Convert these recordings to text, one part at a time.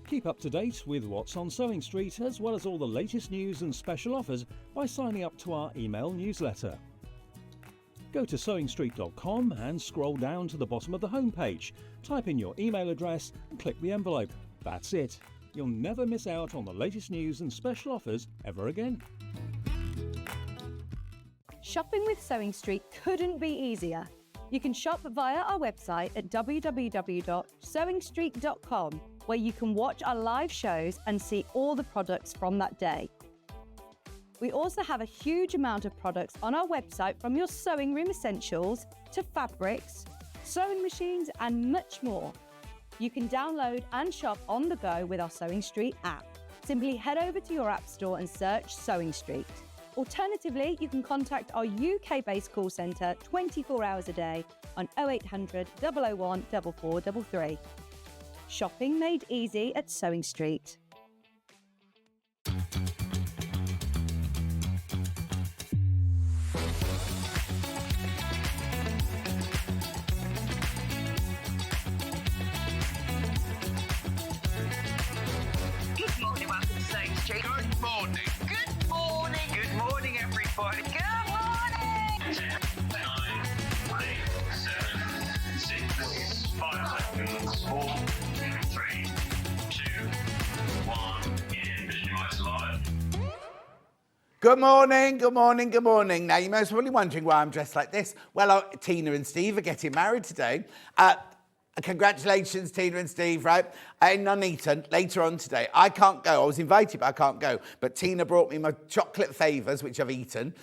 Keep up to date with what's on Sewing Street, as well as all the latest news and special offers by signing up to our email newsletter. Go to sewingstreet.com and scroll down to the bottom of the homepage. Type in your email address and click the envelope. That's it. You'll never miss out on the latest news and special offers ever again. Shopping with Sewing Street couldn't be easier. You can shop via our website at www.sewingstreet.com, where you can watch our live shows and see all the products from that day. We also have a huge amount of products on our website, from your sewing room essentials to fabrics, sewing machines and much more. You can download and shop on the go with our Sewing Street app. Simply head over to your app store and search Sewing Street. Alternatively, you can contact our UK-based call centre 24 hours a day on 0800 001 4433. Shopping made easy at Sewing Street. Good morning, welcome to Sewing Street. Good morning. Good morning. Good morning, everybody. Good morning. 10, 9, 8, 7, 6, 5 seconds, 4, 3, 2, 1, Vision Lights Live. Good morning, good morning, good morning. Now, you most probably wondering why I'm dressed like this. Well, Tina and Steve are getting married today. Congratulations, Tina and Steve, right? In Nuneaton, later on today. I can't go. I was invited, but I can't go. But Tina brought me my chocolate favours, which I've eaten,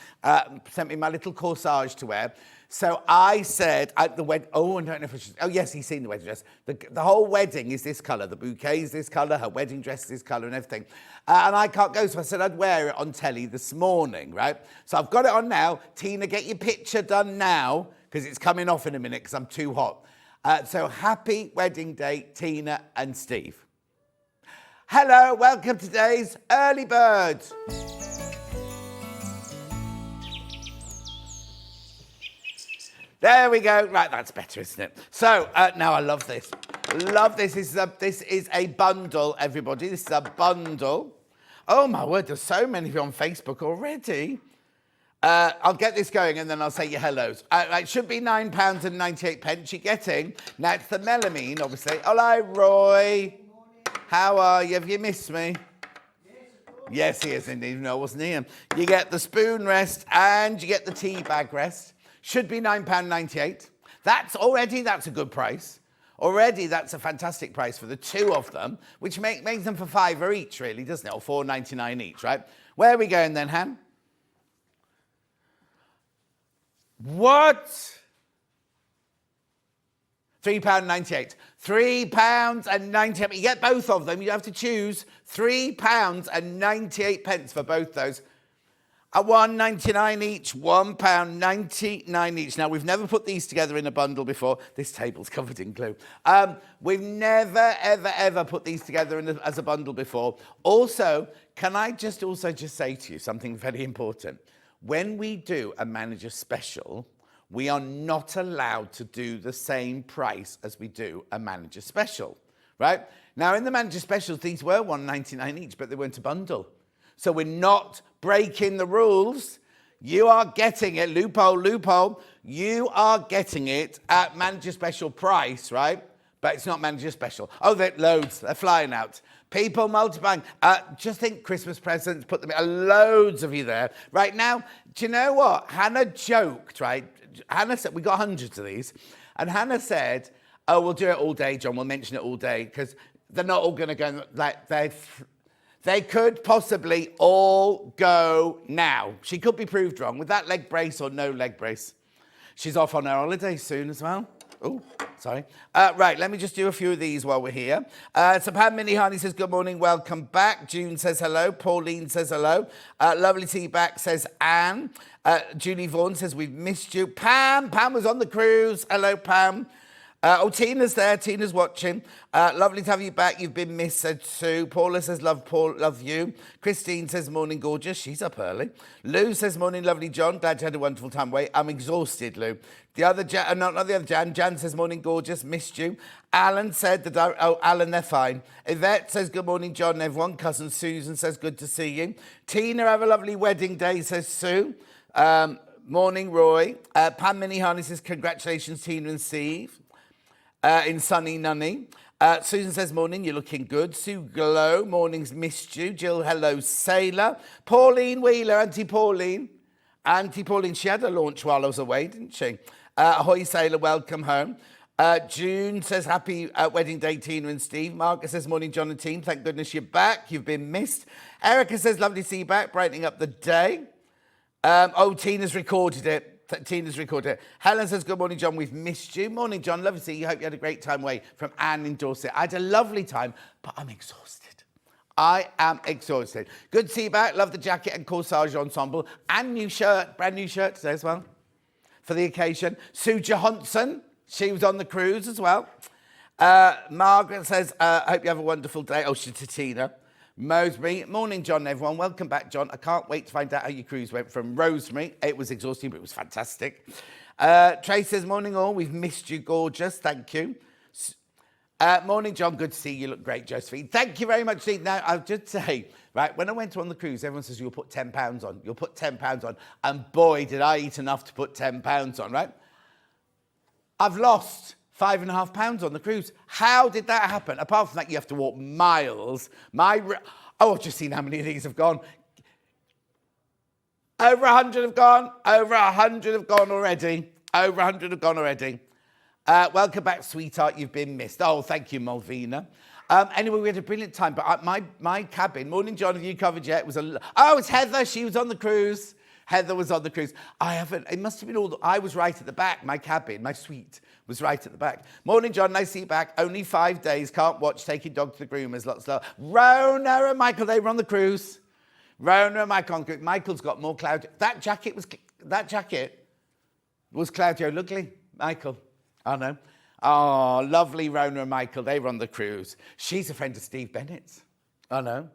sent me my little corsage to wear. So I said at the wedding, I don't know if I should, yes, he's seen the wedding dress. The whole wedding is this colour. The bouquet is this colour. Her wedding dress is this colour and everything. And I can't go, so I said I'd wear it on telly this morning, right? So I've got it on now. Tina, get your picture done now, because it's coming off in a minute because I'm too hot. So happy wedding day, Tina and Steve. Hello, welcome to today's Early Bird. There we go. Right, that's better, isn't it? So now I love this. Love this. This is a bundle, everybody. This is a bundle. Oh my word, there's so many of you on Facebook already. I'll get this going and then I'll say your hellos. It should be £9.98 you're getting. Now, it's the melamine, obviously. Hello, Roy. How are you? Have you missed me? Yes, he is indeed. No, I wasn't here. You get the spoon rest and you get the tea bag rest. Should be £9.98. That's a good price. Already, that's a fantastic price for the two of them, which makes them for £5 each, really, doesn't it? Or £4.99 each, right? Where are we going then, Han? What? £3.98. £3.98. You get both of them. You have to choose £3.98 for both those. At £1.99 each, £1.99 each. Now, we've never put these together in a bundle before. This table's covered in glue. We've never, ever put these together as a bundle before. Also, can I just say to you something very important? When we do a manager special, we are not allowed to do the same price as we do a manager special, right? Now, in the manager specials, these were £1.99 each, but they weren't a bundle. So we're not breaking the rules. You are getting it, loophole, you are getting it at manager special price, right? But it's not manager special. Oh, they're loads, they're flying out. People multiplying. Just think Christmas presents, put them in. Loads of you there. Right now, do you know what? Hannah joked, right? Hannah said, we got hundreds of these. And Hannah said, oh, we'll do it all day, John. We'll mention it all day because they're not all going to go. Like, they could possibly all go now. She could be proved wrong with that leg brace or no leg brace. She's off on her holiday soon as well. Oh, sorry. Right, let me just do a few of these while we're here. So Pam Minnie Harney says, good morning, welcome back. June says hello. Pauline says hello. Lovely Tea Back says Anne. Julie Vaughan says, we've missed you. Pam was on the cruise. Hello, Pam. Tina's there. Tina's watching. Lovely to have you back. You've been missed, said Sue. Paula says, love you. Christine says, morning, gorgeous. She's up early. Lou says, morning, lovely John. Glad you had a wonderful time away. I'm exhausted, Lou. The other Jan, not the other Jan. Jan says, morning, gorgeous. Missed you. Alan said, Alan, they're fine. Yvette says, good morning, John and everyone. Cousin Susan says, good to see you. Tina, have a lovely wedding day, says Sue. Morning, Roy. Pam Minihani says, congratulations, Tina and Steve. In sunny Nunny. Susan says, morning, you're looking good. Sue Glow, morning's missed you. Jill, hello, Sailor. Pauline Wheeler, Auntie Pauline. Auntie Pauline, she had a launch while I was away, didn't she? Ahoy, Sailor, welcome home. June says, happy wedding day, Tina and Steve. Margaret says, morning, John and team. Thank goodness you're back. You've been missed. Erica says, lovely to see you back, brightening up the day. Tina's recorded it. Tina's recorded it. Helen says, good morning, John. We've missed you. Morning, John. Lovely to see you. Hope you had a great time away. From Anne in Dorset. I had a lovely time, but I'm exhausted. I am exhausted. Good to see you back. Love the jacket and corsage ensemble. And new shirt, brand new shirt today as well for the occasion. Sue Johansson, she was on the cruise as well. Margaret says, hope you have a wonderful day. Oh, she's to Tina. Rosemary, morning, John, everyone. Welcome back, John. I can't wait to find out how your cruise went. From Rosemary, it was exhausting, but it was fantastic. Trace says, morning, all. We've missed you, gorgeous. Thank you. Morning, John. Good to see you. You look great, Josephine. Thank you very much, Steve. Now, I'll just say, right, when I went on the cruise, everyone says, you'll put £10 on. You'll put £10 on. And boy, did I eat enough to put £10 on, right? I've lost £5.5 on the cruise. How did that happen? Apart from that, you have to walk miles. I've just seen how many of these have gone. Over 100 have gone. Over 100 have gone already. Over 100 have gone already. Welcome back, sweetheart. You've been missed. Oh, thank you, Malvina. Anyway, we had a brilliant time. But my cabin, morning, John, have you covered yet? It's Heather. She was on the cruise. Heather was on the cruise. It must have been I was right at the back. My cabin, my suite was right at the back. Morning, John. Nice to see you back. Only 5 days. Can't watch. Taking dog to the groomers. Lots of love. Rona and Michael, they were on the cruise. Rona and Michael on the cruise. Michael's got more cloud. That jacket was Claudio Lugli. Michael. I know. Oh, lovely Rona and Michael. They were on the cruise. She's a friend of Steve Bennett's. I know.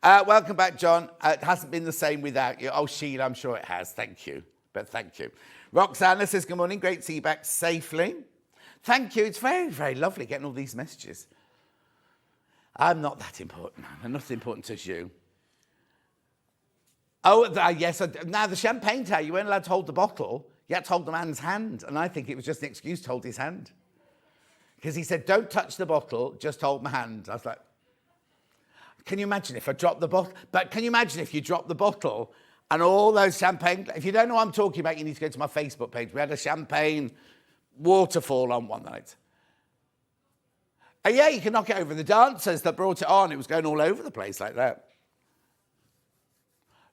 Welcome back, John. It hasn't been the same without you. Oh, Sheila, I'm sure it has. Thank you. But thank you. Roxana says, good morning. Great to see you back safely. Thank you. It's very, very lovely getting all these messages. I'm not that important, man. I'm not as important as you. Oh, yes. Now, the champagne tower, you weren't allowed to hold the bottle. You had to hold the man's hand. And I think it was just an excuse to hold his hand. Because he said, don't touch the bottle, just hold my hand. I was like, can you imagine if I dropped the bottle? But can you imagine if you dropped the bottle and all those champagne... If you don't know what I'm talking about, you need to go to my Facebook page. We had a champagne waterfall on one night. And yeah, you can knock it over. The dancers that brought it on, it was going all over the place like that.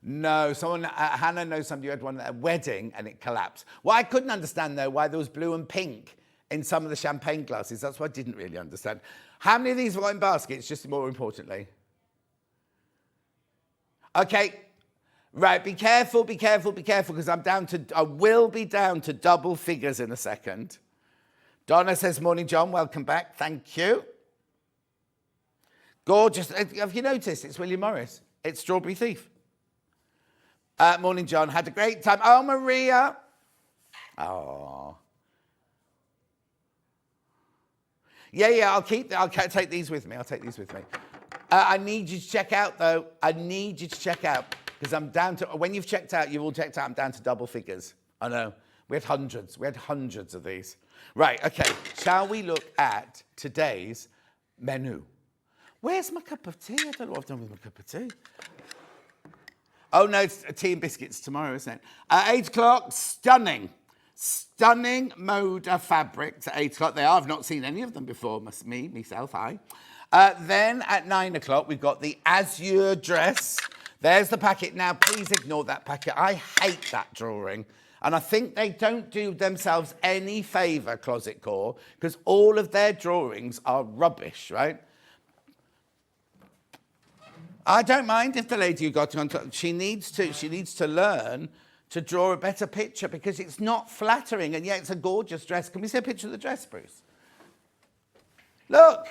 No, Hannah knows somebody who had one at a wedding and it collapsed. Well, I couldn't understand, though, why there was blue and pink in some of the champagne glasses. That's what I didn't really understand. How many of these were in baskets, just more importantly? Okay, right, be careful, because I will be down to double figures in a second. Donna says, morning, John, welcome back. Thank you. Gorgeous. Have you noticed? It's William Morris. It's Strawberry Thief. Morning, John. Had a great time. Oh, Maria. Oh. Yeah, I'll take these with me. I need you to check out, though. Because I'm down to... When you've checked out, you've all checked out, I'm down to double figures. I know. We had hundreds of these. Right, okay. Shall we look at today's menu? Where's my cup of tea? I don't know what I've done with my cup of tea. Oh, no, it's tea and biscuits tomorrow, isn't it? At 8 o'clock, stunning Moda fabrics at 8 o'clock. They are. I've not seen any of them before. Myself, I. Then at 9 o'clock, we've got the Azure dress. There's the packet. Now, please ignore that packet. I hate that drawing. And I think they don't do themselves any favour, Closet Core, because all of their drawings are rubbish, right? I don't mind if the lady who got on top, she needs to learn to draw a better picture because it's not flattering and yet it's a gorgeous dress. Can we see a picture of the dress, Bruce? Look,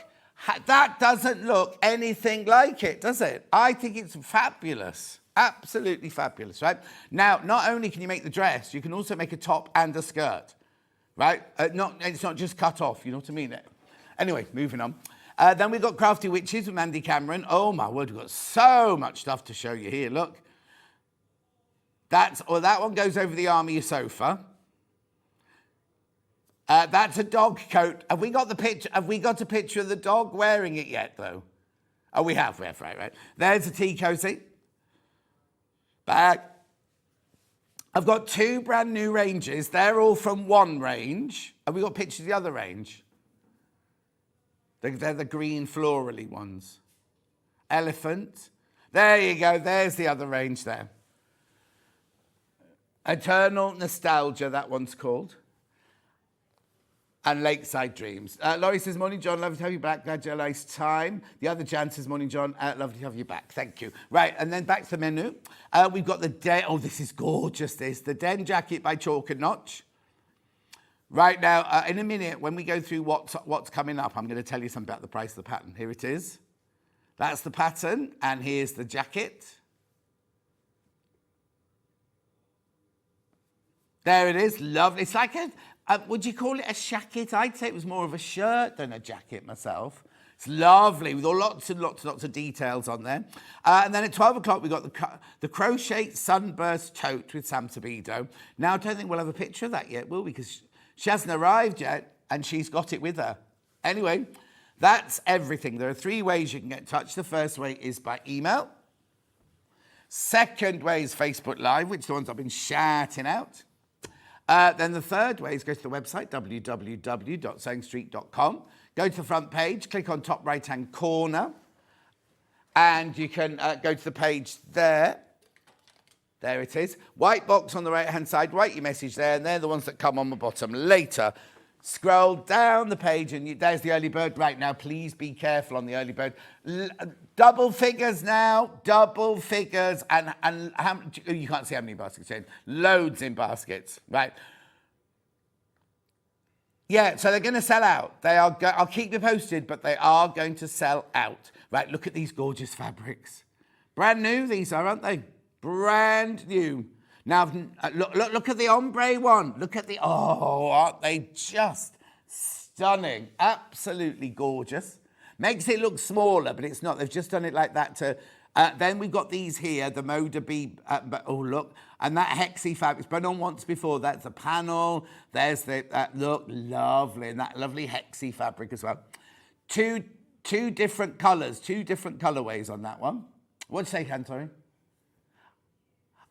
that doesn't look anything like it, does it? I think it's fabulous. Absolutely fabulous, right? Now, not only can you make the dress, you can also make a top and a skirt, right? It's not just cut off, you know what I mean? Anyway, moving on. Then we've got Crafty Witches with Mandy Cameron. Oh my word, we've got so much stuff to show you here. Look. That one goes over the arm of your sofa. That's a dog coat. Have we got the picture? Have we got a picture of the dog wearing it yet, though? Oh, we have. Right. There's a tea cozy. Back. I've got 2 brand new ranges. They're all from one range. Have we got pictures of the other range? They're the green florally ones. Elephant. There you go. There's the other range there. Eternal Nostalgia, that one's called. And Lakeside Dreams. Laurie says, morning, John. Lovely to have you back. Glad you had a nice time. The other Jan says, morning, John. Lovely to have you back. Thank you. Right, and then back to the menu. We've got the Den. Oh, this is gorgeous, this. The Den jacket by Chalk and Notch. Right now, in a minute, when we go through what's coming up, I'm going to tell you something about the price of the pattern. Here it is. That's the pattern, and here's the jacket. There it is. Lovely. It's like would you call it a shacket? I'd say it was more of a shirt than a jacket myself. It's lovely with lots and lots of details on there. And then at 12 o'clock, we've got the Crochet Sunburst Tote with Sam Sabido. Now, I don't think we'll have a picture of that yet, will we? Because she hasn't arrived yet, and she's got it with her. Anyway, that's everything. There are 3 ways you can get in touch. The first way is by email. Second way is Facebook Live, which is the ones I've been shouting out. Then the third way is go to the website, www.sewingstreet.com. Go to the front page, click on top right-hand corner, and you can go to the page there. There it is. White box on the right-hand side, write your message there, and they're the ones that come on the bottom later. Scroll down the page, and there's the early bird. Right now, please be careful on the early bird. Double figures now, double figures, and how, you can't see how many baskets in. Loads in baskets, right? Yeah, so they're going to sell out. I'll keep you posted, but they are going to sell out. Right, look at these gorgeous fabrics. Brand new, these are, aren't they? Brand new. Now, look at the ombre one. Look at aren't they just stunning? Absolutely gorgeous. Makes it look smaller, but it's not. They've just done it like that to... then we've got these here, the Moda B... look. And that hexy fabric, it's been on once before. That's a panel. There's the... look, lovely. And that lovely hexy fabric as well. Two different colours, 2 different colourways on that one. What'd you say, Cantori?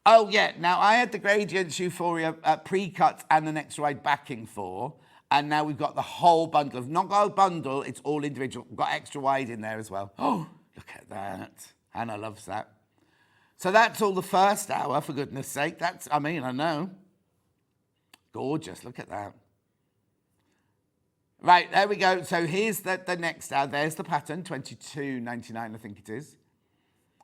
Oh, yeah. Now, I had the Gradients Euphoria pre-cut and an extra wide backing for, and now we've got the whole bundle. Not got a bundle, it's all individual. We've got extra wide in there as well. Oh, look at that. Hannah loves that. So that's all the first hour, for goodness sake. I know. Gorgeous, look at that. Right, there we go. So here's the next hour. There's the pattern, $22.99, I think it is.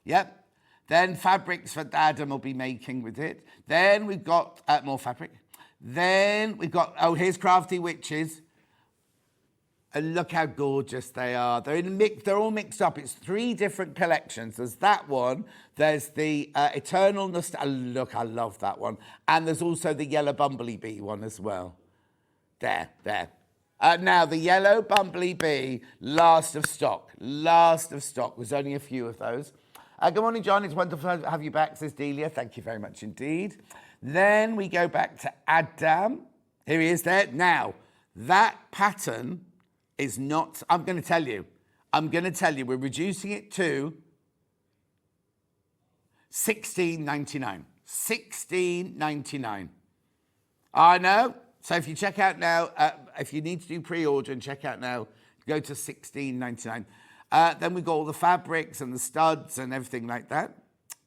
Yep. Then fabrics that Adam will be making with it. Then we've got more fabric. Then we've got, here's Crafty Witches. And look how gorgeous they are. They're all mixed up. It's 3 different collections. There's that one. There's the Eternal Nostalgia. Look, I love that one. And there's also the Yellow Bumblebee one as well. There. Now, the Yellow Bumblebee, last of stock. There's only a few of those. Good morning, John. It's wonderful to have you back, says Delia. Thank you very much indeed. Then we go back to Adam. Here he is there. Now, that pattern is not... I'm going to tell you. We're reducing it to $16.99. $16.99. I know. So if you check out now, if you need to do pre-order and check out now, go to $16.99. Then we've got all the fabrics and the studs and everything like that.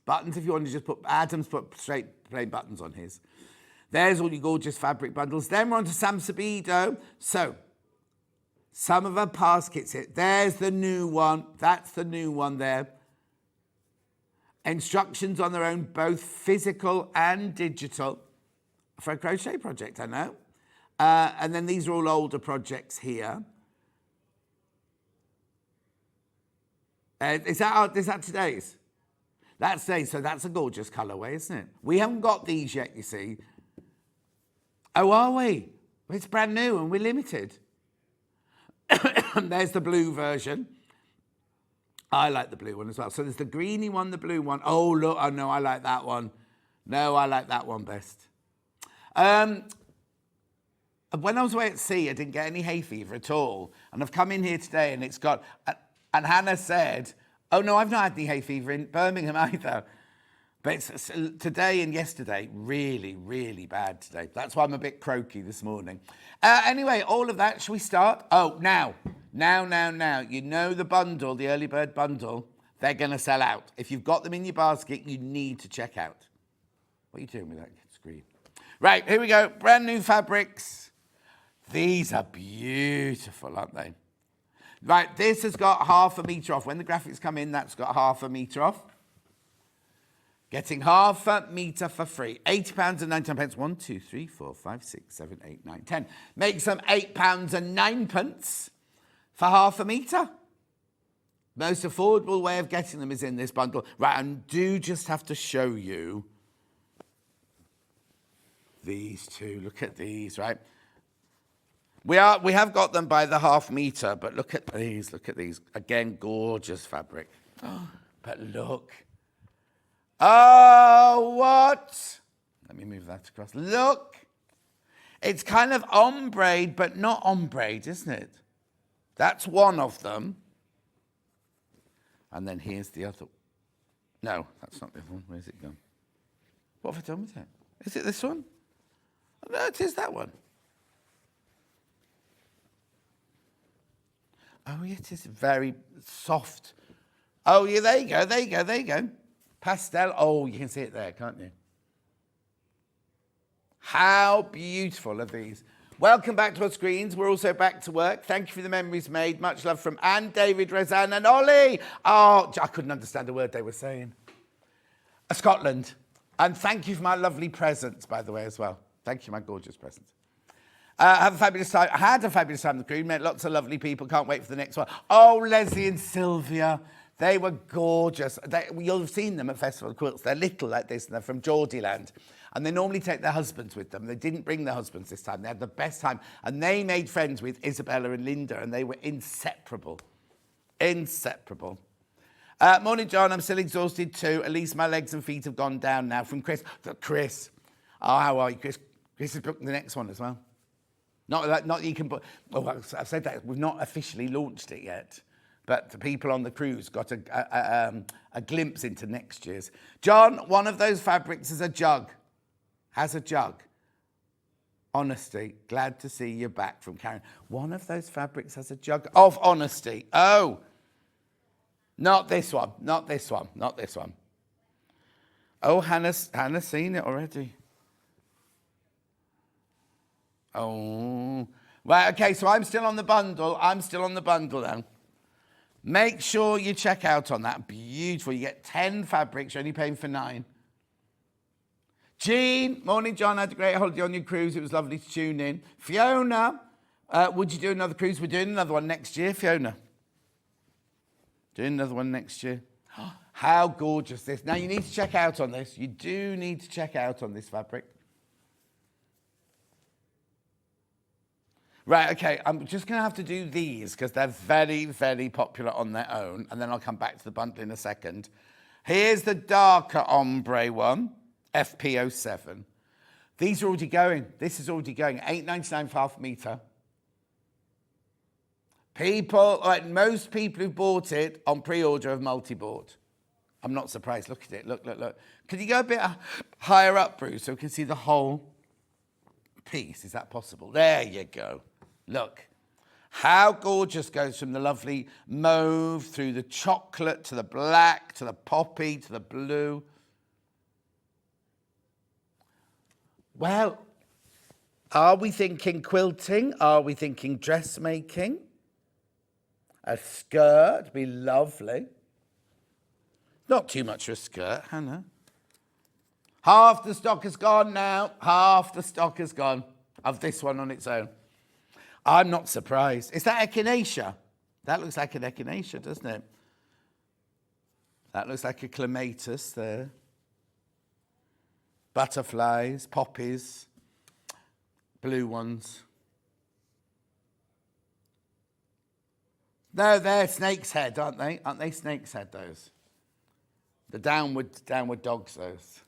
Buttons, if you want to just Adam's put straight plain buttons on his. There's all your gorgeous fabric bundles. Then we're on to Sam Sabido. So, some of our past kits here. There's the new one. That's the new one there. Instructions on their own, both physical and digital, for a crochet project, I know. And then these are all older projects here. Is that today's? That's today's, so that's a gorgeous colourway, isn't it? We haven't got these yet, you see. Oh, are we? It's brand new and we're limited. There's the blue version. I like the blue one as well. So there's the greeny one, the blue one. Oh, look, oh no, I like that one. No, I like that one best. When I was away at sea, I didn't get any hay fever at all. And I've come in here today and it's got... And Hannah said, oh, no, I've not had any hay fever in Birmingham either. But it's today and yesterday, really, really bad today. That's why I'm a bit croaky this morning. Anyway, all of that, shall we start? Oh, now. You know the bundle, the early bird bundle, they're going to sell out. If you've got them in your basket, you need to check out. What are you doing with that screen? Right, here we go. Brand new fabrics. These are beautiful, aren't they? Right, this has got half a metre off. When the graphics come in, that's got half a metre off. Getting half a metre for free. £80.99. 1, 2, 3, 4, 5, 6, 7, 8, 9, 10. Makes them £8.09 for half a metre. Most affordable way of getting them is in this bundle. Right, and do just have to show you these two. Look at these, right? We have got them by the half metre, but look at these, Again, gorgeous fabric. But look. Oh, what? Let me move that across. Look. It's kind of ombre, but not ombre, isn't it? That's one of them. And then here's the other. No, that's not the other one. Where's it gone? What have I done with it? Is it this one? No, it is that one. Oh, it is very soft. Oh, yeah, there you go. Pastel. Oh, you can see it there, can't you? How beautiful are these? Welcome back to our screens. We're also back to work. Thank you for the memories made. Much love from Anne, David, Roseanne and Ollie. Oh, I couldn't understand a word they were saying. Scotland. And thank you for my lovely presents, by the way, as well. Thank you, my gorgeous presents. Have a fabulous time. I had a fabulous time in the crew. Met lots of lovely people. Can't wait for the next one. Oh, Leslie and Sylvia. They were gorgeous. You'll have seen them at Festival of Quilts. They're little like this, and they're from Geordieland. And they normally take their husbands with them. They didn't bring their husbands this time. They had the best time. And they made friends with Isabella and Linda, and they were inseparable. Inseparable. Morning, John. I'm still exhausted too. At least my legs and feet have gone down now. From Chris. Chris. Oh, how are you, Chris? Chris has booked the next one as well. Not you can put. Oh, I've said that we've not officially launched it yet, but the people on the cruise got a glimpse into next year's. John, one of those fabrics is a jug. Has a jug. Honesty. Glad to see you back from Karen. One of those fabrics has a jug of honesty. Oh, not this one. Not this one. Not this one. Oh, Hannah's seen it already. Oh, right, okay, so I'm still on the bundle. Now. Make sure you check out on that. Beautiful. You get 10 fabrics. You're only paying for 9. Jean, morning, John. I had a great holiday on your cruise. It was lovely to tune in. Fiona, would you do another cruise? We're doing another one next year, Fiona. Doing another one next year. How gorgeous this. Now, you need to check out on this. You do need to check out on this fabric. Right, okay, I'm just going to have to do these because they're very, very popular on their own, and then I'll come back to the bundle in a second. Here's the darker ombre one, FP07. These are already going. This is already going. $8.99 for half a metre. People, like most people who bought it on pre-order have multi-bought. I'm not surprised. Look at it. Look. Can you go a bit higher up, Bruce, so we can see the whole piece? Is that possible? There you go. Look. How gorgeous goes from the lovely mauve through the chocolate to the black to the poppy to the blue. Well, are we thinking quilting? Are we thinking dressmaking? A skirt would be lovely. Not too much for a skirt, Hannah. Half the stock is gone now. Half the stock is gone of this one on its own. I'm not surprised. Is that echinacea? That looks like an echinacea, doesn't it? That looks like a clematis there. Butterflies, poppies, blue ones. No, they're snake's head, aren't they? Aren't they snake's head, those? The downward dogs, those.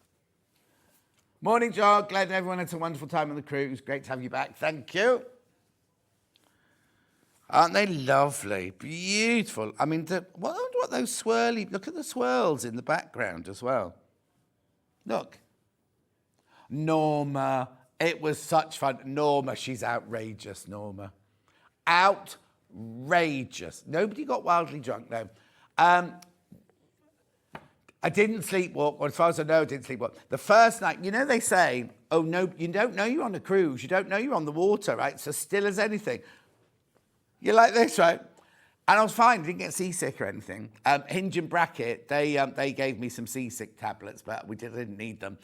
Morning, John. Glad everyone had a wonderful time on the cruise. Great to have you back. Thank you. Aren't they lovely? Beautiful. I mean, what those swirly... Look at the swirls in the background as well. Look. Norma. It was such fun. Norma, she's outrageous, Norma. Outrageous. Nobody got wildly drunk, though. I didn't sleepwalk, or as far as I know, I didn't sleepwalk. The first night, you know, they say, oh, no, you don't know you're on a cruise. You don't know you're on the water, right? It's as still as anything. You're like this, right? And I was fine. Didn't get seasick or anything. Hinge and Bracket, they gave me some seasick tablets, but we didn't need them.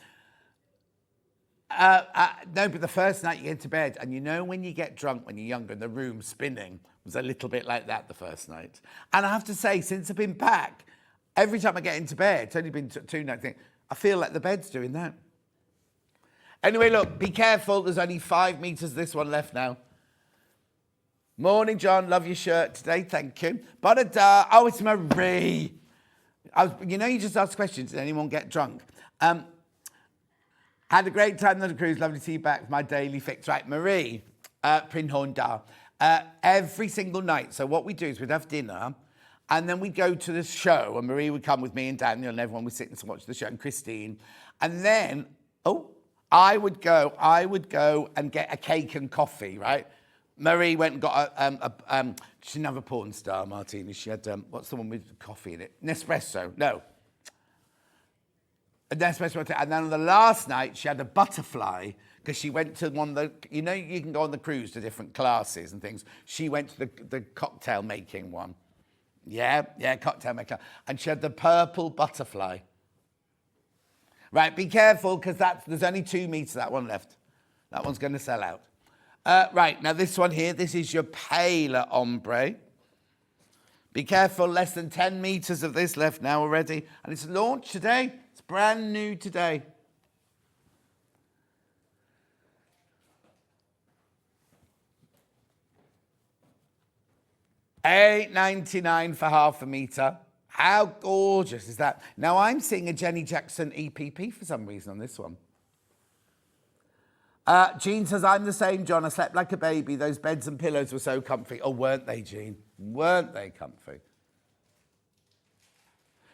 No, but the first night you get into bed, and you know when you get drunk when you're younger and the room's spinning, it was a little bit like that the first night. And I have to say, since I've been back, every time I get into bed, it's only been 2 nights, I feel like the bed's doing that. Anyway, look, be careful. There's only 5 meters of this one left now. Morning, John. Love your shirt today. Thank you. Bonada. Oh, it's Marie. You know, you just ask questions. Did anyone get drunk? Had a great time on the cruise. Lovely to see you back. My daily fix. Right, Marie, Prinhonda. Every single night. So what we do is we'd have dinner, and then we'd go to the show, and Marie would come with me and Daniel, and everyone would sit and watch the show, and Christine. And then, I would go and get a cake and coffee, right? Marie went and got she didn't have a porn star martini. She had, what's the one with coffee in it? Nespresso. No. A Nespresso. And then on the last night, she had a butterfly because she went to one of the, you know, you can go on the cruise to different classes and things. She went to the cocktail making one. Yeah, cocktail maker. And she had the purple butterfly. Right, be careful because there's only 2 meters of that one left. That one's going to sell out. Right, now this one here, this is your paler ombre. Be careful, less than 10 meters of this left now already. And it's launched today. It's brand new today. $8.99 for half a meter. How gorgeous is that? Now I'm seeing a Jenny Jackson EPP for some reason on this one. Jean says, I'm the same, John. I slept like a baby. Those beds and pillows were so comfy. Oh, weren't they, Jean? Weren't they comfy?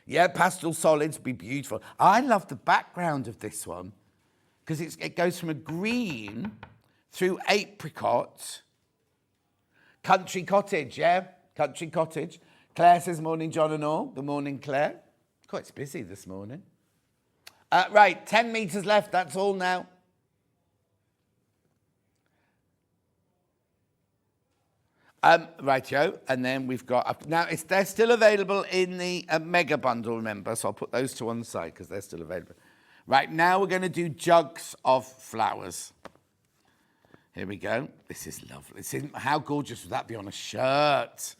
Yeah, pastel solids would be beautiful. I love the background of this one because it goes from a green through apricot. Country cottage, yeah? Country cottage. Claire says, morning, John and all. Good morning, Claire. Quite busy this morning. Right, 10 meters left. That's all now. Rightio, and then we've got, now they're still available in the mega bundle, remember, so I'll put those two on the side because they're still available. Right, now we're going to do jugs of flowers. Here we go. This is lovely. How gorgeous would that be on a shirt?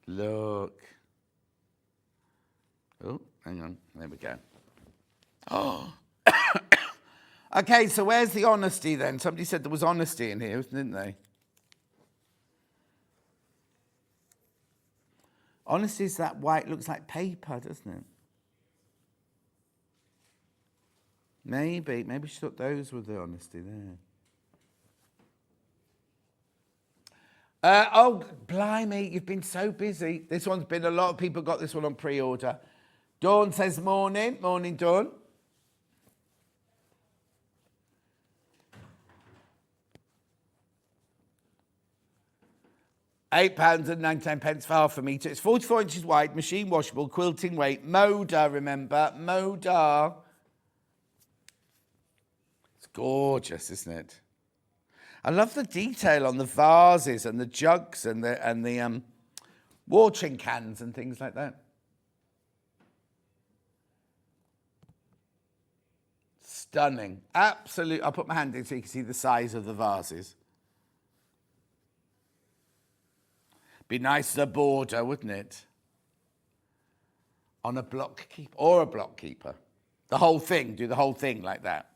Look. Oh, hang on. There we go. Oh. Okay, so where's the honesty then? Somebody said there was honesty in here, didn't they? Honesty is that white, looks like paper, doesn't it? Maybe she thought those were the honesty there. Oh, blimey, you've been so busy. This one's been, a lot of people got this one on pre-order. Dawn says morning. Morning, Dawn. £8.99 for half a metre. It's 44 inches wide, machine washable, quilting weight. Moda, remember? Moda. It's gorgeous, isn't it? I love the detail on the vases and the jugs and the Watering cans and things like that. Stunning. Absolutely. I'll put my hand in so you can see the size of the vases. Be nice as a border, wouldn't it? On a block keeper or a block keeper. The whole thing, do the whole thing like that.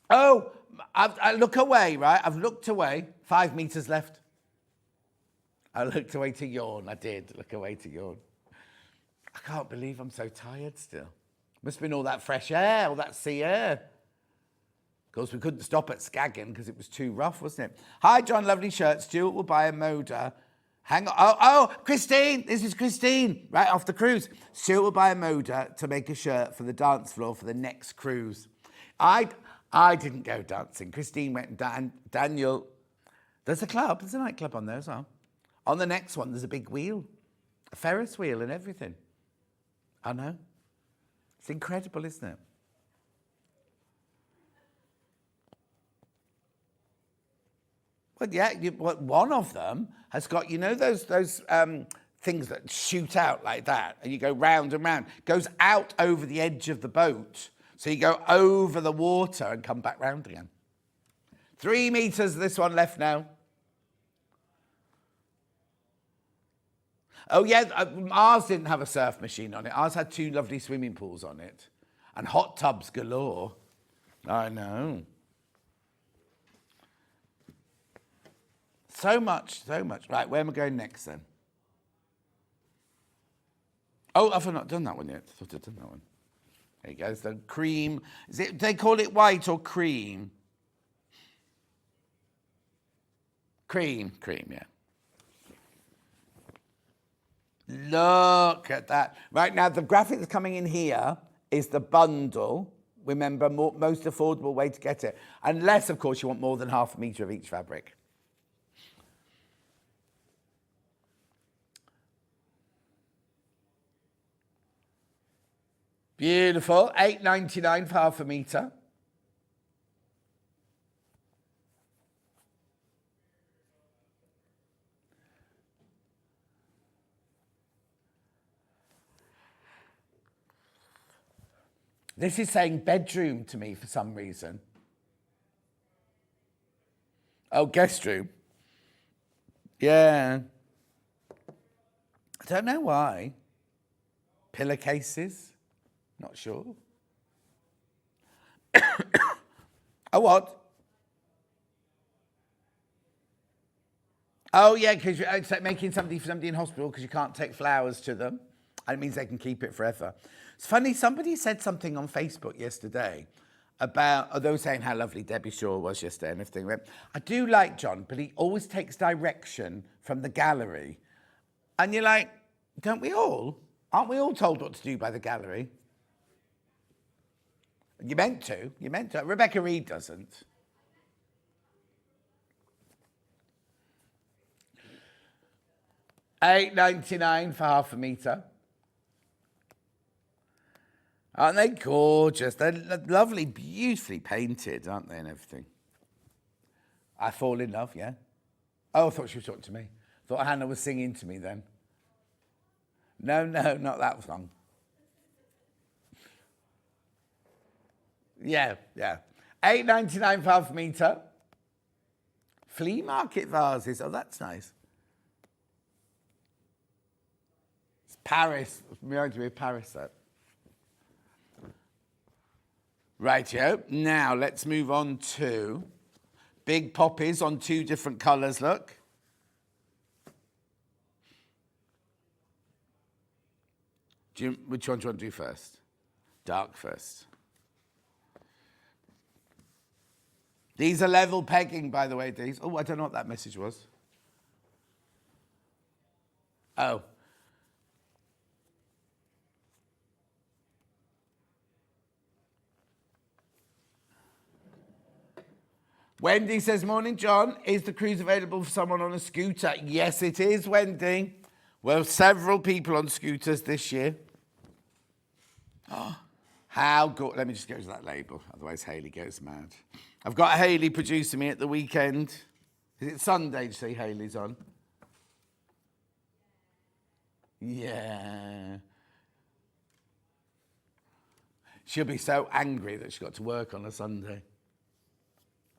Oh, I look away, right? I've looked away. 5 meters left. I looked away to yawn. I did look away to yawn. I can't believe I'm so tired still. Must have been all that fresh air, all that sea air. Of course, we couldn't stop at Skagen because it was too rough, wasn't it? Hi, John, lovely shirt. Stuart will buy a Moda. Hang on. Oh, Christine. This is Christine, right off the cruise. Stuart will buy a Moda to make a shirt for the dance floor for the next cruise. I didn't go dancing. Christine went, Daniel. There's a club. There's a nightclub on there as well. On the next one, there's a big wheel. A Ferris wheel and everything. I know. It's incredible, isn't it? Well, yeah, one of them has got, you know, those things that shoot out like that, and you go round and round. Goes out over the edge of the boat, so you go over the water and come back round again. 3 meters, this one left now. Oh, yeah, ours didn't have a surf machine on it. Ours had 2 lovely swimming pools on it. And hot tubs galore. I know. So much, so much. Right, where am I going next then? Oh, I've not done that one yet. I thought I'd done that one. There you go. It's the cream. They call it white or cream? Cream, yeah. Look at that. Right now, the graphic that's coming in here is the bundle. Remember, most affordable way to get it. Unless, of course, you want more than half a metre of each fabric. Beautiful. $8.99 for half a metre. This is saying bedroom to me for some reason. Oh, guest room. Yeah. I don't know why. Pillowcases? Not sure. Oh, what? Oh, yeah, because it's like making something for somebody in hospital because you can't take flowers to them. And it means they can keep it forever. It's funny, somebody said something on Facebook yesterday about, they were saying how lovely Debbie Shaw was yesterday and everything. I do like John, but he always takes direction from the gallery. And you're like, don't we all? Aren't we all told what to do by the gallery? You meant to. Rebecca Reed doesn't. $8.99 for half a metre. Aren't they gorgeous? They're lovely, beautifully painted, aren't they, and everything? I fall in love, yeah? Oh, I thought she was talking to me. I thought Hannah was singing to me then. No, not that song. Yeah. $8.99 for half a metre. Flea market vases. Oh, that's nice. It's Paris. It reminds me of Paris, that. Rightio. Now, let's move on to big poppies on 2 different colours, look. Which one do you want to do first? Dark first. These are level pegging, by the way, these. Oh, I don't know what that message was. Oh. Wendy says, morning, John. Is the cruise available for someone on a scooter? Yes, it is, Wendy. Well, several people on scooters this year. Oh, How good. Let me just go to that label, otherwise Hayley goes mad. I've got Hayley producing me at the weekend. Is it Sunday to see Hayley's on? Yeah. She'll be so angry that she got to work on a Sunday.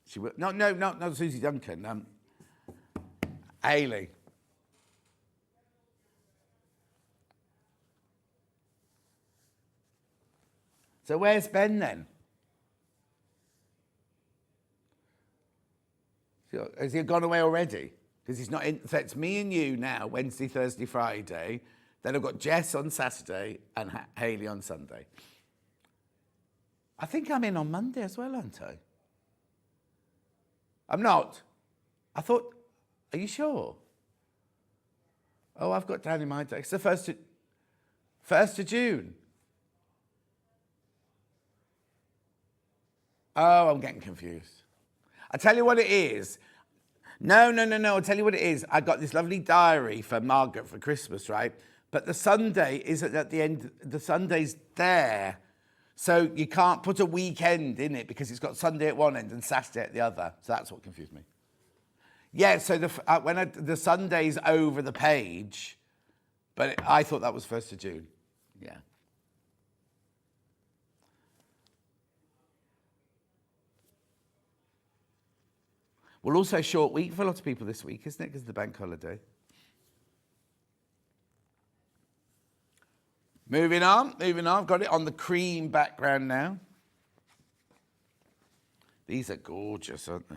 She will. No, not Susie Duncan. Hayley. So where's Ben then? Has he gone away already? Because he's not in. So it's me and you now, Wednesday, Thursday, Friday. Then I've got Jess on Saturday and Hayley on Sunday. I think I'm in on Monday as well, aren't I? I'm not. I thought, are you sure? Oh, I've got down in my day. It's the 1st of June. Oh, I'm getting confused. I'll tell you what it is. No. I'll tell you what it is. I got this lovely diary for Margaret for Christmas, right? But the Sunday isn't at the end. The Sunday's there. So you can't put a weekend in it because it's got Sunday at one end and Saturday at the other. So that's what confused me. Yeah, so the Sunday's over the page, but I thought that was 1st of June. Yeah. Well, also a short week for a lot of people this week, isn't it? Because of the bank holiday. Moving on. I've got it on the cream background now. These are gorgeous, aren't they?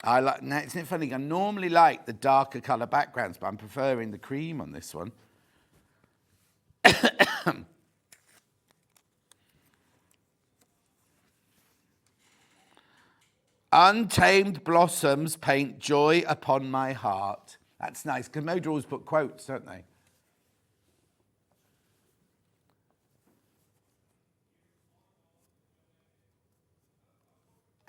Now, isn't it funny? I normally like the darker colour backgrounds, but I'm preferring the cream on this one. Untamed blossoms paint joy upon my heart. That's nice, because Moda always put quotes, don't they?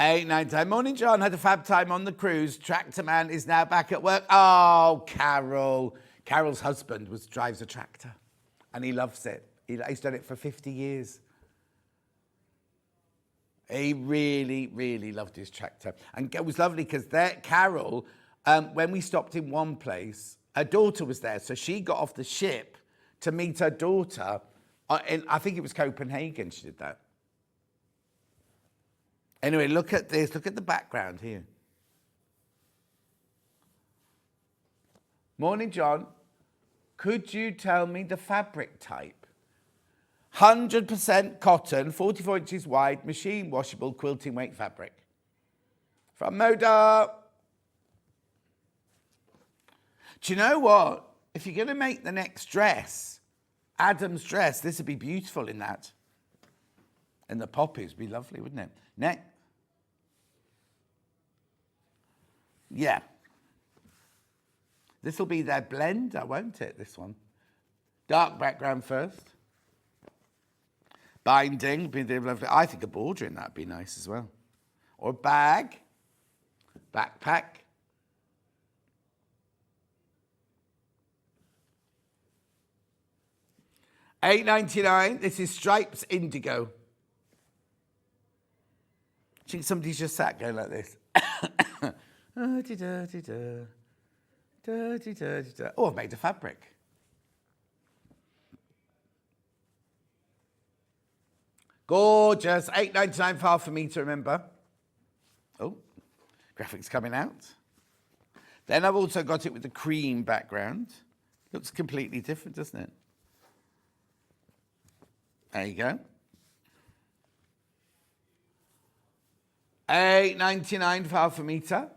Eight, 9, 10. Morning, John. Had a fab time on the cruise. Tractor man is now back at work. Oh, Carol. Carol's husband drives a tractor, and he loves it. He's done it for 50 years. He really, really loved his tractor. And it was lovely because Carol, when we stopped in one place, her daughter was there. So she got off the ship to meet her daughter. I think it was Copenhagen she did that. Anyway, look at this. Look at the background here. Morning, John. Could you tell me the fabric type? 100% cotton, 44 inches wide, machine washable quilting weight fabric. From Moda. Do you know what? If you're going to make the next dress, Adam's dress, this would be beautiful in that. And the poppies would be lovely, wouldn't it? Next. Yeah. This will be their blender, won't it, this one? Dark background first. Binding, I think a border in that would be nice as well. Or a bag, backpack. $8.99. This is Stripes Indigo. I think somebody's just sat going like this. Oh, I've made a fabric. Gorgeous. $8.99 file for me to remember. Oh, graphics coming out. Then I've also got it with the cream background. Looks completely different, doesn't it? There you go. $8.99 file for meter.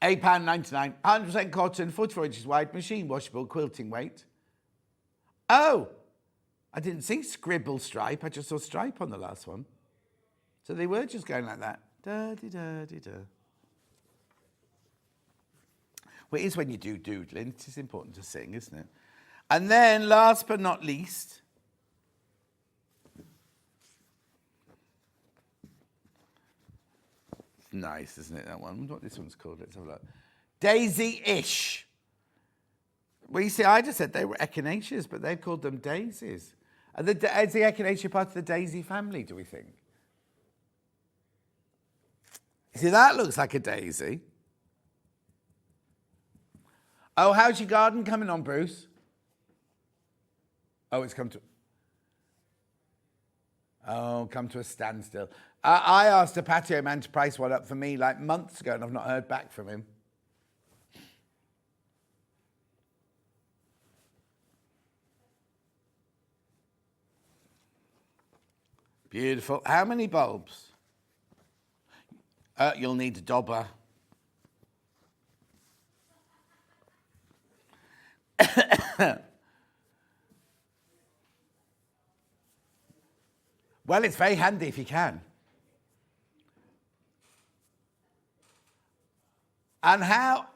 £8.99, 100% cotton, 44 inches wide, machine washable, quilting weight. Oh, I didn't see scribble stripe. I just saw stripe on the last one. So they were just going like that. Da-di-da-di-da. Well, it is when you do doodling. It is important to sing, isn't it? And then, last but not least, it's nice, isn't it, that one? I wonder what this one's called. Let's have a look. Daisy-ish. Well, you see, I just said they were echinaceas, but they've called them daisies. Is the echinacea part of the daisy family, do we think? See, that looks like a daisy. Oh, how's your garden coming on, Bruce? Oh, it's come to a standstill. I asked a patio man to price one up for me like months ago, and I've not heard back from him. Beautiful. How many bulbs? You'll need a dobber. Well, it's very handy if you can. And how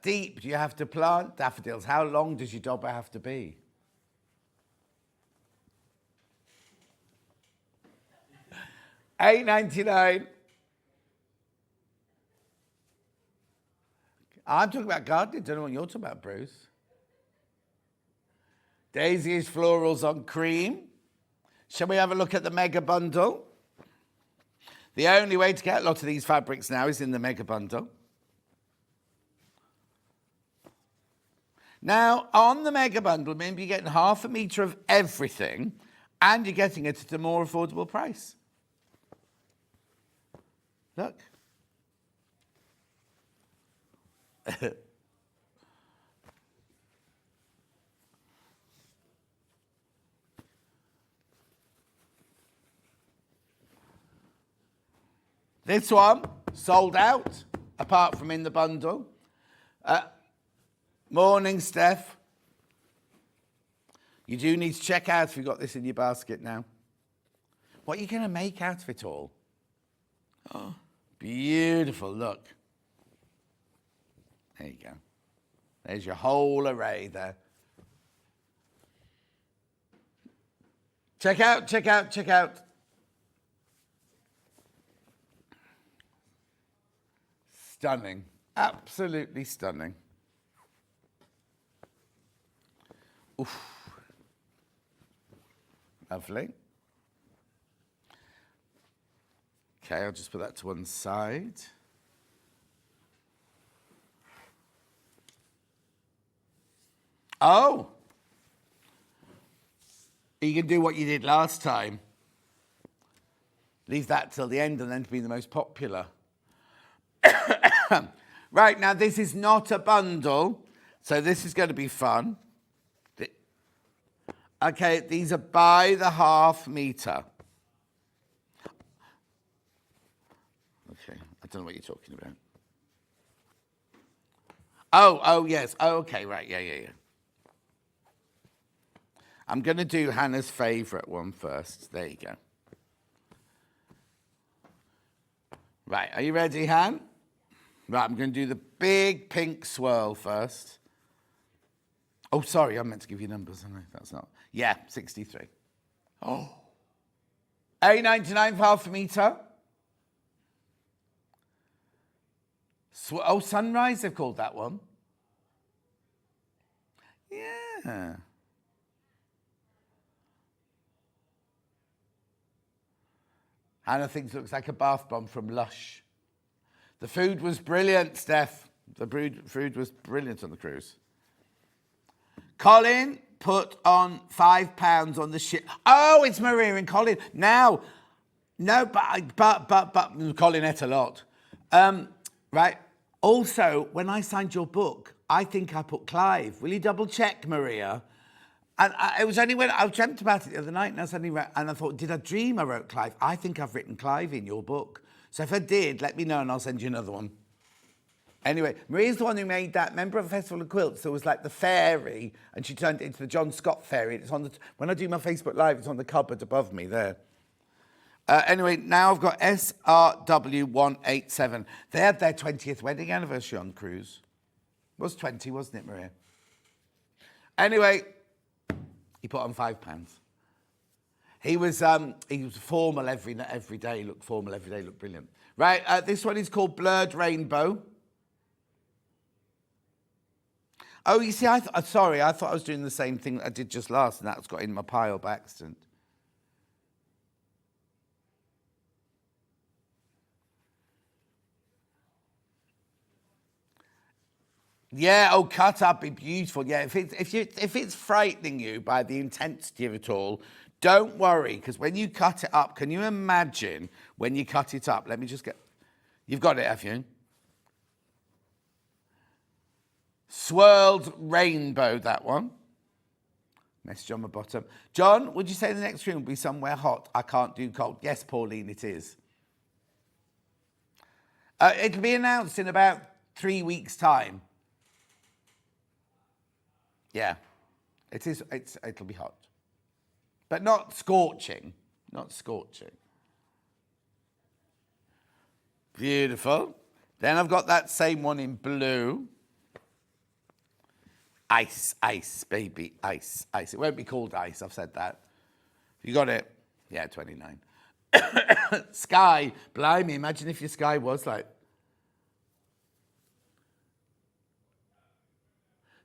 deep do you have to plant daffodils? How long does your dobber have to be? $8.99. I'm talking about gardening. Don't know what you're talking about, Bruce. Daisy's florals on cream. Shall we have a look at the mega bundle? The only way to get a lot of these fabrics now is in the mega bundle. Now, on the mega bundle, maybe you're getting 1/2 metre of everything, and you're getting it at a more affordable price. Look. This one sold out, apart from in the bundle. Morning, Steph. You do need to check out if you've got this in your basket now. What are you going to make out of it all? Oh, beautiful, look. There you go. There's your whole array there. Check out, check out, check out. Stunning. Absolutely stunning. Oof. Lovely. Okay, I'll just put that to one side. Oh! You can do what you did last time. Leave that till the end and then to be the most popular. Right, now this is not a bundle, so this is going to be fun. Okay, these are by the 1/2 metre. Okay, I don't know what you're talking about. Oh, yes. Oh, okay, right, yeah. I'm going to do Hannah's favourite one first. There you go. Right, are you ready, Han? Right, I'm going to do the big pink swirl first. Oh, sorry, I meant to give you numbers, haven't I? That's not. Yeah, 63. Oh. $8.99 for 1/2 metre. Sunrise, they've called that one. Yeah. Hannah thinks it looks like a bath bomb from Lush. The food was brilliant, Steph. The food was brilliant on the cruise. Colin put on £5 on the ship. Oh, it's Maria and Colin. Now, no, but Colin ate a lot. Right. Also, when I signed your book, I think I put Clive. Will you double check, Maria? And it was only when I dreamt about it the other night, and I thought, did I dream I wrote Clive? I think I've written Clive in your book. So if I did, let me know and I'll send you another one. Anyway, Maria's the one who made that. Remember of Festival of Quilts? There was like the fairy, and she turned it into the John Scott fairy. It's on the when I do my Facebook Live, it's on the cupboard above me there. Anyway, now I've got SRW187. They had their 20th wedding anniversary on cruise. It was 20, wasn't it, Maria? Anyway, he put on £5. He was formal every day, looked formal every day, looked brilliant. Right, this one is called Blurred Rainbow. Oh, you see, sorry, I thought I was doing the same thing that I did just last, and that's got in my pile by accident. Yeah, oh, cut up, be beautiful. Yeah, if it's frightening you by the intensity of it all, don't worry, because when you cut it up, can you imagine when you cut it up? Let me just get... You've got it, have you? Swirled Rainbow, that one. Message on the bottom. John, would you say the next room will be somewhere hot? I can't do cold. Yes, Pauline, it is. It'll be announced in about 3 weeks' time. Yeah, it is. It'll be hot, but not scorching. Not scorching. Beautiful. Then I've got that same one in blue. Ice, ice, baby, ice, ice. It won't be called ice. I've said that. You got it? Yeah, 29. Sky, blimey! Imagine if your sky was like.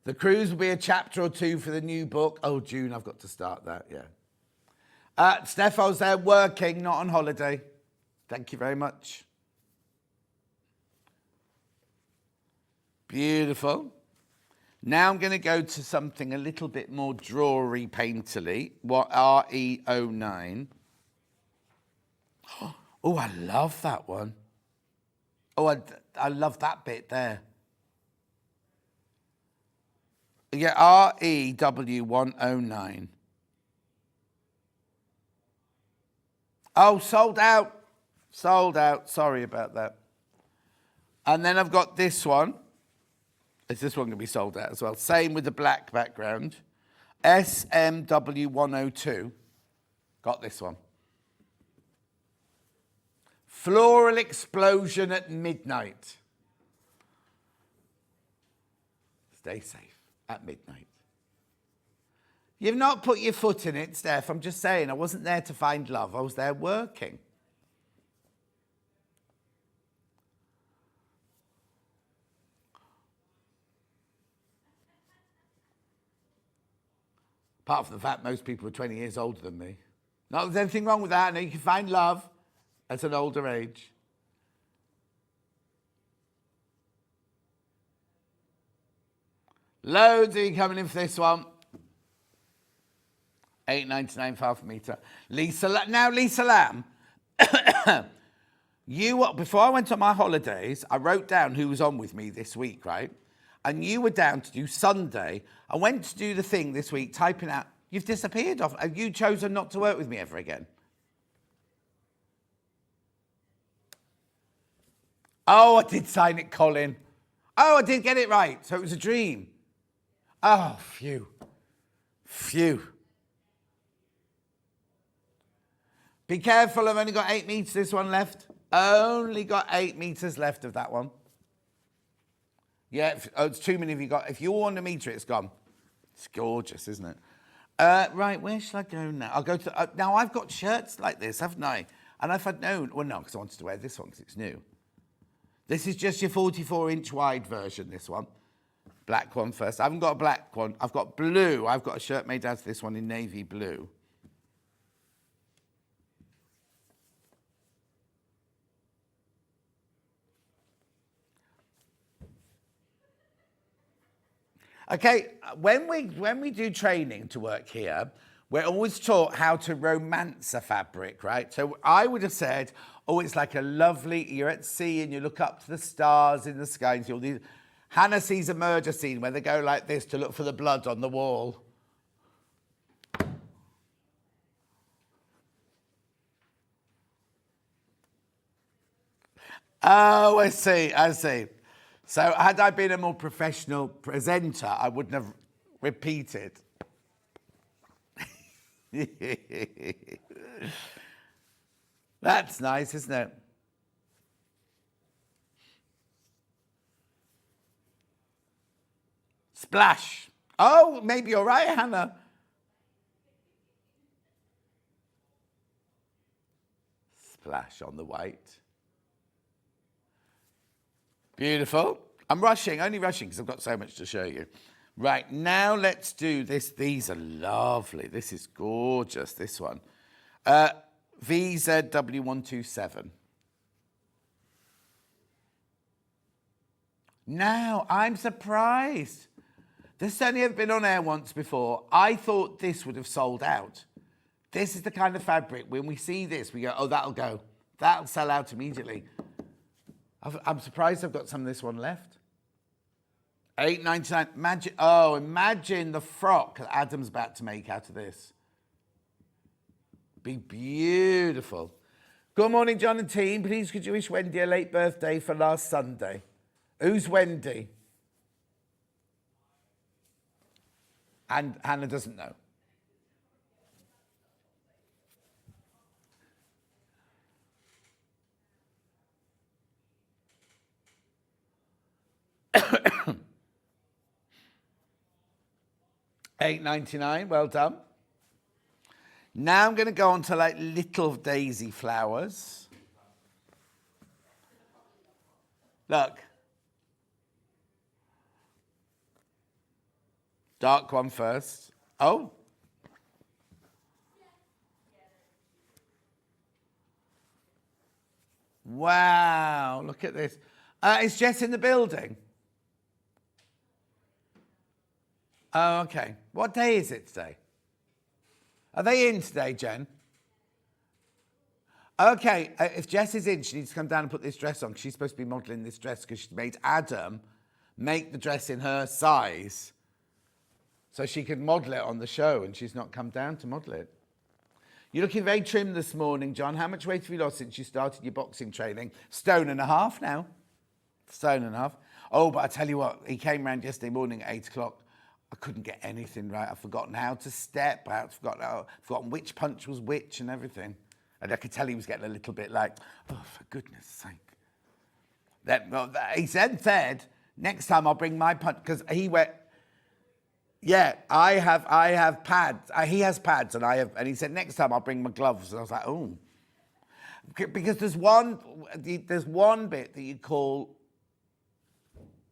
The cruise will be a chapter or two for the new book. Oh, June, I've got to start that, yeah. Stepho's there working, not on holiday. Thank you very much. Beautiful. Now I'm going to go to something a little bit more drawery, painterly. What, RE09. Oh, I love that one. Oh, I love that bit there. Yeah, REW109. Oh, sold out. Sold out. Sorry about that. And then I've got this one. Is this one going to be sold out as well? Same with the black background. SMW102. Got this one. Floral Explosion at Midnight. Stay safe at midnight. You've not put your foot in it, Steph. I'm just saying, I wasn't there to find love. I was there working. Apart from the fact most people are 20 years older than me. Not that there's anything wrong with that. I know you can find love at an older age. Loads of you coming in for this one. $8.99 for half a metre. Lisa Lamb, before I went on my holidays, I wrote down who was on with me this week, right? And you were down to do Sunday. I went to do the thing this week, typing out, you've disappeared off. Have you chosen not to work with me ever again? Oh, I did sign it, Colin. Oh, I did get it right. So it was a dream. Oh, phew. Phew. Be careful, I've only got 8 meters, this one left. Only got 8 meters left of that one. Yeah, it's too many of you got. If you want a meter, it's gone. It's gorgeous, isn't it? Right, where shall I go now? I'll go to, now I've got shirts like this, haven't I? And if I'd known, well, no, because I wanted to wear this one because it's new. This is just your 44-inch wide version, this one. Black one first. I haven't got a black one. I've got blue. I've got a shirt made out of this one in navy blue. Okay, when we do training to work here, we're always taught how to romance a fabric, right? So I would have said, oh, it's like a lovely, you're at sea and you look up to the stars in the sky and see all these. Hannah sees a murder scene where they go like this to look for the blood on the wall. Oh, I see. So had I been a more professional presenter, I wouldn't have repeated. That's nice, isn't it? Splash. Oh, maybe you're right, Hannah. Splash on the white. Beautiful. I'm rushing, only rushing because I've got so much to show you. Right, now let's do this. These are lovely. This is gorgeous, this one. VZW127. Now, I'm surprised. This has only ever been on air once before. I thought this would have sold out. This is the kind of fabric, when we see this, we go, oh, that'll go. That'll sell out immediately. I'm surprised I've got some of this one left. $8.99. Imagine the frock that Adam's about to make out of this. Be beautiful. Good morning, John and team. Please could you wish Wendy a late birthday for last Sunday? Who's Wendy? And Hannah doesn't know. $8.99, well done. Now I'm going to go on to like little daisy flowers. Look. Dark one first. Oh. Wow, look at this. Is Jess in the building? Oh, okay. What day is it today? Are they in today, Jen? Okay, if Jess is in, she needs to come down and put this dress on. She's supposed to be modelling this dress because she made Adam make the dress in her size so she could model it on the show, and she's not come down to model it. You're looking very trim this morning, John. How much weight have you lost since you started your boxing training? 1.5 stone now. 1.5 stone. Oh, but I tell you what, he came round yesterday morning at 8 o'clock. I couldn't get anything right. I've forgotten how to step. I've forgotten which punch was which and everything. And I could tell he was getting a little bit like, oh, for goodness sake. He said, next time I'll bring my punch, because he went, yeah, I have pads. He has pads, and he said, next time I'll bring my gloves. And I was like, oh. Because there's one bit that you call,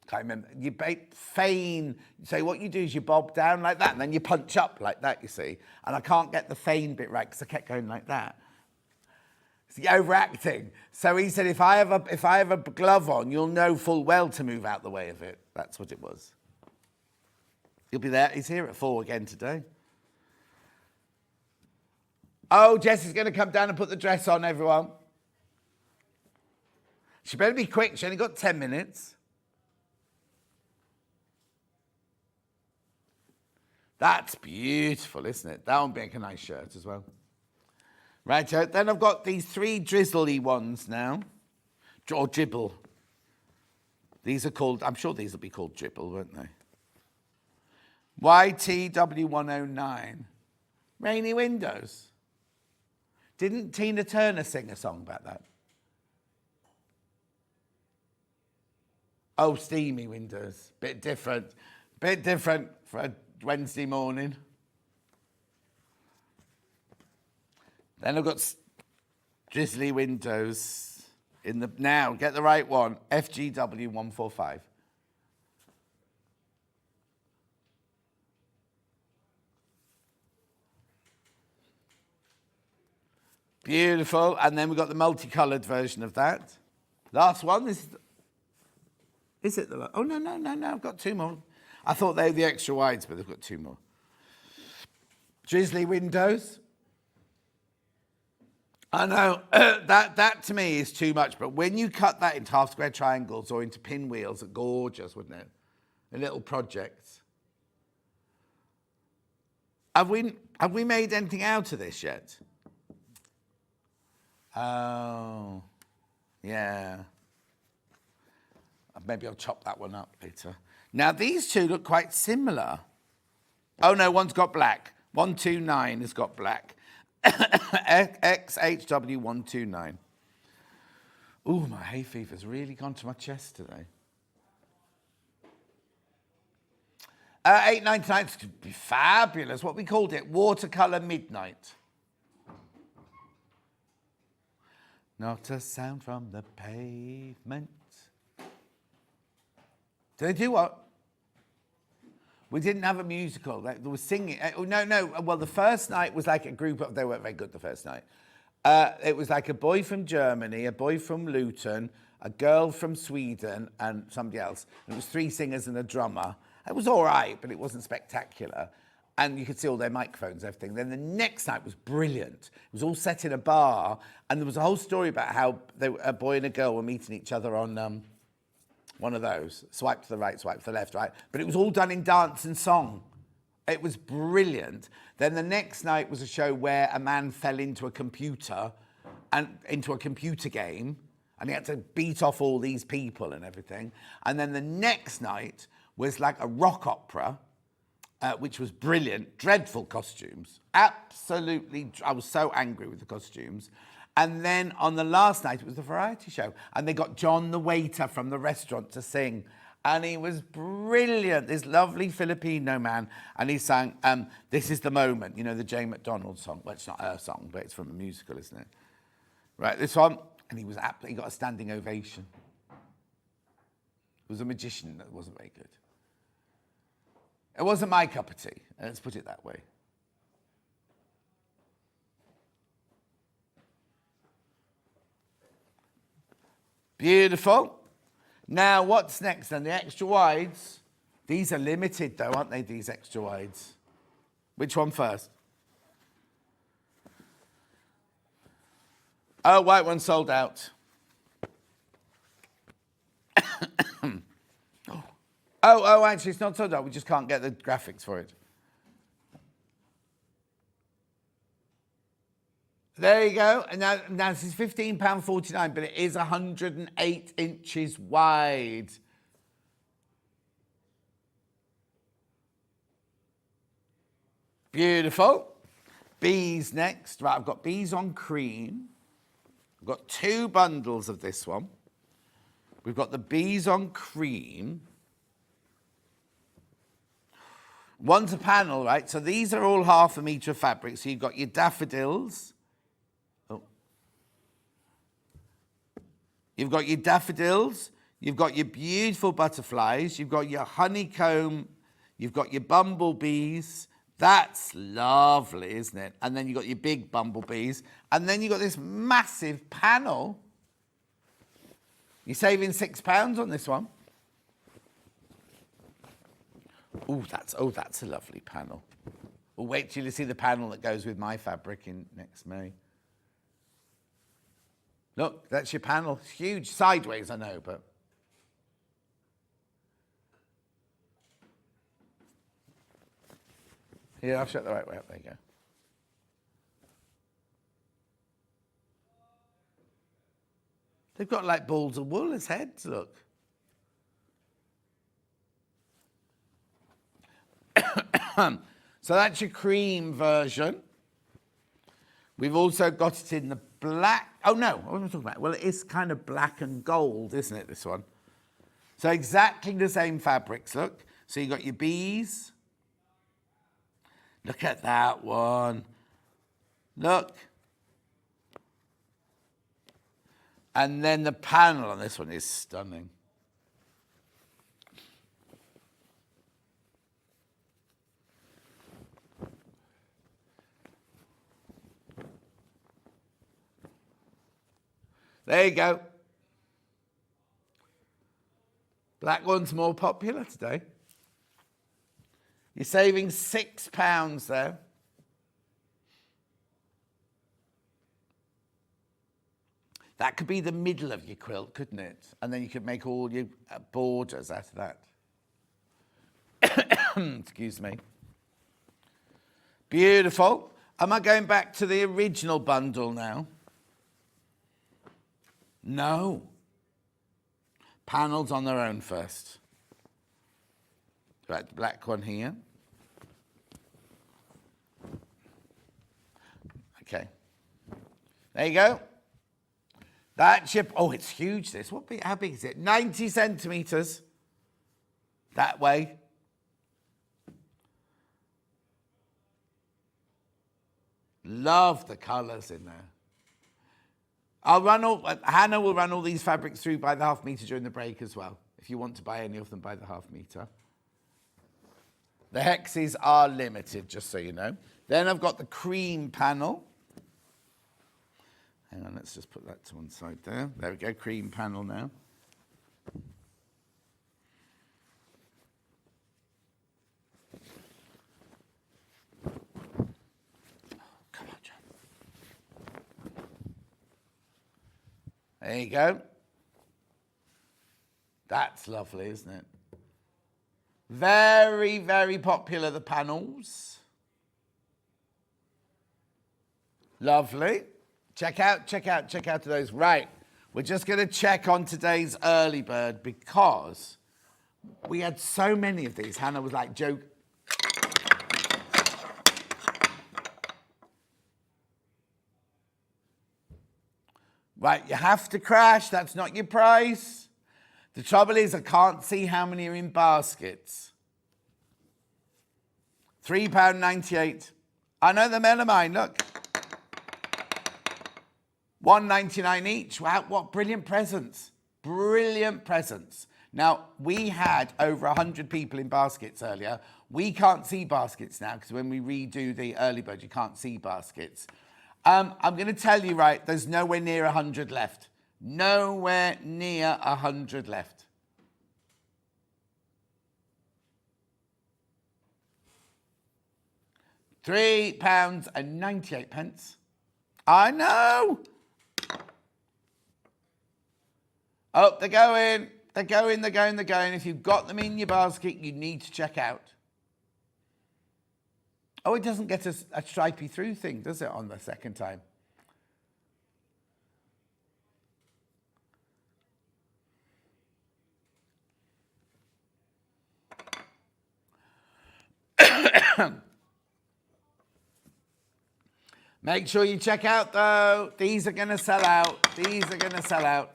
can't remember, you feign. So what you do is you bob down like that, and then you punch up like that, you see. And I can't get the feign bit right because I kept going like that. It's overacting. So he said, if I have a glove on, you'll know full well to move out the way of it. That's what it was. He'll be there. He's here at 4 again today. Oh, Jessie's going to come down and put the dress on, everyone. She better be quick. She only got 10 minutes. That's beautiful, isn't it? That would make a nice shirt as well. Right, then I've got these 3 drizzly ones now. Or dribble. These are called, I'm sure these will be called dribble, won't they? YTW109. Rainy Windows. Didn't Tina Turner sing a song about that? Oh, steamy windows. Bit different for a Wednesday morning. Then I've got drizzly windows in the, now, get the right one, FGW145. Beautiful. And then we've got the multicoloured version of that. Last one. Is it the... Oh, no. I've got 2 more. I thought they were the extra wides, but they've got 2 more. Drizzly windows. I know, that to me is too much, but when you cut that into half square triangles or into pinwheels, it's gorgeous, wouldn't it? A little projects. Have we made anything out of this yet? Oh, yeah. Maybe I'll chop that one up later. Now, these 2 look quite similar. Oh, no, one's got black. 129 has got black. XHW129. Ooh, my hay fever's really gone to my chest today. $8.99 is be fabulous. What we called it, Watercolour Midnight. Not a sound from the pavement. Did they do what? We didn't have a musical. There was singing. No. Well, the first night was like a group of... They weren't very good the first night. It was like a boy from Germany, a boy from Luton, a girl from Sweden, and somebody else. And it was 3 singers and a drummer. It was all right, but it wasn't spectacular. And you could see all their microphones and everything. Then the next night was brilliant. It was all set in a bar, and there was a whole story about how a boy and a girl were meeting each other on one of those. Swipe to the right, swipe to the left, right? But it was all done in dance and song. It was brilliant. Then the next night was a show where a man fell into a computer and into a computer game, and he had to beat off all these people and everything. And then the next night was like a rock opera, which was brilliant. Dreadful costumes. Absolutely. I was so angry with the costumes. And then on the last night, it was the variety show. And they got John the waiter from the restaurant to sing. And he was brilliant, this lovely Filipino man. And he sang, This Is the Moment, you know, the Jane McDonald song. Well, it's not her song, but it's from a musical, isn't it? Right, this one. And he got a standing ovation. It was a magician that wasn't very good. It wasn't my cup of tea, let's put it that way. Beautiful. Now, what's next then? The extra wides. These are limited though, aren't they, these extra wides? Which one first? Oh, white one sold out. Oh, actually, it's not sold out. We just can't get the graphics for it. There you go. And now this is £15.49, but it is 108 inches wide. Beautiful. Bees next. Right, I've got bees on cream. I've got 2 bundles of this one. We've got the bees on cream. One's a panel, right? So these are all 1/2 metre of fabric. So you've got your daffodils. Oh. You've got your daffodils. You've got your beautiful butterflies. You've got your honeycomb. You've got your bumblebees. That's lovely, isn't it? And then you've got your big bumblebees. And then you've got this massive panel. You're saving £6 on this one. That's a lovely panel. Well, wait till you see the panel that goes with my fabric in next May. Look, that's your panel. It's huge. Sideways, I know, but... Here, I'll show it the right way up. There you go. They've got like balls of wool as heads, look. So that's your cream version. We've also got it in the black. Oh, no, what am I talking about? Well, it is kind of black and gold, isn't it, this one? So exactly the same fabrics, look. So you've got your bees. Look at that one. Look. And then the panel on this one is stunning. There you go. Black one's more popular today. You're saving £6 there. That could be the middle of your quilt, couldn't it? And then you could make all your borders out of that. Excuse me. Beautiful. Am I going back to the original bundle now? No. Panels on their own first. Right, the black one here. Okay. There you go. That's your... Oh, it's huge, this. How big is it? 90 centimetres. That way. Love the colours in there. Hannah will run all these fabrics through by the half metre during the break as well, if you want to buy any of them by the half metre. The hexes are limited, just so you know. Then I've got the cream panel. Hang on, let's just put that to one side there. There we go, cream panel now. Come on, John. There you go. That's lovely, isn't it? Very, very popular, the panels. Lovely. Check out those. Right, we're just going to check on today's early bird because we had so many of these. Hannah was like, joke. Right, you have to crash. That's not your price. The trouble is I can't see how many are in baskets. £3.98. I know the melamine, look. $1.99 each. Wow, what brilliant presents. Brilliant presents. Now, we had over 100 people in baskets earlier. We can't see baskets now because when we redo the early bird, you can't see baskets. I'm going to tell you, right, there's nowhere near 100 left. Nowhere near 100 left. £3.98. I know. Oh, they're going. They're going. If you've got them in your basket, you need to check out. Oh, it doesn't get a stripey through thing, does it, on the second time? Make sure you check out, though. These are going to sell out. These are going to sell out.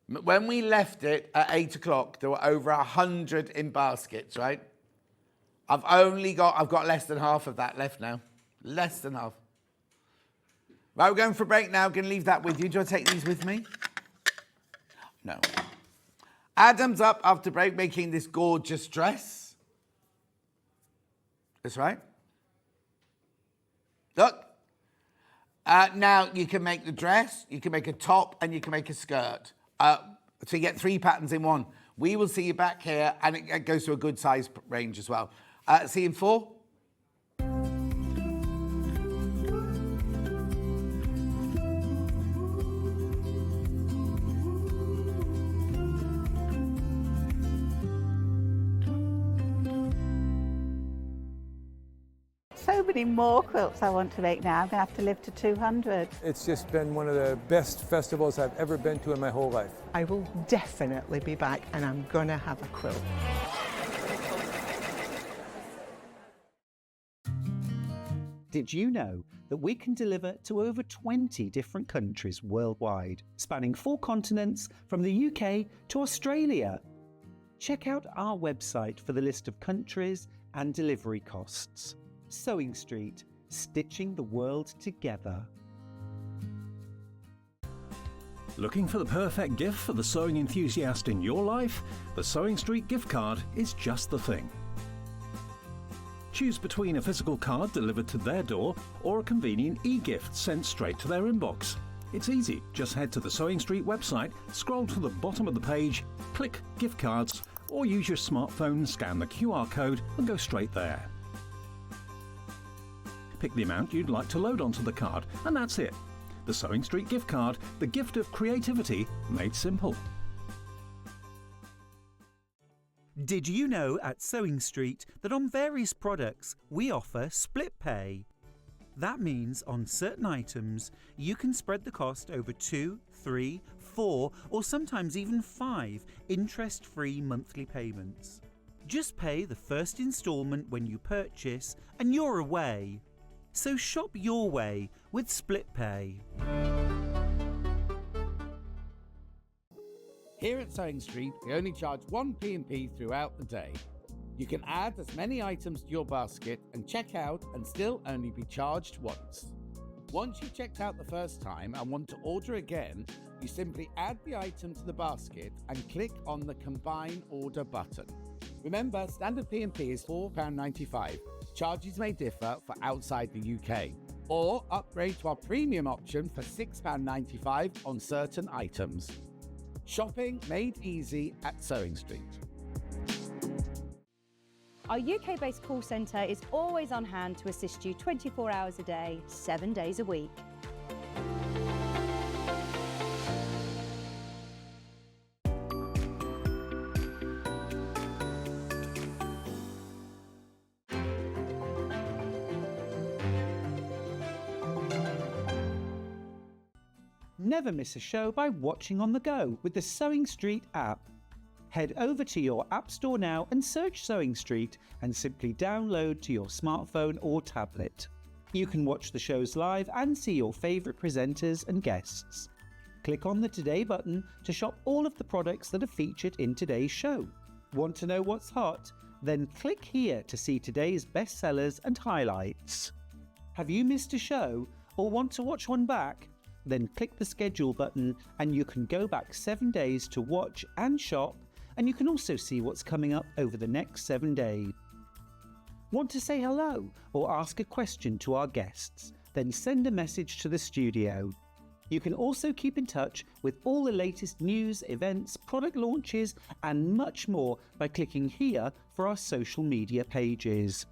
When we left it at 8 o'clock, there were over 100 in baskets, right? I've got less than half of that left now. Less than half. Right, we're going for a break now. Going to leave that with you. Do you want to take these with me? No. Adam's up after break making this gorgeous dress. That's right. Look. Now you can make the dress, you can make a top, and you can make a skirt. So you get 3 patterns in one. We will see you back here, and it goes to a good size range as well. See you in 4. So many more quilts I want to make now. I'm going to have to live to 200. It's just been one of the best festivals I've ever been to in my whole life. I will definitely be back and I'm going to have a quilt. Did you know that we can deliver to over 20 different countries worldwide, spanning 4 continents from the UK to Australia? Check out our website for the list of countries and delivery costs. Sewing Street, stitching the world together. Looking for the perfect gift for the sewing enthusiast in your life? The Sewing Street gift card is just the thing. Choose between a physical card delivered to their door or a convenient e-gift sent straight to their inbox. It's easy. Just head to the Sewing Street website, scroll to the bottom of the page, click gift cards, or use your smartphone, scan the QR code and go straight there. Pick the amount you'd like to load onto the card, and that's it. The Sewing Street gift card, the gift of creativity made simple. Did you know at Sewing Street that on various products we offer split pay? That means on certain items you can spread the cost over 2, 3, 4 or sometimes even 5 interest-free monthly payments. Just pay the first instalment when you purchase and you're away. So shop your way with split pay. Here at Sewing Street, we only charge 1 P&P throughout the day. You can add as many items to your basket and check out and still only be charged once. Once you've checked out the first time and want to order again, you simply add the item to the basket and click on the Combine Order button. Remember, standard P&P is £4.95. Charges may differ for outside the UK. Or upgrade to our premium option for £6.95 on certain items. Shopping made easy at Sewing Street. Our UK-based call centre is always on hand to assist you 24 hours a day, 7 days a week. Never miss a show by watching on the go with the Sewing Street app. Head over to your App Store now and search Sewing Street and simply download to your smartphone or tablet. You can watch the shows live and see your favourite presenters and guests. Click on the Today button to shop all of the products that are featured in today's show. Want to know what's hot? Then click here to see today's bestsellers and highlights. Have you missed a show or want to watch one back? Then click the schedule button and you can go back 7 days to watch and shop, and you can also see what's coming up over the next 7 days. Want to say hello or ask a question to our guests? Then send a message to the studio. You can also keep in touch with all the latest news, events, product launches and much more by clicking here for our social media pages.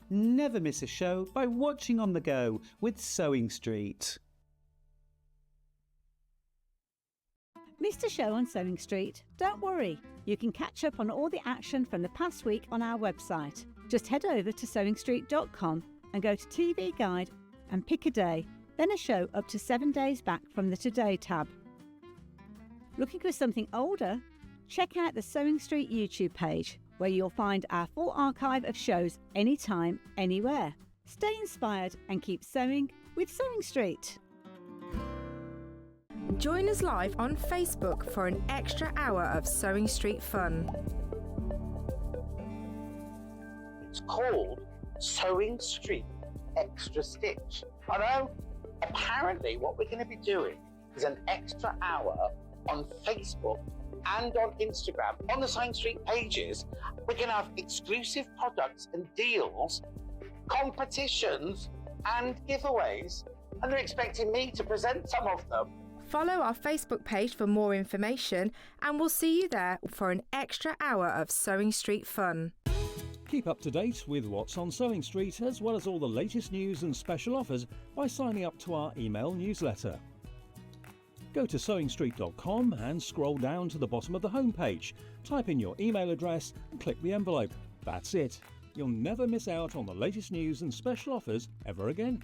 Never miss a show by watching on the go with Sewing Street. Missed a show on Sewing Street? Don't worry, you can catch up on all the action from the past week on our website. Just head over to sewingstreet.com and go to TV Guide and pick a day, then a show up to 7 days back from the Today tab. Looking for something older? Check out the Sewing Street YouTube page, where you'll find our full archive of shows anytime, anywhere. Stay inspired and keep sewing with Sewing Street. Join us live on Facebook for an extra hour of Sewing Street fun. It's called Sewing Street Extra Stitch. I know, apparently what we're going to be doing is an extra hour on Facebook and on Instagram. On the Sewing Street pages, we're going to have exclusive products and deals, competitions and giveaways, and they're expecting me to present some of them. Follow our Facebook page for more information, and we'll see you there for an extra hour of Sewing Street fun. Keep up to date with what's on Sewing Street, as well as all the latest news and special offers by signing up to our email newsletter. Go to sewingstreet.com and scroll down to the bottom of the homepage. Type in your email address and click the envelope. That's it. You'll never miss out on the latest news and special offers ever again.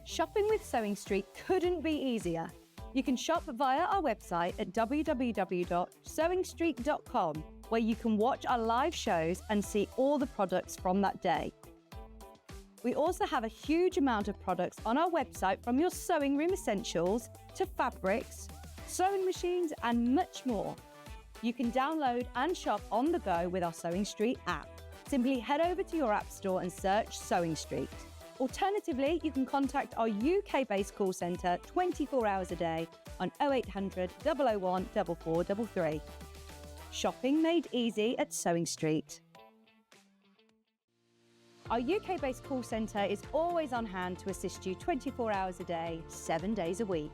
Shopping with Sewing Street couldn't be easier. You can shop via our website at www.sewingstreet.com, where you can watch our live shows and see all the products from that day. We also have a huge amount of products on our website, from your sewing room essentials to fabrics, sewing machines and much more. You can download and shop on the go with our Sewing Street app. Simply head over to your app store and search Sewing Street. Alternatively, you can contact our UK-based call centre 24 hours a day on 0800 001 4433. Shopping made easy at Sewing Street. Our UK-based call centre is always on hand to assist you 24 hours a day, 7 days a week.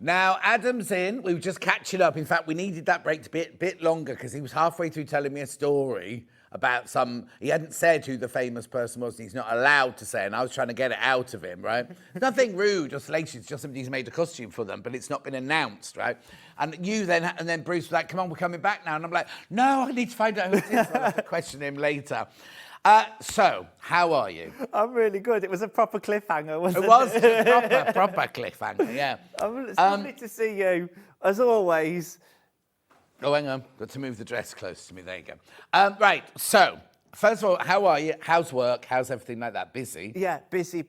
Now, Adam's in. We were just catching up. In fact, we needed that break to be a bit longer because he was halfway through telling me a story about he hadn't said who the famous person was, and he's not allowed to say, and I was trying to get it out of him, right? Nothing rude or salacious, it's just somebody's made a costume for them, but it's not been announced, right? And then Bruce was like, come on, we're coming back now. And I'm like, no, I need to find out who it is. I'll have to question him later. So, how are you? I'm really good. It was a proper cliffhanger, wasn't it? It was a proper cliffhanger, yeah. It's lovely to see you, as always, Oh, hang on. Got to move the dress close to me. There you go. Right. So, first of all, how are you? How's work? How's everything like that? Busy? Yeah, busy.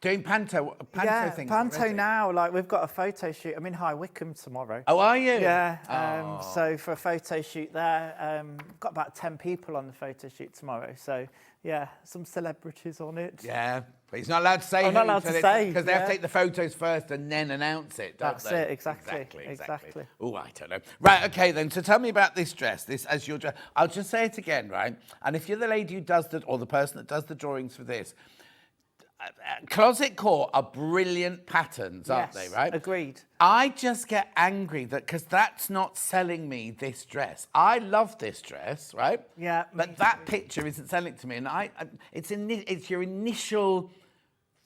Doing panto things panto already? now. Like, we've got a photo shoot. I'm in High Wycombe tomorrow. Oh, are you? Yeah. So for a photo shoot there, got about 10 people on the photo shoot tomorrow. So yeah, some celebrities on it. Yeah, but he's not allowed to say. I'm not allowed to say because they have to take the photos first and then announce it. Don't That's they? it. Exactly. Oh, I don't know. Right. Okay, then. So tell me about this dress. This as your dress. I'll just say it again, right? And if you're the lady who does or the person that does the drawings for this. Closet Core are brilliant patterns, aren't they, right? Agreed. I just get angry because that's not selling me this dress. I love this dress, right? Yeah. But that picture isn't selling it to me. And it's your initial...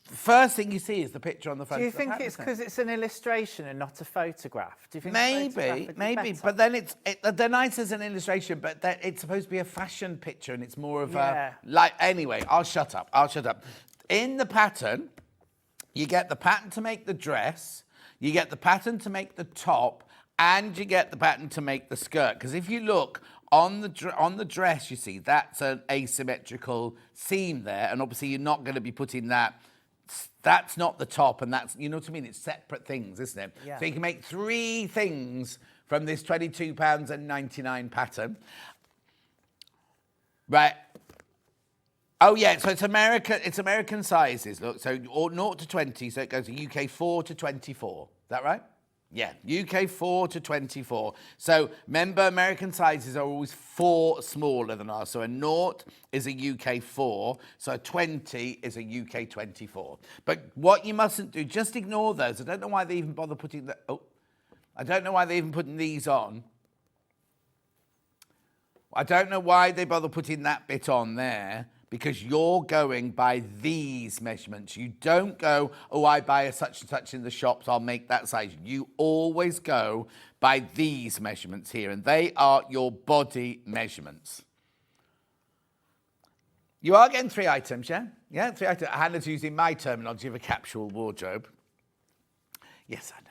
First thing you see is the picture on the front. Do you think it's because it's an illustration and not a photograph? Do you think maybe, but then they're nice as an illustration, but it's supposed to be a fashion picture, and it's more of a Anyway, I'll shut up. In the pattern, you get the pattern to make the dress, you get the pattern to make the top, and you get the pattern to make the skirt. Because if you look on the dress, you see that's an asymmetrical seam there, and obviously you're not going to be putting that. That's not the top, and that's, you know what I mean? It's separate things, isn't it? Yeah. So you can make 3 things from this £22.99 pattern. Right. Oh, yeah, so it's American sizes, look. So 0 to 20, so it goes to UK 4 to 24. Is that right? Yeah, UK 4 to 24. So remember, American sizes are always 4 smaller than ours. So a 0 is a UK 4, so a 20 is a UK 24. But what you mustn't do, just ignore those. I don't know why they even bother putting I don't know why they even putting these on. I don't know why they bother putting that bit on there. Because you're going by these measurements. You don't go, oh, I buy a such and such in the shops, I'll make that size. You always go by these measurements here, and they are your body measurements. You are getting 3 items, yeah? Yeah, 3 items. Hannah's using my terminology of a capsule wardrobe. Yes, I know.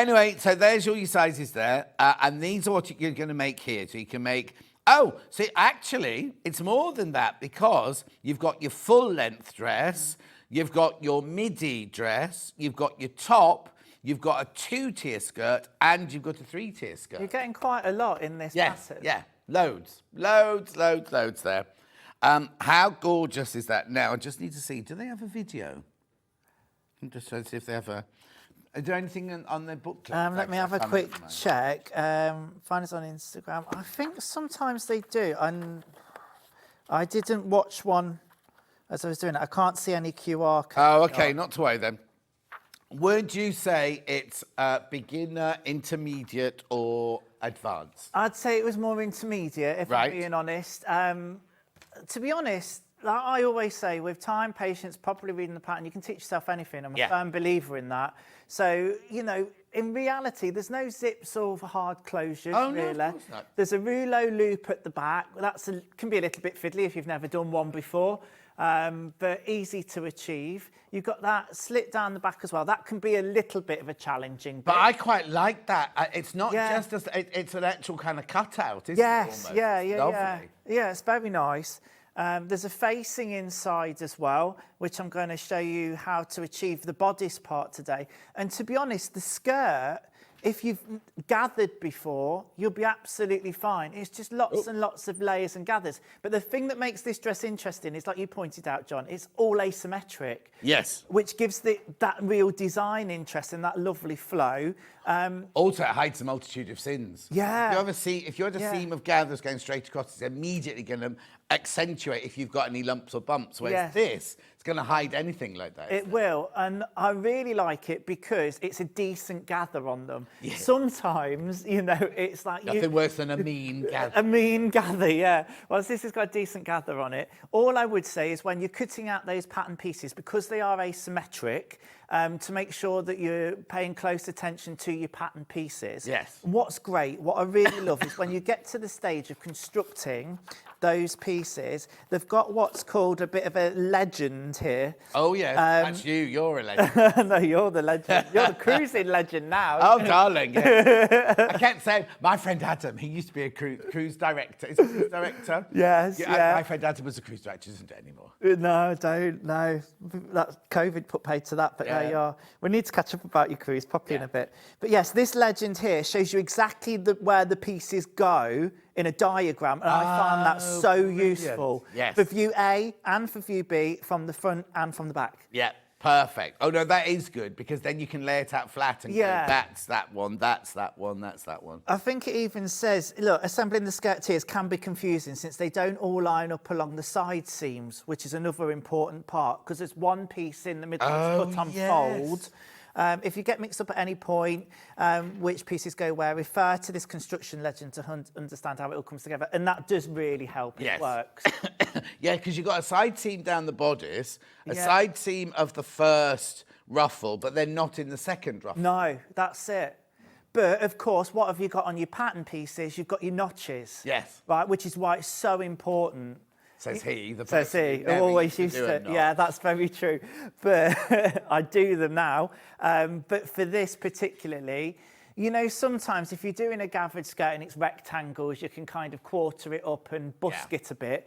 Anyway, so there's all your sizes there, and these are what you're going to make here. So you can make... Oh, see, actually, it's more than that because you've got your full-length dress, you've got your midi dress, you've got your top, you've got a 2-tier skirt, and you've got a 3-tier skirt. You're getting quite a lot in this pattern. Yeah, loads there. How gorgeous is that? Now, I just need to see, do they have a video? I'm just trying to see if they have a... Is there anything on their booklet? Let me have a quick check. Find us on Instagram. I think sometimes they do. And I didn't watch one as I was doing it. I can't see any QR code. Oh, okay. Not to worry then. Would you say it's beginner, intermediate, or advanced? I'd say it was more intermediate, if I'm being honest. To be honest, like I always say, with time, patience, properly reading the pattern, you can teach yourself anything. I'm a firm believer in that. So, you know, in reality, there's no zips or hard closures, really. No, of course not. There's a rouleau loop at the back. Can be a little bit fiddly if you've never done one before, but easy to achieve. You've got that slit down the back as well. That can be a little bit of a challenging bit. But I quite like that. It's not just it's an actual kind of cutout, isn't it? Yes, yeah. Yeah, it's very nice. There's a facing inside as well, which I'm going to show you how to achieve the bodice part today. And to be honest, the skirt, if you've gathered before, you'll be absolutely fine. It's just lots and lots of layers and gathers. But the thing that makes this dress interesting is, like you pointed out, John, it's all asymmetric. Yes. Which gives that real design interest and that lovely flow. Also, it hides a multitude of sins. Yeah. If you had a seam of gathers going straight across, it's immediately going to accentuate if you've got any lumps or bumps. Whereas this, it's going to hide anything like that. It will, and I really like it because it's a decent gather on them. Yeah. Sometimes, you know, it's like nothing worse than a mean gather. A mean gather, yeah. Well, this has got a decent gather on it. All I would say is when you're cutting out those pattern pieces, because they are asymmetric, to make sure that you're paying close attention to your pattern pieces. Yes. What's great, what I really love is when you get to the stage of constructing those pieces. They've got what's called a bit of a legend here. Oh, yeah, that's you. You're a legend. No, you're the legend. You're the cruising legend now. Oh, darling. Yeah. I can't say. My friend Adam, he used to be a cruise director. Is he a cruise director? Yes, yeah. My friend Adam was a cruise director, isn't it anymore? No, don't. No. That COVID put paid to that, but there you are. We need to catch up about your cruise properly in a bit. But yes, this legend here shows you exactly where the pieces go in a diagram, and I found that so useful for view A and for view B, from the front and from the back. Yeah, perfect. Oh, no, that is good, because then you can lay it out flat and go, that's that one, that's that one, that's that one. I think it even says, look, assembling the skirt tiers can be confusing since they don't all line up along the side seams, which is another important part, because there's one piece in the middle that's cut on fold. If you get mixed up at any point, which pieces go where, refer to this construction legend to understand how it all comes together. And that does really help. It works. Yeah, because you've got a side seam down the bodice, a side seam of the first ruffle, but they're not in the second ruffle. No, that's it. But, of course, what have you got on your pattern pieces? You've got your notches. Yes. Right, which is why it's so important. Says he. Says he. Always used to. Yeah, that's very true. But I do them now. But for this particularly, you know, sometimes if you're doing a gathered skirt and it's rectangles, you can kind of quarter it up and busk it a bit.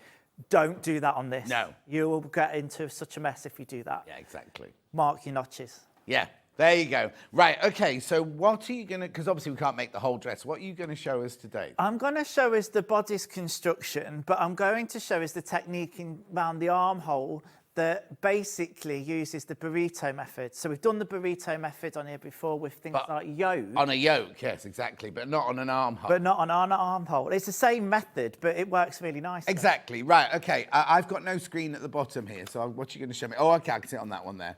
Don't do that on this. No. You will get into such a mess if you do that. Yeah, exactly. Mark your notches. Yeah. There you go. Right, okay, so what are you going to... Because obviously we can't make the whole dress. What are you going to show us today? I'm going to show us the bodice construction, but I'm going to show us the technique around the armhole that basically uses the burrito method. So we've done the burrito method on here before with things like yoke. On a yoke, yes, exactly, but not on an armhole. But not on an armhole. It's the same method, but it works really nicely. Exactly, right, okay. I've got no screen at the bottom here, so what are you going to show me? Oh, okay, I can see it on that one there.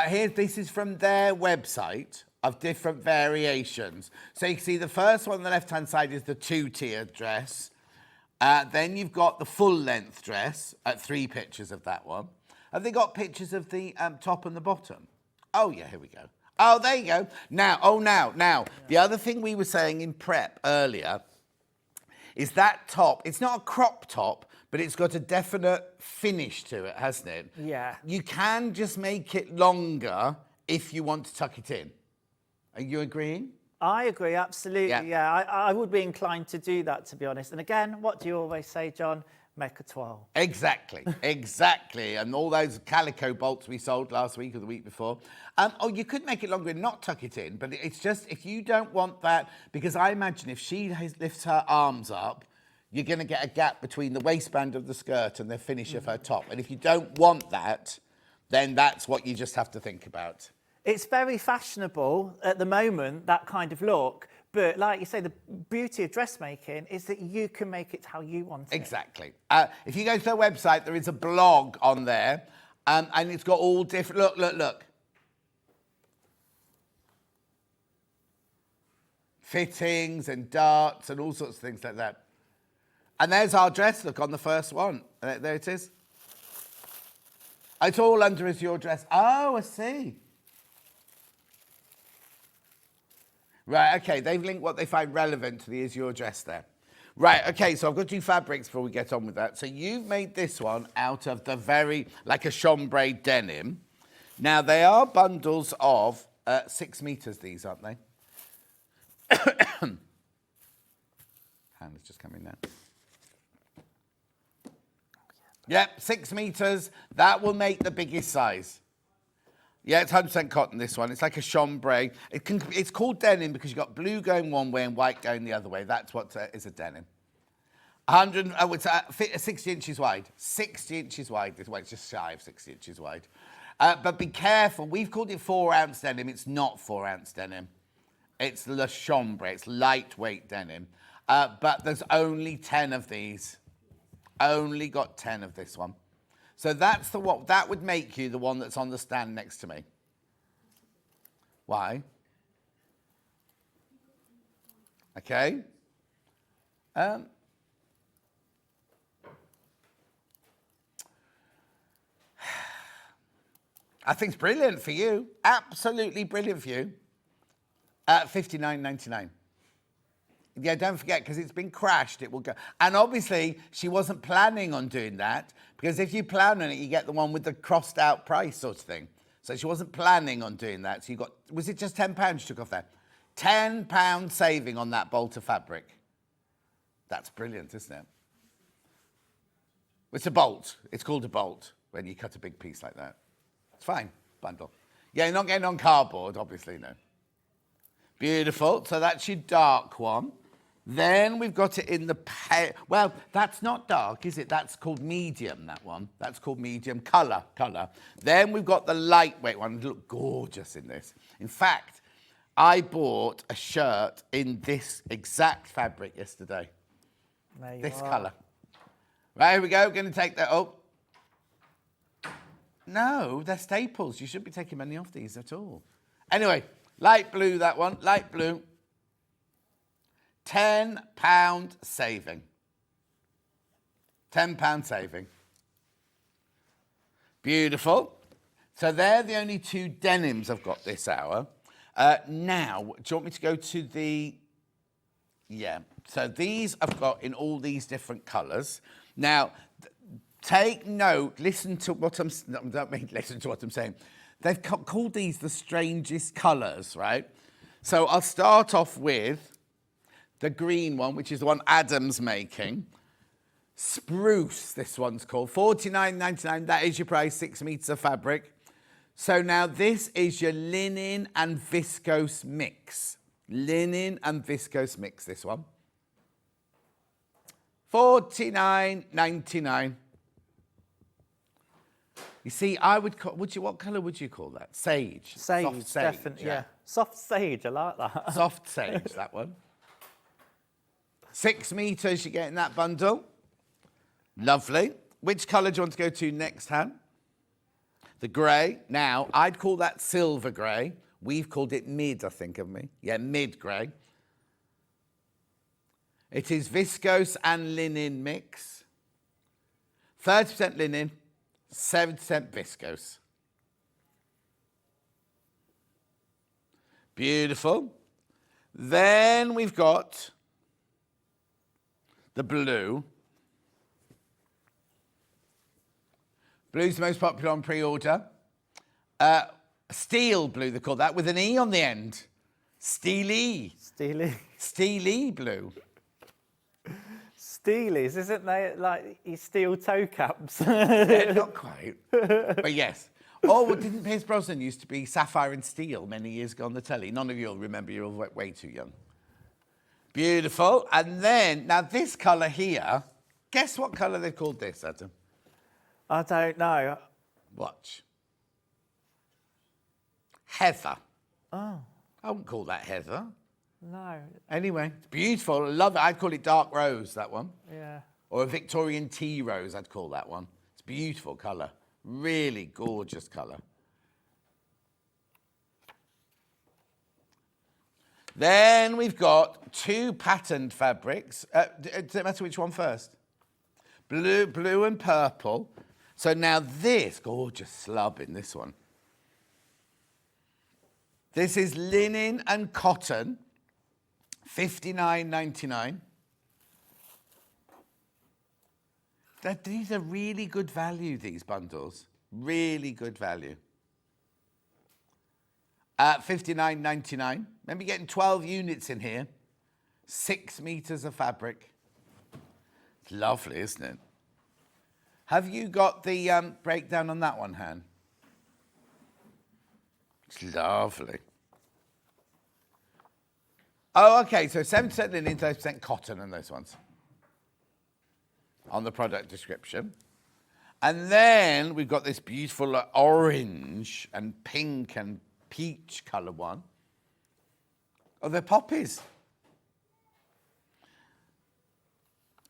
This is from their website of different variations. So you can see the first one on the left-hand side is the two-tiered dress. Then you've got the full-length dress, 3 pictures of that one. Have they got pictures of the top and the bottom? Oh, yeah, here we go. Oh, there you go. Now, the other thing we were saying in prep earlier is that top, it's not a crop top, but it's got a definite finish to it, hasn't it? Yeah. You can just make it longer if you want to tuck it in. Are you agreeing? I agree, absolutely. Yeah, I would be inclined to do that, to be honest. And again, what do you always say, John? Make a toile. Exactly, exactly. And all those calico bolts we sold last week or the week before. Oh, you could make it longer and not tuck it in, but it's just if you don't want that, because I imagine if she lifts her arms up, you're going to get a gap between the waistband of the skirt and the finish of her top. And if you don't want that, then that's what you just have to think about. It's very fashionable at the moment, that kind of look. But like you say, the beauty of dressmaking is that you can make it how you want it. Exactly. If you go to their website, there is a blog on there, and it's got all different... Look. Fittings and darts and all sorts of things like that. And there's our dress, look, on the first one. There it is. It's all under Azure dress. Oh, I see. Right, okay, they've linked what they find relevant to the Azure dress there. Right, okay, so I've got 2 fabrics before we get on with that. So you've made this one out of the like a chambray denim. Now, they are bundles of 6 meters, these, aren't they? Hand is just coming now. Yep, 6 meters. That will make the biggest size. Yeah, it's 100% cotton, this one. It's like a chambray. It's called denim because you've got blue going one way and white going the other way. That's what is a denim. 60 inches wide. 60 inches wide. Well, it's just shy of 60 inches wide. But be careful. We've called it 4-ounce denim. It's not 4-ounce denim. It's le chambray. It's lightweight denim. But there's only 10 of these. Only got 10 of this one. So that's that would make you the one that's on the stand next to me. Why? Okay. I think it's brilliant for you. Absolutely brilliant for you. $59.99. Yeah, don't forget, because it's been crashed, it will go. And obviously, she wasn't planning on doing that, because if you plan on it, you get the one with the crossed out price sort of thing. So she wasn't planning on doing that. So you got, was it just £10 you took off there? £10 saving on that bolt of fabric. That's brilliant, isn't it? It's a bolt. It's called a bolt when you cut a big piece like that. It's fine, bundle. Yeah, you're not getting on cardboard, obviously, no. Beautiful. So that's your dark one. Then we've got it in the pale. Well, that's not dark, is it? That's called medium, that one. That's called medium colour. Then we've got the lightweight one. It'll look gorgeous in this. In fact, I bought a shirt in this exact fabric yesterday. This colour. Right, here we go. We're going to take that. Oh. No, they're staples. You shouldn't be taking money off these at all. Anyway, light blue, that one. Light blue. £10 saving. £10 saving. Beautiful. So they're the only two denims I've got this hour. Now, do you want me to go to the... Yeah. So these I've got in all these different colours. Now, take note. Listen to what I'm... No, I don't mean listen to what I'm saying. They've called these the strangest colours, right? So I'll start off with the green one, which is the one Adam's making. Spruce, this one's called. $49.99. That is your price, 6 metres of fabric. So now this is your linen and viscose mix. Linen and viscose mix, this one. $49.99. You see, I would call, what colour would you call that? Sage. Sage, soft sage, definitely, yeah. Soft sage, I like that. Soft sage, that one. 6 metres you get in that bundle. Lovely. Which colour do you want to go to next, Han? The grey. Now, I'd call that silver grey. We've called it mid, I think, haven't we? Yeah, mid grey. It is viscose and linen mix. 30% linen, 7% viscose. Beautiful. Then we've got the blue. Blue's the most popular on pre-order. Steel blue, they call that, with an E on the end. Steely. Steely. Steely blue. Steelies, isn't they like your steel toe caps? Yeah, not quite, but yes. Oh, well, didn't Pierce Brosnan used to be Sapphire and Steel many years ago on the telly? None of you will remember, you're all way too young. Beautiful. And then, now this colour here, guess what colour they've called this, Adam? I don't know. Watch. Heather. Oh. I wouldn't call that heather. No. Anyway, it's beautiful. I love it. I'd call it dark rose, that one. Yeah. Or a Victorian tea rose, I'd call that one. It's a beautiful colour. Really gorgeous colour. Then we've got 2 patterned fabrics. Does it matter which one first? Blue and purple. So now this, gorgeous slub in this one. This is linen and cotton, $59.99. These are really good value, these bundles. Really good value. $59.99. Remember getting 12 units in here. 6 metres of fabric. It's lovely, isn't it? Have you got the breakdown on that one, Han? It's lovely. Oh, okay, so 7% linen, 30% cotton on those ones. On the product description. And then we've got this beautiful orange and pink and peach colour one. Oh, they're poppies.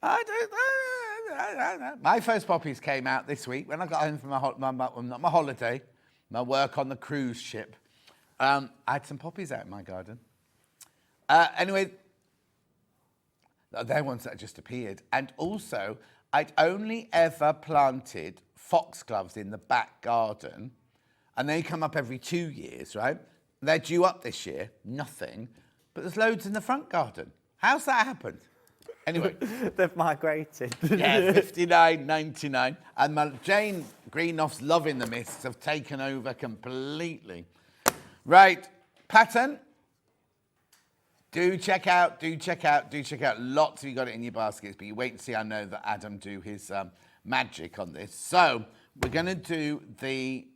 I don't know. My first poppies came out this week when I got home from my holiday, my work on the cruise ship. I had some poppies out in my garden. Anyway, they're ones that just appeared. And also, I'd only ever planted foxgloves in the back garden, and they come up every 2 years, right? They're due up this year, nothing, but there's loads in the front garden. How's that happened? Anyway. They've migrated. Yeah, $59.99. And Jane Greenoff's Loving the Mists have taken over completely. Right, pattern. Do check out. Lots of you got it in your baskets, but you wait and see. I know that Adam do his magic on this. So we're going to do the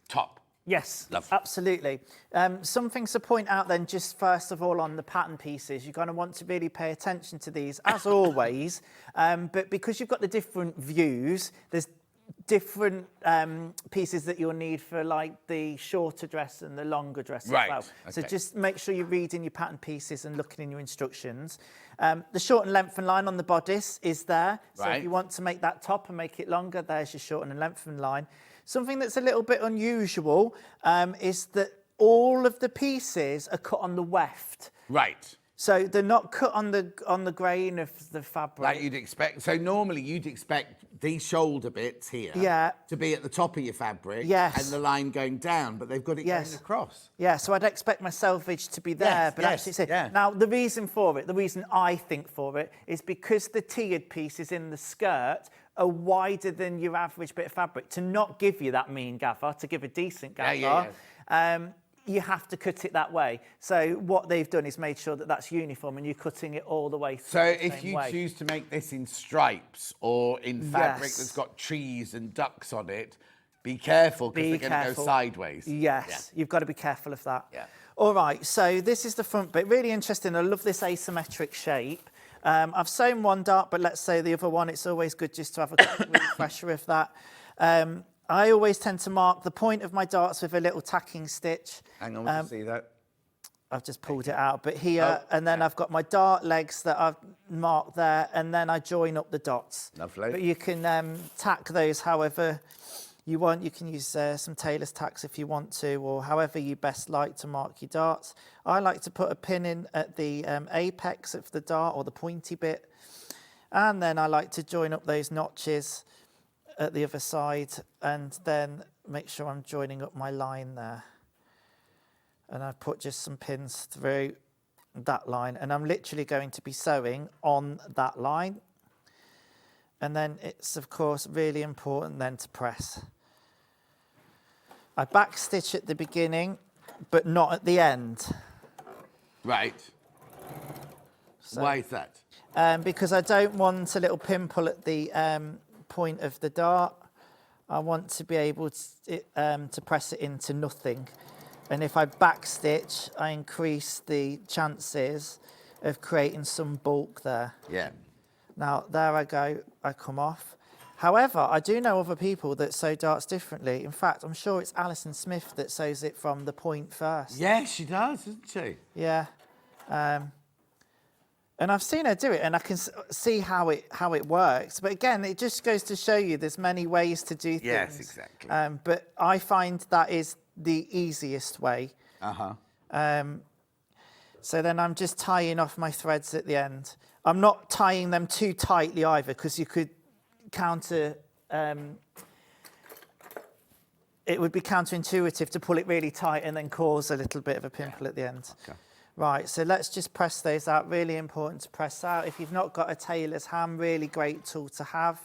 top. Yes, Lovely. Absolutely. Some things to point out then, just first of all on the pattern pieces, you're going to want to really pay attention to these, as always. But because you've got the different views, there's different pieces that you'll need for like the shorter dress and the longer dress as well. Okay. So just make sure you're reading your pattern pieces and looking in your instructions. The short and lengthen line on the bodice is there. So if you want to make that top and make it longer, there's your short and lengthen line. Something that's a little bit unusual is that all of the pieces are cut on the weft. Right. So they're not cut on the grain of the fabric. Like you'd expect. So normally you'd expect these shoulder bits here to be at the top of your fabric and the line going down, but they've got it going across. Yeah, so I'd expect my selvage to be there, but actually it's here. Now, the reason I think for it, is because the tiered pieces in the skirt are wider than your average bit of fabric. To not give you that mean gather, to give a decent gather, you have to cut it that way. So what they've done is made sure that that's uniform and you're cutting it all the way through. So if you choose to make this in stripes or in fabric that's got trees and ducks on it, be careful because they're going to go sideways. Yes, you've got to be careful of that. Yeah. All right, so this is the front bit. Really interesting. I love this asymmetric shape. I've sewn one dart, but let's say the other one. It's always good just to have a quick refresher of that. I always tend to mark the point of my darts with a little tacking stitch. Hang on, we can see that. I've just pulled it out, but here, and then I've got my dart legs that I've marked there, and then I join up the dots. Lovely. But you can tack those however you want. You can use some tailor's tacks if you want to, or however you best like to mark your darts. I like to put a pin in at the apex of the dart, or the pointy bit, and then I like to join up those notches at the other side, and then make sure I'm joining up my line there. And I put just some pins through that line, and I'm literally going to be sewing on that line. And then it's of course really important then to press. I back stitch at the beginning, but not at the end. Right. So, why is that? Because I don't want a little pimple at the point of the dart. I want to be able to press it into nothing. And if I back stitch, I increase the chances of creating some bulk there. Yeah. Now, there I go, I come off. However, I do know other people that sew darts differently. In fact, I'm sure it's Alison Smith that sews it from the point first. Yeah, she does, doesn't she? Yeah. And I've seen her do it, and I can see how it works. But again, it just goes to show you there's many ways to do things. Yes, exactly. But I find that is the easiest way. So then I'm just tying off my threads at the end. I'm not tying them too tightly either, because you could it would be counterintuitive to pull it really tight and then cause a little bit of a pimple at the end. Okay. Right, so let's just press those out. Really important to press out. If you've not got a tailor's ham, really great tool to have.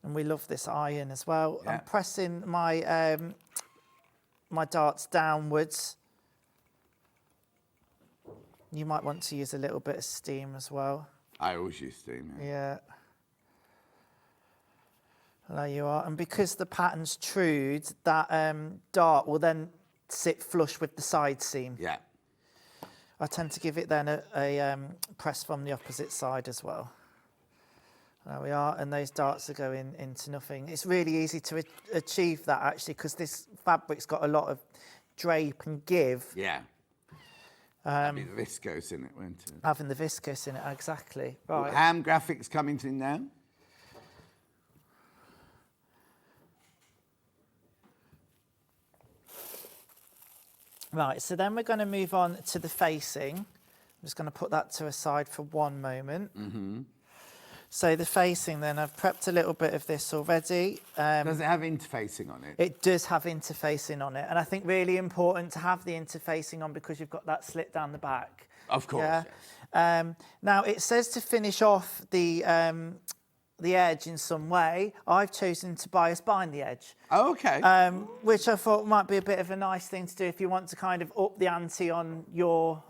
And we love this iron as well. Yeah. I'm pressing my my darts downwards. You might want to use a little bit of steam as well. I always use steam. Yeah. There you are. And because the pattern's trued, that dart will then sit flush with the side seam. Yeah. I tend to give it then a press from the opposite side as well. There we are, and those darts are going into nothing. It's really easy to achieve that actually, because this fabric's got a lot of drape and give. Yeah. Having the viscose in it, won't it? Having the viscose in it, exactly. Right. Ham graphics coming in now. Right, so then we're going to move on to the facing. I'm just going to put that to a side for one moment. So the facing then, I've prepped a little bit of this already. Does it have interfacing on it? It does have interfacing on it. And I think really important to have the interfacing on because you've got that slit down the back. Of course. Yeah. Now it says to finish off the edge in some way. I've chosen to bias bind the edge. Oh, okay. Which I thought might be a bit of a nice thing to do if you want to kind of up the ante on your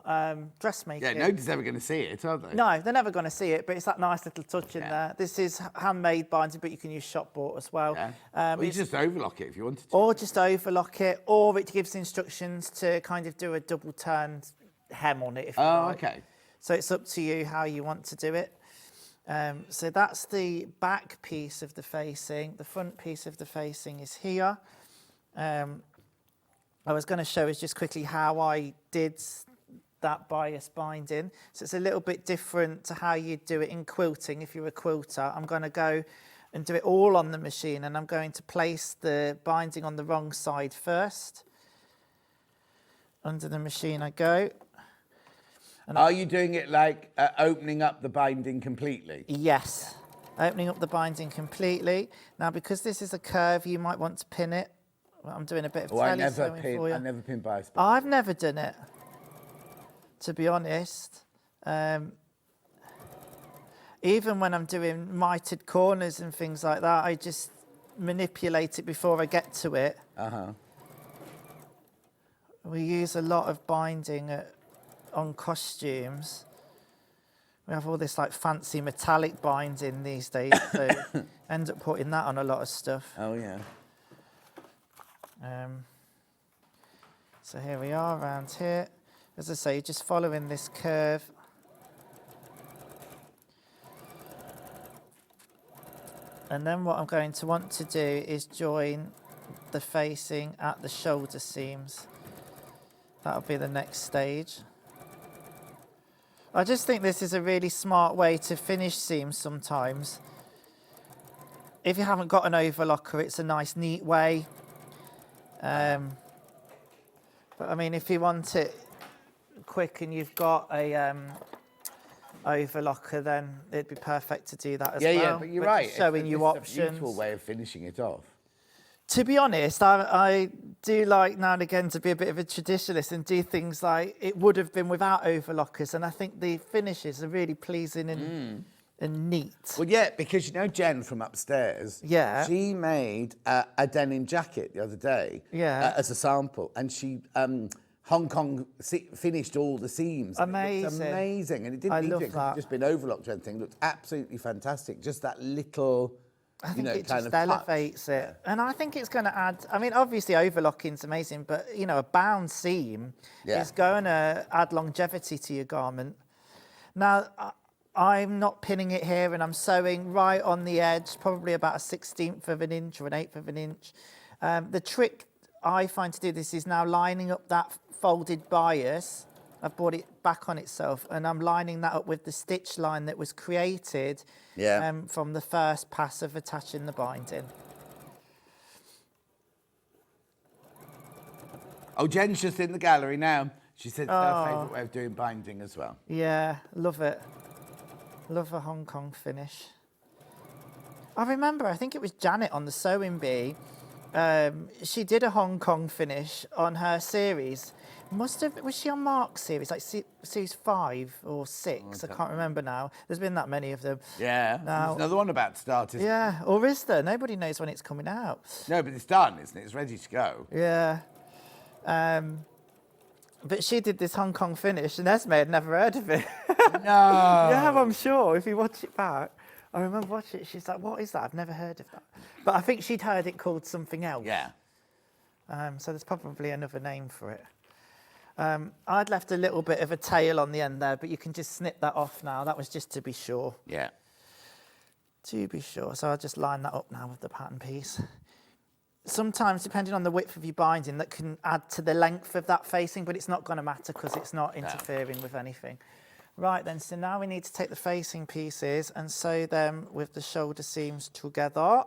dressmaking. Yeah, nobody's ever going to see it, are they? No, they're never going to see it, but it's that nice little touch in there. This is handmade binding, but you can use shop bought as well. Yeah. Or you just overlock it if you wanted to. Or just overlock it, or it gives instructions to kind of do a double turn hem on it if you like. Okay. So it's up to you how you want to do it. So that's the back piece of the facing. The front piece of the facing is here. I was going to show us just quickly how I did that bias binding. So it's a little bit different to how you do it in quilting if you're a quilter. I'm going to go and do it all on the machine, and I'm going to place the binding on the wrong side first. Under the machine I go. And are you doing it like opening up the binding completely? Yes, opening up the binding completely. Now, because this is a curve, you might want to pin it. Well, I'm doing a bit of tele sewing for you. I never pin bias. I've never done it, to be honest. Even when I'm doing mitered corners and things like that, I just manipulate it before I get to it. We use a lot of binding on costumes. We have all this like fancy metallic binding these days, so end up putting that on a lot of stuff. Oh yeah. So here we are around here. As I say, just following this curve. And then what I'm going to want to do is join the facing at the shoulder seams. That'll be the next stage. I just think this is a really smart way to finish seams sometimes. If you haven't got an overlocker, it's a nice, neat way. But I mean, if you want it quick and you've got a overlocker, then it'd be perfect to do that as well. Yeah, but you're right. Showing you options. It's a beautiful way of finishing it off. To be honest, I do like now and again to be a bit of a traditionalist and do things like it would have been without overlockers, and I think the finishes are really pleasing and neat. Well, yeah, because you know Jen from upstairs. Yeah. She made a denim jacket the other day. Yeah. As a sample, and she Hong Kong finished all the seams. Amazing. It looked amazing, and it didn't need to. It could just been overlocked or anything. It looked absolutely fantastic. Just that little. I think it kind just of elevates it. And I think it's going to add, I mean, obviously overlocking's amazing, but, you know, a bound seam is going to add longevity to your garment. Now, I'm not pinning it here, and I'm sewing right on the edge, probably about a 1/16 of an inch or an 1/8 of an inch. The trick I find to do this is now lining up that folded bias. I've brought it back on itself, and I'm lining that up with the stitch line that was created from the first pass of attaching the binding. Oh, Jen's just in the gallery now. She said it's her favourite way of doing binding as well. Yeah, love it. Love a Hong Kong finish. I remember, I think it was Janet on the Sewing Bee. She did a Hong Kong finish on her series. Was she on Mark's series, like series 5 or 6? I can't remember now. There's been that many of them. Yeah, there's another one about to start, isn't Yeah, or is there? Nobody knows when it's coming out. No, but it's done, isn't it? It's ready to go. Yeah. But she did this Hong Kong finish, and Esme had never heard of it. No. Yeah, I'm sure. If you watch it back, I remember watching it. She's like, "What is that? I've never heard of that." But I think she'd heard it called something else. Yeah. So there's probably another name for it. I'd left a little bit of a tail on the end there, but you can just snip that off now. That was just to be sure. Yeah. To be sure. So I'll just line that up now with the pattern piece. Sometimes, depending on the width of your binding, that can add to the length of that facing, but it's not going to matter because it's not interfering with anything. Right then, so now we need to take the facing pieces and sew them with the shoulder seams together.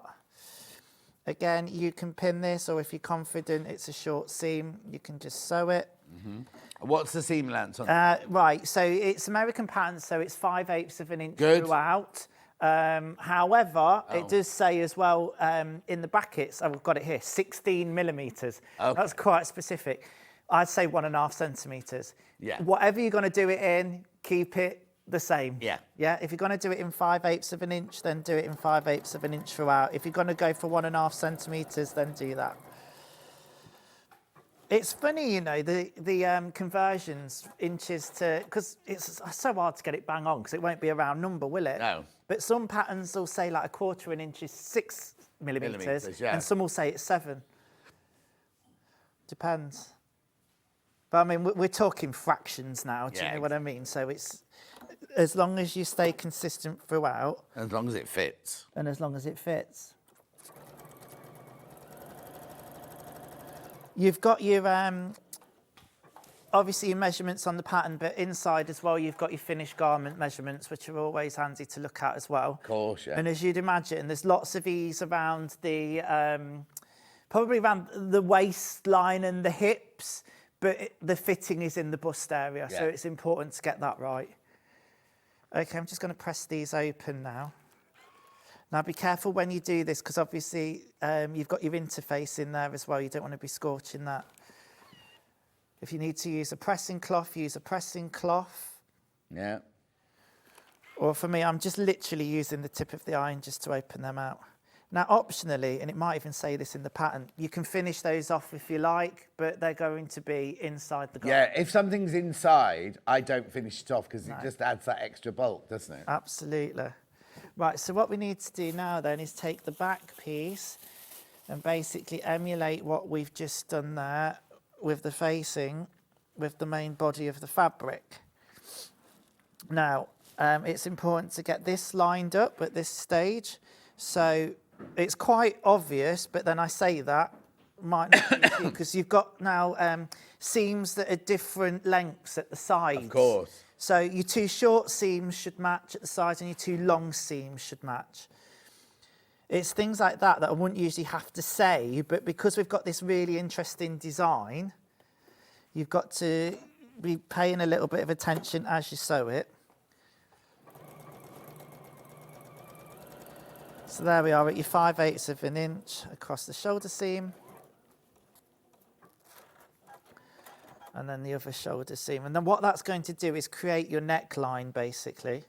Again, you can pin this, or if you're confident it's a short seam, you can just sew it. What's the seam length on Right, so it's American pattern, so it's 5/8 of an inch throughout. However, it does say as well in the brackets, I've got it here, 16 millimetres. Okay. That's quite specific. I'd say 1.5 centimetres. Yeah. Whatever you're going to do it in, keep it the same. Yeah. Yeah. If you're going to do it in 5/8 of an inch, then do it in 5/8 of an inch throughout. If you're going to go for 1.5 centimetres, then do that. It's funny, you know, the conversions inches to, because it's so hard to get it bang on because it won't be a round number, will it? No. But some patterns will say like 1/4 inch is 6 millimetres, yeah. and some will say it's 7. Depends. But I mean, we're talking fractions now, do you know what I mean? So it's, as long as you stay consistent throughout. As long as it fits. And as long as it fits. You've got your, obviously your measurements on the pattern, but inside as well, you've got your finished garment measurements, which are always handy to look at as well. Of course, yeah. And as you'd imagine, there's lots of ease around the, probably around the waistline and the hips, but the fitting is in the bust area, so it's important to get that right. Okay, I'm just going to press these open now. Now be careful when you do this, because obviously you've got your interface in there as well. You don't want to be scorching that. If you need to use a pressing cloth, use a pressing cloth. Yeah. Or for me, I'm just literally using the tip of the iron just to open them out. Now, optionally, and it might even say this in the pattern, you can finish those off if you like, but they're going to be inside the garment. Yeah, if something's inside, I don't finish it off because it just adds that extra bulk, doesn't it? Absolutely. Right, so what we need to do now then is take the back piece and basically emulate what we've just done there with the facing, with the main body of the fabric. Now, it's important to get this lined up at this stage. So it's quite obvious, but then I say that, might not be because you've got now seams that are different lengths at the sides. Of course. So your 2 short seams should match at the sides and your 2 long seams should match. It's things like that that I wouldn't usually have to say, but because we've got this really interesting design, you've got to be paying a little bit of attention as you sew it. So there we are at your 5/8 of an inch across the shoulder seam. And then the other shoulder seam. And then what that's going to do is create your neckline, basically.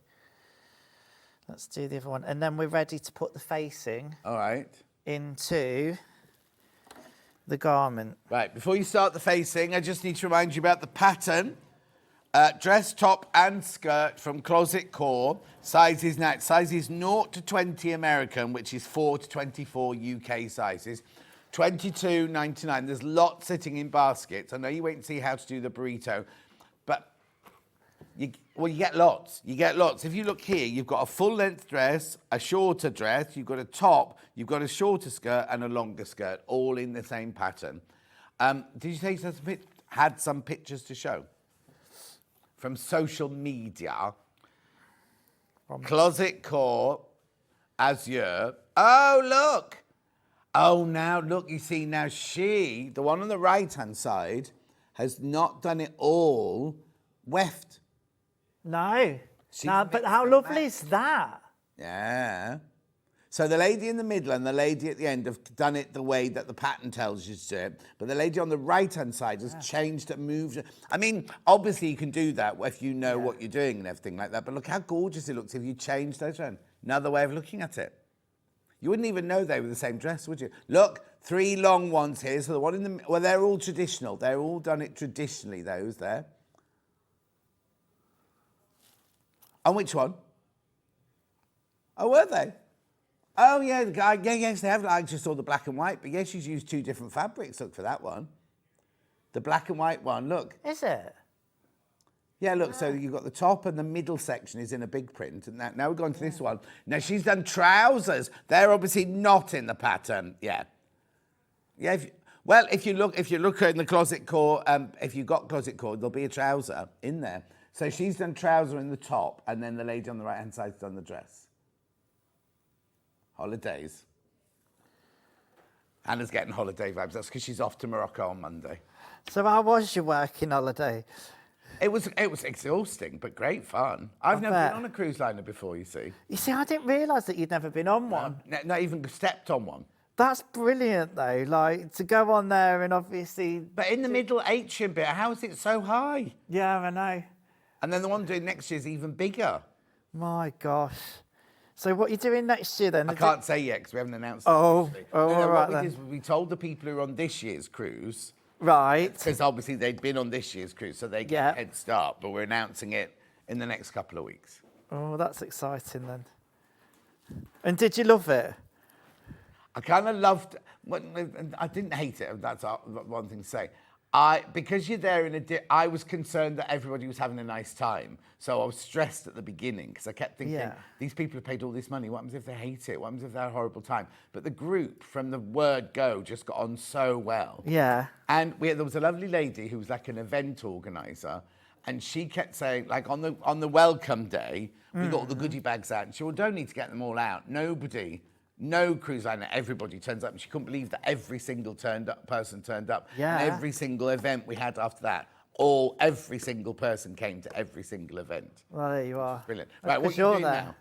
Let's do the other one. And then we're ready to put the facing into the garment. Right, before you start the facing, I just need to remind you about the pattern. Dress top and skirt from Closet Core. Sizes 0 to 20 American, which is 4 to 24 UK sizes. $22.99. There's lots sitting in baskets. I know you wait and see how to do the burrito, but you get lots. You get lots. If you look here, you've got a full-length dress, a shorter dress, you've got a top, you've got a shorter skirt and a longer skirt, all in the same pattern. Did you say you had some pictures to show? From social media. Closet Core, Azure. Oh, look. Oh, now, look, you see, now the one on the right-hand side, has not done it all weft. No. No, but how lovely is that? Yeah. So the lady in the middle and the lady at the end have done it the way that the pattern tells you to do it. But the lady on the right-hand side has changed it, moved it. I mean, obviously you can do that if you know what you're doing and everything like that. But look how gorgeous it looks if you change those around. Another way of looking at it. You wouldn't even know they were the same dress, would you? Look, 3 long ones here. So the one in the... Well, they're all traditional. They're all done it traditionally, those there. And which one? Oh, were they? Oh, yeah, the guy, yes, they have. I just saw the black and white, but yes, she's used 2 different fabrics. Look for that one. The black and white one, look. Is it? Yeah, look, so you've got the top and the middle section is in a big print. And now we're going to this one. Now, she's done trousers. They're obviously not in the pattern. Yeah. Yeah, if you look in the Closet Core, if you've got Closet Core, there'll be a trouser in there. So she's done trouser in the top, and then the lady on the right-hand side's done the dress. Holidays. Hannah's getting holiday vibes. That's because she's off to Morocco on Monday. So how was your working holiday? It was exhausting, but great fun. I've never bet. been on a cruise liner before, you see. You see, I didn't realise that you'd never been on one. Not even stepped on one. That's brilliant, though. Like, to go on there and obviously... But in the middle atrium bit, how is it so high? Yeah, I know. And then the one doing next year is even bigger. My gosh. So what are you doing next year then? I can't say yet because we haven't announced Oh, it. all right What we then. did is we told the people who are on this year's cruise, Right. because obviously they'd been on this year's cruise, so they get a head start, but we're announcing it in the next couple of weeks. Oh, that's exciting then. And did you love it? I kind of loved, I didn't hate it, that's one thing to say. Because you're there I was concerned that everybody was having a nice time. So I was stressed at the beginning because I kept thinking, these people have paid all this money. What happens if they hate it? What happens if they have a horrible time? But the group from the word go just got on so well. Yeah. And there was a lovely lady who was like an event organizer. And she kept saying, like on the welcome day, we got all the goodie bags out. And she said, well, don't need to get them all out. No cruise liner, everybody turns up. And she couldn't believe that every single person turned up. Yeah. And every single event we had after that, every single person came to every single event. Well, there you are. Brilliant. That's Right, what are you doing now?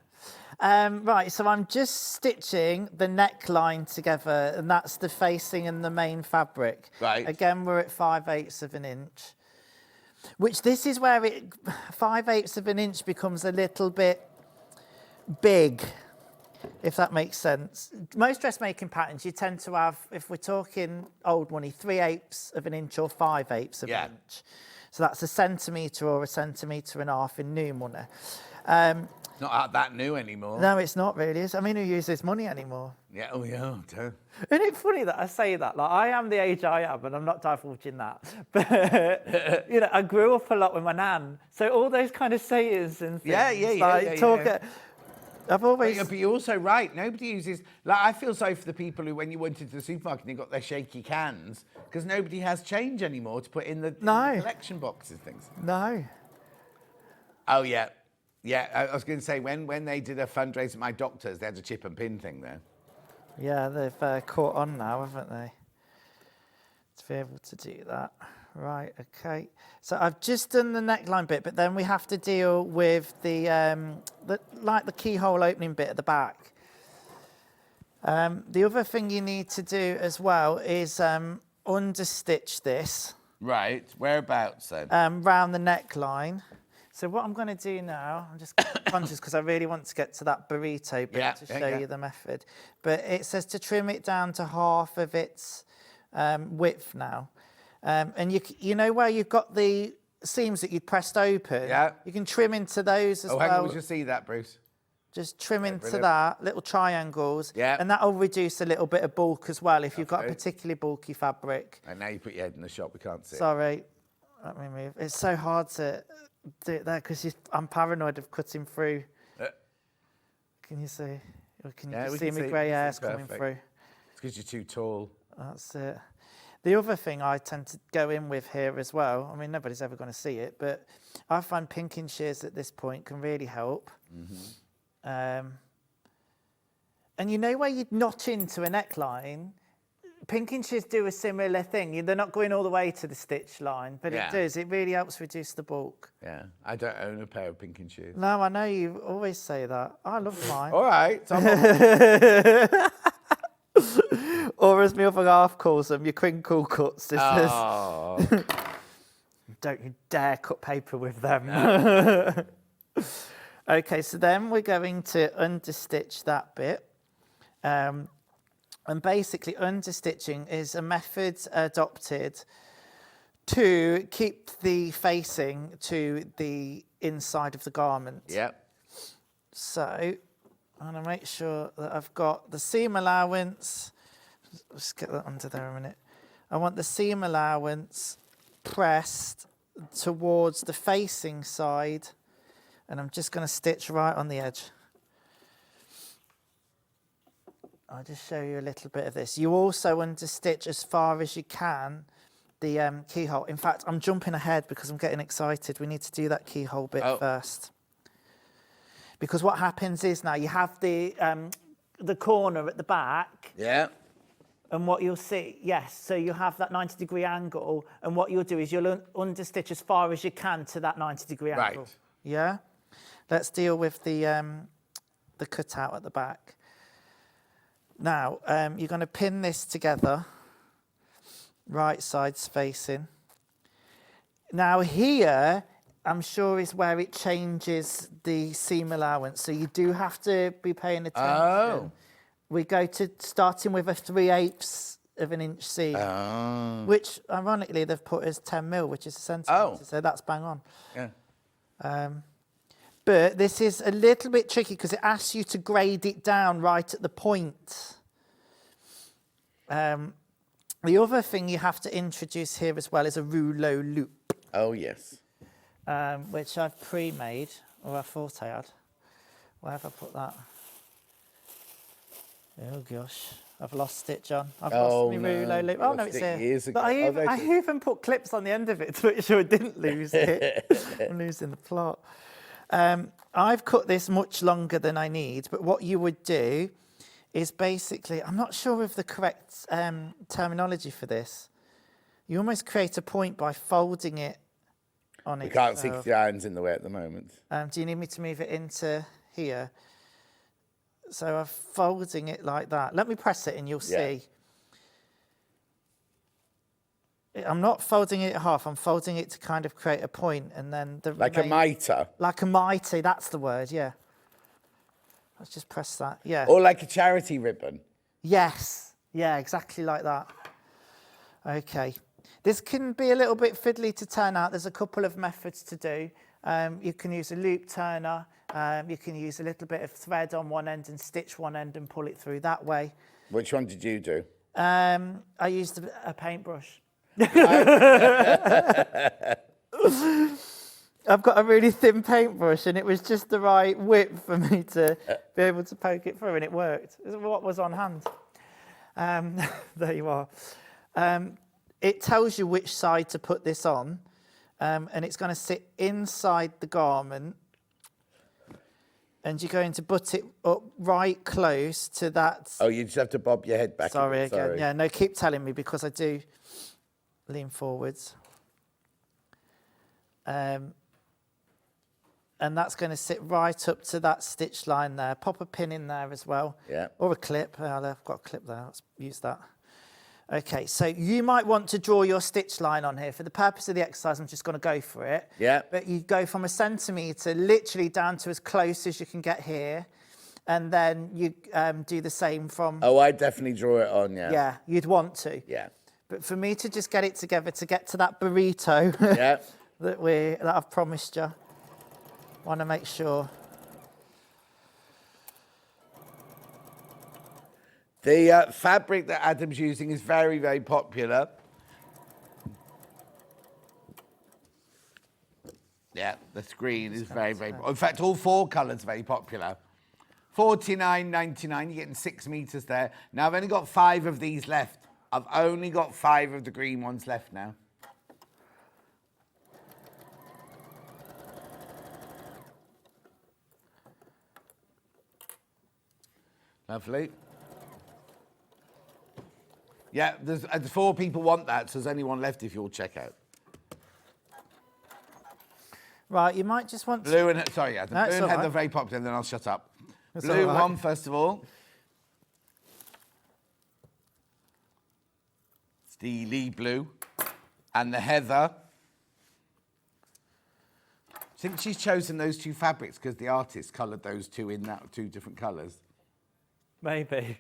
Right, so I'm just stitching the neckline together, and that's the facing and the main fabric. Right. Again, we're at 5/8 of an inch, which this is where 5/8 of an inch becomes a little bit big, if that makes sense. Most dressmaking patterns, you tend to have, if we're talking old money, 3/8 of an inch or 5/8 of an inch. So that's 1 centimetre or 1.5 centimetres in new money. Not that new anymore. No, it's not really. I mean, who uses money anymore? Yeah, oh yeah, too. Isn't it funny that I say that? Like, I am the age I am, and I'm not divulging that. But, you know, I grew up a lot with my nan. So all those kind of sayings and things. I've always... But you're also right. Nobody uses... Like, I feel sorry for the people who, when you went into the supermarket and you got their shaky cans, because nobody has change anymore to put in the collection boxes and things. No. Oh, yeah. Yeah, I was going to say, when they did a fundraiser at my doctor's, they had a chip and pin thing there. Yeah, they've caught on now, haven't they? To be able to do that. Right, okay. So I've just done the neckline bit, but then we have to deal with the keyhole opening bit at the back. The other thing you need to do as well is understitch this. Right, whereabouts then? Round the neckline. So what I'm going to do now, I'm just conscious because I really want to get to that burrito bit to show you the method. But it says to trim it down to half of its width now. And you know where you've got the seams that you'd pressed open? Yeah. You can trim into those as well. Oh, hang on, we'll just see that, Bruce. Just trim into that, little triangles. Yeah. And that'll reduce a little bit of bulk as well if you've got a particularly bulky fabric. And now you put your head in the shop, we can't see it. Sorry, let me move. It's so hard to do it there because I'm paranoid of cutting through. Can you see? Or can you see my grey hairs coming through? It's because you're too tall. That's it. The other thing I tend to go in with here as well, I mean, nobody's ever going to see it, but I find pinking shears at this point can really help. And you know where you'd notch into a neckline? Pinking shears do a similar thing. They're not going all the way to the stitch line, but it does. It really helps reduce the bulk. Yeah, I don't own a pair of pinking shears. No, I know you always say that. I love mine. All right. Or as my other half calls them, your crinkle cut scissors. Oh. Don't you dare cut paper with them. No. Okay, so then we're going to understitch that bit. And basically understitching is a method adopted to keep the facing to the inside of the garment. Yep. So I'm going to make sure that I've got the seam allowance. Let's get that under there a minute. I want the seam allowance pressed towards the facing side, and I'm just going to stitch right on the edge. I'll just show you a little bit of this. You also understitch as far as you can the keyhole. In fact, I'm jumping ahead because I'm getting excited. We need to do that keyhole bit first. Because what happens is now you have the corner at the back. Yeah. And what you'll see, yes, so you have that 90-degree angle, and what you'll do is you'll understitch as far as you can to that 90-degree angle. Right. Yeah? Let's deal with the cutout at the back. Now, you're going to pin this together, right sides facing. Now here, I'm sure is where it changes the seam allowance, so you do have to be paying attention. Oh. We go to starting with a 3/8 of an inch seam, which ironically they've put as 10 mil, which is a centimetre, so that's bang on. Yeah. But this is a little bit tricky because it asks you to grade it down right at the point. The other thing you have to introduce here as well is a rouleau loop. Oh, yes. Which I've pre-made, or I thought I had. Where have I put that? Oh gosh, I've lost it, John. I've lost my rouleau loop. Oh no, it's here. Years ago. But I even put clips on the end of it to make sure I didn't lose it. I'm losing the plot. I've cut this much longer than I need, but what you would do is basically, I'm not sure of the correct terminology for this. You almost create a point by folding it on it. We can't see the iron's in the way at the moment. Do you need me to move it into here? So I'm folding it like that. Let me press it and you'll see. I'm not folding it in half. I'm folding it to kind of create a point, and then the like a mitre. Like a mitre. That's the word. Yeah. Let's just press that. Yeah. Or like a charity ribbon. Yes. Yeah. Exactly like that. Okay. This can be a little bit fiddly to turn out. There's a couple of methods to do. You can use a loop turner. You can use a little bit of thread on one end and stitch one end and pull it through that way. Which one did you do? I used a paintbrush. I've got a really thin paintbrush and it was just the right width for me to be able to poke it through, and it worked. It's what was on hand. There you are. It tells you which side to put this on, and it's going to sit inside the garment. And you're going to butt it up right close to that. Oh, you just have to bob your head back. Sorry again. Yeah, no, keep telling me because I do lean forwards. And that's going to sit right up to that stitch line there. Pop a pin in there as well. Yeah. Or a clip. Oh, I've got a clip there. Let's use that. Okay, so you might want to draw your stitch line on here. For the purpose of the exercise, I'm just going to go for it. Yeah. But you go from 1 centimetre literally down to as close as you can get here. And then you do the same from... Oh, I definitely draw it on, yeah. Yeah, you'd want to. Yeah. But for me to just get it together, to get to that burrito yeah. that I've promised you, I want to make sure... The fabric that Adam's using is very, very popular. Yeah, the screen is very, very... In fact, all 4 colours are very popular. $49.99, you're getting 6 metres there. Now, I've only got 5 of these left. I've only got 5 of the green ones left now. Lovely. Yeah, there's 4 people want that, so there's only 1 left if you'll check out. Right, you might just want Blue and... Sorry, yeah, the no, blue and Heather right. are very popular, then I'll shut up. That's Blue right. one, first of all. Steely blue. And the Heather. I think she's chosen those 2 fabrics because the artist coloured those 2 in that 2 different colours. Maybe.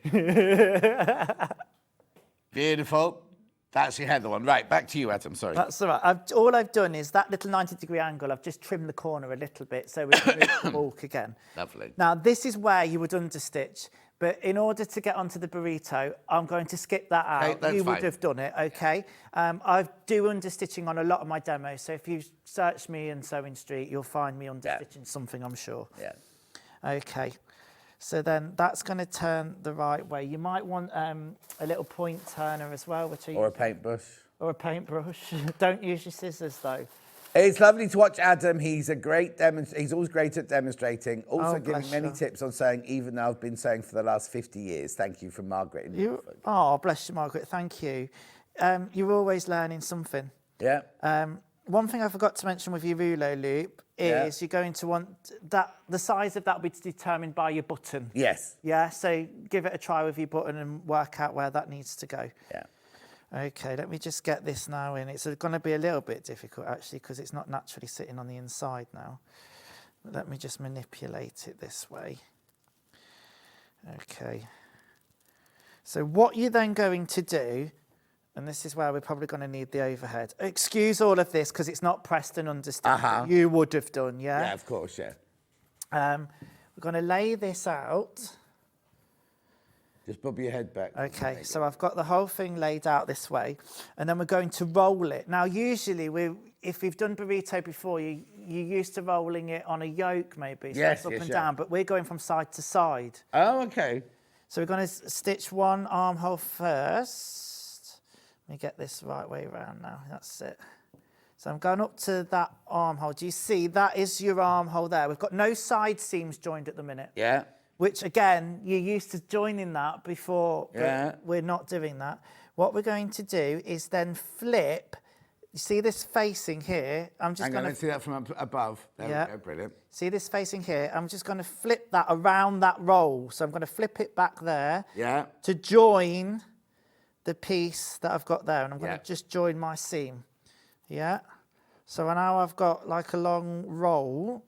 Beautiful. That's your Heather one. Right, back to you, Adam, sorry. That's all right. All I've done is that little 90-degree angle, I've just trimmed the corner a little bit so we can move the bulk again. Lovely. Now, this is where you would understitch, but in order to get onto the burrito, I'm going to skip that out. Okay, that's you would fine. have done it, okay? I do understitching on a lot of my demos, so if you search me in Sewing Street, you'll find me understitching something, I'm sure. Yeah. Okay. So then that's going to turn the right way. You might want a little point turner as well. Or a paintbrush. Or a paintbrush. Don't use your scissors, though. It's lovely to watch Adam. He's a great he's always great at demonstrating. Also Oh, giving bless many you. tips on sewing, even though I've been sewing for the last 50 years. Thank you from Margaret in Norfolk. Oh, bless you, Margaret. Thank you. You're always learning something. Yeah. One thing I forgot to mention with your rouleau loop is you're going to want that, the size of that will be determined by your button. Yes. Yeah, so give it a try with your button and work out where that needs to go. Yeah. Okay, let me just get this now in. It's going to be a little bit difficult actually because it's not naturally sitting on the inside now. But let me just manipulate it this way. Okay. So what you're then going to do, and this is where we're probably going to need the overhead. Excuse all of this because it's not pressed and understated. You would have done, yeah? Yeah, of course, yeah. We're going to lay this out. Just bob your head back. Okay, so I've got the whole thing laid out this way, and then we're going to roll it. Now, usually, if we've done burrito before, you're used to rolling it on a yoke, maybe, so Yes, it's up yes, and yeah. down, but we're going from side to side. Oh, okay. So we're going to stitch one armhole first. Let me get this right way around now. That's it. So I'm going up to that armhole. Do you see that is your armhole there? We've got no side seams joined at the minute. Yeah. Which, again, you're used to joining that before, but we're not doing that. What we're going to do is then flip. You see this facing here? I'm just going to see that from above. There we go, brilliant. See this facing here? I'm just going to flip that around that roll. So I'm going to flip it back there to join the piece that I've got there. And I'm going to just join my seam. Yeah. So now I've got like a long roll.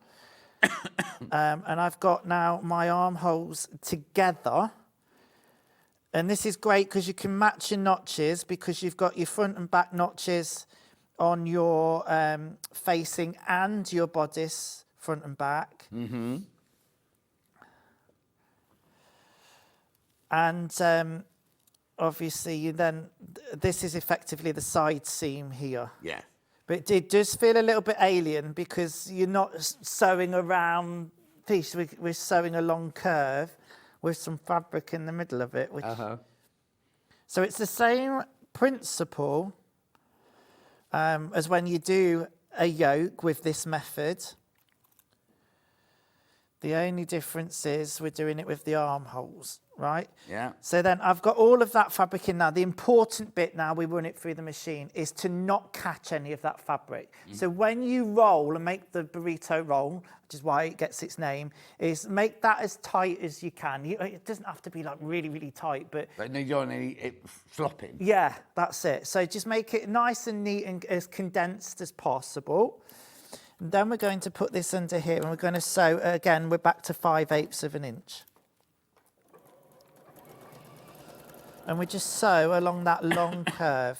And I've got now my armholes together. And this is great because you can match your notches because you've got your front and back notches on your facing and your bodice front and back. Mm-hmm. And obviously you then, this is effectively the side seam here. Yeah. But it does feel a little bit alien because you're not sewing a round piece. We're sewing a long curve with some fabric in the middle of it. Which, so it's the same principle as when you do a yoke with this method. The only difference is we're doing it with the armholes, right? Yeah. So then I've got all of that fabric in now. The important bit now, we run it through the machine, is to not catch any of that fabric. So when you roll and make the burrito roll, which is why it gets its name, is make that as tight as you can. It doesn't have to be like really, really tight, but... But you don't want it flopping. Yeah, that's it. So just make it nice and neat and as condensed as possible. And then we're going to put this under here and we're going to sew, again, we're back to 5/8 of an inch. And we just sew along that long curve.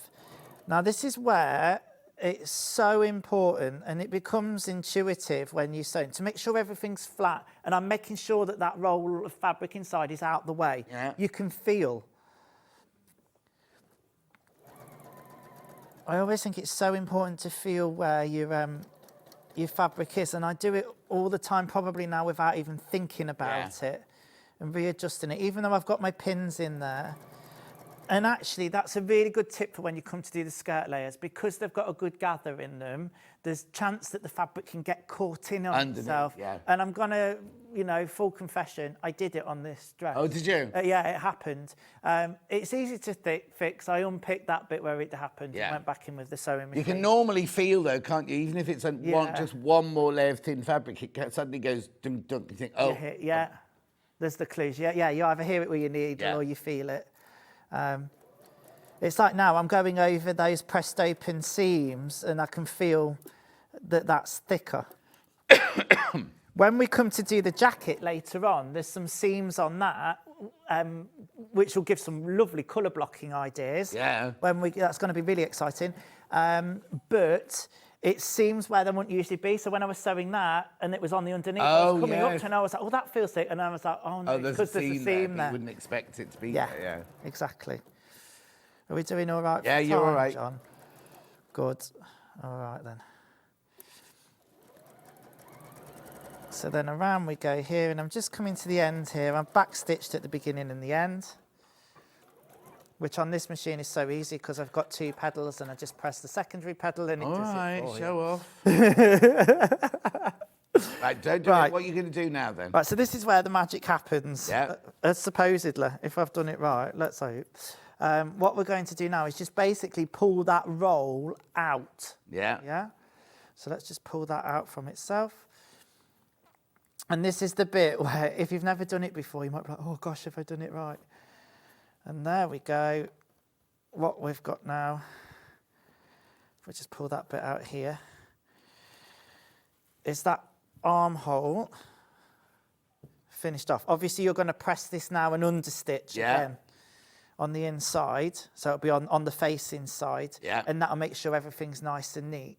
Now this is where it's so important and it becomes intuitive when you sew to make sure everything's flat, and I'm making sure that that roll of fabric inside is out the way. You can feel. I always think it's so important to feel where your fabric is, and I do it all the time probably now without even thinking about it and readjusting it, even though I've got my pins in there. And actually that's a really good tip for when you come to do the skirt layers, because they've got a good gather in them, there's chance that the fabric can get caught in on itself. And I'm gonna, full confession, I did it on this dress. Oh, did you? Yeah, it happened. It's easy to fix. I unpicked that bit where it happened and went back in with the sewing machine. You can normally feel though, can't you? Even if it's just one more layer of thin fabric, it suddenly goes dunk dunk. You think, oh. There's the clues. Yeah, you either hear it with your needle or you feel it. It's like now I'm going over those pressed open seams and I can feel that that's thicker. When we come to do the jacket later on, there's some seams on that, which will give some lovely colour blocking ideas. That's going to be really exciting. But it seems where they wouldn't usually be. So when I was sewing that and it was on the underneath, I was coming up and I was like, oh, that feels thick. And I was like, oh no, because there's a seam there. You wouldn't expect it to be there. Exactly. Are we doing all right? Yeah, you're all right, John. Good. All right then. So then around we go here, and I'm just coming to the end here. I'm back stitched at the beginning and the end. which on this machine is so easy because I've got 2 pedals and I just press the secondary pedal and it All does right, it for show you. off. Right, don't do it. What are you going to do now then? Right, so this is where the magic happens. Yeah. Supposedly, if I've done it right, let's hope. What we're going to do now is just basically pull that roll out. Yeah. Yeah. So let's just pull that out from itself. And this is the bit where if you've never done it before, you might be like, oh gosh, have I done it right? And there we go. What we've got now, if we just pull that bit out here, is that armhole finished off. Obviously, you're going to press this now and understitch again on the inside. So it'll be on the facing side. Yeah. And that'll make sure everything's nice and neat.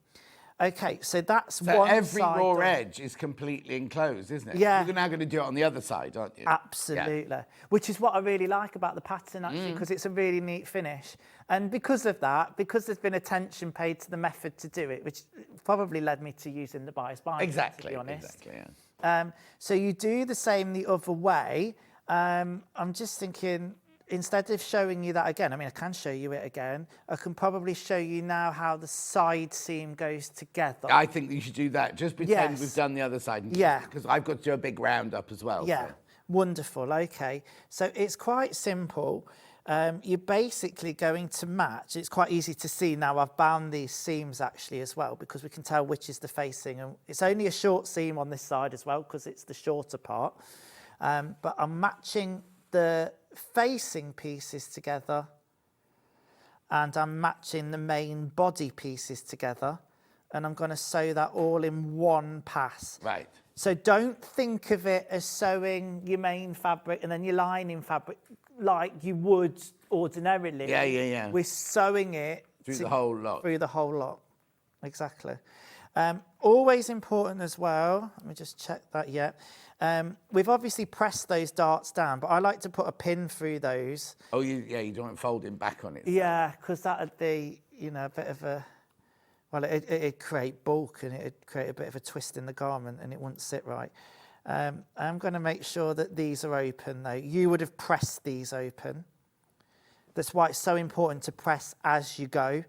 Okay, so that's So one every side raw done. edge is completely enclosed, isn't it? Yeah. You're now going to do it on the other side, aren't you? Absolutely. Yeah. Which is what I really like about the pattern, actually, because it's a really neat finish. And because of that, because there's been attention paid to the method to do it, which probably led me to using the bias binding, Exactly. to be honest. Exactly. Yeah. So you do the same the other way. I'm just thinking, instead of showing you that again, I mean, I can show you it again. I can probably show you now how the side seam goes together. I think you should do that. Just pretend Yes. we've done the other side. Yeah. Because I've got to do a big roundup as well. Yeah, So. wonderful. Okay, so it's quite simple. You're basically going to match. It's quite easy to see now. I've bound these seams actually as well because we can tell which is the facing. And it's only a short seam on this side as well because it's the shorter part. But I'm matching the facing pieces together and I'm matching the main body pieces together. And I'm going to sew that all in one pass. Right. So don't think of it as sewing your main fabric and then your lining fabric like you would ordinarily. Yeah, yeah, yeah. We're sewing it Through the whole lot. Through the whole lot. Exactly. Always important as well. Let me just check that. Yeah. We've obviously pressed those darts down, but I like to put a pin through those. Oh, you don't want it folding back on it. Yeah, because that would be, a bit of a, well, it'd create bulk and it'd create a bit of a twist in the garment and it wouldn't sit right. I'm going to make sure that these are open though. You would have pressed these open. That's why it's so important to press as you go.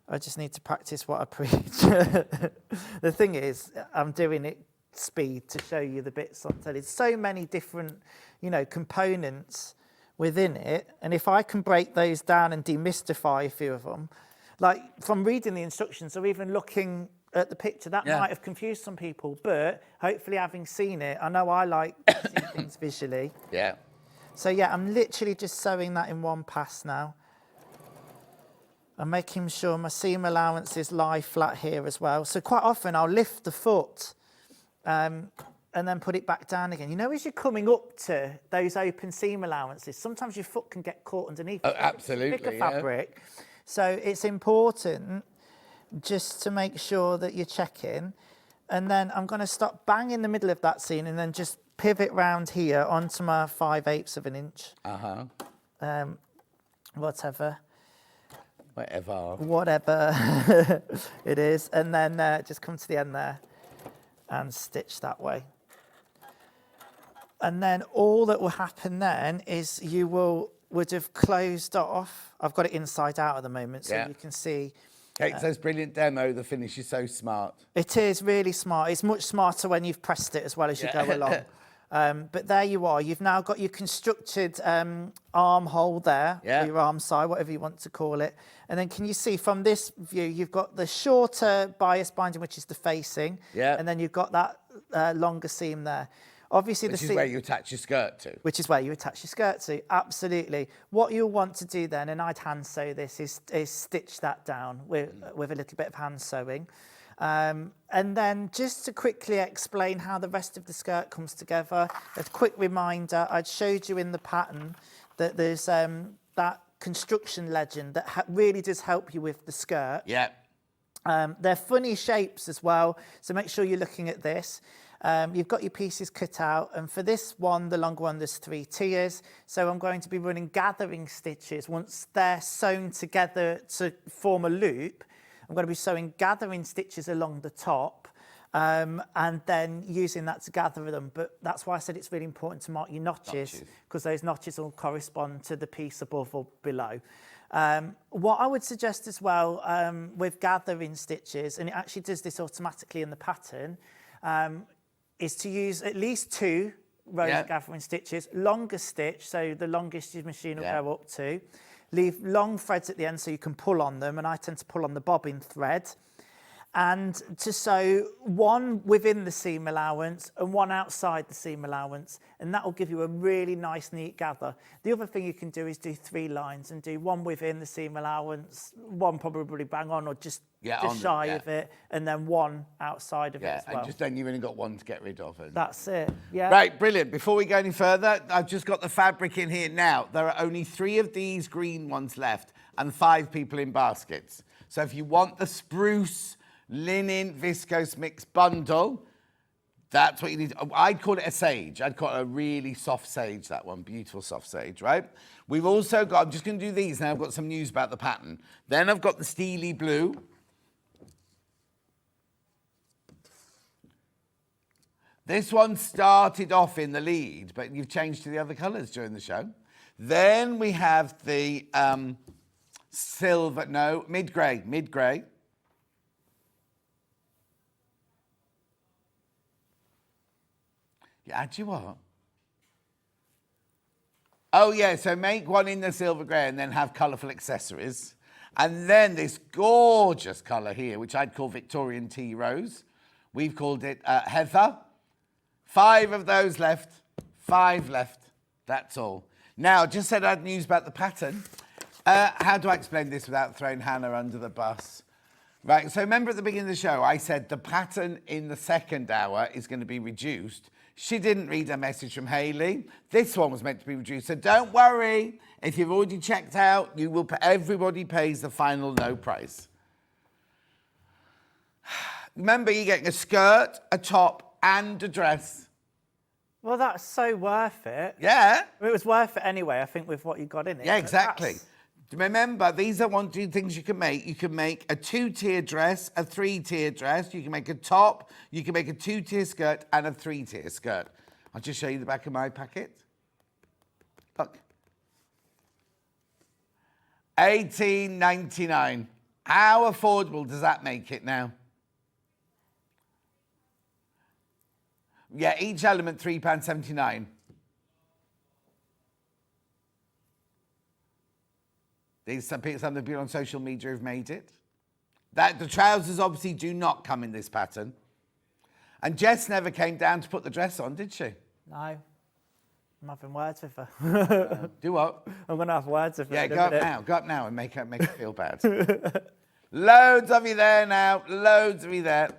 I just need to practice what I preach. The thing is, I'm doing it speed to show you the bits on telly. There's so many different, components within it. And if I can break those down and demystify a few of them, like from reading the instructions or even looking at the picture, that might have confused some people. But hopefully having seen it, I know I like to see things visually. Yeah. So yeah, I'm literally just sewing that in one pass now. I'm making sure my seam allowances lie flat here as well. So quite often I'll lift the foot and then put it back down again. As you're coming up to those open seam allowances, sometimes your foot can get caught underneath. Oh, absolutely, thicker fabric. So it's important just to make sure that you're checking. And then I'm going to stop bang in the middle of that seam and then just pivot round here onto my 5/8 of an inch. Whatever it is, and then just come to the end there and stitch that way. And then all that will happen then is you would have closed off. I've got it inside out at the moment, so you can see. Kate says, brilliant demo, the finish is so smart. It is really smart. It's much smarter when you've pressed it as well as you go along. But there you are. You've now got your constructed armhole there, or your arm side, whatever you want to call it. And then can you see from this view, you've got the shorter bias binding, which is the facing. Yeah. And then you've got that longer seam there. Obviously, Which is where you attach your skirt to. Which is where you attach your skirt to, absolutely. What you'll want to do then, and I'd hand sew this, is stitch that down with a little bit of hand sewing. And then just to quickly explain how the rest of the skirt comes together, a quick reminder, I'd showed you in the pattern that there's that construction legend that really does help you with the skirt. Yeah. They're funny shapes as well, so make sure you're looking at this. You've got your pieces cut out, and for this one, the longer one, there's 3 tiers. So I'm going to be running gathering stitches. Once they're sewn together to form a loop, I'm going to be sewing gathering stitches along the top. and then using that to gather them. But that's why I said it's really important to mark your notches, because those notches will correspond to the piece above or below. What I would suggest as well with gathering stitches, and it actually does this automatically in the pattern, is to use at least 2 rows of gathering stitches, longer stitch, so the longest your machine will go up to. Leave long threads at the end so you can pull on them, and I tend to pull on the bobbin thread. And to sew 1 within the seam allowance and 1 outside the seam allowance, and that will give you a really nice, neat gather. The other thing you can do is do 3 lines and do 1 within the seam allowance, 1 probably bang on or just shy of it, and then 1 outside of it as well. And just then you've only got 1 to get rid of. And... That's it, yeah. Right, brilliant. Before we go any further, I've just got the fabric in here now. There are only 3 of these green ones left and 5 people in baskets. So if you want the spruce linen viscose mix bundle, that's what you need. I'd call it a sage. I'd call it a really soft sage, that one. Beautiful soft sage, right? We've also got, I'm just going to do these now. I've got some news about the pattern. Then I've got the steely blue. This one started off in the lead, but you've changed to the other colours during the show. Then we have the mid-grey. Yeah, do you what? Oh, yeah, so make one in the silver grey and then have colourful accessories. And then this gorgeous colour here, which I'd call Victorian Tea Rose. We've called it Heather. 5 of those left, 5 left. That's all. Now, just said I had news about the pattern. How do I explain this without throwing Hannah under the bus? Right, so remember at the beginning of the show, I said the pattern in the second hour is going to be reduced. She didn't read a message from Hayley. This one was meant to be reduced. So don't worry. If you've already checked out, you will. Everybody pays the final no price. Remember, you're getting a skirt, a top, and a dress. Well, that's so worth it. Yeah. It was worth it anyway, I think, with what you got in it. Yeah, exactly. Remember, these are 2 things you can make. You can make a 2-tier dress, a 3-tier dress. You can make a top. You can make a 2-tier skirt and a 3-tier skirt. I'll just show you the back of my packet. Look. $18.99. How affordable does that make it now? Yeah, each element £3.79. Some of the people on social media have made it. The trousers obviously do not come in this pattern. And Jess never came down to put the dress on, did she? No. I'm having words with her. Do what? I'm going to have words with her. Yeah, go up now and make her feel bad. Loads of you there now. Loads of you there.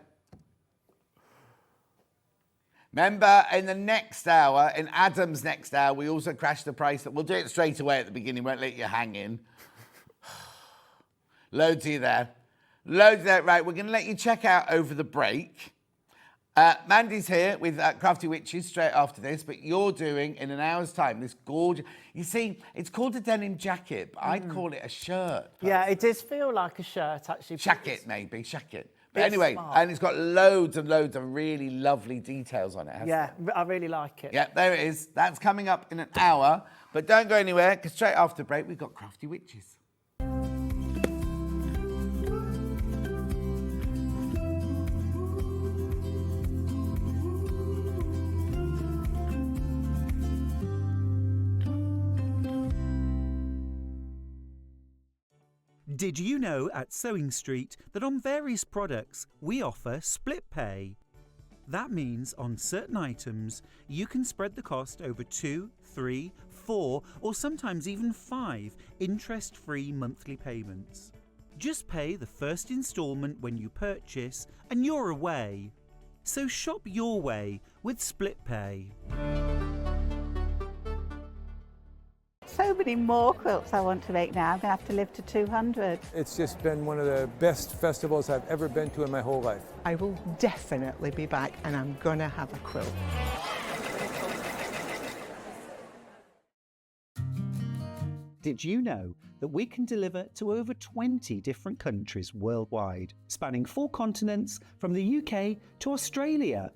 Remember, in the next hour, in Adam's next hour, we also crashed the price. We'll do it straight away at the beginning. Won't let you hang in. Loads of you there. Loads of that. Right, we're going to let you check out over the break. Mandy's here with Crafty Witches straight after this, but you're doing, in an hour's time, this gorgeous... You see, it's called a denim jacket, but I'd call it a shirt. Yeah, it does feel like a shirt, actually. Shacket, maybe, shacket. But anyway, smart. And it's got loads and loads of really lovely details on it, hasn't it? I really like it. Yeah, there it is. That's coming up in an hour. But don't go anywhere, because straight after the break, we've got Crafty Witches. Did you know at Sewing Street that on various products we offer split pay? That means on certain items you can spread the cost over 2, 3, 4 or sometimes even 5 interest-free monthly payments. Just pay the first instalment when you purchase and you're away. So shop your way with split pay. So many more quilts I want to make now. I'm going to have to live to 200. It's just been one of the best festivals I've ever been to in my whole life. I will definitely be back and I'm going to have a quilt. Did you know that we can deliver to over 20 different countries worldwide, spanning 4 continents from the UK to Australia?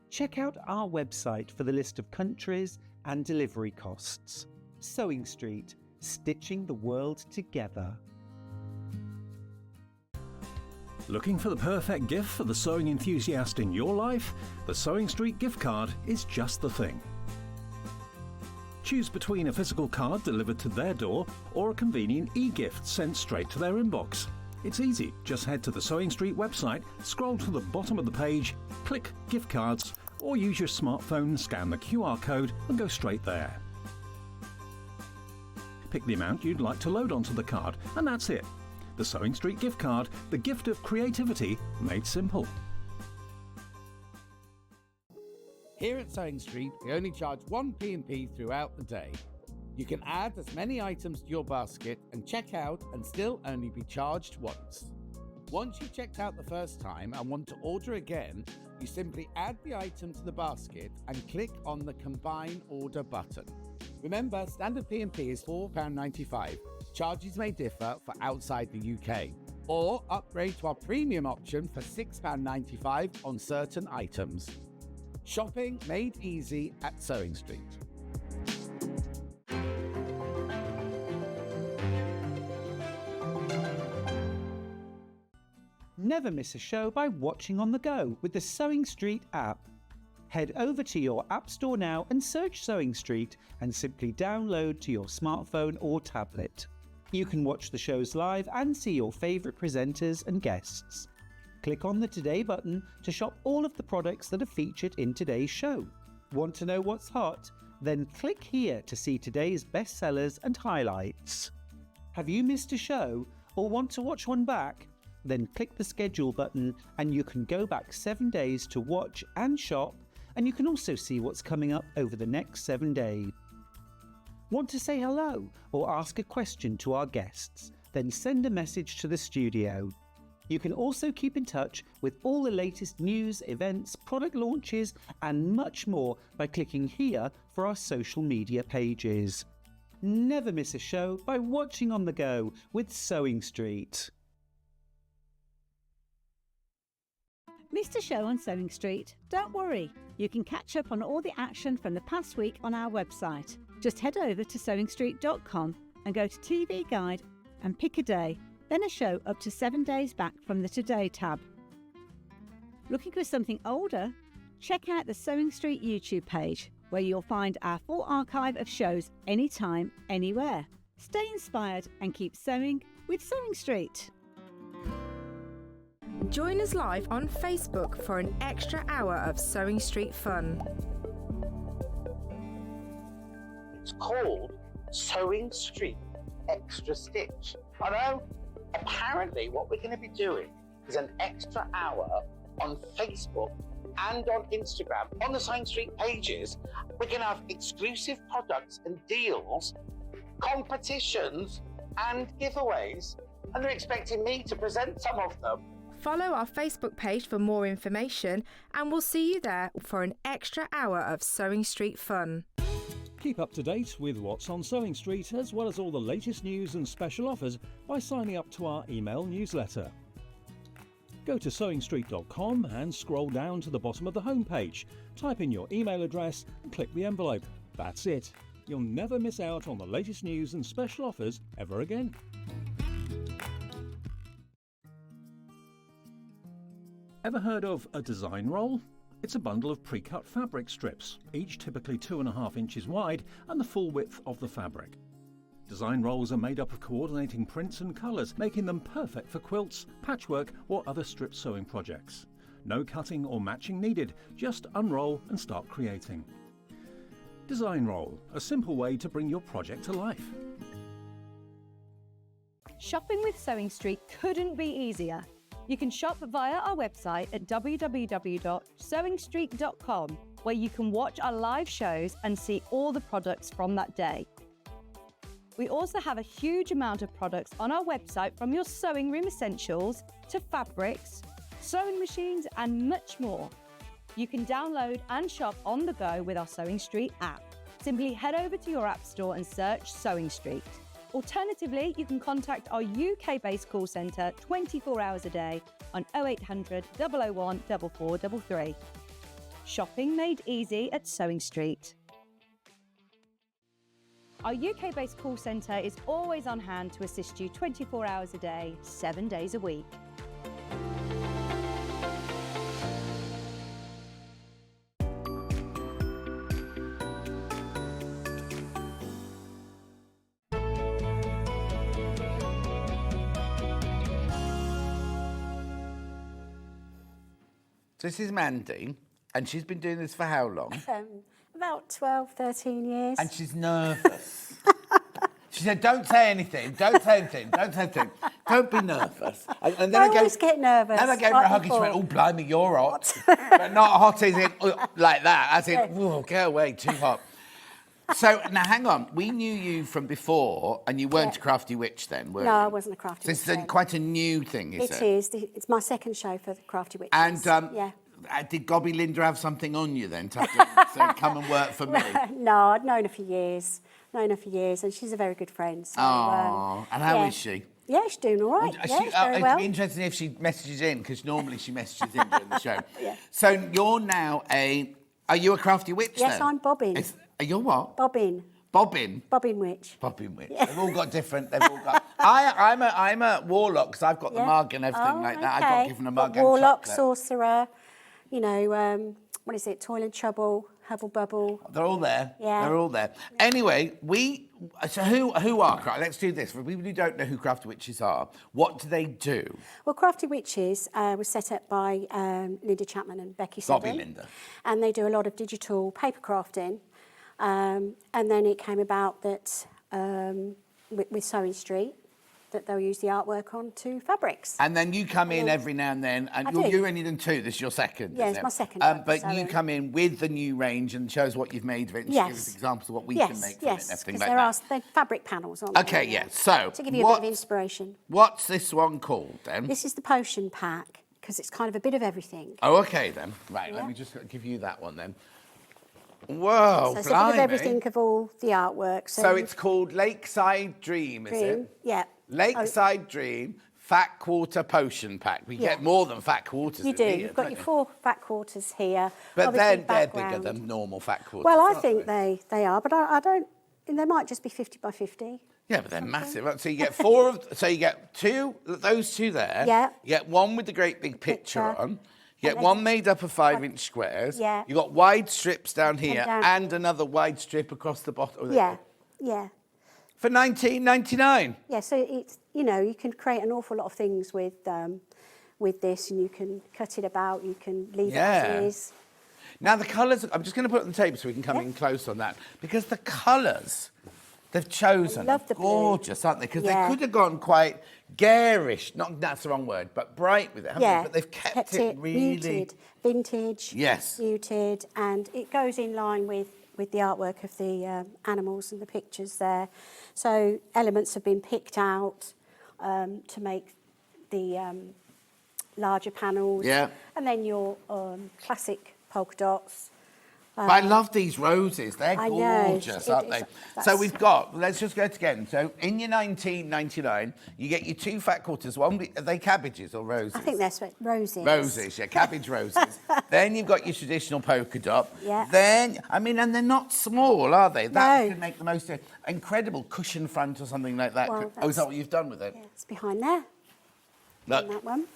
Check out our website for the list of countries and delivery costs. Sewing Street, stitching the world together. Looking for the perfect gift for the sewing enthusiast in your life? The Sewing Street gift card is just the thing. Choose between a physical card delivered to their door or a convenient e-gift sent straight to their inbox. It's easy. Just head to the Sewing Street website, scroll to the bottom of the page, click Gift Cards, or use your smartphone, scan the QR code and go straight there. Pick the amount you'd like to load onto the card, and that's it. The Sewing Street gift card, the gift of creativity made simple. Here at Sewing Street, we only charge one P&P throughout the day. You can add as many items to your basket and check out and still only be charged once. Once you've checked out the first time and want to order again, you simply add the item to the basket and click on the Combine Order button. Remember, standard P&P is £4.95. Charges may differ for outside the UK. Or upgrade to our premium option for £6.95 on certain items. Shopping made easy at Sewing Street. Never miss a show by watching on the go with the Sewing Street app. Head over to your App Store now and search Sewing Street and simply download to your smartphone or tablet. You can watch the shows live and see your favourite presenters and guests. Click on the Today button to shop all of the products that are featured in today's show. Want to know what's hot? Then click here to see today's bestsellers and highlights. Have you missed a show or want to watch one back? Then click the schedule button and you can go back 7 days to watch and shop, and you can also see what's coming up over the next 7 days. Want to say hello or ask a question to our guests? Then send a message to the studio. You can also keep in touch with all the latest news, events, product launches and much more by clicking here for our social media pages. Never miss a show by watching on the go with Sewing Street. Missed a show on Sewing Street? Don't worry, you can catch up on all the action from the past week on our website. Just head over to sewingstreet.com and go to TV Guide and pick a day, then a show up to 7 days back from the Today tab. Looking for something older? Check out the Sewing Street YouTube page, where you'll find our full archive of shows anytime, anywhere. Stay inspired and keep sewing with Sewing Street. Join us live on Facebook for an extra hour of Sewing Street fun. It's called Sewing Street Extra Stitch. I know. Apparently what we're going to be doing is an extra hour on Facebook and on Instagram, on the Sewing Street pages. We're going to have exclusive products and deals, competitions and giveaways, and they're expecting me to present some of them. Follow our Facebook page for more information and we'll see you there for an extra hour of Sewing Street fun. Keep up to date with what's on Sewing Street, as well as all the latest news and special offers by signing up to our email newsletter. Go to sewingstreet.com and scroll down to the bottom of the homepage. Type in your email address and click the envelope. That's it. You'll never miss out on the latest news and special offers ever again. Ever heard of a design roll? It's a bundle of pre-cut fabric strips, each typically 2.5 inches wide and the full width of the fabric. Design rolls are made up of coordinating prints and colours, making them perfect for quilts, patchwork or other strip sewing projects. No cutting or matching needed, just unroll and start creating. Design roll, a simple way to bring your project to life. Shopping with Sewing Street couldn't be easier. You can shop via our website at www.sewingstreet.com, where you can watch our live shows and see all the products from that day. We also have a huge amount of products on our website, from your sewing room essentials to fabrics, sewing machines and much more. You can download and shop on the go with our Sewing Street app. Simply head over to your app store and search Sewing Street. Alternatively, you can contact our UK-based call centre 24 hours a day on 0800 001 4433. Shopping made easy at Sewing Street. Our UK-based call centre is always on hand to assist you 24 hours a day, 7 days a week. This is Mandy, and she's been doing this for how long? About 12, 13 years. And she's nervous. She said, don't say anything, don't say anything, don't say anything. Don't be nervous. And then I always get nervous. Then I gave her a hug and she went, oh, blimey, you're hot. But not hot as in, like that, as in, whoa, get away, too hot. So, now hang on, we knew you from before, and you weren't a Crafty Witch then, were you? No, I wasn't a Crafty Witch. This is quite a new thing, is it? It is. It's my second show for the Crafty Witches. And yeah. Did Gobby Linda have something on you then? So come and work for me. No, I'd known her for years. And she's a very good friend. So, and how is she? Yeah, she's doing all right. Very well. It'd be interesting if she messages in, because normally she messages in during the show. Yeah. So you're now are you a Crafty Witch then? Yes, I'm Bobbin. Are you what? Bobbin. Bobbin? Bobbin Witch. Bobbin Witch. Yeah. They've all got different, I'm a warlock, because I've got the mug and everything like that. I got given a mug and warlock, chocolate. sorcerer, you know, what is it, Toil and Trouble, Hubble Bubble. They're all there. Yeah. They're all there. Anyway, who are, let's do this. For people who don't know who Crafty Witches are, what do they do? Well, Crafty Witches was set up by Linda Chapman and Becky Seddon. Bobby Linda. And they do a lot of digital paper crafting. And then it came about that with Sewing Street, that they'll use the artwork onto fabrics. And then you come in every now and then, and you're only done two. This is your second. Yeah, isn't it's it? my second. But you come in with the new range and show us what you've made of it, and give us examples of what we can make from it and everything like that. They're fabric panels on there. Okay, yeah. So to give you a bit of inspiration. What's this one called then? This is the potion pack, because it's kind of a bit of everything. Oh, okay then. Right, let me just give you that one then. Whoa, so it's a bit of everything of all the artwork. So it's called Lakeside Dream, is it? Yeah. Lakeside Dream Fat Quarter Potion Pack. We get more than fat quarters. You do. Here, You've got your 4 fat quarters here. But they're bigger than normal fat quarters. Well, I think they are, but I don't. They might just be 50 by 50. Yeah, but they're massive. So you get 4 of. So you get those two there. Yeah. You get one with the great big picture on. You get one made up of 5-inch squares. Yeah. You got wide strips down here and another wide strip across the bottom. Yeah. For $19.99. Yeah, so it's, you can create an awful lot of things with this, and you can cut it about, you can leave it as it is. Now the colours, I'm just going to put it on the table so we can come in close on that, because the colours they've chosen are gorgeous, aren't they? Because they could have gone quite garish, that's the wrong word, but bright with it, haven't they? But they've kept it really... muted, vintage, yes, muted, and it goes in line with the artwork of the animals and the pictures there. So elements have been picked out to make the larger panels. Yeah. And then your classic polka dots. But I love these roses. They're gorgeous, aren't they? So we've got, let's just go it again. So in your $19.99, you get your 2 fat quarters. Are they cabbages or roses? I think they're roses. Roses, yeah, cabbage roses. Then you've got your traditional polka dot. Yeah. Then, and they're not small, are they? That No. can make the most incredible cushion front or something like that. Well, is that what you've done with it? Yeah, it's behind there. Look. On that one.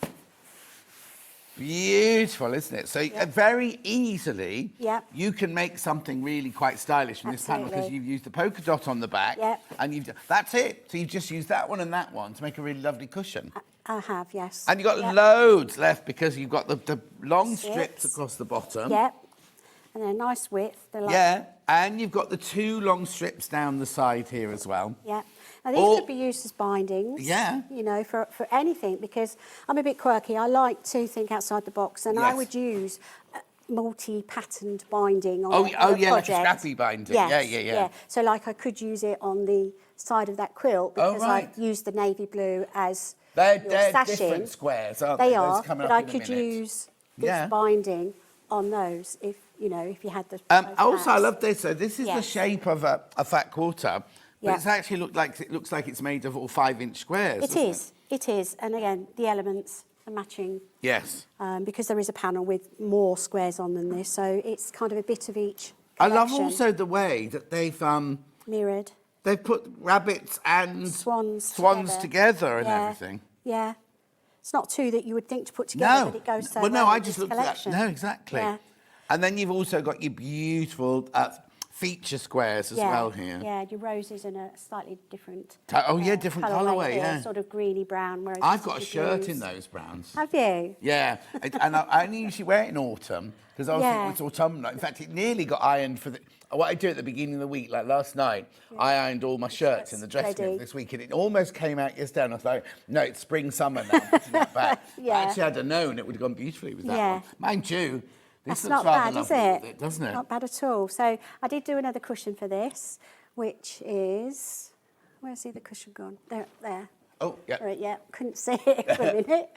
Beautiful, isn't it? So very easily, you can make something really quite stylish from this panel, because you've used the polka dot on the back, and that's it. So you've just used that one and that one to make a really lovely cushion. I have, yes. And you've got loads left, because you've got the long strips across the bottom. Yep. And they're nice width. And you've got the 2 long strips down the side here as well. Yeah. Now, these could be used as bindings. Yeah. For anything, because I'm a bit quirky. I like to think outside the box, and I would use multi-patterned binding on a project. Like a scrappy binding. Yes, Yeah. So, like, I could use it on the side of that quilt, because I used the navy blue as They're sashing. different squares, aren't they? They are, but I could minute. use this binding on those if you had the... Also, I love this. So this is the shape of a fat quarter, But it's actually looks like it's made of all 5-inch squares. It is. And again, the elements are matching. Yes. Because there is a panel with more squares on than this, so it's kind of a bit of each collection. I love also the way that they've mirrored. They've put rabbits and swans together and everything. Yeah. It's not two that you would think to put together, but it goes so well I with just this looked at that. collection. No, exactly. Yeah. And then you've also got your beautiful feature squares as well here. Yeah, your roses in a slightly different. Different colourway. Yeah, sort of greeny brown. Whereas I've got a shirt in those browns. Have you? Yeah, and I only usually wear it in autumn because obviously it's autumnal. In fact, it nearly got ironed for what I do at the beginning of the week, like last night, I ironed all my shirts in the dressing room this week, and it almost came out yesterday, and I thought, no, it's spring, summer now, I'm putting that back. Actually, I'd have known it would have gone beautifully with that one. Mind you, this looks rather lovely with it, doesn't it? Not bad at all. So I did do another cushion for this, which is, where's the other cushion gone? There. Oh, yeah. Right, yeah, couldn't see it for a minute.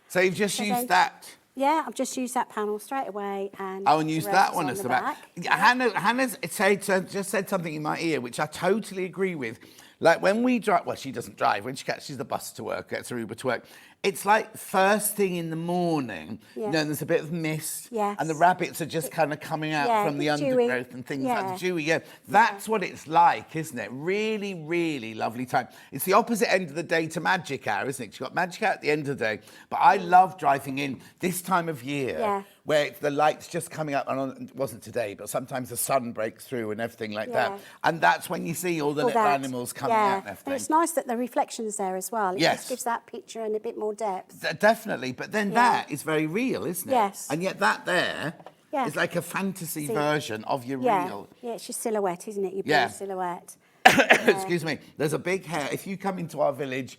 So you've just used that? Yeah, I've just used that panel straight away and used that one as the back. Hannah's just said something in my ear, which I totally agree with. Like when we drive, well, she doesn't drive. When she catches the bus to work, gets her Uber to work, it's like first thing in the morning, you know, and there's a bit of mist, and the rabbits are just kind of coming out from the undergrowth and things like the dewy. That's what it's like, isn't it? Really, really lovely time. It's the opposite end of the day to magic hour, isn't it? You've got magic hour at the end of the day, but I love driving in this time of year where the light's just coming up, and it wasn't today, but sometimes the sun breaks through and everything like that. And that's when you see all the little animals coming out and everything. And it's nice that the reflection's there as well. It just gives that picture and a bit more depth. Definitely, but then that is very real, isn't it? Yes. And yet that there is like a fantasy version of your real. Yeah, it's your silhouette, isn't it? Your blue silhouette. Excuse me. There's a big hare. If you come into our village,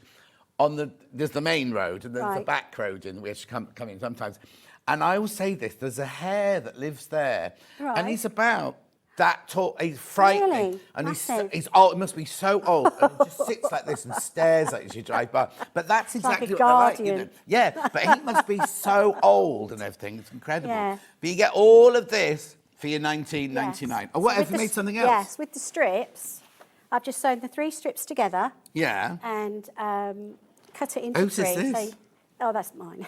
there's the main road and there's the back road in which come in sometimes. And I always say this, there's a hare that lives there. Right. And he's about that tall. He's frightening. Really? And he's old. It must be so old. And he just sits like this and stares at you as you drive by. But that's exactly like what they're like. You know? Yeah, but he must be so old and everything. It's incredible. Yeah. But you get all of this for your $19.99. Yes. Or what, have you made something else? Yes, with the strips. I've just sewn the 3 strips together. Yeah. And cut it into 3. This? Oh, that's mine.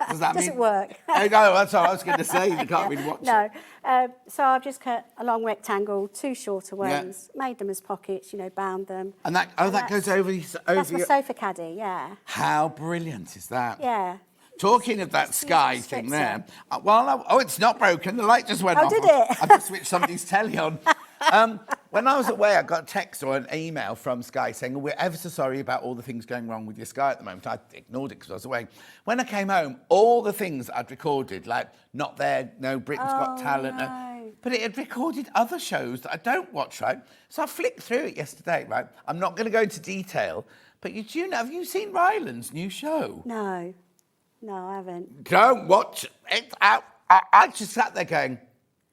Does that Doesn't work. Oh, no, that's what I was going to say. You can't really watch it. No. So I've just cut a long rectangle, 2 shorter ones, made them as pockets, bound them. And that goes over That's my sofa caddy, How brilliant is that? Yeah. Talking of that sky thing there, it's not broken. The light just went off. Did it? I just switched somebody's telly on. When I was away, I got a text or an email from Sky saying, we're ever so sorry about all the things going wrong with your Sky at the moment. I ignored it because I was away. When I came home, all the things I'd recorded, like Not There, No, Britain's Got Talent, but it had recorded other shows that I don't watch, right? So I flicked through it yesterday, right? I'm not going to go into detail, but have you seen Ryland's new show? No, I haven't. Don't watch it. I just sat there going,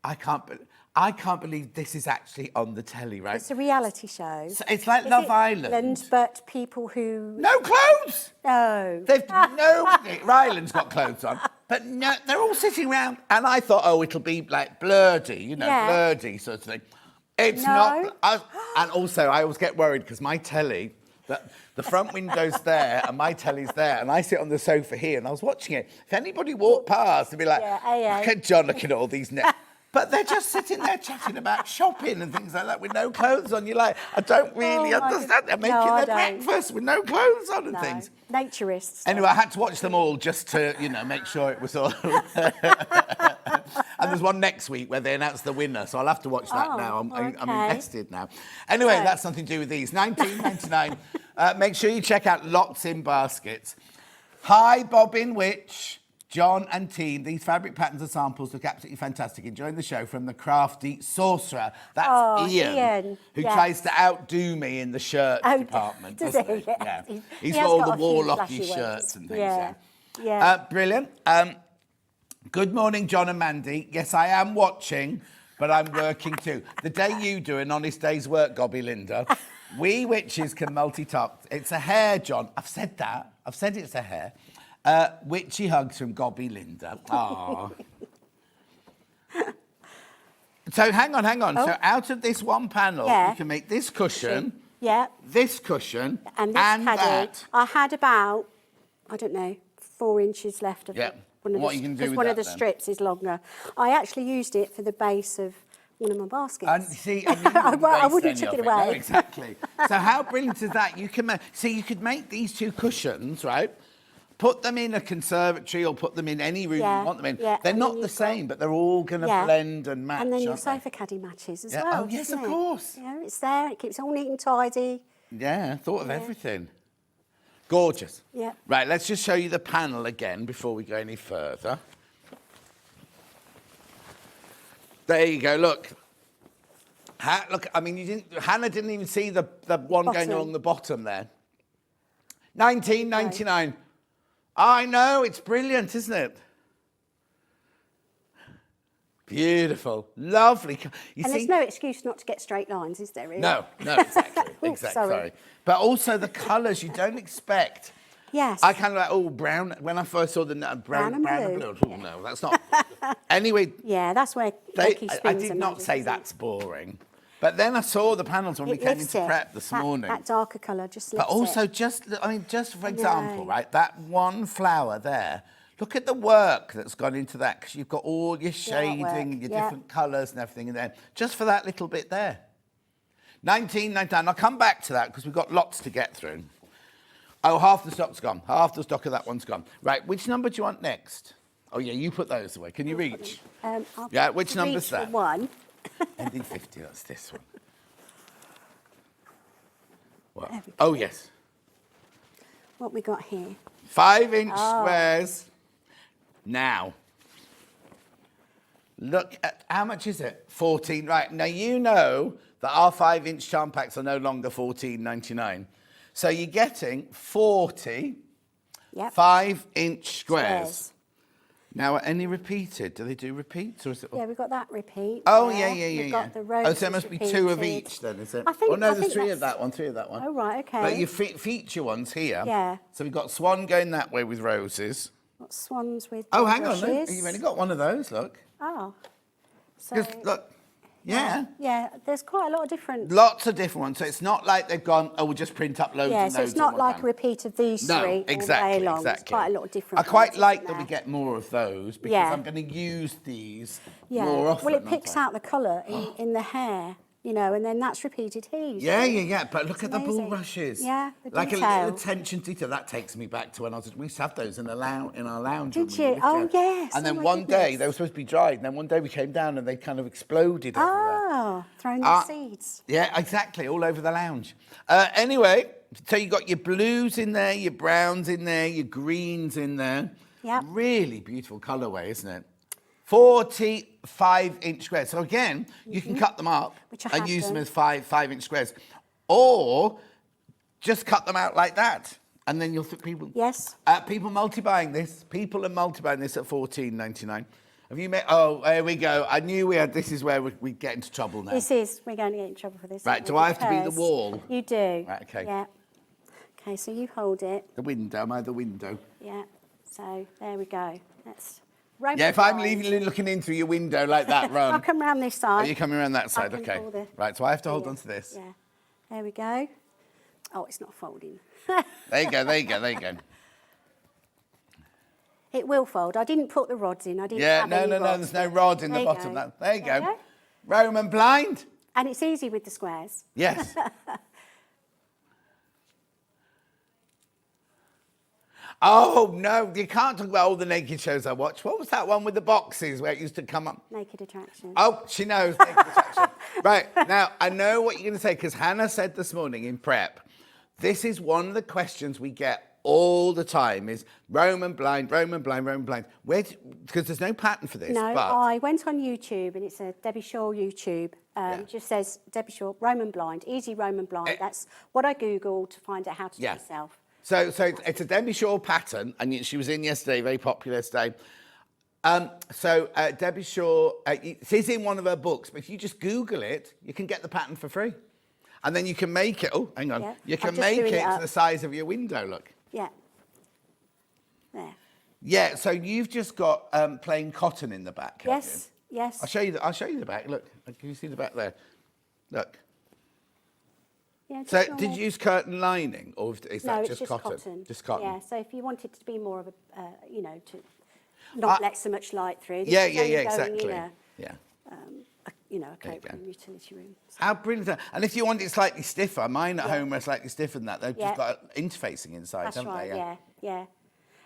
I can't believe this is actually on the telly, right? It's a reality show. So it's like Love Island. But people who... No clothes! No. Ryland's got clothes on. But no, they're all sitting around. And I thought, it'll be like blurdy, blurdy sort of thing. It's not. And also, I always get worried because my telly, the front window's there and my telly's there and I sit on the sofa here and I was watching it. If anybody walked past, they'd be like, look at John looking at all these But they're just sitting there chatting about shopping and things like that with no clothes on. You're like, I don't really understand. They're making their breakfast with no clothes on and things. Naturists. Anyway, I had to watch them all just to, make sure it was all... And there's one next week where they announce the winner, so I'll have to watch that now. I'm invested now. Anyway, that's something to do with these. $19.99. Make sure you check out Lots in Baskets. Hi, Bobbin Witch, John and team. These fabric patterns and samples look absolutely fantastic. Enjoying the show from the Crafty Sorcerer. That's Ian, who tries to outdo me in the shirt department. Does he? Yeah. He's got all the Warlocky shirts and things. Brilliant. Good morning, John and Mandy. Yes, I am watching, but I'm working too. The day you do an honest day's work, Gobby Linda, we witches can multitask. It's a hair, John. I've said that. I've said it's a hair. Witchy hugs from Gobby Linda. Aww. So hang on. Oh. So out of this one panel, Yeah. you can make this cushion, Yeah. this cushion, And this caddy. that. I had about, I don't know, 4 inches left of Yeah. it. One of What the, are you gonna do because with one that of the then? strips is longer. I actually used it for the base of one of my baskets. And see, I, knew you I wouldn't wouldn't waste any chuck of it away. No, exactly. So how brilliant is that? You can you could make these 2 cushions, right? Put them in a conservatory or put them in any room you want them in. Yeah, They're and not then the you've got- same, but they're all going to blend and match. And then your aren't they? sofa caddy matches as Yeah. well. Oh, yes, doesn't of it? course. You know, it's there. It keeps it all neat and tidy. Yeah, thought of everything. Gorgeous. Yeah. Right, let's just show you the panel again before we go any further. There you go, look. Look, I mean, Hannah didn't even see the one going along the bottom there. 19.99. I know, it's brilliant, isn't it? Beautiful, lovely. You And see, there's no excuse not to get straight lines, is there? Really? no, exactly, Oops, exactly. sorry. But also the colours you don't expect. Yes. I kind of like, oh, brown. When I first saw the brown and blue. Oh, no, that's not. Anyway. Yeah, that's where Becky I spins did the not magic, say isn't that's boring. But then I saw the panels when we It came lifts into it. prep this morning. That darker colour just lifts But also, it. just for I example, know. right, that one flower there, look at the work that's gone into that, because you've got all your shading, artwork, your yeah. different colours and everything in there, just for that little bit there. 19.99. I'll come back to that because we've got lots to get through. Oh, half the stock's gone. Half the stock of that one's gone. Right, which number do you want next? Oh, yeah, you put those away. Can you reach? I'll Yeah, which reach number's for that? one. Ending 50, that's this one. What? There we go. Oh, yes. What we got here? 5-inch Oh. squares. Now, look at, how much is it? 14, right. Now, you know that our 5-inch charm packs are no longer $14.99. So you're getting 40 Yep. 5-inch squares. Now, are any repeated? Do they do repeats? Or is it... Yeah, we've got that repeat. Oh, there. yeah. We've got the Oh, roses so there must be 2 of repeated. each then, is it? I think- oh, no, I there's think 3 of that's- that one, 3 of that one. Oh, right, okay. But your feature ones here. Yeah. So we've got swan going that way with roses. Got swans with Oh, hang on. brushes. No, you've only got one of those, look. Oh. So, Because, look, yeah. Yeah, there's quite a lot of different... Lots of different ones. So it's not like they've gone, oh, we'll just print up loads Yeah, and so loads. it's not on one like a panel. repeat of these No, three exactly, all day long. exactly. It's quite a lot of different I quite ones, like isn't that we there? get more of those because Yeah. I'm going to use these Yeah. more often. Well, it aren't picks I? out the colour in the hair, you know, and then that's repeated here. you Yeah, see. yeah. But look It's at the amazing. bulrushes. Yeah, the like detail. a little attention to detail. That takes me back to when we used to have those in our lounge. Did when we you? lived Oh, there. yes. And Oh, then my one day goodness. they were supposed to be dried, and then one day we came down and they kind of exploded everywhere. Oh, throwing the seeds. Yeah, exactly, all over the lounge. Anyway, so you got your blues in there, your browns in there, your greens in there. Yep. Really beautiful colourway, isn't it? 45-inch squares. So again, you can cut them up Which I and have use them done. as 5-inch squares. Or just cut them out like that. And then you'll think people... Yes. People multi-buying this. People are multi-buying this at $14.99. Have you made... Oh, there we go. I knew we had... This is where we get into trouble now. We're going to get in trouble for this. Right, aren't do we? I have to be the Because wall? You do. Right, okay. Yeah. Okay, so you hold it. The window, am I the window? Yeah. So there we go. That's... Yeah, if I'm looking in through your window like that, I'll run. come round this Are side. you coming around that I side? can Okay. pull the- Right, so I have to hold Yeah, on to this. Yeah. There we go. Oh, it's not folding. There you go, there you go, there you go. It will fold. I didn't put the rods in. I didn't Yeah, have no, any no, no, rods, there's no but rod in there the you bottom. go. There you There go. you go. Roman blind? And it's easy with the squares. Yes. Oh, no, you can't talk about all the naked shows I watched. What was that one with the boxes where it used to come up? Naked Attraction. Oh, she knows. Naked Attraction. Right, now, I know what you're going to say, because Hannah said this morning in prep, this is one of the questions we get all the time is Roman blind, Roman blind, Roman blind. Because there's no pattern for this. No, but I went on YouTube, and it's a Debbie Shaw YouTube. Just says Debbie Shaw, Roman blind, easy Roman blind. That's what I Googled to find out how to do it myself. So it's a Debbie Shaw pattern, and she was in yesterday, very popular today. Debbie Shaw, it is in one of her books, but if you just Google it, you can get the pattern for free. And then you can make it, oh, hang on, Yeah. you I'm can just make doing it it to up. the size of your window, look. Yeah. There. Yeah, so you've just got plain cotton in the back, haven't Yes. Yes. I'll show you the back. Look, can you see the back there? Look. Yeah, just So, normal. did you use curtain lining, or is No, that it's just just cotton? Just cotton. Yeah. So if you want it to be more of a, you know, to not let so much light through. This Yeah, is yeah, only yeah, going exactly. in Yeah. you know, a There you coat go. room, utility room. So. How brilliant is that? And if you want it slightly stiffer, mine at Yeah. home are slightly stiffer than that. They've Yeah. just got interfacing inside, That's haven't right. they? Yeah.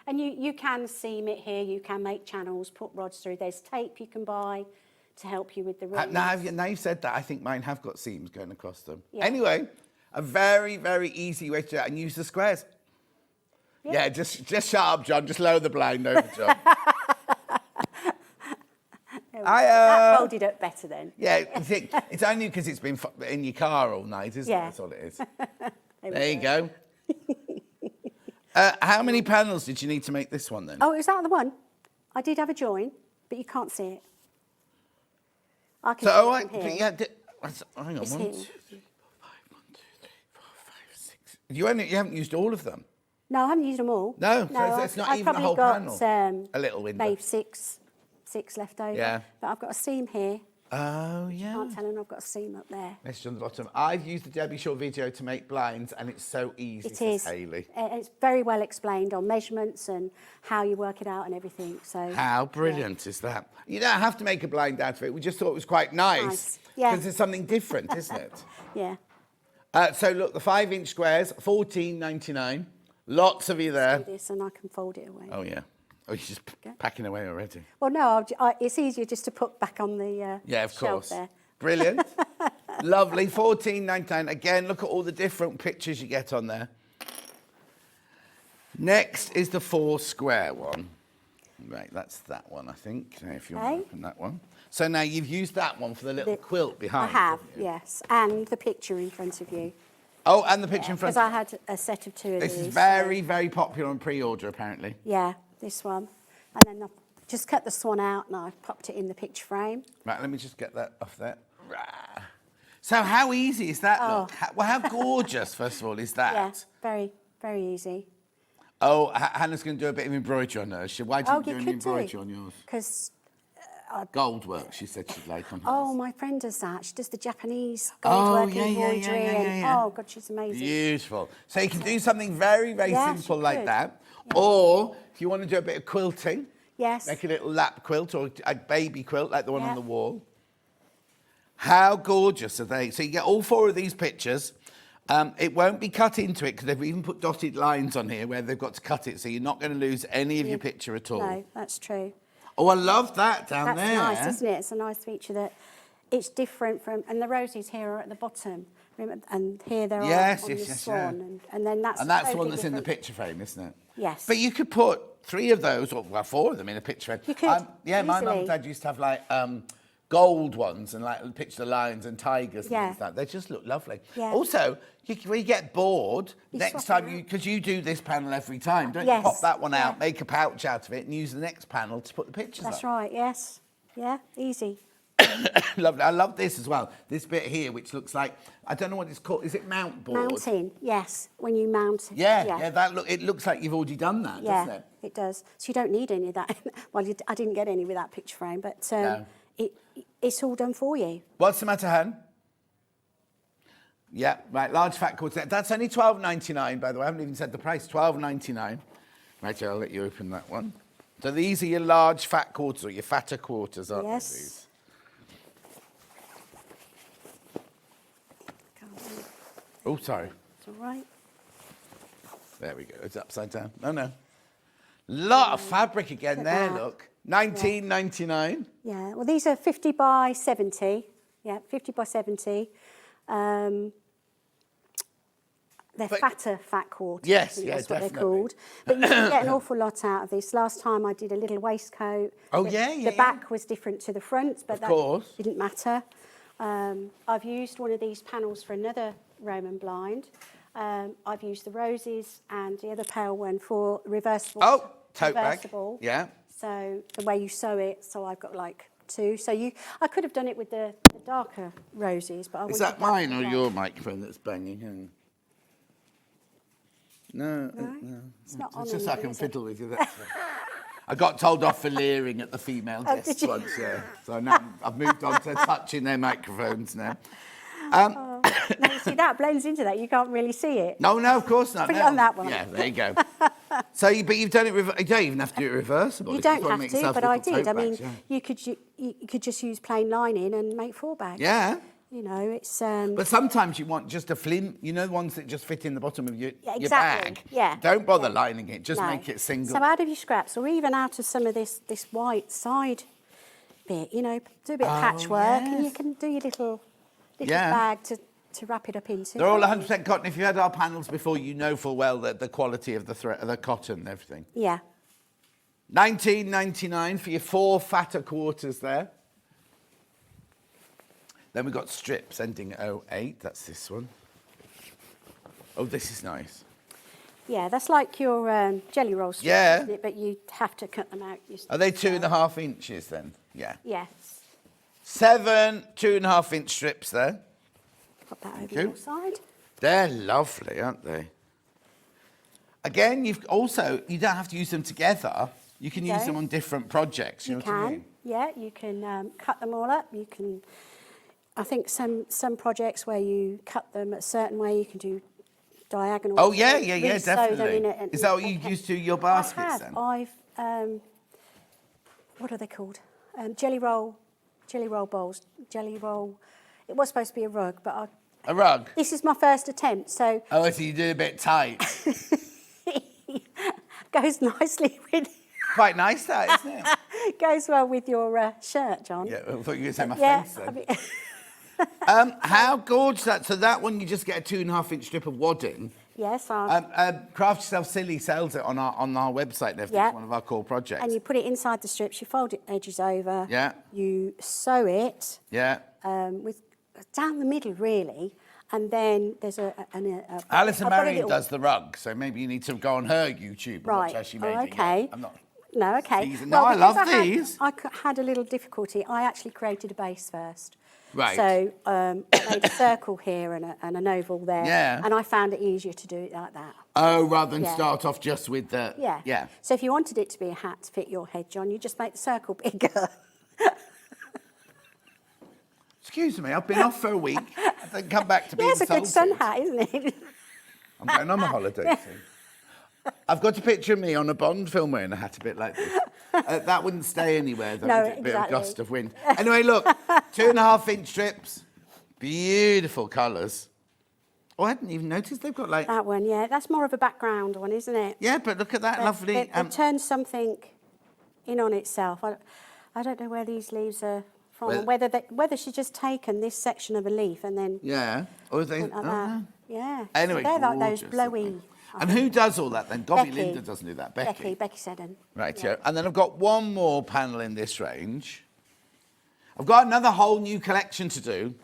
And you can seam it here. You can make channels, put rods through. There's tape you can buy to help you with the rings. Now you've said that, I think mine have got seams going across them. Yeah. Anyway, a very, very easy way to do it, and use the squares. Yeah. Just shut up, John. Just lower the blind over, John. That folded up better then. Yeah, you think, it's only because it's been in your car all night, isn't it? Yeah. That's all it is. There There we you go. How many panels did you need to make this one then? Oh, is that the one? I did have a join, but you can't see it. I can So, see all it right, from but here. yeah, hang on, It's 1, 2, 3, 4, 5, here. 1, 2, 3, 4, 5, 6. You haven't used all of them. No, I haven't used them all. No, so it's not I've even a whole probably got, panel. A little window. Maybe six left over. Yeah. But I've got a seam here. Oh, yeah. Can't tell them I've got a seam up there. Message on the bottom. I've used the Debbie Shaw video to make blinds, and it's so easy, It says is. Hayley. It's very well explained on measurements and how you work it out and everything. So How brilliant is that? You don't have to make a blind out of it. We just thought it was quite nice. Nice. Yeah. Because it's something different, isn't it? Yeah. So look, the 5-inch squares, $14.99. Lots of you there. Do this and I can fold it away. Oh, yeah. Oh, you're just packing away already. Well, no, it's easier just to put back on the Yeah, of shelf course. there. Brilliant. Lovely. $14.99. Again, look at all the different pictures you get on there. Next is the 4 square one. Right, that's that one, I think. If you want to open that one. So now you've used that one for the little quilt behind. I have, haven't you? yes, and the picture in front of you. Oh, and the picture in front Because of I had a set of 2 of This these. is very, very popular on pre-order, apparently. Yeah, this one. And then I've just cut the swan out and I've popped it in the picture frame. Right, let me just get that off there. Rah. So how easy is that, look? How gorgeous, first of all, is that? Yeah, very, very easy. Oh, Hannah's going to do a bit of embroidery on hers. Why didn't you do any embroidery on yours? Because... Gold work, she said she'd like on hers. Oh, my friend does that. She does the Japanese gold work embroidery. And, oh, God, she's amazing. Beautiful. So you can do something very, very Yeah, simple she like could. that. Or if you want to do a bit of quilting, Yes. make a little lap quilt or a baby quilt like the one on the wall. How gorgeous are they? So you get all 4 of these pictures. It won't be cut into it because they've even put dotted lines on here where they've got to cut it. So you're not going to lose any of your picture at all. No, that's true. Oh, I love that down there. That's nice, isn't it? It's a nice feature that it's different from... And the roses here are at the bottom. Remember, and here they're on the swan. And then that's the one totally that's in the different. picture frame, isn't it? Yes. But you could put 3 of those, or well, 4 of them in a picture frame. You could, yeah, my mum easily. and dad used to have like gold ones and like picture the lions and tigers and things like that. They just look lovely. Yeah. Also, when you get bored, next swap time it because you do this panel every time, don't Yes. you? Pop that one out, make a pouch out of it, and use the next panel to put the pictures That's up. right, yes. Yeah, easy. Lovely. I love this as well. This bit here, which looks like, I don't know what it's called. Is it mount board? Mounting, yes. When you mount it. Yeah. It looks like you've already done that, doesn't it? It does. So you don't need any of that. Well, I didn't get any with that picture frame, but No. it's all done for you. What's the matter, Han? Yeah, right, large fat quarter. That's only $12.99, by the way. I haven't even said the price, $12.99. Right, I'll let you open that one. So these are your large fat quarters, or your fatter quarters, aren't they? These? Oh, sorry. It's all right. There we go. It's upside down. No. Lot of fabric again Look there, at that. look. $19.99. Yeah, well, these are 50 by 70. Yeah, 50 by 70. They're fatter fat quarters. Yes, I think yeah, that's what definitely. they're called. But you can get an awful lot out of this. Last time I did a little waistcoat. Oh, The back was different to the front, but Of that course. didn't matter. I've used one of these panels for another Roman blind. I've used the roses and the other pale one for reversible. Oh, tote reversible. bag. Yeah. So the way you sew it, so I've got like 2. So I could have done it with the darker roses, but I Is wanted that mine or black. your microphone that's banging? Hang on. No. It's not on It's just so I either, can is it? fiddle with you. That's I got told off for leering at the female guests once, yeah. So now I've moved on to touching their microphones now. No, see, that blends into that. You can't really see it. No, of course not. Put it on that one. Yeah, there you go. So, but you've done it. You don't even have to do it reversible. You don't have to, but I did. I mean, you could just use plain lining and make 4 bags. Yeah. You know, it's. But sometimes you want just a flim. You know, ones that just fit in the bottom of your bag. Yeah. Don't bother lining it. Just make it single. So out of your scraps, or even out of some of this white side bit, you know, do a bit of patchwork, and you can do your little bag to wrap it up into. They're all 100% cotton. If you had our panels before, you know full well that the quality of the cotton and everything. Yeah. $19.99 for your 4 fatter quarters there. Then we've got strips ending 08. That's this one. Oh, this is nice. Yeah, that's like your jelly roll strips, isn't it? But you have to cut them out. Are they 2.5 inches then? Yeah. Yes. 7 2.5-inch strips there. Put that over your side. They're lovely, aren't they? Again, you don't have to use them together. You can use them on different projects. You know what I mean? Yeah, you can cut them all up. You can. I think some projects where you cut them a certain way, you can do diagonal. Oh yeah, definitely. Is that what you used to your baskets then? I've what are they called? Jelly roll bowls. Jelly roll. It was supposed to be a rug, but a rug. This is my first attempt, so. Oh, so you do a bit tight. Goes nicely with. Quite nice, that, isn't it? Goes well with your shirt, John. Yeah, I thought you were going to say my face then. I mean how gorgeous that. So that one, you just get a 2.5-inch strip of wadding. Yes. Craft Yourself Silly sells it on our website and everything. It's one of our core projects. And you put it inside the strips, you fold it edges over. Yeah. You sew it. Yeah. With down the middle, really. And then there's Alison Marion does the rug, so maybe you need to go on her YouTube and watch how she made it. Okay. I'm not... No, okay. No, I love these. I had a little difficulty. I actually created a base first. Right. So I made a circle here and an oval there. Yeah. And I found it easier to do it like that. Oh, rather than start off just with the... Yeah. Yeah. So if you wanted it to be a hat to fit your head, John, you just make the circle bigger. Excuse me, I've been off for a week. I then come back to be it's a good sun hat, isn't it? I'm going on a holiday soon. I've got a picture of me on a Bond film wearing a hat a bit like this. That wouldn't stay anywhere, though. No, A bit of gust of wind. Anyway, look, 2.5-inch strips. Beautiful colours. Oh, I hadn't even noticed they've got like... That one, yeah. That's more of a background one, isn't it? Yeah, but look at that lovely... It turns something in on itself. I don't know where these leaves are from, whether she's just taken this section of a leaf and then... Yeah. Or they... Like that. Yeah. Anyway, so they're like those gorgeous, blowy... And who does all that then? Gobby Becky. Linda doesn't do that. Becky Seddon. Right, yeah. And then I've got one more panel in this range. I've got another whole new collection to do.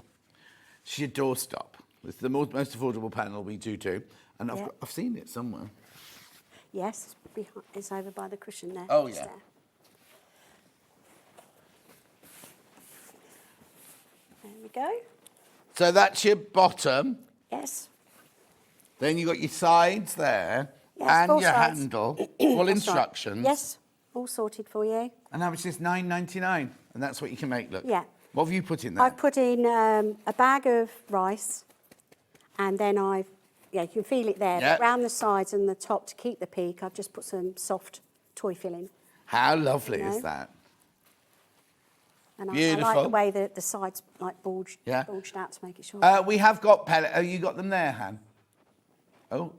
It's your doorstop. It's the most affordable panel we do. And I've seen it somewhere. Yes, it's over by the cushion there. Oh, yeah. There. There we go. So that's your bottom. Yes. Then you've got your sides there. Yes, and full your sides. handle. Full instructions. Right. Yes, all sorted for you. And how much is this? $9.99. And that's what you can make, look. Yeah. What have you put in there? I've put in a bag of rice, and then you can feel it there. Yeah. But around the sides and the top to keep the peak, I've just put some soft toy filling. How lovely is that? And Beautiful. I like the way that the sides like bulged out to make it short. We have got pellet. Oh, you got them there, Han? Oh.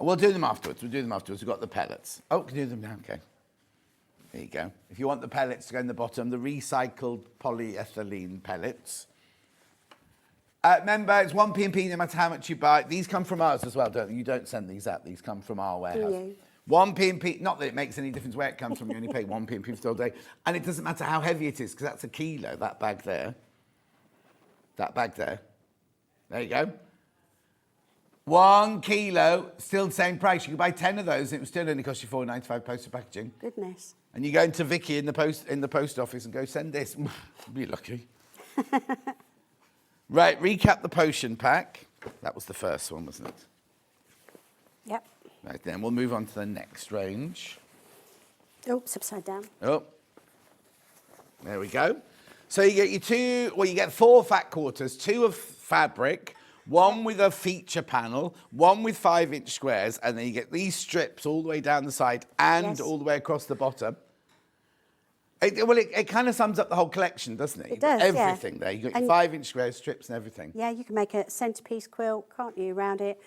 We'll do them afterwards. We've got the pellets. Oh, we can do them now. Okay. There you go. If you want the pellets to go in the bottom, the recycled polyethylene pellets. Remember, it's 1p&p no matter how much you buy. These come from ours as well, don't they? You don't send these out. These come from our warehouse. Do you? 1p&p, not that it makes any difference where it comes from. You only pay 1p&p for the whole day. And it doesn't matter how heavy it is, because that's a kilo, that bag there. That bag there. There you go. 1 kilo, still the same price. You could buy 10 of those, and it would still only cost you $4.95 postal packaging. Goodness. And you go into Vicky in the post office and go, send this. Be lucky. Right, recap the potion pack. That was the first one, wasn't it? Yep. Right, then we'll move on to the next range. Oops, upside down. Oh, there we go. So you get your two, well, you get 4 fat quarters, 2 of fabric, 1 with a feature panel, 1 with 5-inch squares, and then you get these strips all the way down the side and all the way across the bottom. It kind of sums up the whole collection, doesn't it? It does, everything there. You've got your 5-inch squares, strips and everything. Yeah, you can make a centrepiece quilt, can't you, around it?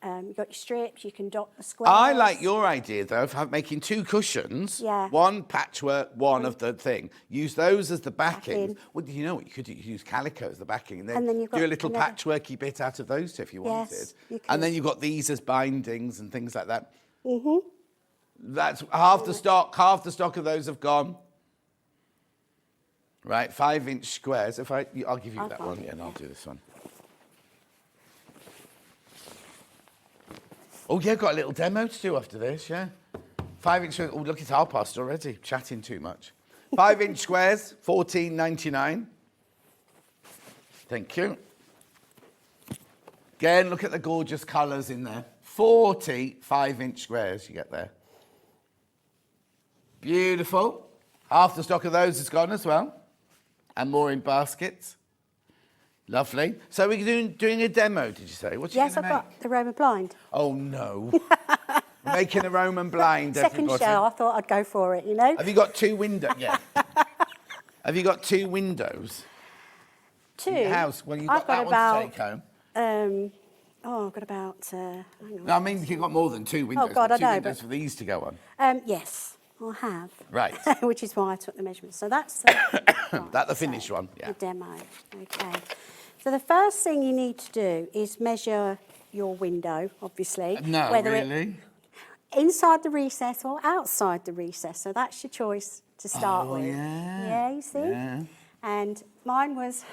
You've got your strips, you can dot the squares. I like your idea, though, of making 2 cushions, 1 patchwork, 1 of the thing. Use those as the backing. Well, you know what you could do? You could use calico as the backing and then you've do got a little patchworky bit out of those two if you wanted. You could. And then you've got these as bindings and things like that. Mm-hmm. That's half the stock of those have gone. Right, 5-inch squares. I'll give you that one, and I'll do this one. Oh, yeah, got a little demo to do after this, yeah. 5-inch squares. Oh, look, it's $1:30 already. Chatting too much. 5-inch squares, $14.99. Thank you. Again, look at the gorgeous colours in there. 40 5-inch squares you get there. Beautiful. Half the stock of those is gone as well. And more in baskets. Lovely. So we're doing a demo, did you say? What you Yes, I've got the Roman blind. Oh, no. We're making a Roman blind, Second everybody. show, I thought I'd go for it, you know? Have you got 2 windows? Yeah. Have you got 2 windows? 2? In your house? Well, you've got that one to take home. I've got about... hang on. No, I mean, you've got more than 2 windows. Oh, God, I 2 know, windows but- for these to go on. Yes, I have. Right. Which is why I took the measurements. So that's the... That's the finished one, yeah. The demo. Okay. So the first thing you need to do is measure your window, obviously. No, whether really? Inside the recess or outside the recess. So that's your choice to start with. Yeah. Yeah, you see? Yeah. And mine was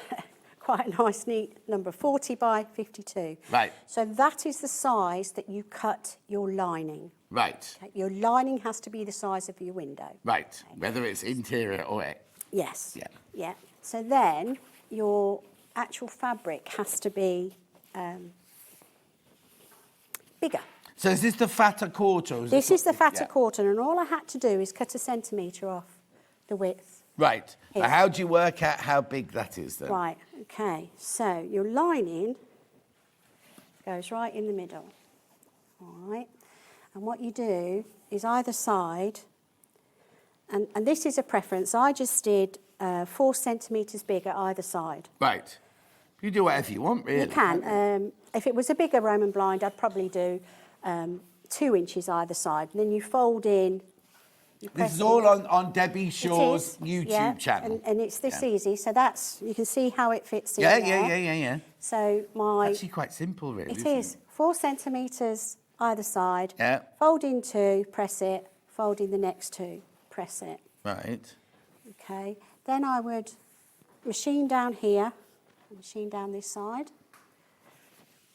quite a nice, neat number, 40 by 52. Right. So that is the size that you cut your lining. Right. Okay? Your lining has to be the size of your window. Right. Whether it's interior or... Yes. Yeah. Yeah. So then your actual fabric has to be bigger. So is this the fatter quarter? Or This is the fatter yeah. quarter, and all I had to do is cut 1 centimetre off the width. Right. Here. But how do you work out how big that is then? Right, okay. So your lining goes right in the middle. All right. And what you do is either side, and this is a preference, I just did 4 centimetres bigger either side. Right. You do whatever you want, really. You can. If it was a bigger Roman blind, I'd probably do 2 inches either side. And then you fold in. This is all on Debbie Shaw's YouTube channel. And it's this easy. So that's, you can see how it fits in Yeah, there. yeah. So my... Actually quite simple, really. It is. 4 centimetres either side. Yeah. Fold in 2, press it. Fold in the next 2, press it. Right. Okay. Then I would machine down here, machine down this side,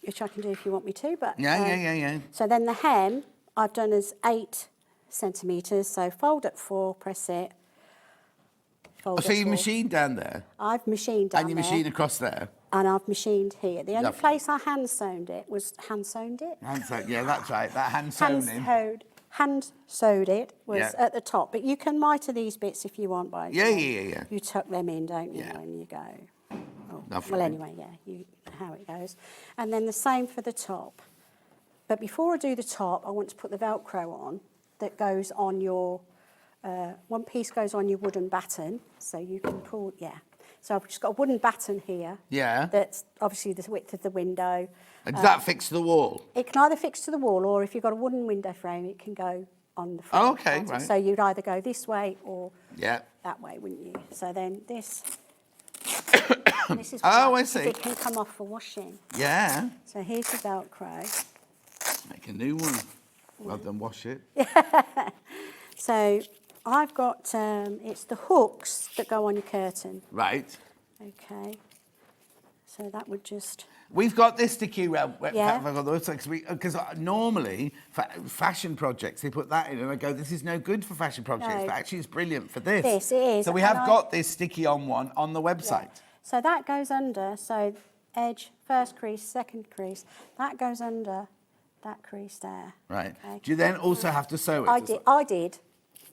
which I can do if you want me to. But Yeah. So then the hem I've done as 8 centimetres. So fold at 4, press it. Fold So at you 4. machined down there? I've machined down And you there. machine across there? And I've machined here. The only Lovely. place I hand-sewn it was hand-sewn it. Hand-sewn, yeah, that's right. That hand-sewn in. Hand-sewed it was Yeah. at the top. But you can miter these bits if you want. By Yeah. You tuck them in, don't you, Yeah. when you go. Oh, Lovely. well, anyway, yeah, how it goes. And then the same for the top. But before I do the top, I want to put the Velcro on that goes on your, one piece goes on your wooden batten, so you can pull, So I've just got a wooden batten here. Yeah. That's obviously the width of the window. And does that fix to the wall? It can either fix to the wall, or if you've got a wooden window frame, it can go on the front. Oh, okay, batten. right. So you'd either go this way or Yeah. that way, wouldn't you? So then this... this is Oh, why, I see. It can come off for washing. Yeah. So here's the Velcro. Make a new one rather than wash it. So I've got, it's the hooks that go on your curtain. Right. Okay. So that would just... We've got this sticky Yeah. because normally for fashion projects they put that in and I go, this is no good for fashion projects, No. but actually it's brilliant for this. This, it is. So we And have got this sticky on one on the website. So that goes under, so edge, first crease, second crease, that goes under that crease there. Right. Okay. Do you then also have to sew it? I did.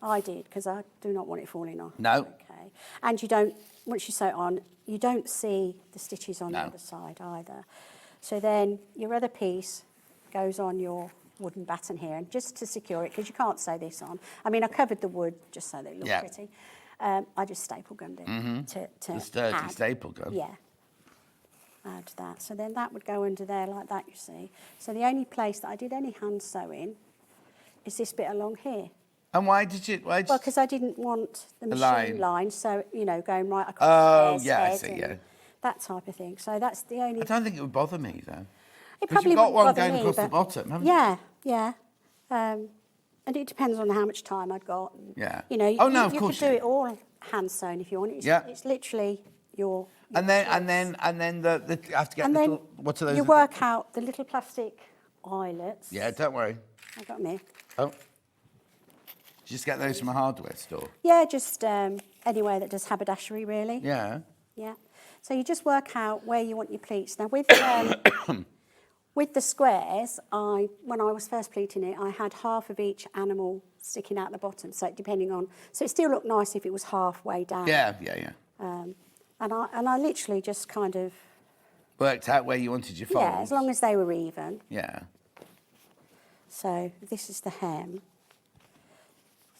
I did, because I do not want it falling off. No. Okay. And you don't, once you sew it on, you don't see the stitches on the other side either. So then your other piece goes on your wooden batten here, and just to secure it, because you can't sew this on. I mean, I covered the wood just so that it looked pretty. I just staple gunned it to the sturdy add. staple gun. Yeah. Add that. So then that would go under there like that, you see. So the only place that I did any hand sewing is this bit along here. And why did you? Well, because I didn't want the machine line, so, you know, going right across Oh, the yeah, I head see, and yeah. that type of thing. So that's the only... I don't think it would bother me, though. It Because probably you've got wouldn't one bother going me, across the but- bottom, haven't Yeah, yeah. And it depends on how much time I'd got. And, Yeah. You know, Oh, no, of you course could do you- it all hand sewn if you want. It's, Yeah. it's literally your... you? And then the you have to get And little... then What are those? you work out the little plastic eyelets. Yeah, don't worry. I got them here. Oh. Just get those from a hardware store. Yeah, just anywhere that does haberdashery, really. Yeah. Yeah. So you just work out where you want your pleats. Now, with with the squares, when I was first pleating it, I had half of each animal sticking out the bottom. So depending on, so it still looked nice if it was halfway down. Yeah. And I literally just kind of Worked out where you wanted your folds. yeah, as long as they were even. Yeah. So this is the hem.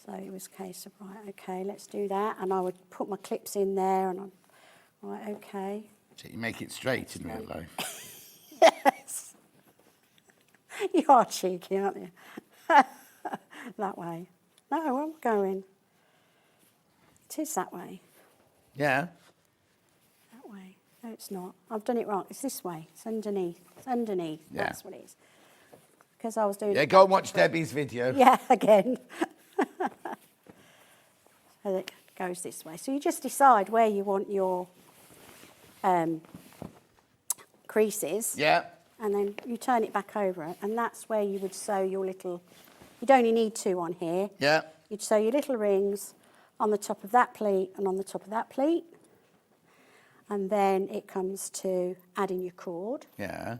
So it was a case of, right, okay, let's do that. And I would put my clips in there and I'm, right, okay. So you make it straight in real life. Yes. You are cheeky, aren't you? That way. No, I'm going. It is that way. Yeah. That way. No, it's not. I've done it wrong. It's this way. It's underneath. It's underneath. Yeah. That's what it is. Because I was doing Yeah, it go and watch Debbie's video. Yeah, again. So it goes this way. So you just decide where you want your creases. Yeah. And then you turn it back over, and that's where you would sew your little... You'd only need 2 on here. Yeah. You'd sew your little rings on the top of that pleat and on the top of that pleat. And then it comes to adding your cord. Yeah.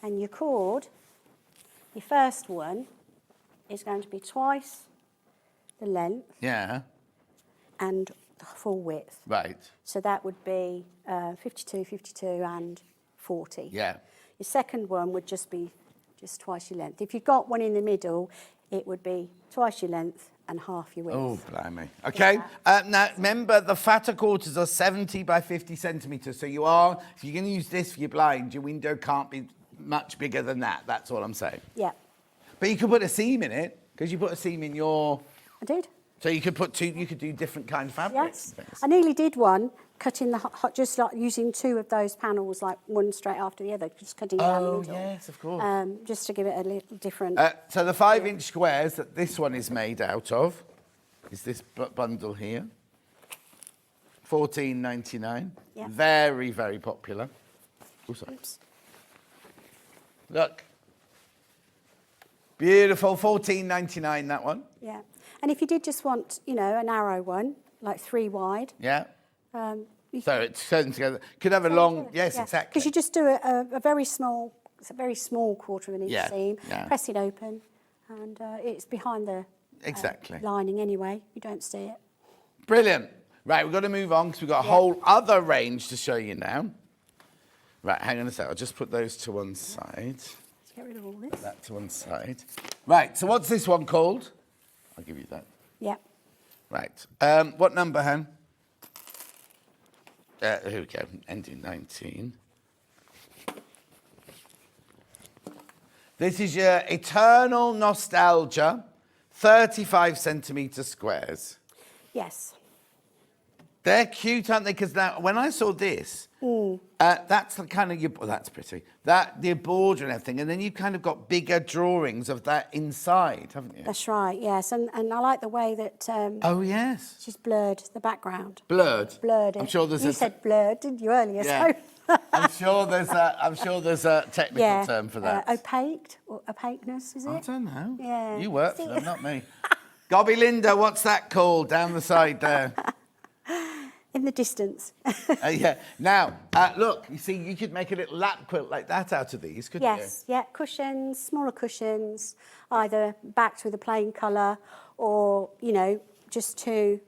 And your cord, your first one, is going to be twice the length Yeah. and the full width. Right. So that would be 52, 52 and 40. Yeah. Your second one would just be just twice your length. If you've got one in the middle, it would be twice your length and half your width. Oh, blimey. Okay. Now, remember, the fatter quarters are 70 by 50 centimetres. So you are, if you're going to use this for your blind, your window can't be much bigger than that. That's all I'm saying. Yeah. But you could put a seam in it, because you put a seam in your... I did. So you could put 2, you could do different kind of fabrics. Yes. I nearly did one, cutting the hot, just like using 2 of those panels, like one straight after the other, just cutting it down the middle. Yes, of course. Just to give it a little different... So the 5-inch squares that this one is made out of is this bundle here. $14.99. Yeah. Very, very popular. Oops. Look. Beautiful, $14.99 that one. Yeah. And if you did just want, you know, a narrow one, like 3 wide... Yeah. you So it's sewn together. Could have a long... Yes, exactly. Because you just do a very small, it's a very small quarter of an inch seam, press it open, and it's behind the Exactly. lining anyway. You don't see it. Brilliant. Right, we've got to move on because we've got a whole other range to show you now. Right, hang on a sec. I'll just put those to one side. Let's get rid of all this. That to one side. Right, so what's this one called? I'll give you that. Yeah. Right. What number, Han? Here we go. Ending 19. This is your Eternal Nostalgia, 35 centimetre squares. Yes. They're cute, aren't they? Because now, when I saw this, that's the kind of your... Oh, that's pretty. The border and everything. And then you've kind of got bigger drawings of that inside, haven't you? That's right, yes. And I like the way that... oh, yes. She's blurred the background. Blurred? Blurred. I'm sure there's You said blurred, didn't you, earlier? Yeah. So I'm sure there's a technical term for that. Opaqued or opaqueness, is it? I don't know. Yeah. You work for them, not me. Gobby Linda, what's that called down the side there? In the distance. Yeah. Now, look, you see, you could make a little lap quilt like that out of these, couldn't you? Yes, yeah, cushions, smaller cushions, either backed with a plain colour or, you know, just two.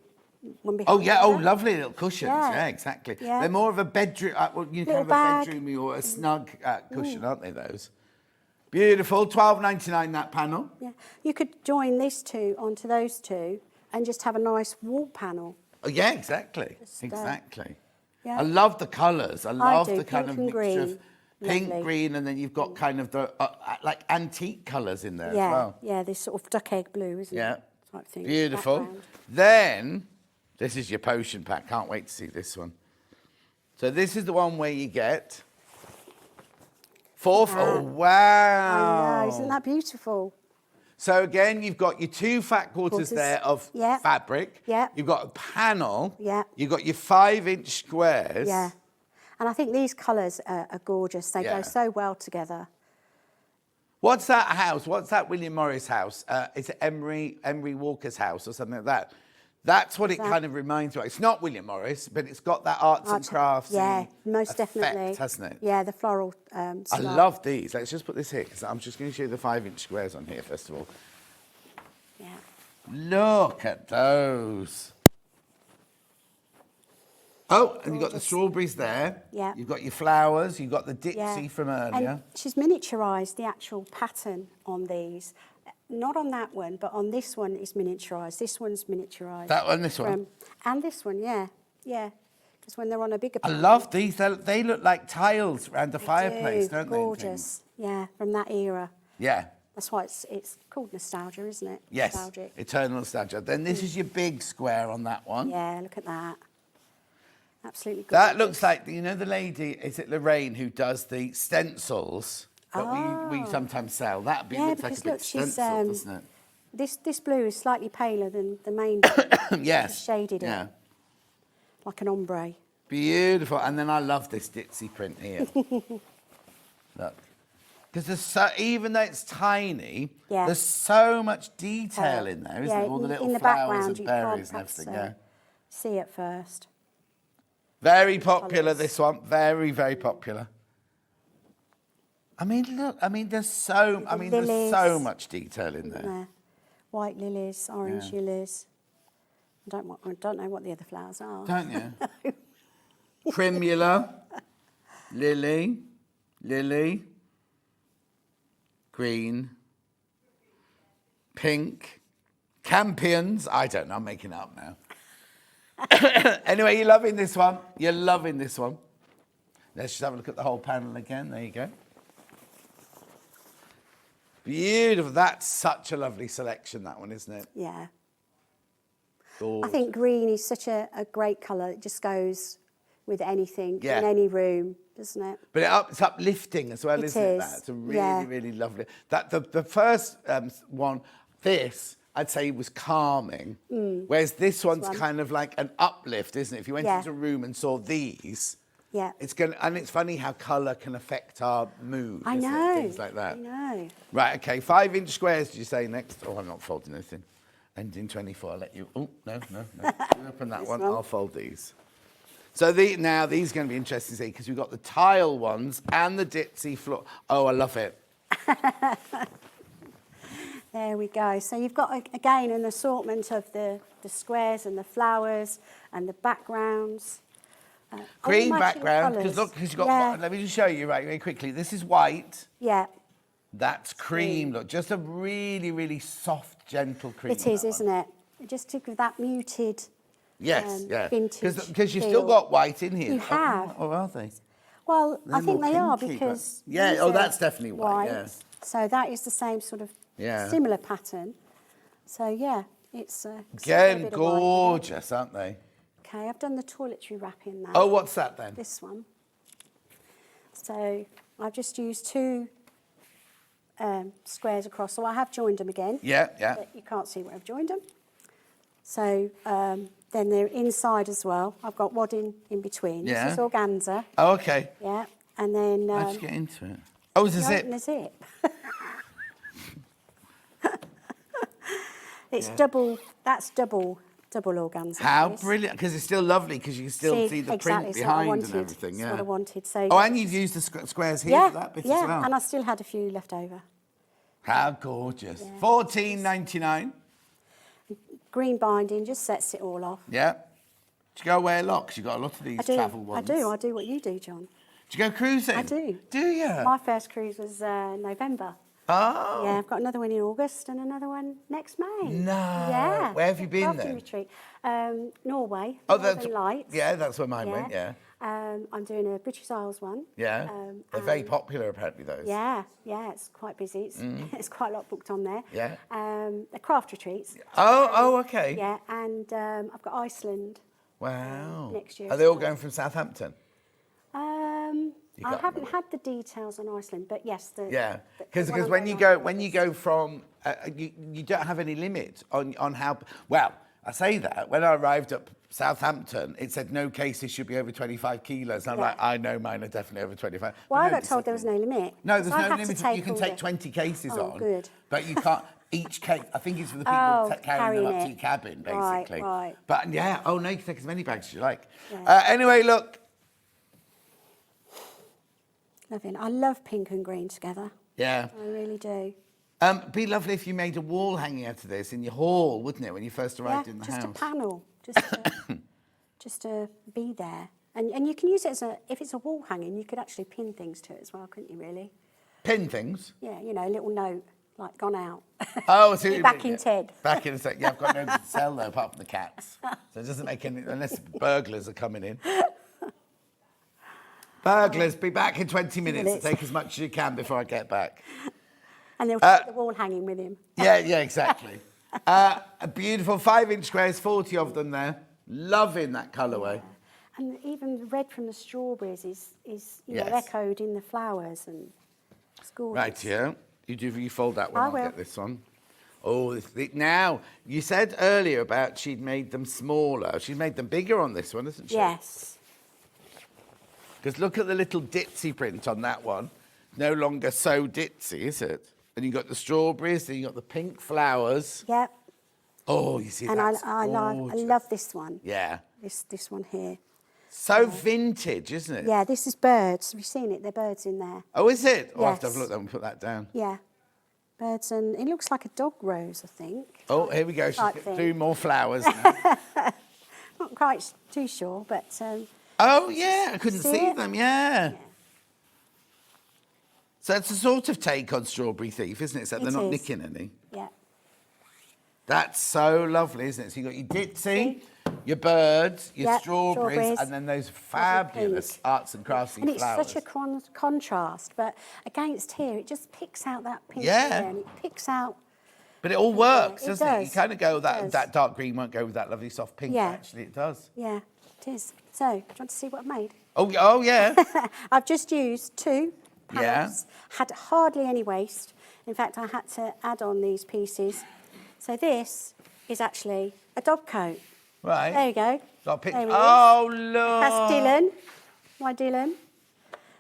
One Oh, behind yeah. the Oh, other. lovely little cushions. Yeah. Yeah, exactly. Yeah. They're more of a bedroom, well, you can Little have bag. a bedroomy or a snug cushion, aren't they, those? Beautiful. $12.99 that panel. Yeah. You could join these two onto those two and just have a nice wall panel. Oh, yeah, exactly. Just, exactly. Yeah. I love the colours. I love do, the kind pink of and mixture green. of pink, Lovely. green, and then you've got kind of the like antique colours in there Yeah, as well. yeah, this sort of duck egg blue, isn't Yeah. it? Type thing. Beautiful. Background. Then, this is your potion pack. Can't wait to see this one. So this is the one where you get oh, wow. I know, isn't that beautiful? So again, you've got your two fat quarters there of Yeah. fabric. Yeah. You've got a panel. Yeah. You've got your 5-inch squares. Yeah. And I think these colours are gorgeous. They Yeah. go so well together. What's that house? What's that William Morris house? Is it Emery Walker's house or something like that? That's what it kind of reminds me of. It's not William Morris, but it's got that arts and crafts. Yeah, most effect, definitely. hasn't it? Yeah, the floral I style. love these. Let's just put this here because I'm just going to show you the 5-inch squares on here first of all. Yeah. Look at those. Oh, and you've got the strawberries there. Yeah. You've got your flowers. You've got the Dixie from earlier. And she's miniaturised the actual pattern on these. Not on that one, but on this one is miniaturised. This one's miniaturised. That one, this one? And this one, yeah. Yeah. Because when they're on a bigger I pattern. love these. They look like tiles around the fireplace, don't they? Gorgeous. Yeah, from that era. Yeah. That's why it's called nostalgia, isn't it? Yes. Nostalgic. Eternal nostalgia. Then this is your big square on that one. Yeah, look at that. Absolutely gorgeous. That looks like, you know the lady, is it Lorraine, who does the stencils that we sometimes sell? That looks like a big stencil, doesn't it? This blue is slightly paler than the main. Yes. She's shaded it. Like an ombre. Beautiful. And then I love this ditzy print here. Look. Because even though it's tiny, there's so much detail in there, isn't there? All the little flowers and berries and everything. Yeah. See at first. Very popular, this one. Very, very popular. I mean, look. I mean, there's so much detail in there. White lilies, orange lilies. I don't know what the other flowers are. Don't you? Primula, lily, green, pink, campions. I don't know. I'm making it up now. Anyway, you're loving this one. You're loving this one. Let's just have a look at the whole panel again. There you go. Beautiful. That's such a lovely selection, that one, isn't it? Yeah. Gorgeous. I think green is such a great colour. It just goes with anything in Yeah. any room, doesn't it? But it's uplifting as well, isn't it? It's a really, really lovely. That the first one, this, I'd say was calming, whereas this one's kind of like an uplift, isn't it? If you went into a room and saw these, and it's funny how colour can affect our mood. I isn't know. it? Things like that. I know. Right. Okay. 5-inch squares. Did you say next? Oh, I'm not folding anything. Ending 24. I'll let you. Oh no. You open that one. I'll fold these. So now these are going to be interesting to see because we've got the tile ones and the ditzy floor. Oh, I love it. There we go. So you've got, again, an assortment of the squares and the flowers and the backgrounds. Green background, because look, because you've got, let me just show you very quickly. This is white. Yeah. That's cream, look, just a really, really soft, gentle cream. It is, isn't it? Just to give that muted vintage Because you've feel. still got white in here. You have. Or are they? Well, They're I think more they are pinky, because... but- Yeah, these oh, are that's definitely white, yeah. So that is the same sort of similar pattern. So, yeah, it's... Again, gorgeous, aren't they? Okay, I've done the toiletry wrapping now. Oh, what's that then? This one. So I've just used two squares across. So I have joined them again. Yeah. But you can't see where I've joined them. So then they're inside as well. I've got wadding in between. Yeah. This is organza. Oh, okay. Yeah. And then... Let's get into it. Oh, it's a zip. Open the zip. It's double... That's double organza. How brilliant, because it's still lovely, because you can still see the print behind and everything. That's what I wanted. So oh, and you've used the squares here for that bit as well. Yeah, and I still had a few left over. How gorgeous. $14.99. green binding just sets it all off. Yeah. Do you go away a lot? 'Cause you've got a lot of these travel ones. I do what you do, John. Do you go cruising? I do. Do you? My first cruise was November. Oh. Yeah, I've got another one in August and another one next May. No. Yeah. Where have you been Crafty then? Retreat. Norway. Oh, that's Northern Lights. Yeah, that's where mine went. Yeah. I'm doing a British Isles one. Yeah. They're very popular, apparently, those. Yeah, it's quite busy. It's quite a lot booked on there. Yeah. The craft retreats. Oh, okay. Yeah, and I've got Iceland. Wow. Next year. Are they all going from Southampton? I haven't had the details on Iceland, but yes. Yeah, because the one when I'm you going go on when you go from you don't have any limit on how well. I say that when I arrived at Southampton, it said no cases should be over 25 kilos. And I'm like, I know mine are definitely over 25. Well, But I got told there was no limit. No, there's So I no have to limit. take You can all take the- 20 cases on, good. but you can't. Each case, I think it's for the people carrying them up to your cabin, basically. Right. But yeah, no, you can take as many bags as you like. Yeah. Anyway, look. Loving. I love pink and green together. Yeah. I really do. Be lovely if you made a wall hanging out of this in your hall, wouldn't it, when you first arrived in the just house? a panel, just to be there. And you can use it as if it's a wall hanging, you could actually pin things to it as well, couldn't you, really? Pin things? Yeah, a little note, like gone out. Oh, so Back in Ted. Back in Ted. Yeah, I've got no good to sell, though, apart from the cats. So it doesn't make any, unless burglars are coming in. Burglars, be back in 20 minutes. Take as much as you can before I get back. And they'll take the wall hanging with him. Yeah, exactly. A beautiful 5-inch squares, 40 of them there. Loving that colourway. And even the red from the strawberries is Yes. echoed in the flowers, and it's gorgeous. Right, yeah. You fold that one, I I'll will. get this one. Oh, now, you said earlier about she'd made them smaller. She's made them bigger on this one, hasn't she? Yes. Because look at the little ditzy print on that one. No longer so ditzy, is it? And you got the strawberries, then you got the pink flowers. Yep. Oh, you see, And that's I gorgeous. love this one. Yeah. This one here. So vintage, isn't it? Yeah, this is birds. Have you seen it? There are birds in there. Oh, is it? Oh, I have to have a Yes. look then and put that down. Yeah. Birds, and it looks like a dog rose, I think. Oh, here we go. She's Type thing. doing more flowers now. Not quite too sure, but Oh, yeah, I couldn't see it? them, yeah. So it's a sort of take on Strawberry Thief, isn't it? Except they're It not is. nicking any. yeah. That's so lovely, isn't it? So you've got your ditzy, your birds, your Yep, strawberries, strawberries. and then those fabulous pink. arts and craftsy And it's flowers. such a contrast, but against here, it just picks out that pink Yeah. there, and it picks out. But it all works, it doesn't it? You does. kind of go, It that does. dark green won't go with that lovely soft pink. Yeah. Actually, it does. Yeah, it is. So, do you want to see what I've made? Oh, yeah. I've just used 2 Yeah. panels, had hardly any waste. In fact, I had to add on these pieces. So this is actually a dog coat. Right. There you go. Got a pic- There he is. Oh, look. That's Dylan. My Dylan.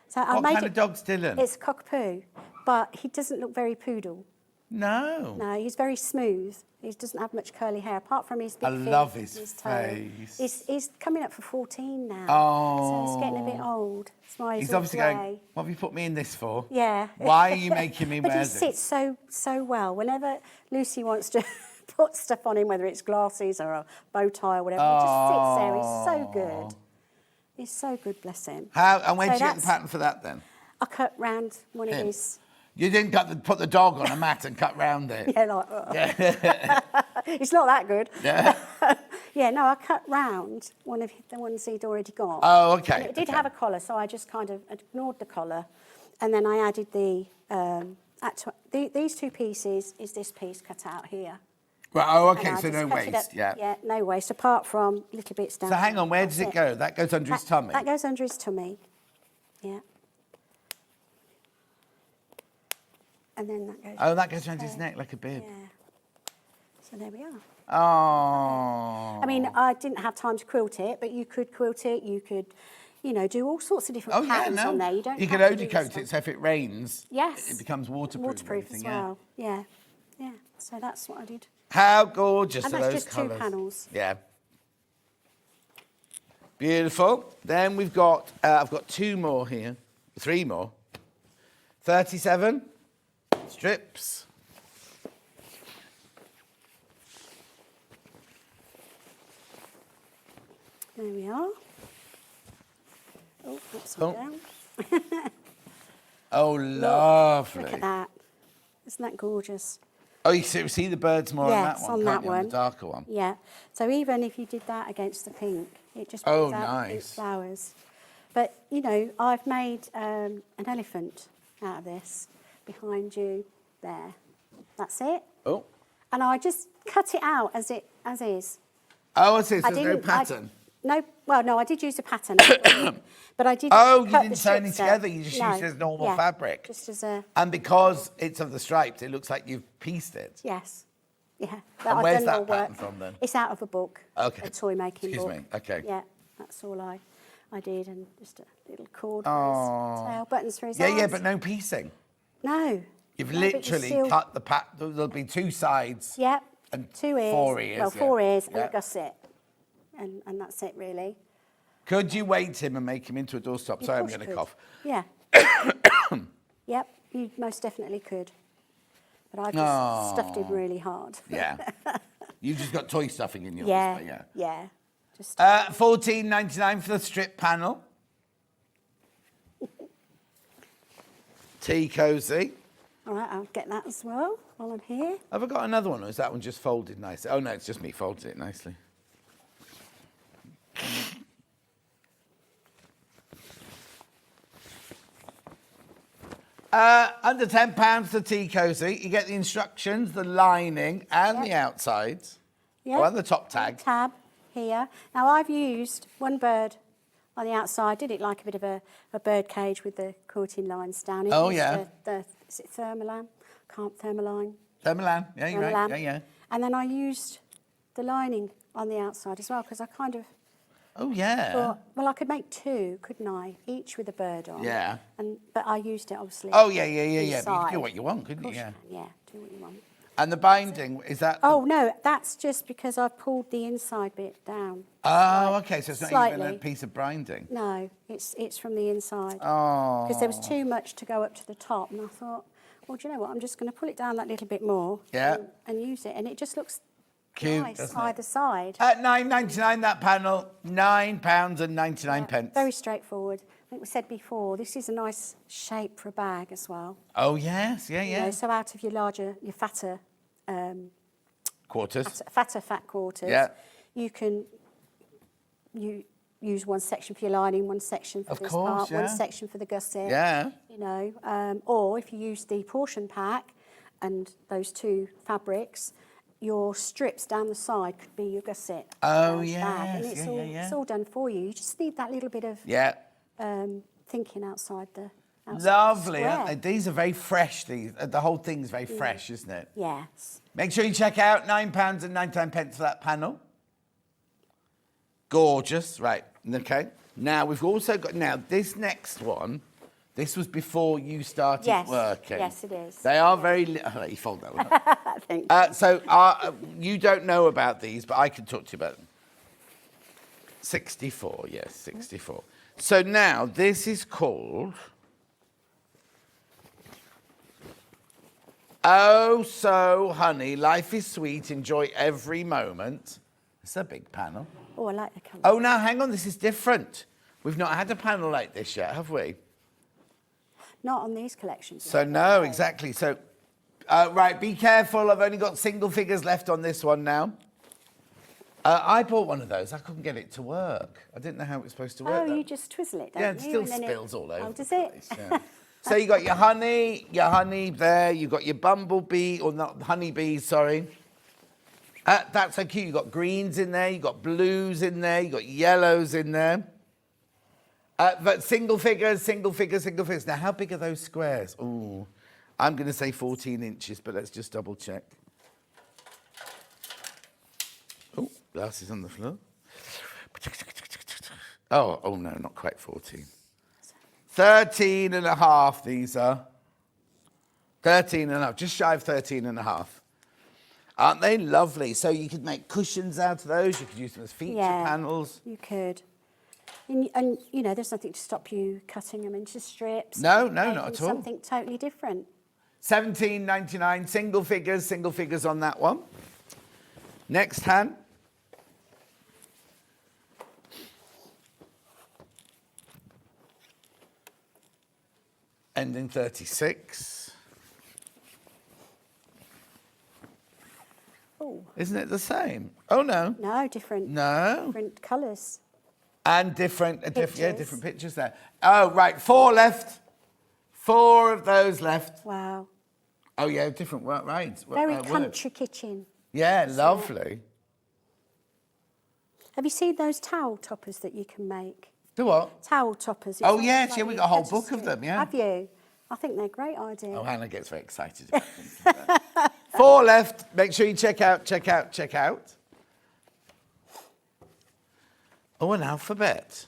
So I What made kind it, of dog's Dylan? It's cockapoo, but he doesn't look very poodle. No. No, he's very smooth. He doesn't have much curly hair, apart from his big I feet love and his toe. face. He's coming up for 14 now. Oh. So he's getting a bit old. That's why He's all obviously grey. going, what have you put me in this for? Yeah. Why are you making me But wear he this? sits so well. Whenever Lucy wants to put stuff on him, whether it's glasses or a bow tie or whatever, he just sits there. He's so good. He's so good, bless him. And where So did you get the that's- pattern for that then? I cut round one of Him. his. You didn't put the dog on a mat and cut round it. Yeah, like. It's not that good. Yeah. Yeah, no, I cut round one of the ones he'd already got. Oh, okay, And it did okay. have a collar, so I just kind of ignored the collar, and then I added these 2 pieces. Is this piece cut out here? Right, oh, And okay, I so just no cut it up- waist, yeah. Yeah, no waist, apart from little bits down. So hang here. on, where does That's it go? That goes under his tummy? That goes under his tummy. Yeah. And then that goes. Oh, that goes around his neck like a bib. Yeah. So there we are. Oh. I mean, I didn't have time to quilt it, but you could quilt it. You could, do all sorts of different Oh, yeah, patterns no. on there. You don't. You can have to do coat this it, so if it rains, Yes. it becomes waterproof. and waterproof as everything, yeah. well. Yeah. Yeah. So that's what I did. How gorgeous And are that's those just colours? 2 panels. Yeah. Beautiful. Then we've got, I've got 2 more here, 3 more. 37 strips. There we are. Oh, upside down. Oh, lovely. Look at that. Isn't that gorgeous? Oh, you see the birds more on that one, on that can't you, one. on the darker one? Yeah. So even if you did that against the pink, it just brings out pink flowers. But, you know, I've made an elephant out of this behind you there. That's it. Oh. And I just cut it out as is. Oh, I see. So there's no pattern. No, I did use a pattern, but I did. Oh, you cut didn't the sew any strips together. out. You just No, used it as normal yeah, fabric. Just as a. And because it's of the stripes, it looks like you've pieced it. Yes. Yeah. But And I've where's done that more pattern work. from then? It's out of a book. Okay. A toy making book. Excuse me. Okay. Yeah, that's all I did, and just a little cord Oh. for his tail, buttons for his arms. Yeah, but no piecing. No. You've No, but you literally still- cut the There'll be two sides. Yeah. And 2 ears. 4 ears. Well, 4 ears and Yeah. a gusset, and that's it really. Could you weight him and make him into a doorstop? Of Sorry, I'm course going you to could. cough. Yeah. Yep, you most definitely could. But I just Oh. stuffed him really hard. Yeah. You've just got toy stuffing in yours. Yeah. But yeah. Yeah. Just. $14.99 for the strip panel. Tea cozy. All right, I'll get that as well while I'm here. Have I got another one, or is that one just folded nicely? Oh no, it's just me folded it nicely. Under £10 for tea cozy. You get the instructions, the lining, and the outsides. Yeah. Oh, and the top tag. Tab here. Now I've used one bird on the outside. Did it like a bit of a bird cage with the quilting lines down it. Oh, Used yeah. Is it thermaline? Thermaline. Thermalan. Yeah, you're right. Thermalan. Yeah, yeah. And then I used the lining on the outside as well because I kind of Oh, yeah. thought, well, I could make two, couldn't I? Each with a bird on. Yeah. But I used it obviously. Oh, yeah. But you could inside. do what you want, couldn't you? Of Yeah. course you can, yeah, do what you want. And the binding, is that... Oh, no, that's just because I've pulled the inside bit down. Oh, okay, so it's not even a Slightly. piece of binding. No, it's from the inside. Oh. Because there was too much to go up to the top, and I thought, well, do you know what? I'm just going to pull it down that little bit more. Yeah. And use it, and it just looks Cute, nice doesn't it? either side. At $9.99 that panel, £9.99. Very straightforward. I think we said before, this is a nice shape for a bag as well. Oh yes, yeah, You yeah. know, so out of your fatter Quarters. fat quarters, Yeah. you can use one section for your lining, one section for Of this course, part, one yeah. section for the gusset. Yeah. You know, or if you use the portion pack and those two fabrics, your strips down the side could be your gusset. Oh, bag. And yes, it's yeah, all yeah, yeah. it's all done for you. You just need that little bit of Yeah. thinking outside the Lovely, square. aren't they? These are very fresh. The whole thing's very fresh, isn't it? Yes. Make sure you check out £9.99 for that panel. Gorgeous, right? Okay. Now we've also got this next one. This was before you started working. Yes, it is. They are very. I'll let you fold that one up. Thank you. So you don't know about these, but I can talk to you about them. 64, yes, 64. So now this is called Oh So Honey, Life is Sweet, Enjoy Every Moment. It's a big panel. Oh, I like the colour. Oh, now hang on, this is different. We've not had a panel like this yet, have we? Not on these collections. So no, exactly. So, right, be careful. I've only got single figures left on this one now. I bought one of those. I couldn't get it to work. I didn't know how it was supposed to work. Oh, though. you just twizzle it, don't Yeah, you? it still And then spills all over. Oh, does the it? place, yeah. So you got your honey there. You got your bumblebee, or not honeybees, sorry. That's so cute. You got greens in there. You got blues in there. You got yellows in there. But single figures. Now, how big are those squares? Ooh, I'm going to say 14 inches, but let's just double check. Oh, glasses on the floor. Oh no, not quite 14. 13 and a half, these are. 13 and a half, just shy of 13 and a half. Aren't they lovely? So you could make cushions out of those. You could use them as feature panels. You could. And you know, there's nothing to stop you cutting them into strips. No, and not making at all. Something totally different. $17.99, single figures on that one. Next hand. Ending 36. Oh. Isn't it the same? Oh, no. No, different. No. Different colours. And different pictures there. Oh, right, 4 left. 4 of those left. Wow. Oh, yeah, different rides. Very country kitchen. Yeah, lovely. Have you seen those towel toppers that you can make? Do what? Towel toppers. Oh, yes, yeah, we got a whole book of them, yeah. Have you? I think they're a great idea. Oh, Hannah gets very excited. 4 left. Make sure you check out. Oh, an alphabet.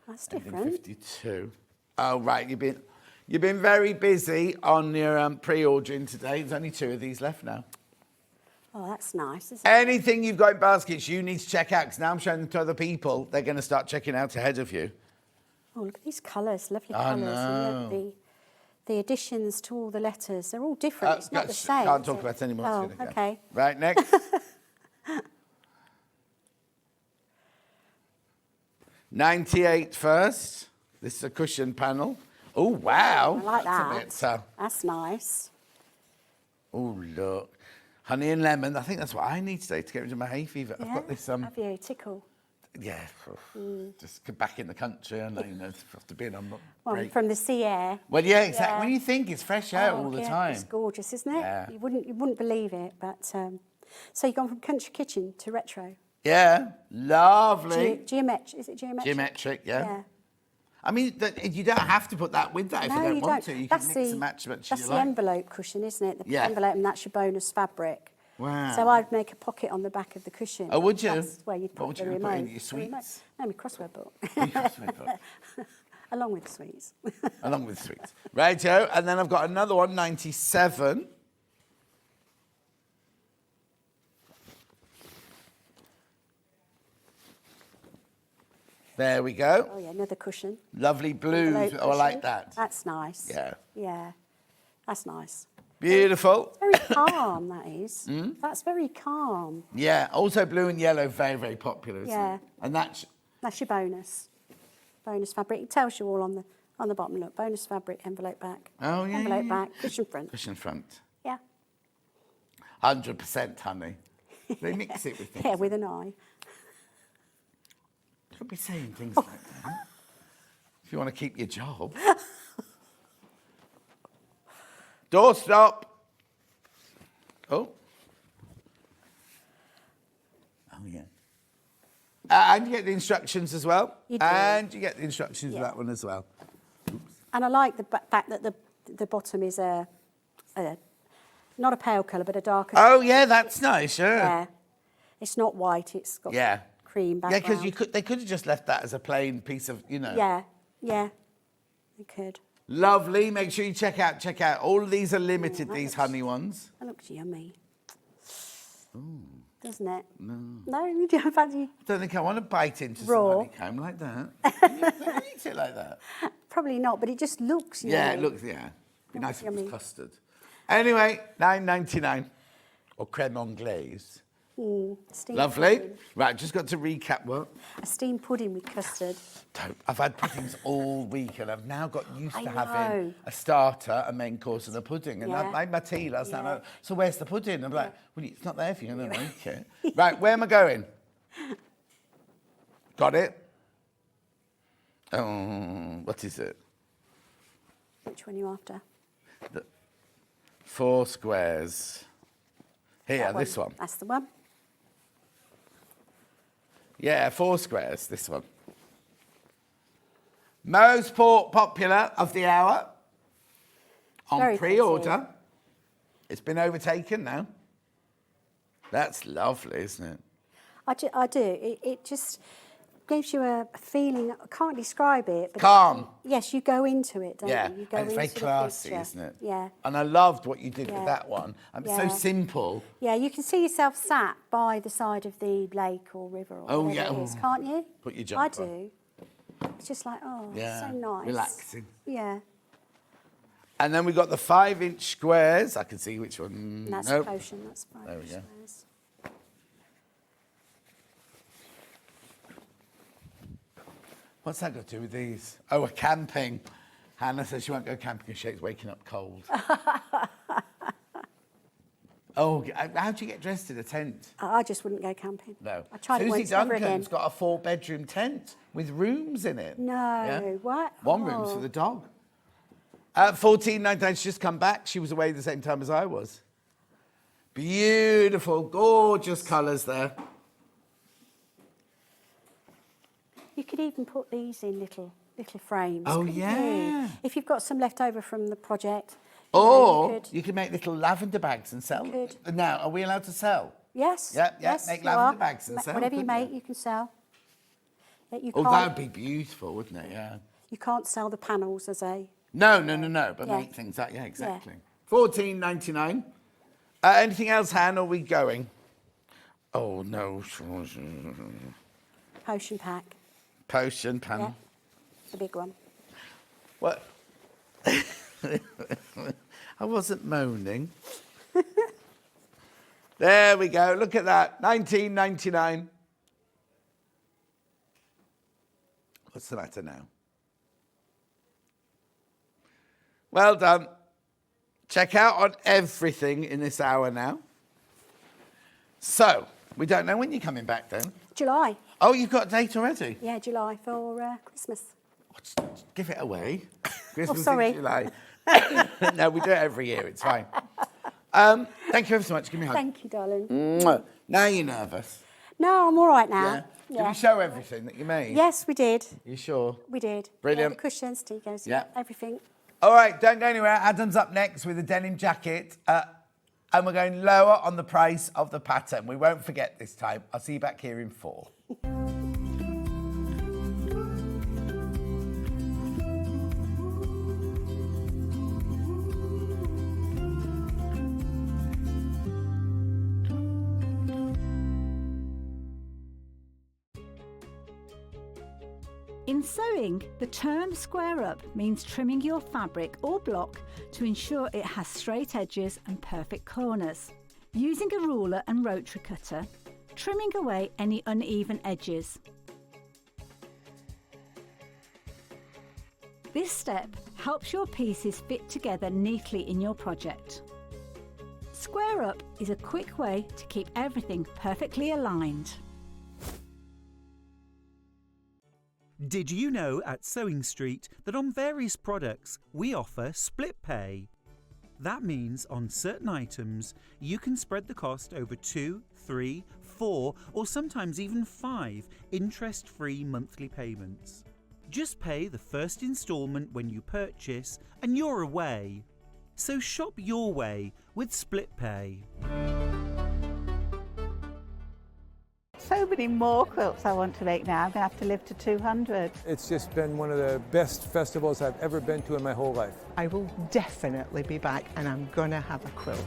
That's Ending different. 52. Oh, right, you've been very busy on your pre-ordering today. There's only 2 of these left now. Oh, that's nice, isn't it? Anything you've got in baskets, you need to check out, because now I'm showing them to other people. They're going to start checking out ahead of you. Oh, look at these colours, lovely I colours. know. And the additions to all the letters, they're all different. It's not the same. Can't is talk it? about it anymore. Oh, It's gonna go. okay. Right, next. 98 first. This is a cushion panel. Oh, wow. I like That's that. a bit, That's nice. oh, look. Honey and lemon. I think that's what I need today to get rid of my hay fever. I've got this, Have you? Tickle. yeah, just get back in the country and, have to be in. I'm not Well, great. from the sea air. Well, yeah, exactly. Yeah. When you think it's fresh air all the yeah, time. It's gorgeous, isn't it? Yeah. You wouldn't believe it, but so you've gone from country kitchen to retro. Yeah, lovely. Geometric, is it geometric? Geometric, yeah. Yeah. I mean, you don't have to put that with that if you don't want to. You can mix and match what you That's the like. envelope cushion, isn't it? The Yeah. envelope, and that's your bonus fabric. Wow. So I'd make a pocket on the back of the cushion. Oh, would you? That's where you'd What put would the you remote. put in your The remote. sweets? No, my crossword book. Your crossword book. Along with the sweets. Along with sweets. Right, Joe. And then I've got another one, 97. There we go. Oh, yeah, another cushion. Lovely blues. Envelope Oh, I like cushion. that. That's nice. Yeah. Yeah, that's nice. Beautiful. Very calm, that is. That's very calm. Yeah. Also, blue and yellow, very, very popular, isn't Yeah. it? And that's That's your bonus. Bonus fabric. It tells you all on the bottom. Look, bonus fabric, envelope back. Oh, yeah, Envelope yeah, back, cushion front. cushion front. Yeah. 100%, honey. They mix it with things. Yeah, with an eye. Don't be saying things like that. If you want to keep your job. Doorstop. Oh. Oh, yeah. And you get the instructions as well. You do. And you get the instructions for Yeah. that one as well. And I like the fact that the bottom is not a pale colour, but a darker. Oh, yeah, that's nice, yeah. Yeah. It's not white, it's got Yeah. cream Yeah, background. because they could have just left that as a plain piece of, Yeah, yeah. They could. Lovely. Make sure you check out. All of these are limited, these honey ones. That looks yummy. Doesn't it? No, you don't fancy I don't think I want to bite into Raw. some honeycomb like that. Can you eat it like that? Probably not, but it just looks yummy. Yeah, it looks, yeah. Be nice if it was yummy. custard. Anyway, $9.99. Or creme anglaise. Steamed Lovely. pudding. Right, just got to recap what? A steamed pudding with custard. I've had puddings all week and I've now got used I to having know. a starter, a main course and a pudding. And Yeah. I made my tea last night. Yeah. So where's the pudding? I'm like, well, it's not there if you're going to make it. Right, where am I going? Got it? Oh, what is it? Which one are you after? 4 squares. Here, That this one. That's the one. Yeah, 4 squares, this one. Most popular of the hour on Very pre-order. It's been overtaken now. That's lovely, isn't it? I do. It just gives you a feeling. I can't describe it. But Calm. Yes, you go into it, don't Yeah, you? You go and it's very into the classy, picture. isn't it? Yeah. And I loved what you did Yeah. with that one. And it's Yeah. so simple. Yeah, you can see yourself sat by the side of the lake or river or Oh, whatever yeah. it is, can't you? Put your I jumper on. do. It's just like, oh, Yeah, so nice. relaxing. Yeah. And then we got the 5-inch squares. I can see which one. And that's Nope. a potion. That's 5 There we go. squares. What's that got to do with these? Oh, a camping. Hannah says she won't go camping because she's waking up cold. Oh, how'd you get dressed in a tent? I just wouldn't go camping. No. I tried it once, never again. Duncan's got a 4-bedroom tent with rooms in it. No, Yeah? what? One room's for the dog. 14.99, she's just come back. She was away the same time as I was. Beautiful, gorgeous colours there. You could even put these in little frames. Oh, couldn't yeah. you? If you've got some left over from the project. Or you could make little lavender bags and sell. You could. Now, are we allowed to sell? Yes. Yeah, yes, make you lavender are. bags and sell. Whatever you couldn't make, you can sell. Yeah, you Oh, can't, that would be beautiful, wouldn't it? Yeah. You can't sell the panels as a... No, but Yeah. make things up. Yeah, exactly. $14.99. Anything else, Han, or are we going? Oh, no. Potion pack. Potion pan. Yeah, the big one. What? I wasn't moaning. There we go. Look at that. $19.99. What's the matter now? Well done. Check out on everything in this hour now. So, we don't know when you're coming back then. July. Oh, you've got a date already? Yeah, July for Christmas. Give it away. Christmas sorry. in July. No, we do it every year. It's fine. Thank you ever so much. Give me a hug. Thank you, darling. Mwah. Now you're nervous. No, I'm all right now. Did we show everything that you made? Yes, we did. You sure? We did. Brilliant. Yeah, the cushions, tigos, Yeah. everything. All right, don't go anywhere. Adam's up next with a denim jacket. And we're going lower on the price of the pattern. We won't forget this time. I'll see you back here in 4. In sewing, the term square up means trimming your fabric or block to ensure it has straight edges and perfect corners. Using a ruler and rotary cutter, trimming away any uneven edges. This step helps your pieces fit together neatly in your project. Square up is a quick way to keep everything perfectly aligned. Did you know at Sewing Street that on various products we offer split pay? That means on certain items you can spread the cost over 2, 3, 4 or sometimes even 5 interest-free monthly payments. Just pay the first instalment when you purchase and you're away. So shop your way with split pay. So many more quilts I want to make now. I'm going to have to live to 200. It's just been one of the best festivals I've ever been to in my whole life. I will definitely be back and I'm going to have a quilt.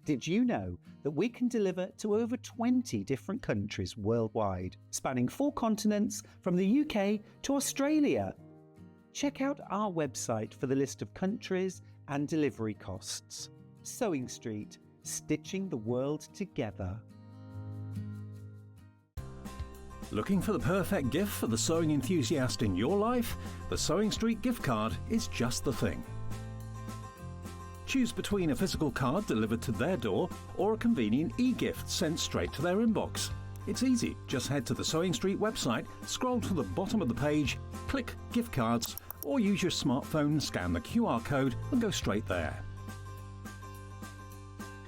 Did you know that we can deliver to over 20 different countries worldwide, spanning 4 continents from the UK to Australia? Check out our website for the list of countries and delivery costs. Sewing Street, stitching the world together. Looking for the perfect gift for the sewing enthusiast in your life? The Sewing Street gift card is just the thing. Choose between a physical card delivered to their door or a convenient e-gift sent straight to their inbox. It's easy. Just head to the Sewing Street website, scroll to the bottom of the page, click Gift Cards, or use your smartphone, scan the QR code and go straight there.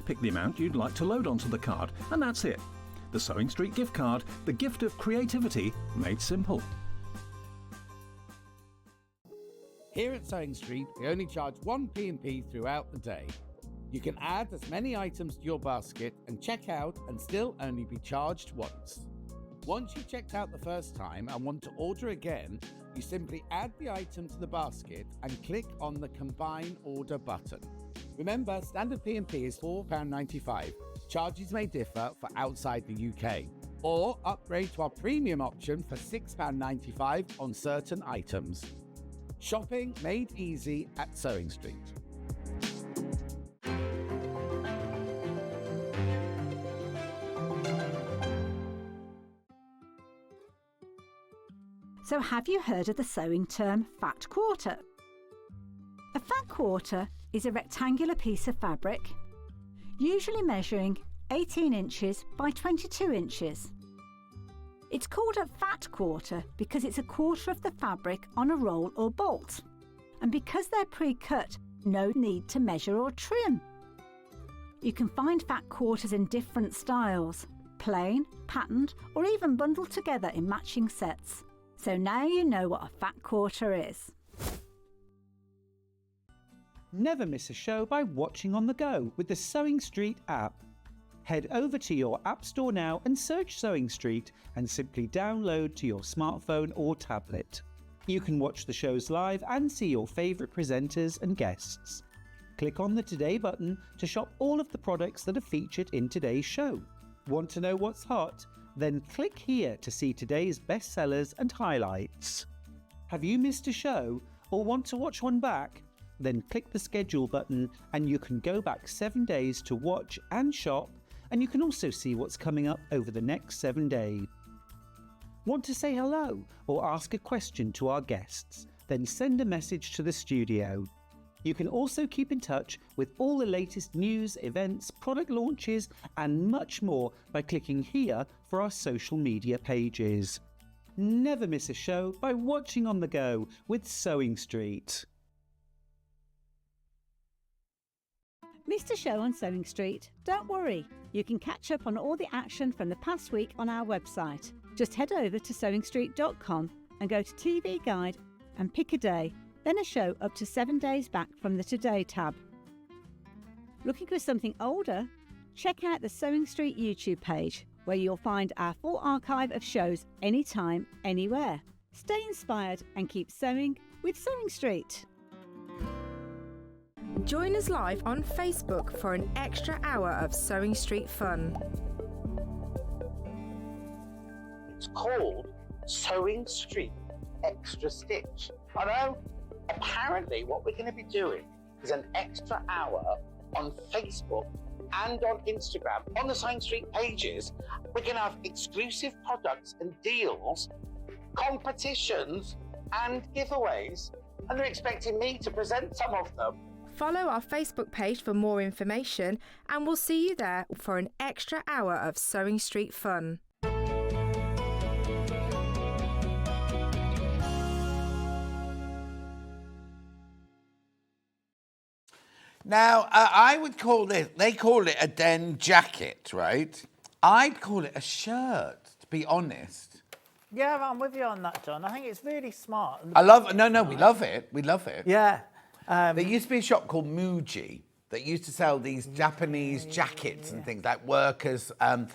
Pick the amount you'd like to load onto the card, and that's it. The Sewing Street gift card, the gift of creativity made simple. Here at Sewing Street, we only charge 1 P&P throughout the day. You can add as many items to your basket and check out and still only be charged once. Once you've checked out the first time and want to order again, you simply add the item to the basket and click on the Combine Order button. Remember, standard P&P is £4.95. Charges may differ for outside the UK. Or upgrade to our premium option for £6.95 on certain items. Shopping made easy at Sewing Street. So have you heard of the sewing term fat quarter? A fat quarter is a rectangular piece of fabric, usually measuring 18 inches by 22 inches. It's called a fat quarter because it's a quarter of the fabric on a roll or bolt. And because they're pre-cut, no need to measure or trim. You can find fat quarters in different styles, plain, patterned, or even bundled together in matching sets. So now you know what a fat quarter is. Never miss a show by watching on the go with the Sewing Street app. Head over to your App Store now and search Sewing Street and simply download to your smartphone or tablet. You can watch the shows live and see your favourite presenters and guests. Click on the Today button to shop all of the products that are featured in today's show. Want to know what's hot? Then click here to see today's bestsellers and highlights. Have you missed a show or want to watch one back? Then click the schedule button and you can go back 7 days to watch and shop, and you can also see what's coming up over the next 7 days. Want to say hello or ask a question to our guests? Then send a message to the studio. You can also keep in touch with all the latest news, events, product launches and much more by clicking here for our social media pages. Never miss a show by watching on the go with Sewing Street. Missed a show on Sewing Street? Don't worry, you can catch up on all the action from the past week on our website. Just head over to sewingstreet.com and go to TV Guide and pick a day, then a show up to 7 days back from the Today tab. Looking for something older? Check out the Sewing Street YouTube page, where you'll find our full archive of shows anytime, anywhere. Stay inspired and keep sewing with Sewing Street. Join us live on Facebook for an extra hour of Sewing Street fun. It's called Sewing Street Extra Stitch. I know. Apparently, what we're going to be doing is an extra hour on Facebook and on Instagram. On the Sewing Street pages, we're going to have exclusive products and deals, competitions, and giveaways. And they're expecting me to present some of them. Follow our Facebook page for more information, and we'll see you there for an extra hour of Sewing Street fun. Now, I would call they call it a den jacket, right? I'd call it a shirt, to be honest. Yeah, I'm with you on that, John. I think it's really smart. We love it. We love it. Yeah. There used to be a shop called Muji that used to sell these Japanese jackets and things like workers. Hang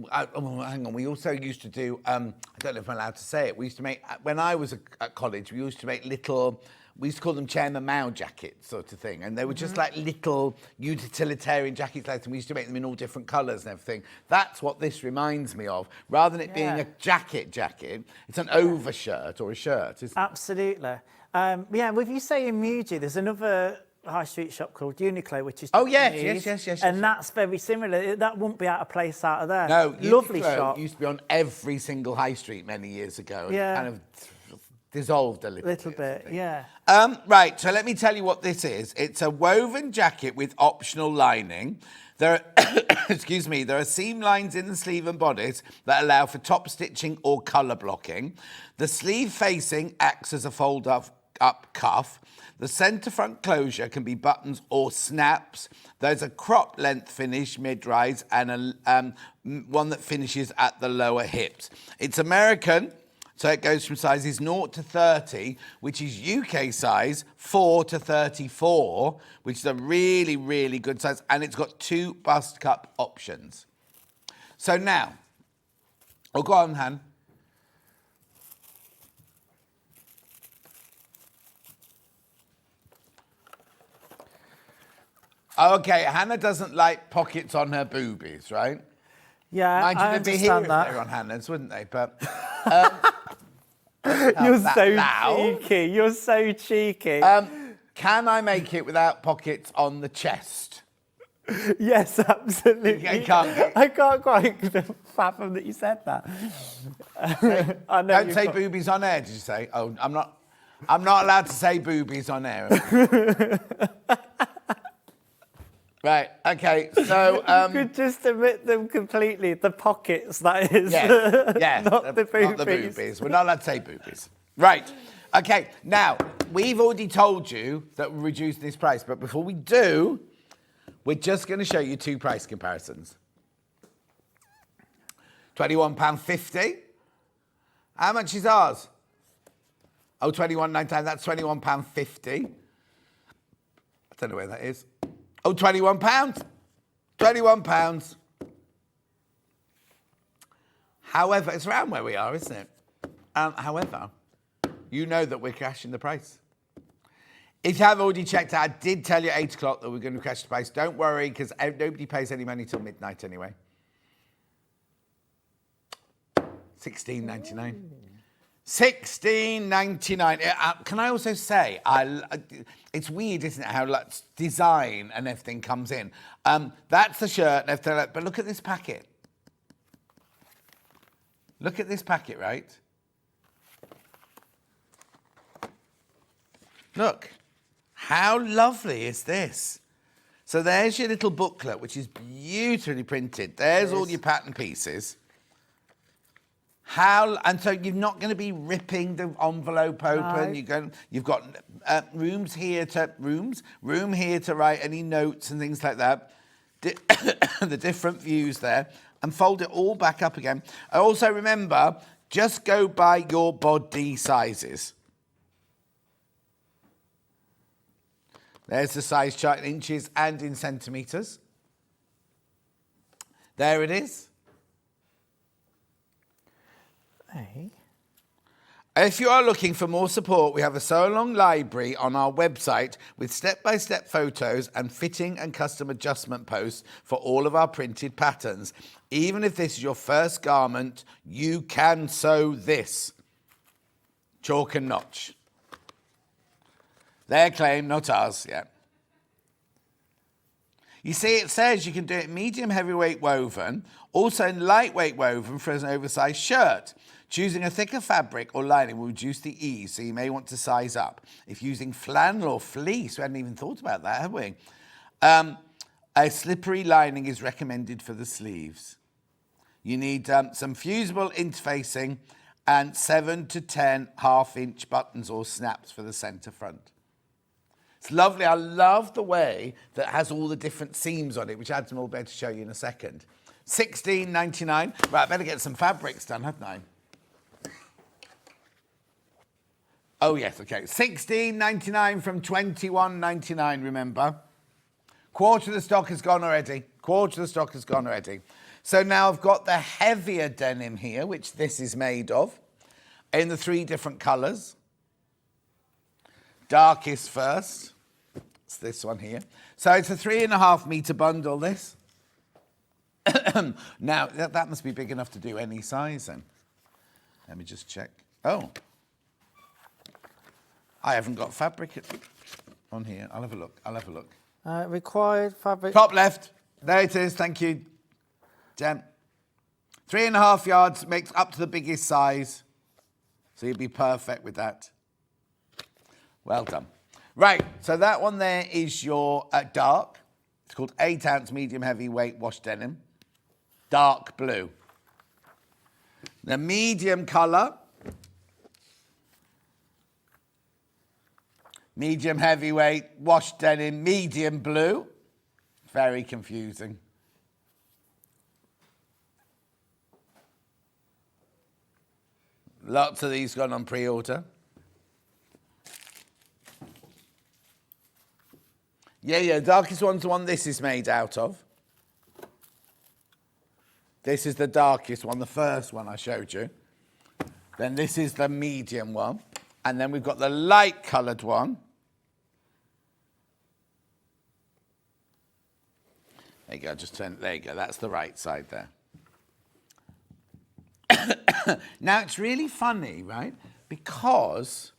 on, we also used to do, I don't know if I'm allowed to say it, we used to make, when I was at college, we used to make little, we used to call them Chairman Mao jackets sort of thing. And they were just like little utilitarian jackets, and we used to make them in all different colours and everything. That's what this reminds me of. Rather than it being a jacket, it's an overshirt or a shirt, isn't it? Absolutely. Yeah, with you saying Muji, there's another high street shop called Uniqlo, which is yes. And that's very similar. That wouldn't be out of place out of there. No, lovely Uniqlo shop. Used to be on every single high street many years ago. Yeah. And kind of dissolved a little bit, yeah. Right, so let me tell you what this is. It's a woven jacket with optional lining. There are, there are seam lines in the sleeve and bodice that allow for top stitching or colour blocking. The sleeve facing acts as a fold-up cuff. The centre front closure can be buttons or snaps. There's a crop length finish mid-rise and one that finishes at the lower hips. It's American, so it goes from sizes 0 to 30, which is UK size 4 to 34, which is a really, really good size, and it's got 2 bust cup options. So now, go on, Han. Okay, Hannah doesn't like pockets on her boobies, right? Yeah, I understand that. They were on Hannah's, wouldn't they? But you're so cheeky. You're so cheeky. Can I make it without pockets on the chest? Yes, absolutely. I can't quite fathom that you said that. I know Don't say boobies on air, did you say? Oh, I'm not allowed to say boobies on air. Right, okay, so... you could just omit them completely, the pockets, that is. Yes, not the boobies. Not the boobies. We're not allowed to say boobies. Right, okay, now, we've already told you that we reduced this price, but before we do, we're just going to show you two price comparisons. £21.50. How much is ours? Oh, £21.99, that's £21.50. I don't know where that is. Oh, £21. £21. However, it's around where we are, isn't it? However, you know that we're crashing the price. If you have already checked out, I did tell you at 8 o'clock that we're going to crash the price. Don't worry, because nobody pays any money till midnight anyway. $16.99. $16.99. Can I also say, it's weird, isn't it, how design and everything comes in. That's the shirt and everything, but look at this packet. Look at this packet, right? Look. How lovely is this? So there's your little booklet, which is beautifully printed. There's all your pattern pieces. And so you're not going to be ripping the envelope open. No. You've got room here to write any notes and things like that. The different views there, and fold it all back up again. Also remember, just go by your body sizes. There's the size chart in inches and in centimetres. There it is. Hey. If you are looking for more support, we have a Sew Along library on our website with step-by-step photos and fitting and custom adjustment posts for all of our printed patterns. Even if this is your first garment, you can sew this. Chalk and notch. Their claim, not ours, yeah. You see, it says you can do it medium heavyweight woven, also in lightweight woven for an oversized shirt. Choosing a thicker fabric or lining will reduce the ease, so you may want to size up. If using flannel or fleece, we hadn't even thought about that, have we? A slippery lining is recommended for the sleeves. You need some fusible interfacing and 7 to 10 half-inch buttons or snaps for the centre front. It's lovely. I love the way that it has all the different seams on it, which Adam will be able to show you in a second. $16.99. Right, I better get some fabrics done, haven't I? Oh, yes, okay. $16.99 from $21.99, remember? Quarter of the stock has gone already. So now I've got the heavier denim here, which this is made of, in the 3 different colours. Darkest first. It's this one here. So it's a 3.5 metre bundle, this. Now, that must be big enough to do any size then. Let me just check. Oh. I haven't got fabric on here. I'll have a look. Required fabric. Top left. There it is. Thank you, Jem. 3.5 yards makes up to the biggest size. So you'll be perfect with that. Well done. Right, so that one there is your dark. It's called 8 ounce medium heavyweight wash denim. Dark blue. The medium colour. Medium heavyweight wash denim, medium blue. Very confusing. Lots of these gone on pre-order. Yeah, darkest one's the one this is made out of. This is the darkest one, the first one I showed you. Then this is the medium one. And then we've got the light coloured one. There you go, there you go, that's the right side there. Now, it's really funny, right? Because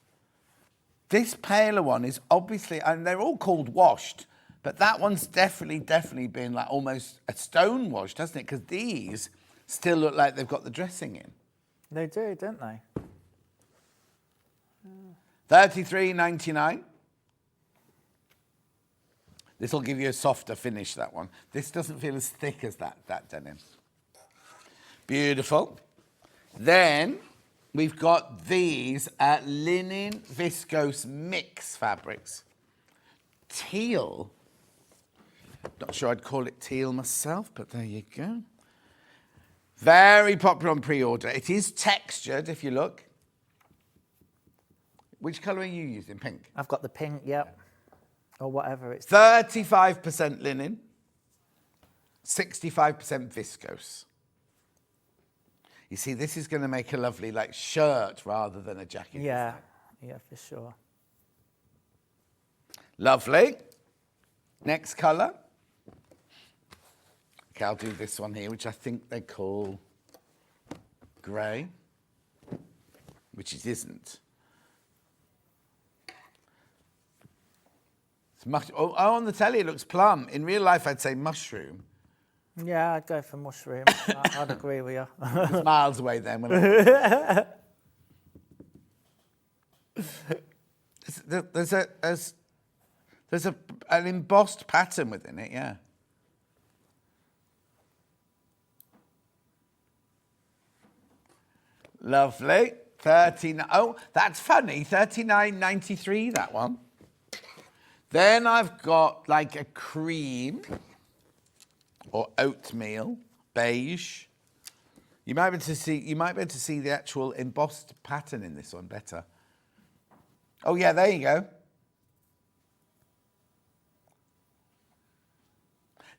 this paler one is obviously, and they're all called washed, But that one's definitely been like almost a stone wash, doesn't it? Because these still look like they've got the dressing in. They do, don't they? $33.99. This will give you a softer finish, that one. This doesn't feel as thick as that denim. Beautiful. Then we've got these linen viscose mix fabrics. Teal. Not sure I'd call it teal myself, but there you go. Very popular on pre-order. It is textured, if you look. Which colour are you using? Pink? I've got the pink, yep. Or whatever it's... 35% linen, 65% viscose. You see, this is going to make a lovely like shirt rather than a jacket. Yeah, yeah, for sure. Lovely. Next colour. Okay, I'll do this one here, which I think they call grey, which it isn't. On the telly it looks plum. In real life I'd say mushroom. Yeah, I'd go for mushroom. I'd agree with you. It's miles away then. There's an embossed pattern within it, yeah. Lovely. 39. Oh, that's funny. $39.93, that one. Then I've got like a cream or oatmeal, beige. You might be able to see the actual embossed pattern in this one better. Oh yeah, there you go.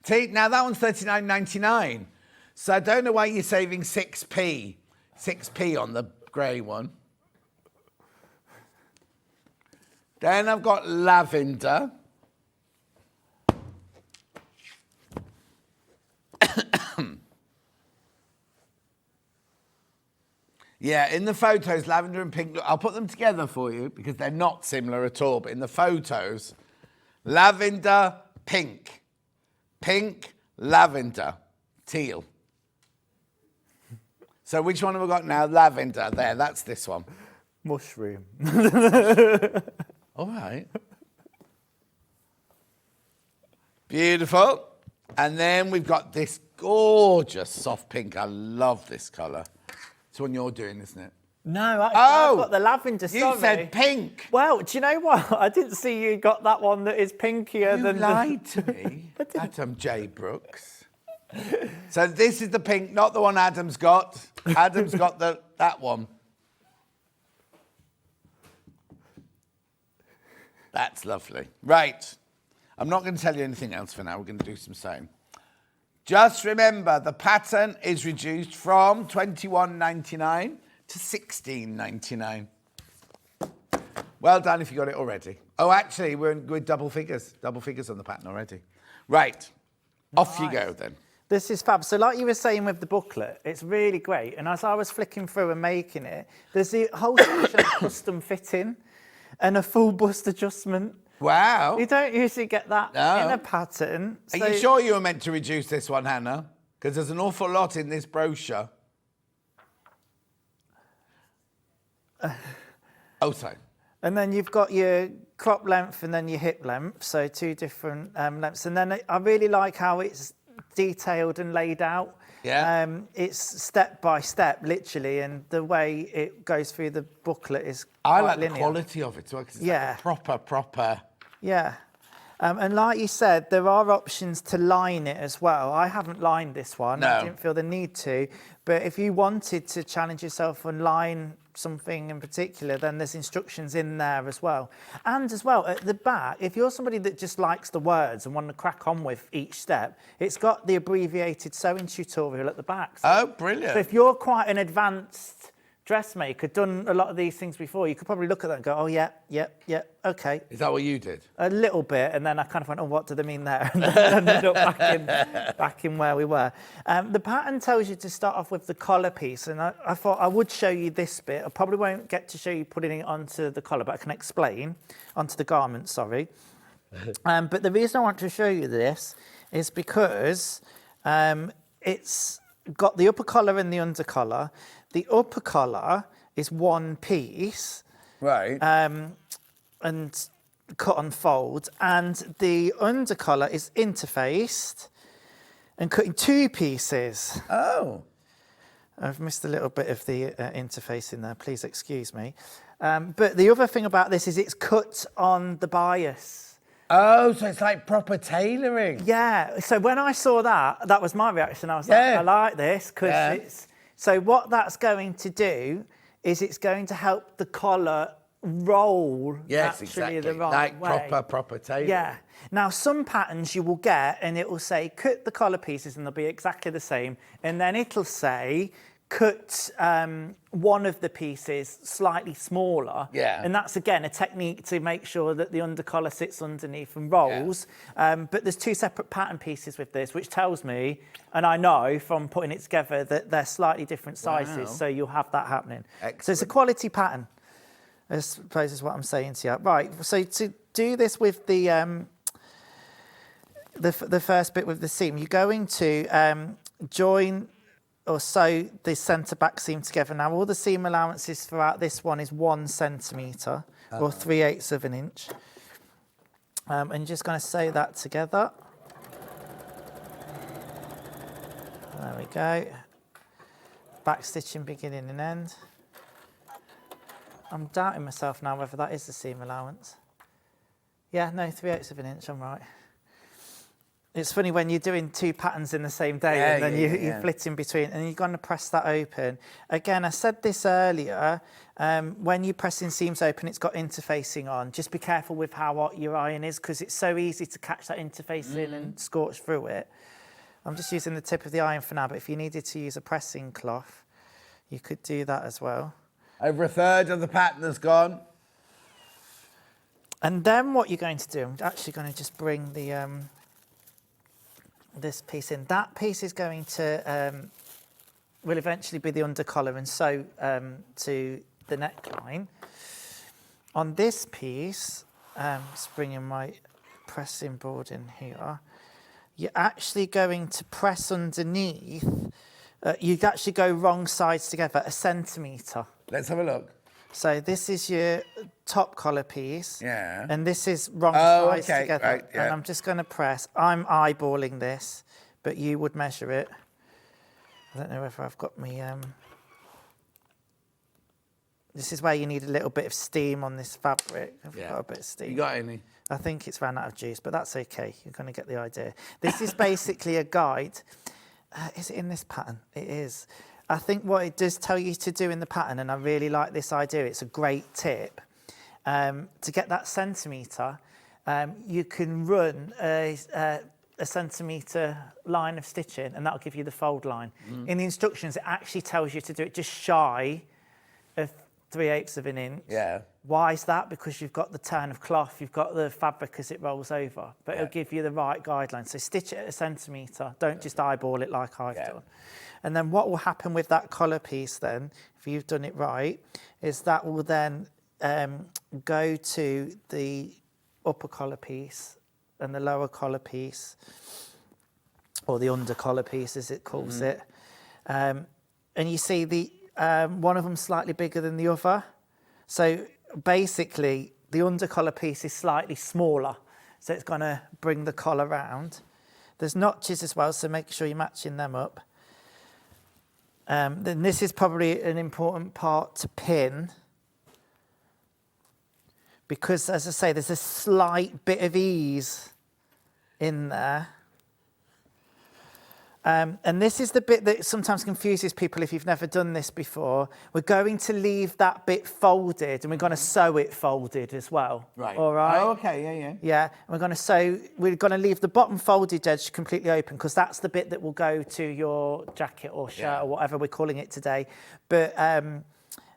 See, now that one's $39.99. So I don't know why you're saving 6p on the grey one. Then I've got lavender. Yeah, in the photos, lavender and pink, I'll put them together for you because they're not similar at all. But in the photos, lavender, pink, pink, lavender, teal. So which one have we got now? Lavender. There, that's this one. Mushroom. All right. Beautiful. And then we've got this gorgeous soft pink. I love this colour. It's one you're doing, isn't it? No, I've got the lavender. You said pink. Well, do you know what? I didn't see you got that one that is pinkier than... You lied to me, Adam J. Brooks. So this is the pink, not the one Adam's got. Adam's got that one. That's lovely. Right. I'm not going to tell you anything else for now. We're going to do some sewing. Just remember, the pattern is reduced from $21.99 to $16.99. Well done if you got it already. Oh, actually, we're double figures on the pattern already. Right. Off you go then. This is fab. So like you were saying with the booklet, it's really great. And as I was flicking through and making it, there's the whole section of custom fitting and a full bust adjustment. Wow. You don't usually get that in a pattern. Are you sure you were meant to reduce this one, Hannah? Because there's an awful lot in this brochure. Oh, sorry. And then you've got your crop length and then your hip length, so two different lengths. And then I really like how it's detailed and laid out. Yeah. It's step by step, literally, and the way it goes through the booklet is I quite like linear. the quality of it, because it's like a proper. Yeah. And like you said, there are options to line it as well. I haven't lined this one. No. I didn't feel the need to. But if you wanted to challenge yourself and line something in particular, then there's instructions in there as well. And as well, at the back, if you're somebody that just likes the words and want to crack on with each step, it's got the abbreviated sewing tutorial at the back. So, oh, brilliant. So if you're quite an advanced dressmaker, done a lot of these things before, you could probably look at that and go, oh, yeah, okay. Is that what you did? A little bit, and then I kind of went, oh, what do they mean there? And then ended up back in where we were. The pattern tells you to start off with the collar piece, and I thought I would show you this bit. I probably won't get to show you putting it onto the collar, but I can explain, onto the garment, sorry. But the reason I want to show you this is because it's got the upper collar and the under collar. The upper collar is one piece. Right. And cut on fold. And the under collar is interfaced and cut in two pieces. Oh. I've missed a little bit of the interface in there, please excuse me. But the other thing about this is it's cut on the bias. Oh, so it's like proper tailoring. Yeah, so when I saw that, that was my reaction. I was like, I like this, because it's... So what that's going to do is it's going to help the collar roll naturally the right way. Like proper tailoring. Yeah. Now, some patterns you will get, and it will say, cut the collar pieces, and they'll be exactly the same. And then it'll say, cut one of the pieces slightly smaller. Yeah. And that's, again, a technique to make sure that the under collar sits underneath and rolls. But there's two separate pattern pieces with this, which tells me, and I know from putting it together, that they're slightly different sizes. Wow. So you'll have that happening. Excellent. So it's a quality pattern, I suppose is what I'm saying to you. Right, so to do this with the first bit with the seam, you're going to join or sew the centre back seam together. Now, all the seam allowances throughout this one is 1 centimetre or 3/8 of an inch. And you're just going to sew that together. There we go. Back stitching beginning and end. I'm doubting myself now whether that is the seam allowance. Yeah, no, 3/8 of an inch, I'm right. It's funny when you're doing two patterns in the same day and then you're flitting between and you're going to press that open. Again, I said this earlier, when you're pressing seams open, it's got interfacing on. Just be careful with how hot your iron is because it's so easy to catch that interfacing and scorch through it. I'm just using the tip of the iron for now, but if you needed to use a pressing cloth, you could do that as well. Over a third of the pattern has gone. And then what you're going to do, I'm actually going to just bring the this piece in. That piece is going to will eventually be the undercollar and sew to the neckline. On this piece, just bringing my pressing board in here, you're actually going to press underneath. You'd actually go wrong sides together, 1 centimetre. Let's have a look. So this is your top collar piece. Yeah. And this is wrong sides okay, together. right, yeah. And I'm just going to press. I'm eyeballing this, but you would measure it. I don't know if I've got me... This is where you need a little bit of steam on this fabric. I've got a bit of steam. You got any? I think it's ran out of juice, but that's okay. You're going to get the idea. This is basically a guide. Is it in this pattern? It is. I think what it does tell you to do in the pattern, and I really like this idea, it's a great tip, to get that centimetre, you can run a centimetre line of stitching, and that'll give you the fold line. In the instructions, it actually tells you to do it just shy of 3/8 of an inch. Yeah. Why is that? Because you've got the turn of cloth, you've got the fabric as it rolls over, but it'll give you the right guideline. So stitch it at 1 centimetre, don't just eyeball it like I've done. And then what will happen with that collar piece then, if you've done it right, is that will then go to the upper collar piece and the lower collar piece, or the under collar piece as it calls it. And you see the one of them slightly bigger than the other. So basically the under collar piece is slightly smaller. So it's going to bring the collar round. There's notches as well, so make sure you're matching them up. Then this is probably an important part to pin because, as I say, there's a slight bit of ease in there. And this is the bit that sometimes confuses people if you've never done this before. We're going to leave that bit folded and we're going to sew it folded as well. Right. All right? Oh, okay, yeah. Yeah, and we're going to sew, we're going to leave the bottom folded edge completely open because that's the bit that will go to your jacket or shirt or whatever we're calling it today. But, and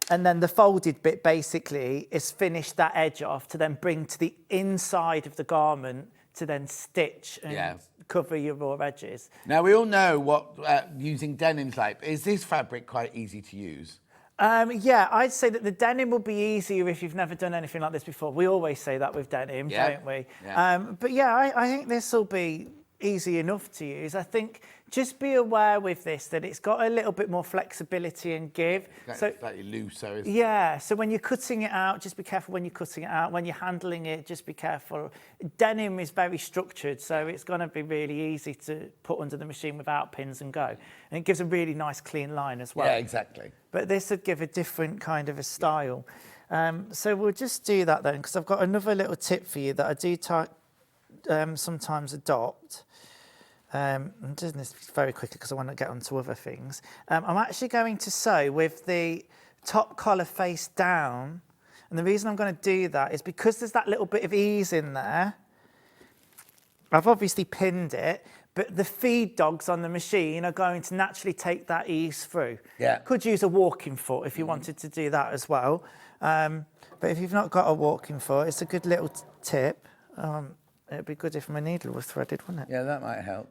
then the folded bit basically is finish that edge off to then bring to the inside of the garment to then stitch and cover your raw edges. Now, we all know what using denim's like. Is this fabric quite easy to use? Yeah, I'd say that the denim will be easier if you've never done anything like this before. We always say that with denim, don't we? Yeah. But yeah, I think this will be easy enough to use. I think just be aware with this that it's got a little bit more flexibility and give. So slightly looser, isn't it? Yeah, so when you're cutting it out, just be careful when you're cutting it out. When you're handling it, just be careful. Denim is very structured, so it's going to be really easy to put under the machine without pins and go. And it gives a really nice clean line as well. Yeah, exactly. But this would give a different kind of a style. So we'll just do that then, because I've got another little tip for you that I do sometimes adopt. I'm doing this very quickly because I want to get on to other things. I'm actually going to sew with the top collar face down. And the reason I'm going to do that is because there's that little bit of ease in there. I've obviously pinned it, but the feed dogs on the machine are going to naturally take that ease through. Yeah. Could use a walking foot if you wanted to do that as well. But if you've not got a walking foot, it's a good little tip. It'd be good if my needle was threaded, wouldn't it? Yeah, that might help.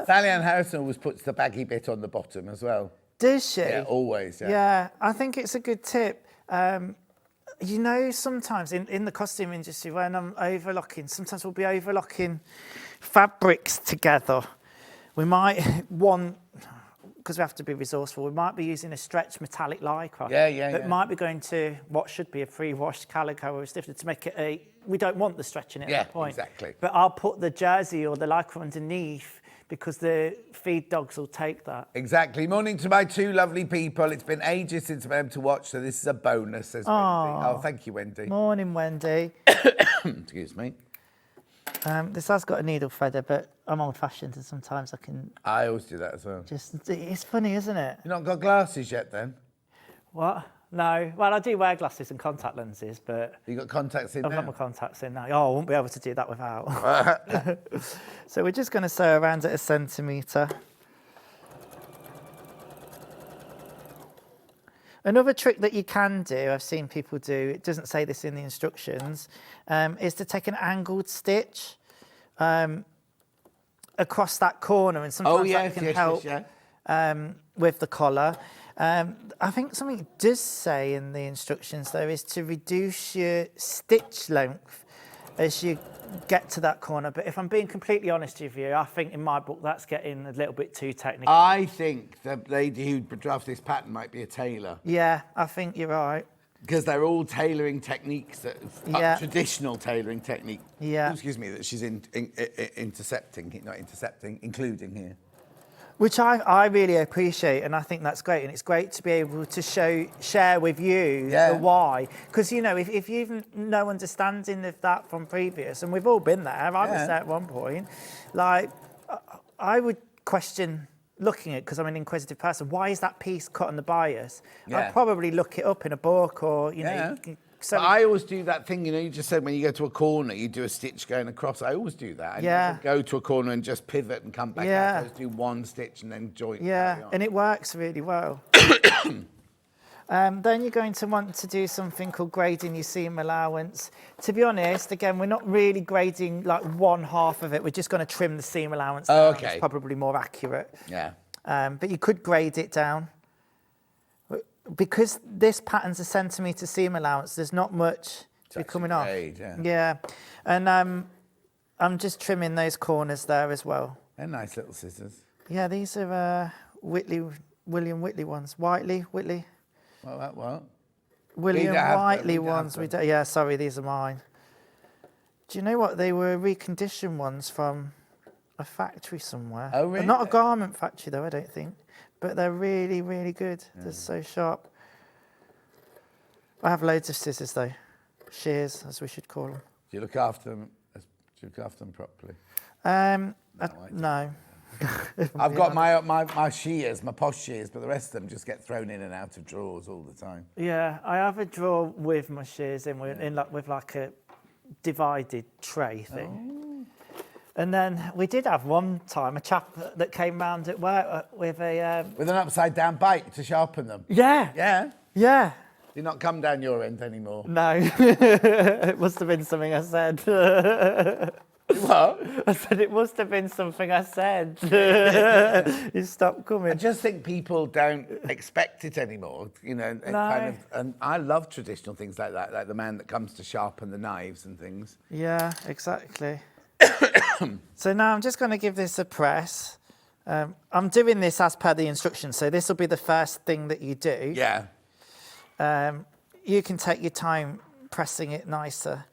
Sally Ann Harrison always puts the baggy bit on the bottom as well. Does she? Yeah, always. Yeah. Yeah, I think it's a good tip. You know, sometimes in the costume industry, when I'm overlocking, sometimes we'll be overlocking fabrics together. We might because we have to be resourceful, we might be using a stretched metallic lycra. That might be going to what should be a pre-washed calico or a stiffener to make it we don't want the stretching at that point. Exactly. But I'll put the jersey or the lycra underneath because the feed dogs will take that. Exactly. Morning to my two lovely people. It's been ages since I've been able to watch, so this is a bonus, says Wendy. Oh, thank you, Wendy. Morning, Wendy. Excuse me. This has got a needle threader, but I'm old-fashioned and sometimes I always do that as well. It's funny, isn't it? You've not got glasses yet, then? What? No. Well, I do wear glasses and contact lenses, but... You got contacts in now? I've got my contacts in now. Oh, I won't be able to do that without. So we're just going to sew around at 1 centimetre. Another trick that you can do, I've seen people do, it doesn't say this in the instructions, is to take an angled stitch across that corner, and sometimes that can help with the collar. I think something it does say in the instructions, though, is to reduce your stitch length as you get to that corner. But if I'm being completely honest with you, I think in my book that's getting a little bit too technical. I think the lady who drafted this pattern might be a tailor. Yeah, I think you're right. Because they're all tailoring techniques, traditional tailoring technique. Yeah. Excuse me, that she's including here. Which I really appreciate, and I think that's great, and it's great to be able to share with you the why. Because, you know, if you've no understanding of that from previous, and we've all been there, I was there at one point, like, I would question looking at, because I'm an inquisitive person, why is that piece cut on the bias? I'd probably look it up in a book or, you know. So I always do that thing, you know, you just said when you go to a corner, you do a stitch going across. I always do that. I never go to a corner and just pivot and come back out. I always do one stitch and then join. Yeah, and it works really well. Then you're going to want to do something called grading your seam allowance. To be honest, again, we're not really grading like one half of it. We're just going to trim the seam allowance down. Okay. It's probably more accurate. Yeah. But you could grade it down. Because this pattern's 1 centimetre seam allowance, there's not much to be coming off. Yeah. And I'm just trimming those corners there as well. They're nice little scissors. Yeah, these are William Whitley ones. Whitley? What? William Whiteley ones. Yeah, sorry, these are mine. Do you know what? They were reconditioned ones from a factory somewhere. Oh, really? Not a garment factory, though, I don't think. But they're really, really good. They're so sharp. I have loads of scissors, though. Shears, as we should call them. Do you look after them? Do you look after them properly? No. I've got my shears, my posh shears, but the rest of them just get thrown in and out of drawers all the time. Yeah, I have a drawer with my shears with like a divided tray thing. Oh. And then we did have one time a chap that came round at work with a... with an upside-down bike to sharpen them. Yeah. Yeah? Yeah. Did not come down your end anymore. No. It must have been something I said. What? I said it must have been something I said. You stopped coming. I just think people don't expect it anymore, you know. No. And I love traditional things like that, like the man that comes to sharpen the knives and things. Yeah, exactly. So now I'm just going to give this a press. I'm doing this as per the instructions, so this will be the first thing that you do. Yeah. You can take your time pressing it nicer.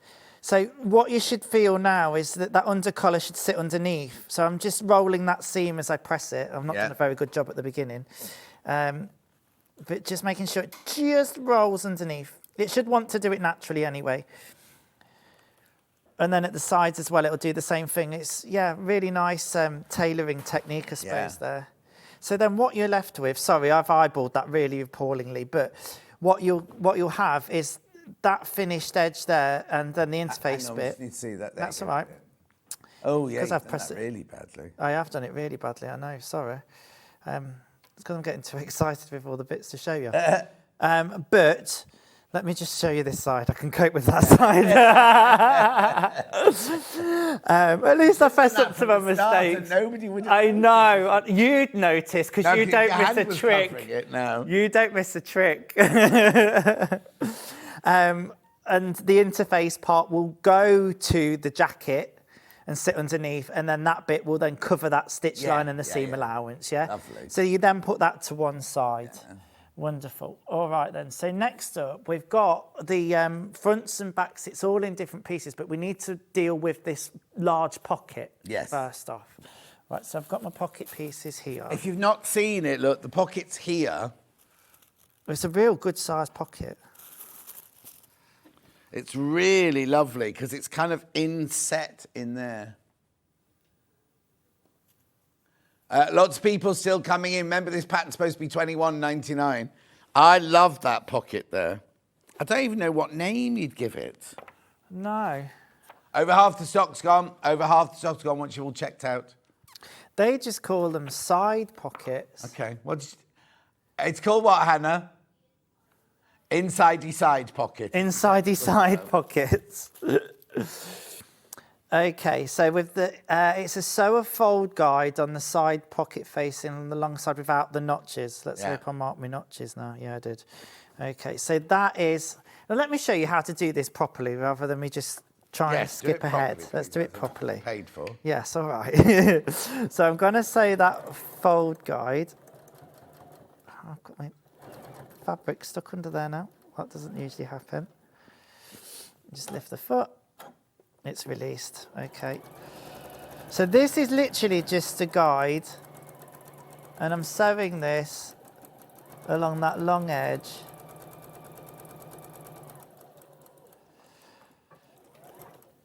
So what you should feel now is that that undercollar should sit underneath. So I'm just rolling that seam as I press it. I've not done a very good job at the beginning. But just making sure it just rolls underneath. It should want to do it naturally anyway. And then at the sides as well, it'll do the same thing. It's, yeah, really nice tailoring technique, I suppose, there. So then what you're left with, sorry, I've eyeballed that really appallingly, but what you'll have is that finished edge there, and then the interface bit. I need to see that. That's all right. Oh, yeah, Because I've done pressed that it really badly. I have done it really badly, I know, sorry. It's because I'm getting too excited with all the bits to show you. But let me just show you this side. I can cope with that side. At least I fessed up to my mistakes. Nobody would. I know. You'd notice because you don't miss a trick. No. You don't miss a trick. And the interface part will go to the jacket and sit underneath, and then that bit will then cover that stitch line and the seam allowance, Lovely. So you then put that to one side. Wonderful. All right then. So next up, we've got the fronts and backs. It's all in different pieces, but we need to deal with this large pocket first off. Right, so I've got my pocket pieces here. If you've not seen it, look, the pocket's here. It's a real good sized pocket. It's really lovely because it's kind of inset in there. Lots of people still coming in. Remember, this pattern's supposed to be $21.99. I love that pocket there. I don't even know what name you'd give it. No. Over half the stock's gone. Over half the stock's gone once you've all checked out. They just call them side pockets. Okay. It's called what, Hannah? Inside-y side pocket. Inside-y side pockets. Okay, so with the it's a sew a fold guide on the side pocket facing on the long side without the notches. Let's hope I marked my notches now. Yeah, I did. Okay, so that is. Now let me show you how to do this properly rather than me just trying to skip ahead. Let's do it properly. Paid for. Yes, all right. So I'm going to sew that fold guide. I've got my fabric stuck under there now. That doesn't usually happen. Just lift the foot. It's released. Okay. So this is literally just a guide, and I'm sewing this along that long edge.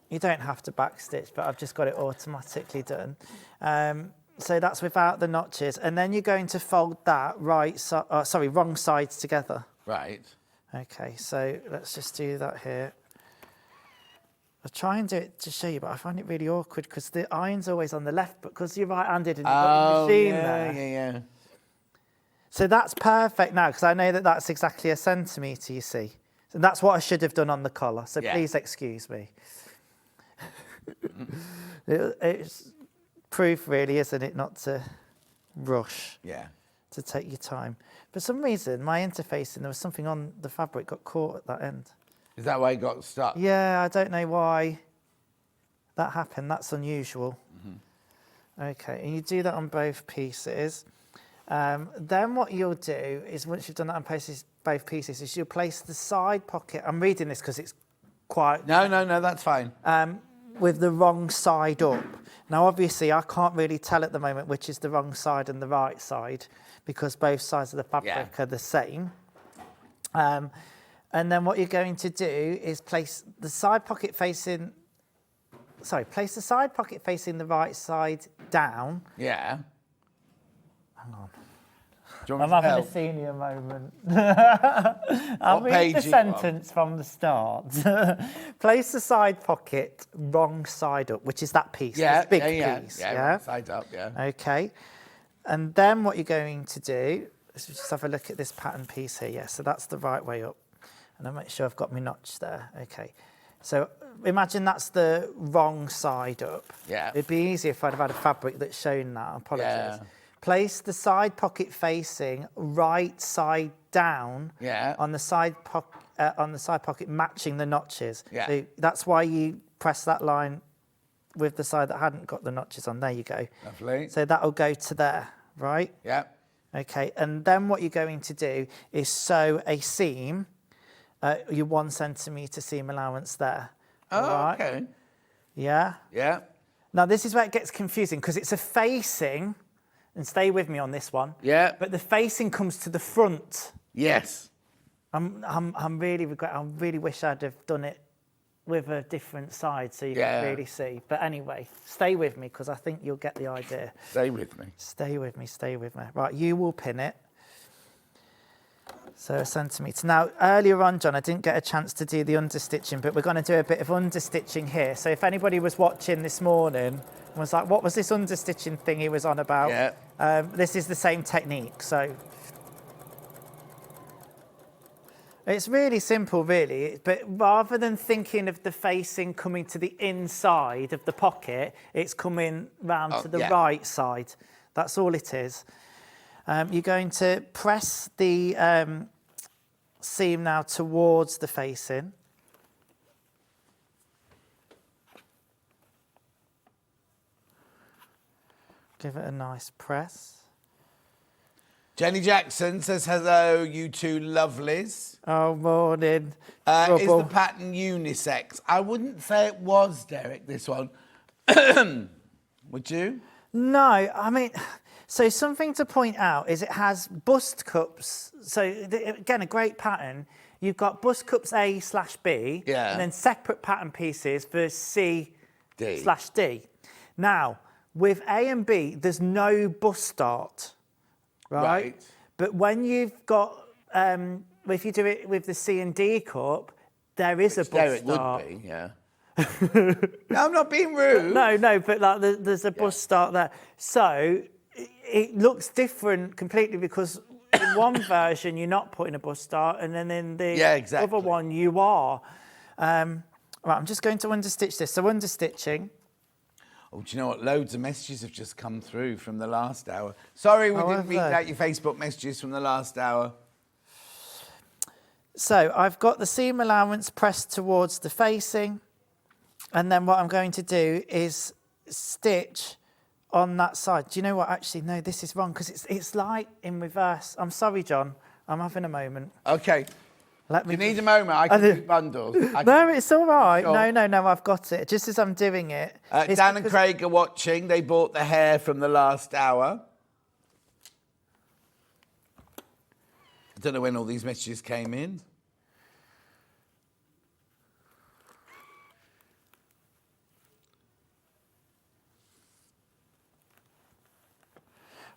You don't have to backstitch, but I've just got it automatically done. So that's without the notches, and then you're going to fold that wrong sides together. Right. Okay, so let's just do that here. I'll try and do it to show you, but I find it really awkward because the iron's always on the left, but because you're right-handed and you've got your machine there. Yeah. So that's perfect now, because I know that that's exactly a centimetre, you see. So that's what I should have done on the collar, so please excuse me. It's proof, really, isn't it, not to rush. Yeah. To take your time. For some reason, my interfacing, there was something on the fabric got caught at that end. Is that why it got stuck? Yeah, I don't know why that happened. That's unusual. Okay, and you do that on both pieces. Then what you'll do is, once you've done that on both pieces, is you'll place the side pocket. I'm reading this because it's quite... No, that's fine. With the wrong side up. Now, obviously, I can't really tell at the moment which is the wrong side and the right side because both sides of the fabric are the same. And then what you're going to do is place the side pocket facing... place the side pocket facing the right side down. Yeah. Hang on. I'm having a senior moment. I'll read the sentence from the start. Place the side pocket wrong side up, which is that piece, this big piece. Yeah, side up, yeah. Okay. And then what you're going to do is just have a look at this pattern piece here. Yeah, so that's the right way up. And I'll make sure I've got my notch there. Okay. So imagine that's the wrong side up. Yeah. It'd be easier if I'd have had a fabric that's shown that. Apologies. Yeah. Place the side pocket facing right side down on the side pocket matching the notches. Yeah. So that's why you press that line with the side that hadn't got the notches on. There you go. Lovely. So that'll go to there, right? Yeah. Okay, and then what you're going to do is sew a seam, your 1 centimetre seam allowance there. Oh, right? okay. Yeah? Yeah. Now, this is where it gets confusing because it's a facing, and stay with me on this one. Yeah. But the facing comes to the front. Yes. I really wish I'd have done it with a different side so you can really see. But anyway, stay with me because I think you'll get the idea. Stay with me. Stay with me, stay with me. Right, you will pin it. So 1 centimetre. Now, earlier on, John, I didn't get a chance to do the understitching, but we're going to do a bit of understitching here. So if anybody was watching this morning and was like, what was this understitching thing he was on about? Yeah. This is the same technique. So it's really simple, really. But rather than thinking of the facing coming to the inside of the pocket, it's coming round to the right side. That's all it is. You're going to press the seam now towards the facing. Give it a nice press. Jenny Jackson says, hello, you two lovelies. Oh, morning. Is the pattern unisex? I wouldn't say it was, Derek, this one. Would you? No, I mean, so something to point out is it has bust cups. So again, a great pattern. You've got bust cups A/B, and then separate pattern pieces for C/D. Now, with A and B, there's no bust start, right? But when you've got, if you do it with the C and D cup, there is a bust start. Would be, yeah. No, I'm not being rude. No, but like there's a bust start there. So it looks different completely because in one version you're not putting a bust start, and then in the other one you are. Right, I'm just going to understitch this. So understitching. Oh, do you know what? Loads of messages have just come through from the last hour. Sorry, we didn't read out your Facebook messages from the last hour. So I've got the seam allowance pressed towards the facing. And then what I'm going to do is stitch on that side. Do you know what? Actually, no, this is wrong because it's like in reverse. I'm sorry, John. I'm having a moment. Okay. You need a moment. I can do bundles. No, it's all right. Sure. No, I've got it. Just as I'm doing it. Dan and Craig are watching. They bought the hair from the last hour. I don't know when all these messages came in.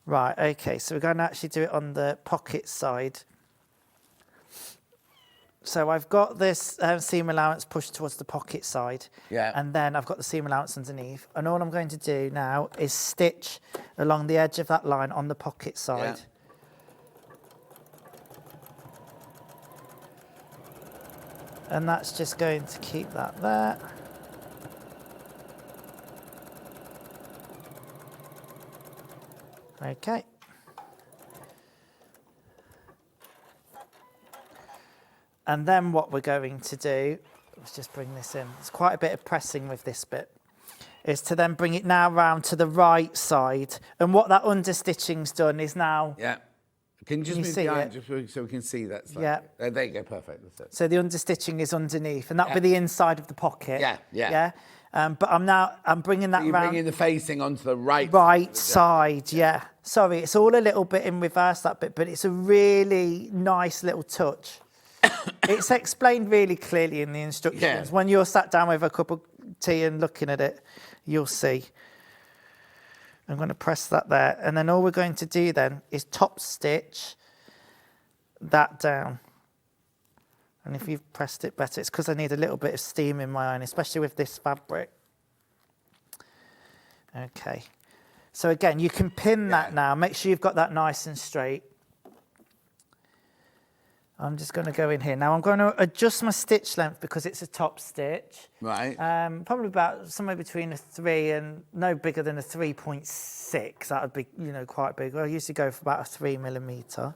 Right, okay, so we're going to actually do it on the pocket side. So I've got this seam allowance pushed towards the pocket side. Yeah. And then I've got the seam allowance underneath. And all I'm going to do now is stitch along the edge of that line on the pocket side. Yeah. And that's just going to keep that there. Okay. And then what we're going to do, let's just bring this in. There's quite a bit of pressing with this bit, is to then bring it now round to the right side. And what that understitching's done is now... Yeah. Can you just move the iron just so we can see that slightly? Yeah. There you go, perfect. That's it. So the understitching is underneath, and that'll be the inside of the pocket. Yeah. But I'm bringing that You're round. bringing the facing onto the right side, yeah. Sorry, it's all a little bit in reverse, that bit, but it's a really nice little touch. It's explained really clearly in the instructions. Yeah. When you're sat down with a cup of tea and looking at it, you'll see. I'm going to press that there, and then all we're going to do then is top stitch that down. And if you've pressed it better, it's because I need a little bit of steam in my iron, especially with this fabric. Okay. So again, you can pin that now. Make sure you've got that nice and straight. I'm just going to go in here. Now I'm going to adjust my stitch length because it's a top stitch. Right. Probably about somewhere between a 3 and no bigger than a 3.6. That would be, you know, quite big. I usually go for about a 3mm.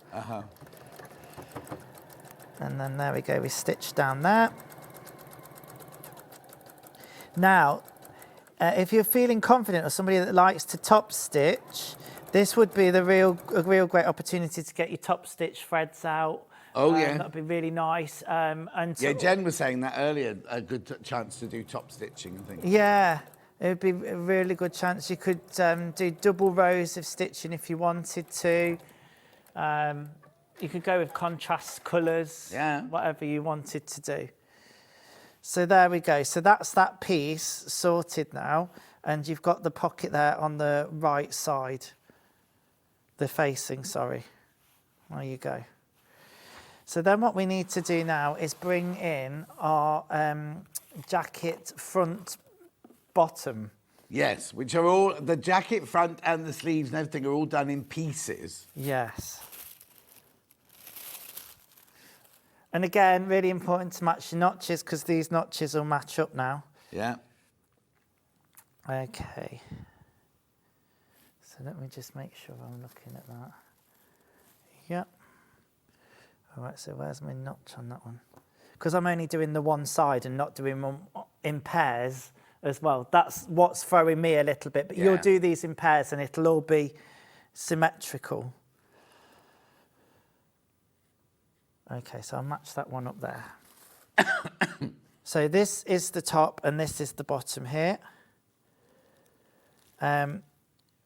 And then there we go, we stitch down there. Now, if you're feeling confident or somebody that likes to top stitch, this would be a real great opportunity to get your top stitch threads out. Oh, yeah. That'd be really nice. And Yeah, Jen was saying that earlier, a good chance to do top stitching, I think. Yeah, it would be a really good chance. You could do double rows of stitching if you wanted to. You could go with contrast colours, whatever you wanted to do. So there we go. So that's that piece sorted now. And you've got the pocket there on the right side. The facing, sorry. There you go. So then what we need to do now is bring in our jacket front bottom. Yes, which are all, the jacket front and the sleeves and everything are all done in pieces. Yes. And again, really important to match your notches because these notches will match up now. Yeah. Okay. So let me just make sure I'm looking at that. Yep. All right, so where's my notch on that one? Because I'm only doing the one side and not doing them in pairs as well. That's what's throwing me a little bit. But you'll do these in pairs and it'll all be symmetrical. Okay, so I'll match that one up there. So this is the top and this is the bottom here.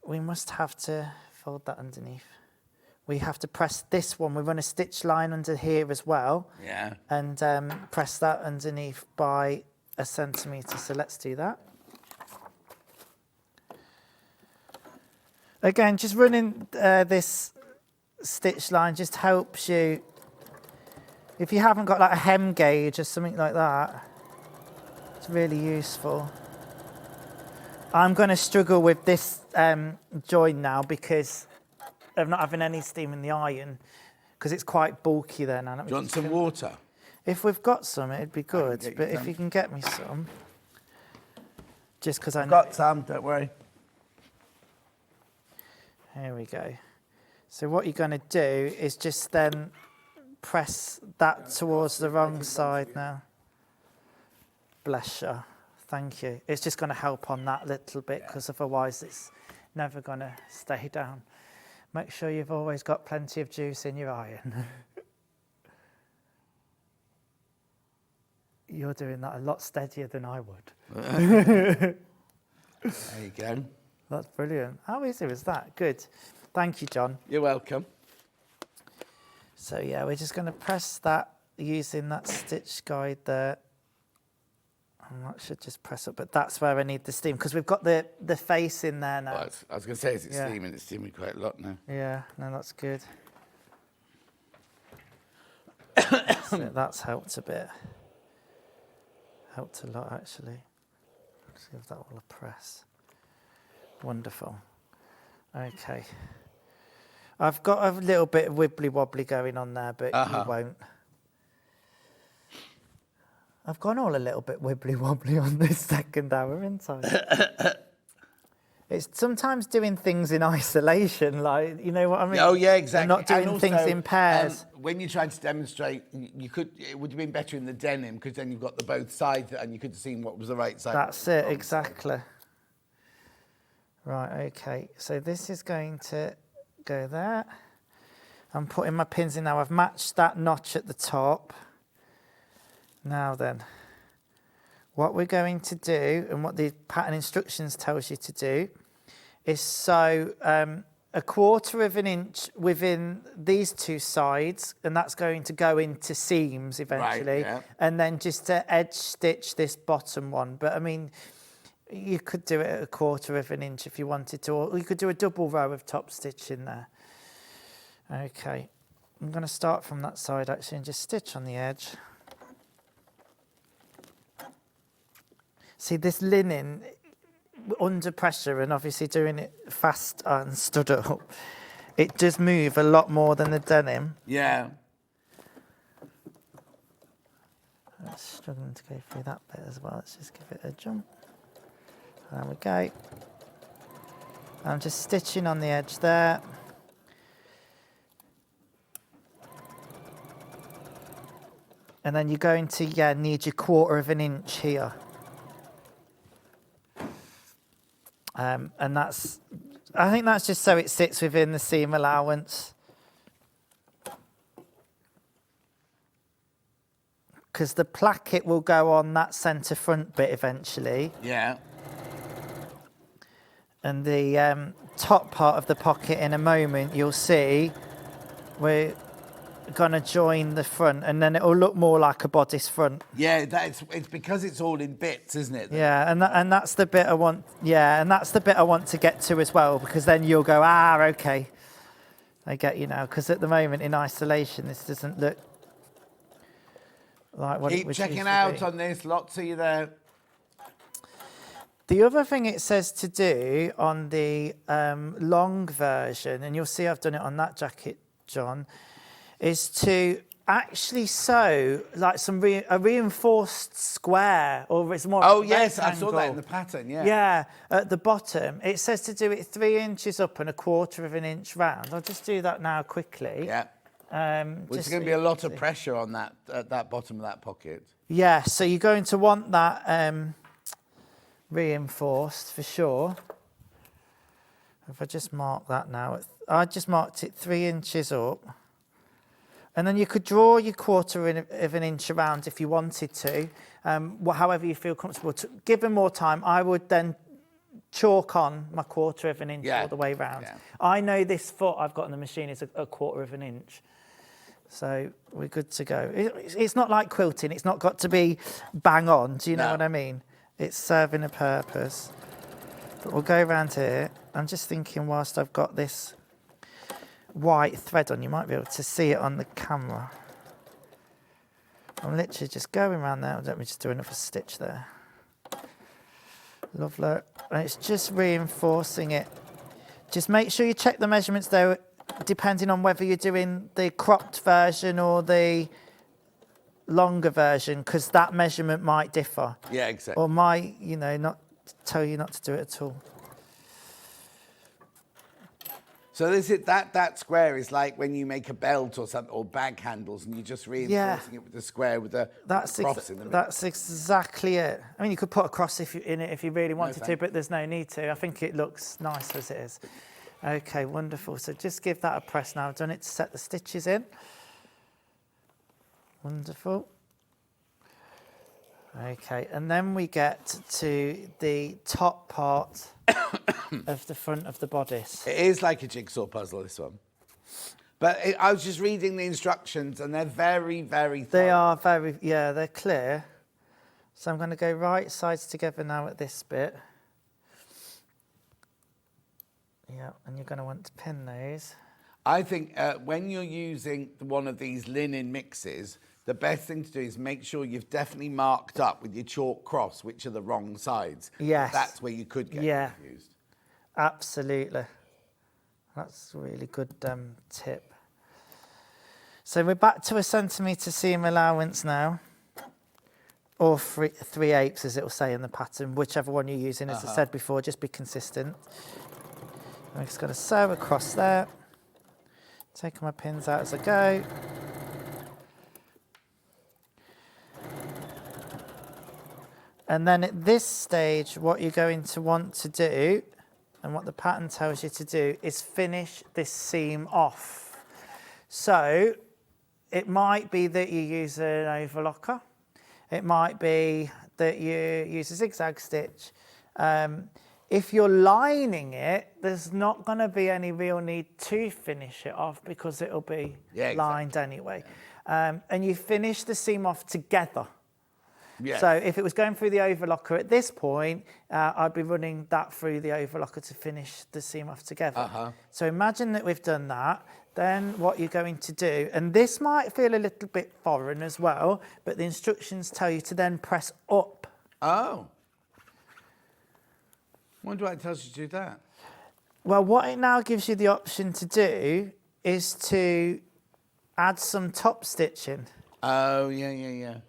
We must have to fold that underneath. We have to press this one. We run a stitch line under here as well. Yeah. And press that underneath by 1 centimetre. So let's do that. Again, just running this stitch line just helps you. If you haven't got like a hem gauge or something like that, it's really useful. I'm going to struggle with this join now because of not having any steam in the iron, because it's quite bulky there now. Do you want some water? If we've got some, it'd be good. But if you can get me some, just because I've got some, don't worry. Here we go. So what you're going to do is just then press that towards the wrong side now. Bless you. Thank you. It's just going to help on that little bit because otherwise it's never going to stay down. Make sure you've always got plenty of juice in your iron. You're doing that a lot steadier than I would. There you go. That's brilliant. How easy was that? Good. Thank you, John. You're welcome. So yeah, we're just going to press that using that stitch guide there. And that should just press up, but that's where I need the steam because we've got the face in there now. Well, I was going to say, is it steaming? It's steaming quite a lot now. Yeah, no, that's good. So that's helped a bit. Helped a lot, actually. Let's see if that will press. Wonderful. Okay. I've got a little bit of wibbly wobbly going on there, but you won't. I've gone all a little bit wibbly wobbly on this second hour, haven't I? It's sometimes doing things in isolation, like, you know what I mean? Oh, yeah, exactly. And not doing things in pairs. When you're trying to demonstrate, it would have been better in the denim because then you've got the both sides and you could have seen what was the right side. That's it, exactly. Right, okay. So this is going to go there. I'm putting my pins in now. I've matched that notch at the top. Now then, what we're going to do, and what the pattern instructions tells you to do, is sew 1/4 of an inch within these two sides, and that's going to go into seams eventually, right, yeah. And then just to edge stitch this bottom one. But I mean, you could do it at 1/4 of an inch if you wanted to, or you could do a double row of top stitch in there. Okay, I'm going to start from that side actually and just stitch on the edge. See, this linen, under pressure and obviously doing it fast and stood up, it does move a lot more than the denim. Yeah. struggling to go through that bit as well. Let's just give it a jump. There we go. I'm just stitching on the edge there. And then you're going to need your 1/4 inch here. And I think that's just so it sits within the seam allowance. Because the placket will go on that centre front bit eventually. Yeah. And the top part of the pocket in a moment, you'll see we're going to join the front, and then it'll look more like a bodice front. Yeah, it's because it's all in bits, isn't it? Yeah, and that's the bit I want. Yeah, and that's the bit I want to get to as well, because then you'll go, okay, I get you now. Because at the moment in isolation, this doesn't look like what it would Keep checking usually out be. on this. Lots of you there. The other thing it says to do on the long version, and you'll see I've done it on that jacket, John, is to actually sew like a reinforced square, or it's more. Oh yes, I saw that in the pattern. Yeah. Yeah, at the bottom it says to do it 3 inches up and 1/4 inch round. I'll just do that now quickly. Yeah. There's going to be a lot of pressure on that at that bottom of that pocket. Yeah, so you're going to want that reinforced for sure. If I just mark that now, I just marked it 3 inches up. And then you could draw your 1/4 inch around if you wanted to, however you feel comfortable. Given more time, I would then chalk on my 1/4 inch all the way round. Yeah. I know this foot I've got on the machine is a 1/4 inch. So we're good to go. It's not like quilting. It's not got to be bang on. Do you know what I mean? It's serving a purpose. But we'll go around here. I'm just thinking whilst I've got this white thread on, you might be able to see it on the camera. I'm literally just going around there. Let me just do another stitch there. Lovely. And it's just reinforcing it. Just make sure you check the measurements though, depending on whether you're doing the cropped version or the longer version, because that measurement might differ. Yeah, exactly. Or might, not tell you not to do it at all. So that square is like when you make a belt or something, or bag handles, and you're just reinforcing it with the square with the cross in the middle. That's exactly it. I mean, you could put a cross in it if you really wanted to, but there's no need to. I think it looks nice as it is. Okay, wonderful. So just give that a press now. I've done it to set the stitches in. Wonderful. Okay, and then we get to the top part of the front of the bodice. It is like a jigsaw puzzle, this one. But I was just reading the instructions, and they're very, very thorough. They are very, they're clear. So I'm going to go right sides together now at this bit. Yeah, and you're going to want to pin those. I think when you're using one of these linen mixes, the best thing to do is make sure you've definitely marked up with your chalk cross which are the wrong sides. Yes. That's where you could get confused. Absolutely. That's a really good tip. So we're back to a centimetre seam allowance now, or 3/8 as it will say in the pattern, whichever one you're using. As I said before, just be consistent. I'm just going to sew across there, taking my pins out as I go. And then at this stage, what you're going to want to do, and what the pattern tells you to do, is finish this seam off. So it might be that you use an overlocker. It might be that you use a zigzag stitch. If you're lining it, there's not going to be any real need to finish it off because it'll be lined anyway. And you finish the seam off together. Yes. So if it was going through the overlocker at this point, I'd be running that through the overlocker to finish the seam off together. So imagine that we've done that. Then what you're going to do, and this might feel a little bit foreign as well, but the instructions tell you to then press up. Oh. Wonder why it tells you to do that. Well, what it now gives you the option to do is to add some top stitching. Oh, yeah.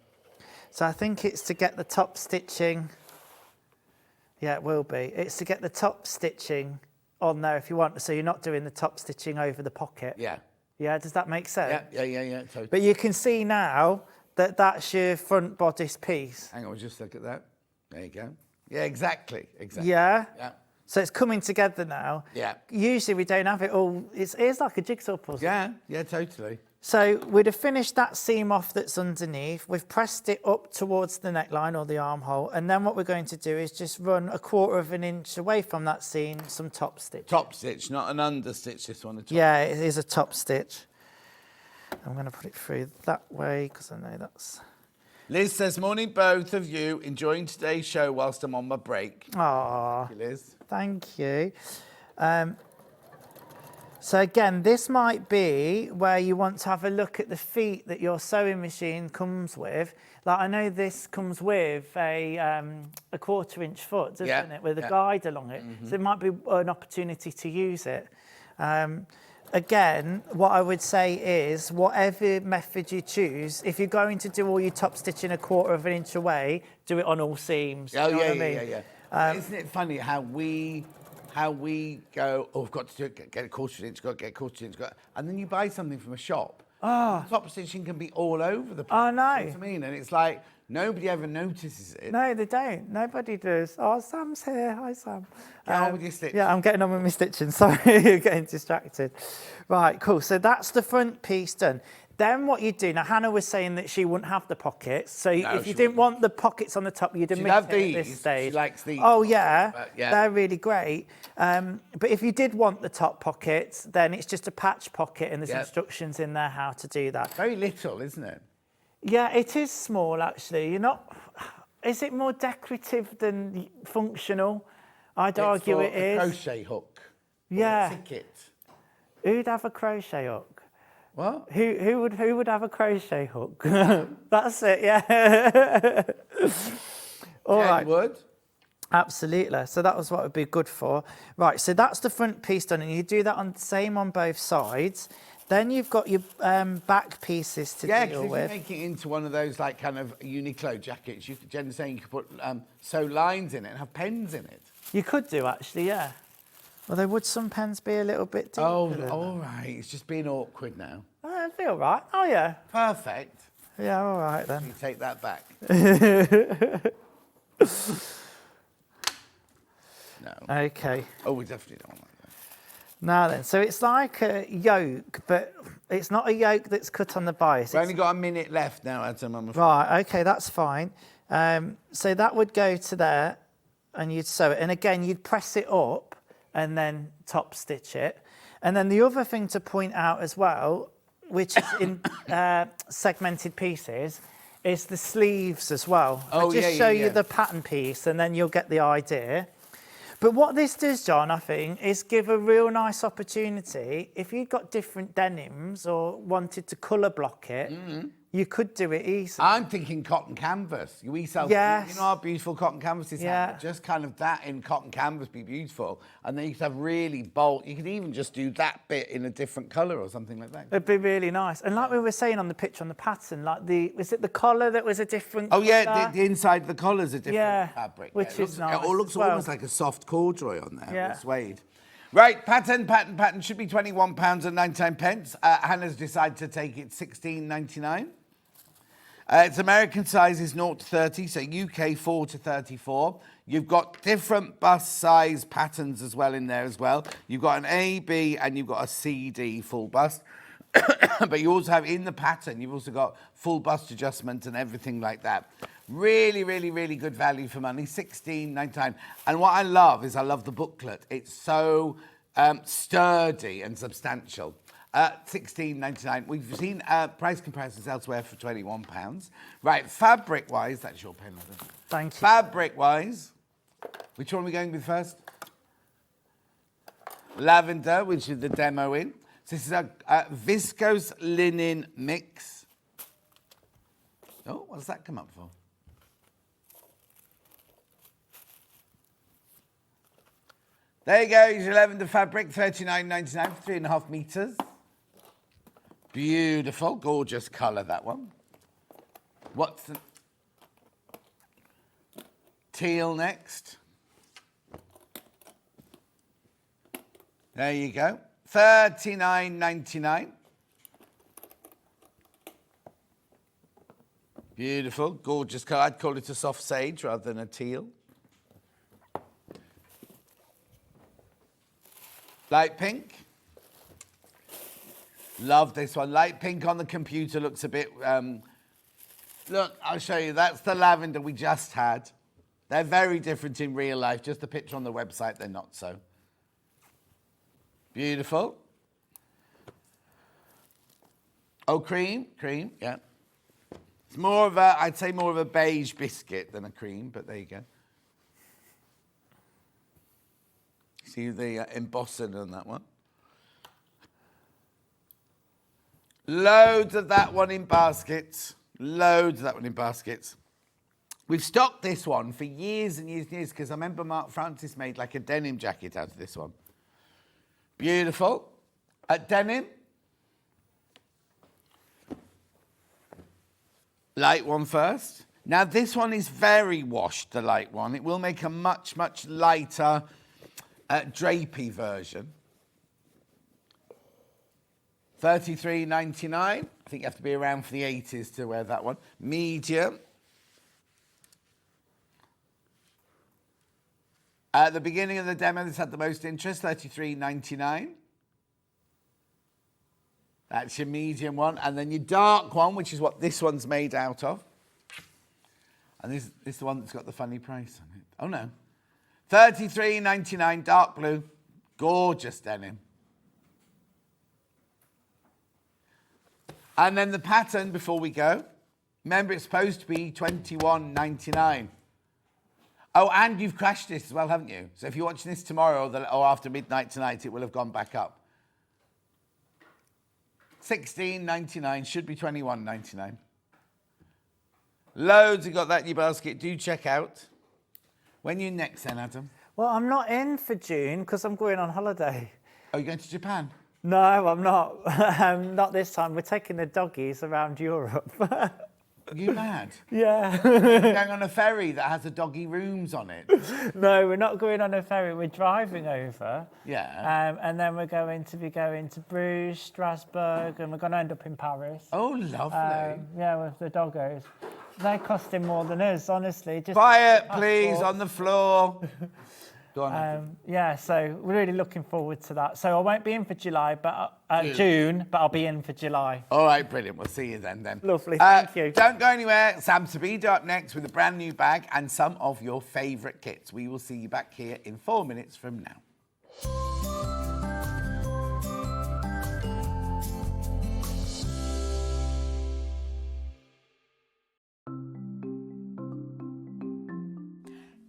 So I think it's to get the top stitching. Yeah, it will be. It's to get the top stitching on there if you want. So you're not doing the top stitching over the pocket. Yeah. Yeah, does that make sense? Yeah. Totally. But you can see now that that's your front bodice piece. Hang on, we'll just look at that. There you go. Yeah, exactly. Yeah? Yeah. So it's coming together now. Yeah. Usually we don't have it all. It's like a jigsaw puzzle. Yeah, totally. So we'd have finished that seam off that's underneath. We've pressed it up towards the neckline or the armhole. And then what we're going to do is just run 1/4 of an inch away from that seam, some top stitch. Top stitch, not an under stitch, this one. Yeah, it is a top stitch. I'm going to put it through that way because I know that's... Liz says, morning both of you, enjoying today's show whilst I'm on my break. Aww. Thank you, Liz. Thank you. So again, this might be where you want to have a look at the feet that your sewing machine comes with. Like I know this comes with a 1/4 inch foot, doesn't it, with a guide along it. So it might be an opportunity to use it. Again, what I would say is, whatever method you choose, if you're going to do all your top stitching 1/4 of an inch away, do it on all seams. Oh, you know yeah, what I mean? yeah. Isn't it funny how we go, oh, I've got to do it, get a 1/4 inch, got to get a 1/4 inch, and then you buy something from a shop. Oh. Top stitching can be all over the place. I know. You know what I mean? And it's like, nobody ever notices it. No, they don't. Nobody does. Oh, Sam's here. Hi, Sam. Get on with your stitching. Yeah, I'm getting on with my stitching. Sorry, you're getting distracted. Right, cool. So that's the front piece done. Then what you do, now Hannah was saying that she wouldn't have the pockets. So if you didn't want the pockets on the top, you'd omit it at this stage. She likes these. Oh, yeah. Yeah. They're really great. But if you did want the top pockets, then it's just a patch pocket and there's instructions in there how to do that. Very little, isn't it? Yeah, it is small, actually. You're not... Is it more decorative than functional? I'd argue it is. A crochet hook. Yeah. Or a ticket. Who'd have a crochet hook? What? Who would have a crochet hook? That's it, yeah. All right. Would. Absolutely. So that was what it would be good for. Right, so that's the front piece done, and you do that on same on both sides. Then you've got your back pieces to deal with. Yeah, if you make it into one of those like kind of Uniqlo jackets, Jen's saying you could put sew lines in it and have pens in it. You could do actually, yeah. Although would some pens be a little bit deeper? Oh, all right. It's just being awkward now. It'd be all right. Oh, yeah. Perfect. Yeah, all right then. You take that back. No. Okay. Oh, we definitely don't want that. Now then, so it's like a yoke, but it's not a yoke that's cut on the bias. We've only got a minute left now, Adam. I'm afraid. Right, okay, that's fine. So that would go to there, and you'd sew it. And again, you'd press it up and then top stitch it. And then the other thing to point out as well, which is in segmented pieces, is the sleeves as well. I'll just show you the pattern piece, and then you'll get the idea. But what this does, John, I think, is give a real nice opportunity. If you've got different denims or wanted to colour block it, you could do it easily. I'm thinking cotton canvas. We sell, you know how beautiful cotton canvases are? Just kind of that in cotton canvas be beautiful. And then you could have really bold, you could even just do that bit in a different colour or something like that. It'd be really nice. And like we were saying on the picture on the pattern, like was it the collar that was a different colour? Oh yeah, the inside of the collar's a different fabric. Which is nice. It all looks almost like a soft corduroy on there. Yeah. With suede. Right, pattern should be £21.99. Hannah's decided to take it £16.99. Its American size is 0 to 30, so UK 4 to 34. You've got different bust size patterns as well in there as well. You've got an A, B, and you've got a CD full bust. But you also have in the pattern, you've also got full bust adjustment and everything like that. Really, really, really good value for money, £16.99. And what I love is I love the booklet. It's so sturdy and substantial. £16.99. We've seen price comparisons elsewhere for £21. Right, fabric-wise, that's your pen, Adam. Thank you. Fabric-wise, which one are we going with first? Lavender, which is the demo in. So this is a viscose linen mix. Oh, what does that come up for? There you go, your lavender fabric, $39.99 for 3.5 meters. Beautiful, gorgeous colour, that one. What's the... teal next. There you go. $39.99. Beautiful, gorgeous colour. I'd call it a soft sage rather than a teal. Light pink. Love this one. Light pink on the computer looks a bit... look, I'll show you. That's the lavender we just had. They're very different in real life. Just a picture on the website, they're not so. Beautiful. Oh, cream, yeah. It's more of a, I'd say more of a beige biscuit than a cream, but there you go. See the embossing on that one. Loads of that one in baskets. Loads of that one in baskets. We've stocked this one for years and years and years because I remember Mark Francis made like a denim jacket out of this one. Beautiful. Denim. Light one first. Now this one is very washed, the light one. It will make a much, much lighter drapey version. $33.99. I think you have to be around for the 80s to wear that one. Medium. At the beginning of the demo, this had the most interest, $33.99. That's your medium one. And then your dark one, which is what this one's made out of. And this is the one that's got the funny price on it. Oh, no. $33.99, dark blue. Gorgeous denim. And then the pattern, before we go, remember it's supposed to be $21.99. Oh, and you've crashed this as well, haven't you? So if you're watching this tomorrow or after midnight tonight, it will have gone back up. $16.99, should be $21.99. Loads have got that in your basket. Do check out. When you next then, Adam? Well, I'm not in for June because I'm going on holiday. Oh, you're going to Japan? No, I'm not. Not this time. We're taking the doggies around Europe. Are you mad? Yeah. Going on a ferry that has a doggy rooms on it. No, we're not going on a ferry. We're driving over. Yeah. And then we're going to be going to Bruges, Strasbourg, and we're going to end up in Paris. Oh, lovely. Yeah, with the doggos. They're costing more than us, honestly. Just Quiet, please, on the floor. Go on. Yeah, so we're really looking forward to that. So I won't be in for July, but June, but I'll be in for July. All right, brilliant. We'll see you then. Lovely, thank you. Don't go anywhere. Sam Sabido up next with a brand new bag and some of your favourite kits. We will see you back here in 4 minutes from now.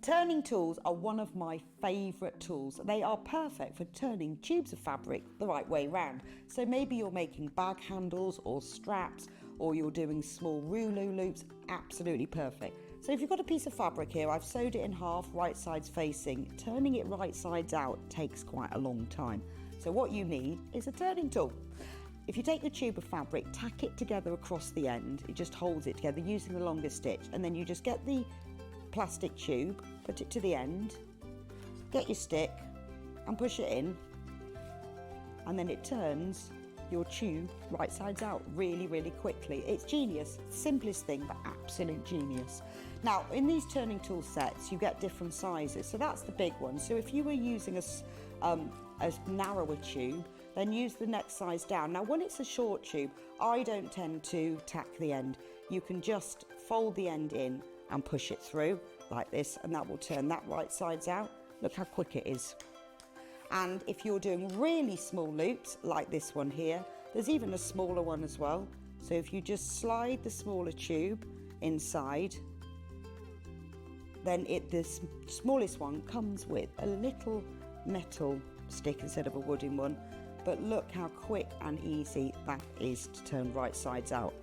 Turning tools are one of my favourite tools. They are perfect for turning tubes of fabric the right way round. So maybe you're making bag handles or straps, or you're doing small rouleau loops, absolutely perfect. So if you've got a piece of fabric here, I've sewed it in half, right sides facing. Turning it right sides out takes quite a long time. So what you need is a turning tool. If you take the tube of fabric, tack it together across the end, it just holds it together using the longest stitch, and then you just get the plastic tube, put it to the end, get your stick and push it in, and then it turns your tube right sides out really, really quickly. It's genius, simplest thing, but absolute genius. Now, in these turning tool sets, you get different sizes. So that's the big one. So if you were using a narrower tube, then use the next size down. Now, when it's a short tube, I don't tend to tack the end. You can just fold the end in and push it through like this, and that will turn that right sides out. Look how quick it is. And if you're doing really small loops like this one here, there's even a smaller one as well. So if you just slide the smaller tube inside, then the smallest one comes with a little metal stick instead of a wooden one. But look how quick and easy that is to turn right sides out.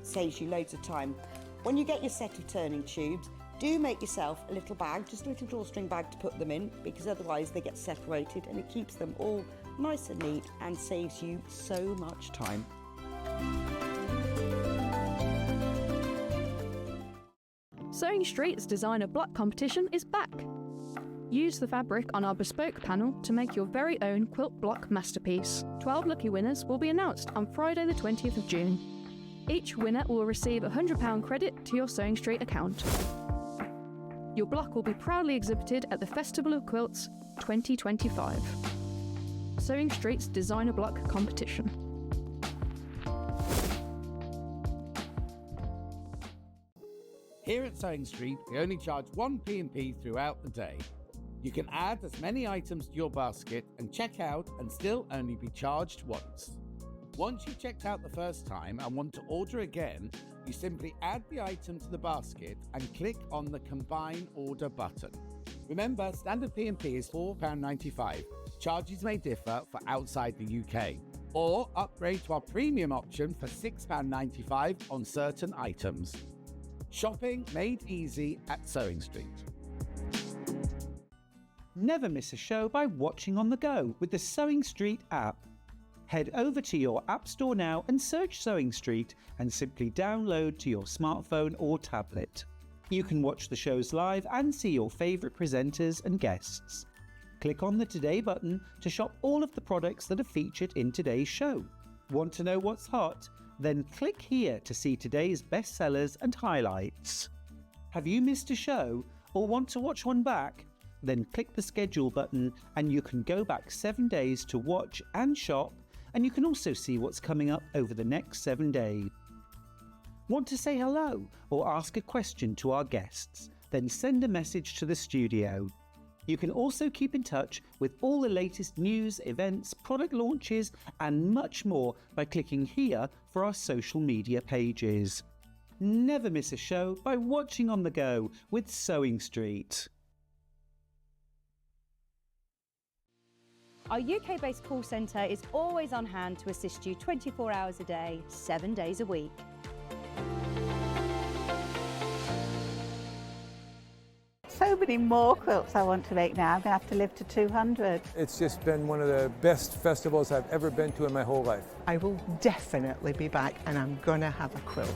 Saves you loads of time. When you get your set of turning tubes, do make yourself a little bag, just a little drawstring bag to put them in, because otherwise they get separated and it keeps them all nice and neat and saves you so much time. Sewing Street's designer block competition is back. Use the fabric on our bespoke panel to make your very own quilt block masterpiece. 12 lucky winners will be announced on Friday the 20th of June. Each winner will receive a £100 credit to your Sewing Street account. Your block will be proudly exhibited at the Festival of Quilts 2025. Sewing Street's designer block competition. Here at Sewing Street, we only charge one P&P throughout the day. You can add as many items to your basket and check out and still only be charged once. Once you've checked out the first time and want to order again, you simply add the item to the basket and click on the Combine Order button. Remember, standard P&P is £4.95. Charges may differ for outside the UK. Or upgrade to our premium option for £6.95 on certain items. Shopping made easy at Sewing Street. Never miss a show by watching on the go with the Sewing Street app. Head over to your App Store now and search Sewing Street and simply download to your smartphone or tablet. You can watch the shows live and see your favourite presenters and guests. Click on the Today button to shop all of the products that are featured in today's show. Want to know what's hot? Then click here to see today's bestsellers and highlights. Have you missed a show or want to watch one back? Then click the schedule button and you can go back 7 days to watch and shop, and you can also see what's coming up over the next 7 days. Want to say hello or ask a question to our guests? Then send a message to the studio. You can also keep in touch with all the latest news, events, product launches and much more by clicking here for our social media pages. Never miss a show by watching on the go with Sewing Street. Our UK-based call centre is always on hand to assist you 24 hours a day, 7 days a week. So many more quilts I want to make now. I'm going to have to live to 200. It's just been one of the best festivals I've ever been to in my whole life. I will definitely be back and I'm going to have a quilt.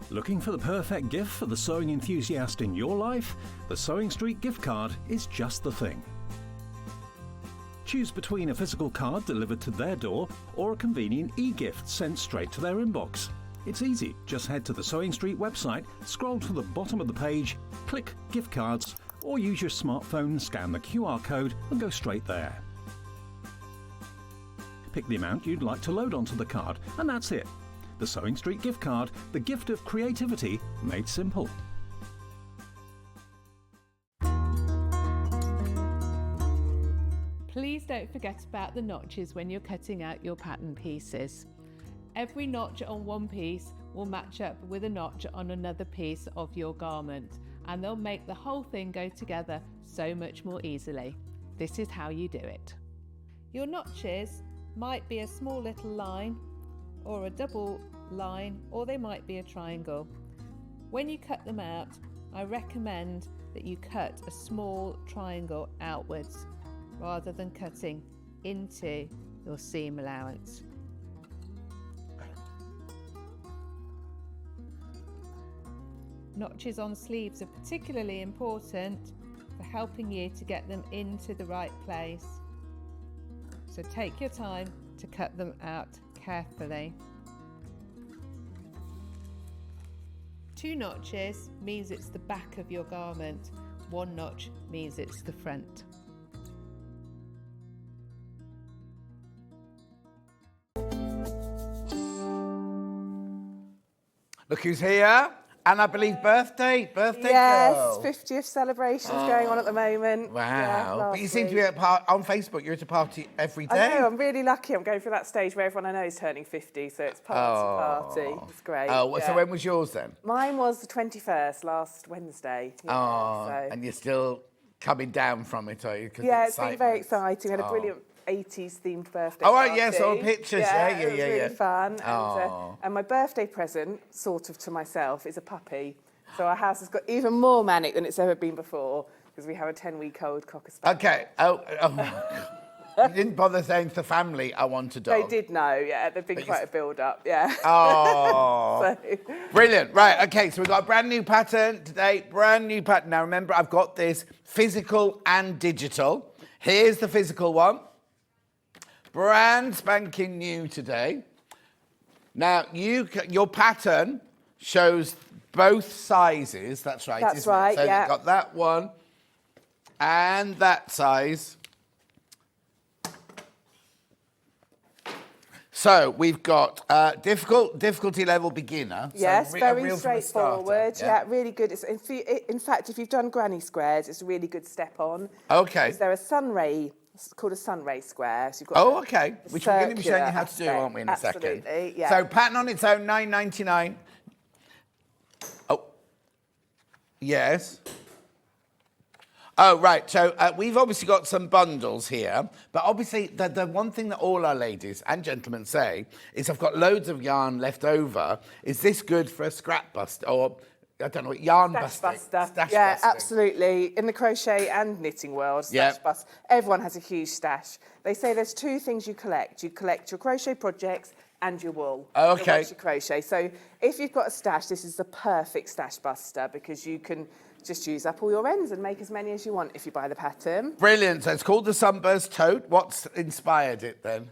Looking for the perfect gift for the sewing enthusiast in your life? The Sewing Street gift card is just the thing. Choose between a physical card delivered to their door or a convenient e-gift sent straight to their inbox. It's easy, just head to the Sewing Street website, scroll to the bottom of the page, click Gift Cards, or use your smartphone, scan the QR code and go straight there. Pick the amount you'd like to load onto the card and that's it. The Sewing Street gift card, the gift of creativity made simple. Please don't forget about the notches when you're cutting out your pattern pieces. Every notch on one piece will match up with a notch on another piece of your garment, and they'll make the whole thing go together so much more easily. This is how you do it. Your notches might be a small little line or a double line, or they might be a triangle. When you cut them out, I recommend that you cut a small triangle outwards rather than cutting into your seam allowance. Notches on sleeves are particularly important for helping you to get them into the right place. So take your time to cut them out carefully. 2 notches means it's the back of your garment. 1 notch means it's the front. Look who's here. And I believe birthday yes, girl. 50th celebrations going on at the moment. Wow. Yeah, but you seem to be at on Facebook. You're at a party every day. I know, I'm really lucky. I'm going through that stage where everyone I know is turning 50, so it's party. It's great. Oh, so when was yours then? Mine was the 21st, last Wednesday. Yeah, and you're still coming down from it, are you? Yeah, it's been very exciting. We had a brilliant 80s themed birthday party. Oh, yes, all pictures. It was really fun. And my birthday present, sort of to myself, is a puppy. So our house has got even more manic than it's ever been before. because we have a 10-week-old Cocker Spaniel. Okay. Oh. You didn't bother saying to the family, I want a dog. They did know, yeah. There'd been quite a build-up, yeah. Oh, So- brilliant. Right, okay, so we've got a brand new pattern today, brand new pattern. Now, remember, I've got this physical and digital. Here's the physical one. Brand spanking new today. Now, your pattern shows both sizes. That's right, That's isn't right, it? So yeah. you've got that one and that size. So we've got difficulty level beginner. Yes, so very real from a starter, straightforward. Yeah, really good. It's, in fact, if you've done granny squares, it's a really good step on. Okay. Is there a sunray? It's called a sunray square. So you've got Oh, okay. Which we're going to be showing you how to do, circular aren't we, in a aspect. second? Absolutely, yeah. So pattern on its own, $9.99. Oh, yes. Oh, right. So we've obviously got some bundles here, but obviously the one thing that all our ladies and gentlemen say is I've got loads of yarn left over. Is this good for a scrap buster or, I don't know, yarn busting? Stash Yeah, busting. absolutely. In the crochet and knitting world, Yeah. stash bust. Everyone has a huge stash. They say there's two things you collect. You collect your crochet projects and your wool. Okay. Once you crochet. So if you've got a stash, this is the perfect stash buster because you can just use up all your ends and make as many as you want if you buy the pattern. Brilliant. So it's called the Sunburst Tote. What's inspired it then?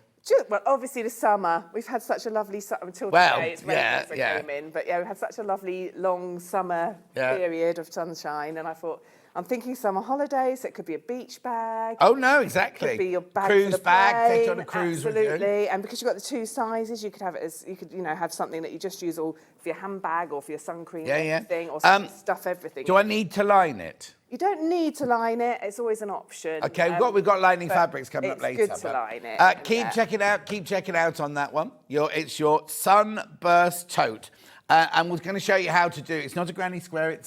Well, obviously the summer. We've had such a lovely summer until today. It's rained as I came in, but yeah, we've had such a lovely long summer period of sunshine, and I thought I'm thinking summer holidays. So it could be a beach bag. Oh no, exactly. It could be your bag cruise for the bag. Take plane. on a cruise with you. Absolutely, and because you've got the two sizes, you could have it as have something that you just use all for your handbag or for your sun cream or anything, or stuff everything. Do I need to line it? You don't need to line it. It's always an option. Okay, we've got lining fabrics coming up later. It's good to line it. Keep checking out. Keep checking out on that one. It's your Sunburst Tote, and we're going to show you how to do it. It's not a granny square.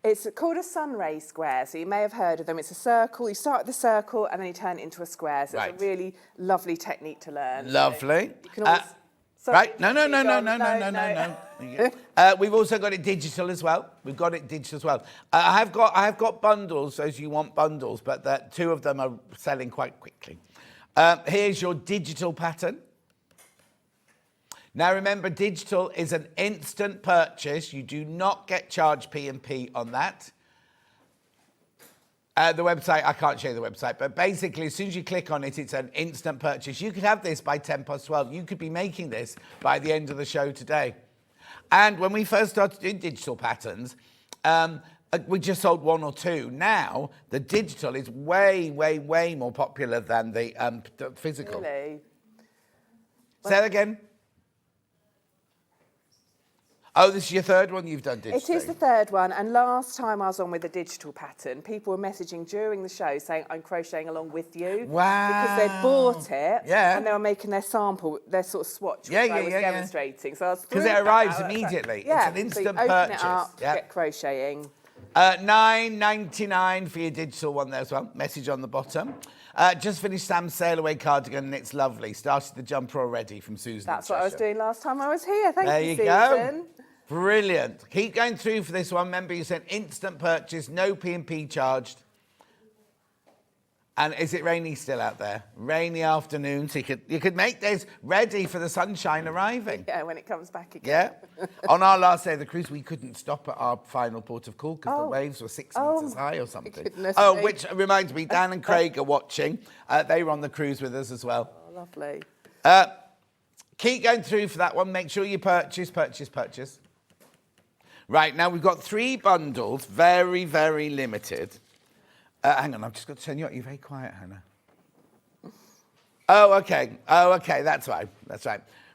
It's called a sunray square, so you may have heard of them. It's a circle. You start with the circle and then you turn it into a square. So it's a really lovely technique to learn. Lovely. So you can always... Right? No. We've also got it digital as well. I have got bundles, as you want bundles, but two of them are selling quite quickly. Here's your digital pattern. Now remember, digital is an instant purchase. You do not get charged P&P on that. The website, I can't show you the website, but basically as soon as you click on it, it's an instant purchase. You could have this by 12:10. You could be making this by the end of the show today. And when we first started doing digital patterns, we just sold one or two. Now, the digital is way, way, way more popular than the physical. Really? Say that again. Oh, this is your third one you've done digitally? It is the third one, and last time I was on with a digital pattern, people were messaging during the show saying, I'm crocheting along with you. Wow. Because they'd bought it, Yeah. and they were making their sample, their sort of swatch, which I was demonstrating. So I was because it thrilled arrives about that. immediately. Yeah. It's an So you instant open purchase. it up, get crocheting. $9.99 for your digital one there as well. Message on the bottom. Just finished Sam's Sail Away cardigan and it's lovely. Started the jumper already from Susan. That's what I was doing last time I was here. Thank There you, you Susan. go. Brilliant. Keep going through for this one. Remember, you said instant purchase, no P&P charged. And is it rainy still out there? Rainy afternoon, so you could make this ready for the sunshine arriving. Yeah, when it comes back again. Yeah. On our last day of the cruise, we couldn't stop at our final port of call because the waves were 6 metres high or something. Goodness me. Which reminds me, Dan and Craig are watching. They were on the cruise with us as well. Oh, lovely. Keep going through for that one. Make sure you purchase. Right, now we've got 3 bundles, very, very limited. Hang on, I've just got to turn you up. You're very quiet, Hannah. Oh, okay, that's right.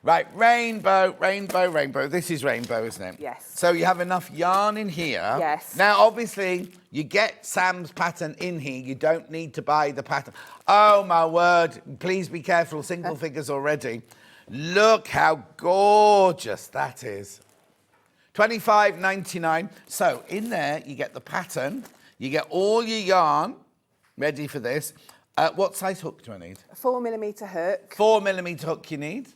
Right, rainbow. This is rainbow, isn't it? Yes. So you have enough yarn in here. Yes. Now, obviously, you get Sam's pattern in here. You don't need to buy the pattern. Oh, my word. Please be careful. Single figures already. Look how gorgeous that is. $25.99. So in there, you get the pattern. You get all your yarn ready for this. What size hook do I need? A 4mm hook. 4mm hook you need.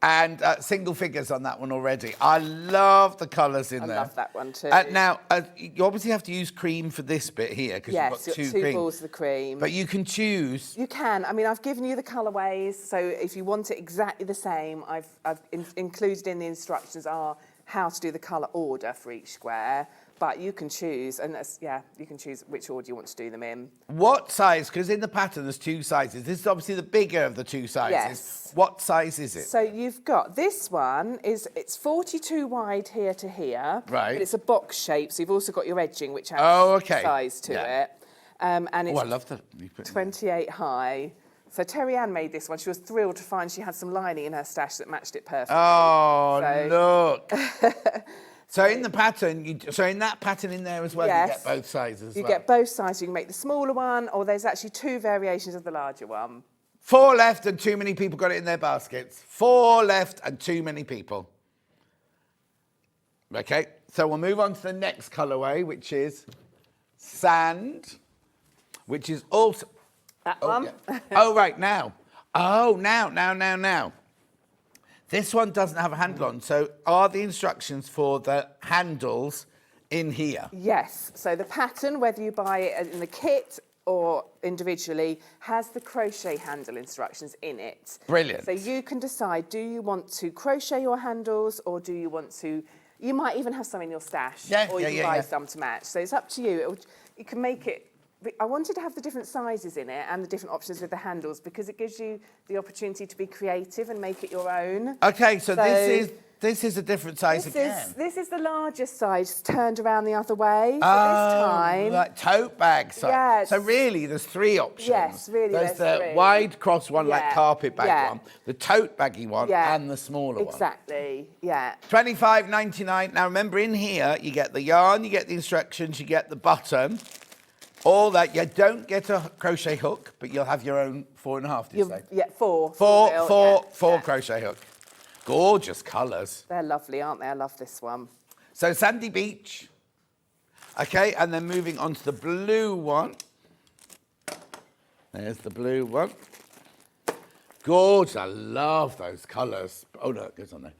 And single figures on that one already. I love the colours in there. I love that one too. Now, you obviously have to use cream for this bit here because yes, you've got you've two got two balls of the cream. But you can choose. You can. I mean, I've given you the colourways, so if you want it exactly the same, I've included in the instructions are how to do the colour order for each square. But you can choose, and you can choose which order you want to do them in. What size? Because in the pattern there's two sizes. This is obviously the bigger of the two sizes. Yes. What size is it? So you've got this one it's 42 wide here to here. Right. But it's a box shape, so you've also got your edging, which adds size to it. And it's I love that. 28 high. So Terry Ann made this one. She was thrilled to find she had some lining in her stash that matched it perfectly. Oh, look. So in the pattern, in that pattern in there as well, yes, you get both sizes. You get both sizes. You can make the smaller one, or there's actually two variations of the larger one. 4 left and too many people got it in their baskets. 4 left and too many people. Okay, so we'll move on to the next colourway, which is sand, which is also... That one? Yeah. Oh, right, now. Oh, now. This one doesn't have a handle on, so are the instructions for the handles in here? Yes, so the pattern, whether you buy it in the kit or individually, has the crochet handle instructions in it. Brilliant. So you can decide, do you want to crochet your handles or do you want to... You might even have some in your stash or you can buy some to match. So it's up to you. You can make it... I wanted to have the different sizes in it and the different options with the handles because it gives you the opportunity to be creative and make it your own. Okay, so this is a different size again. This is the largest size turned around the other way. So this time, like tote bag size. Yes. So really, there's 3 options. Yes, really, there's the three. wide cross one, like carpet bag one, the tote baggy one, and the smaller one. Exactly. Yeah. $25.99. Now remember, in here you get the yarn, you get the instructions, you get the button. All that. You don't get a crochet hook, but you'll have your own 4.5, did you say? Yeah, 4. Four crochet hook. Gorgeous colours. They're lovely, aren't they? I love this one. So Sandy Beach. Okay, and then moving on to the blue one. There's the blue one. Gorgeous. I love those colours. Oh, no, it goes on there.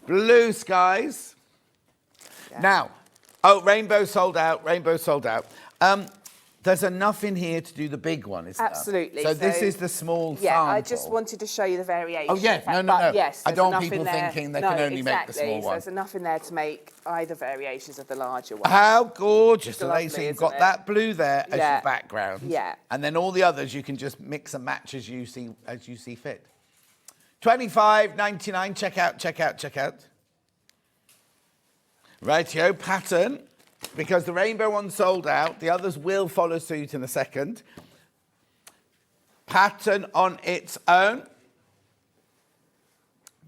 Blue skies. Yeah. Now, rainbow sold out. There's enough in here to do the big one, isn't there? Absolutely. So this is the small sample. Yeah, I just wanted to show you the variation. Oh, yeah. No. Yes, I don't want people thinking they can only make the small one. There's enough in there to make either variations of the larger one. How gorgeous. Lovely, so you've got that blue there as your background. Yeah. And then all the others you can just mix and match as you see fit. $25.99. Check out. Rightio, pattern. Because the rainbow one sold out, the others will follow suit in a second. Pattern on its own.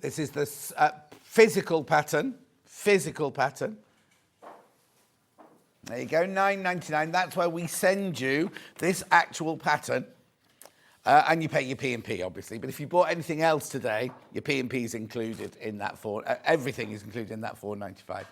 This is the physical pattern. There you go, $9.99. That's where we send you this actual pattern. And you pay your P&P, obviously. But if you bought anything else today, your P&P is included in that everything is included in that $4.95.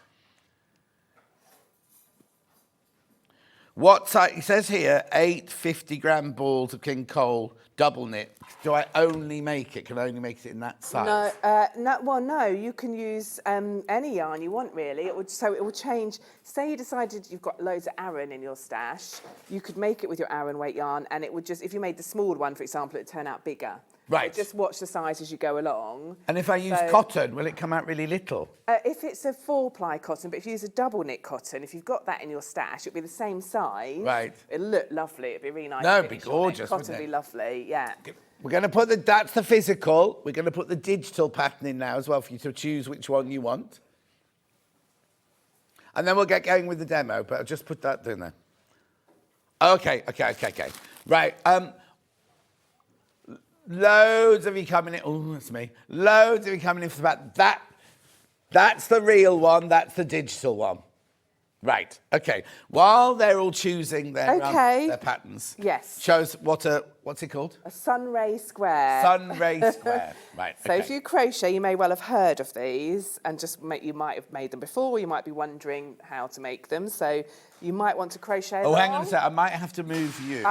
What size? It says here 8 50-gram balls of King Cole double knit. Do I only make it? Can I only make it in that size? No. You can use any yarn you want, really. It will change. Say you decided you've got loads of Aran in your stash, you could make it with your Aran weight yarn, and it would just, if you made the small one, for example, it'd turn out bigger. Right. So just watch the size as you go along. And if I use cotton, will it come out really little? If it's a 4-ply cotton, but if you use a double knit cotton, if you've got that in your stash, it'll be the same size. Right. It'll look lovely. It'll be really nice. No, it'd be gorgeous. Cotton would be lovely. Yeah. We're going to put that's the physical. We're going to put the digital pattern in now as well for you to choose which one you want. And then we'll get going with the demo, but I'll just put that in there. Okay. Right. Loads of you coming in. Oh, that's me. Loads of you coming in for that. That's the real one. That's the digital one. Right. Okay. While they're all choosing their patterns. Yes. Shows what's it called? A sunray square. Sunray square. Right. So if you crochet, you may well have heard of these, and you might have made them before. You might be wondering how to make them. So you might want to crochet. Hang on a sec. I might have to move you.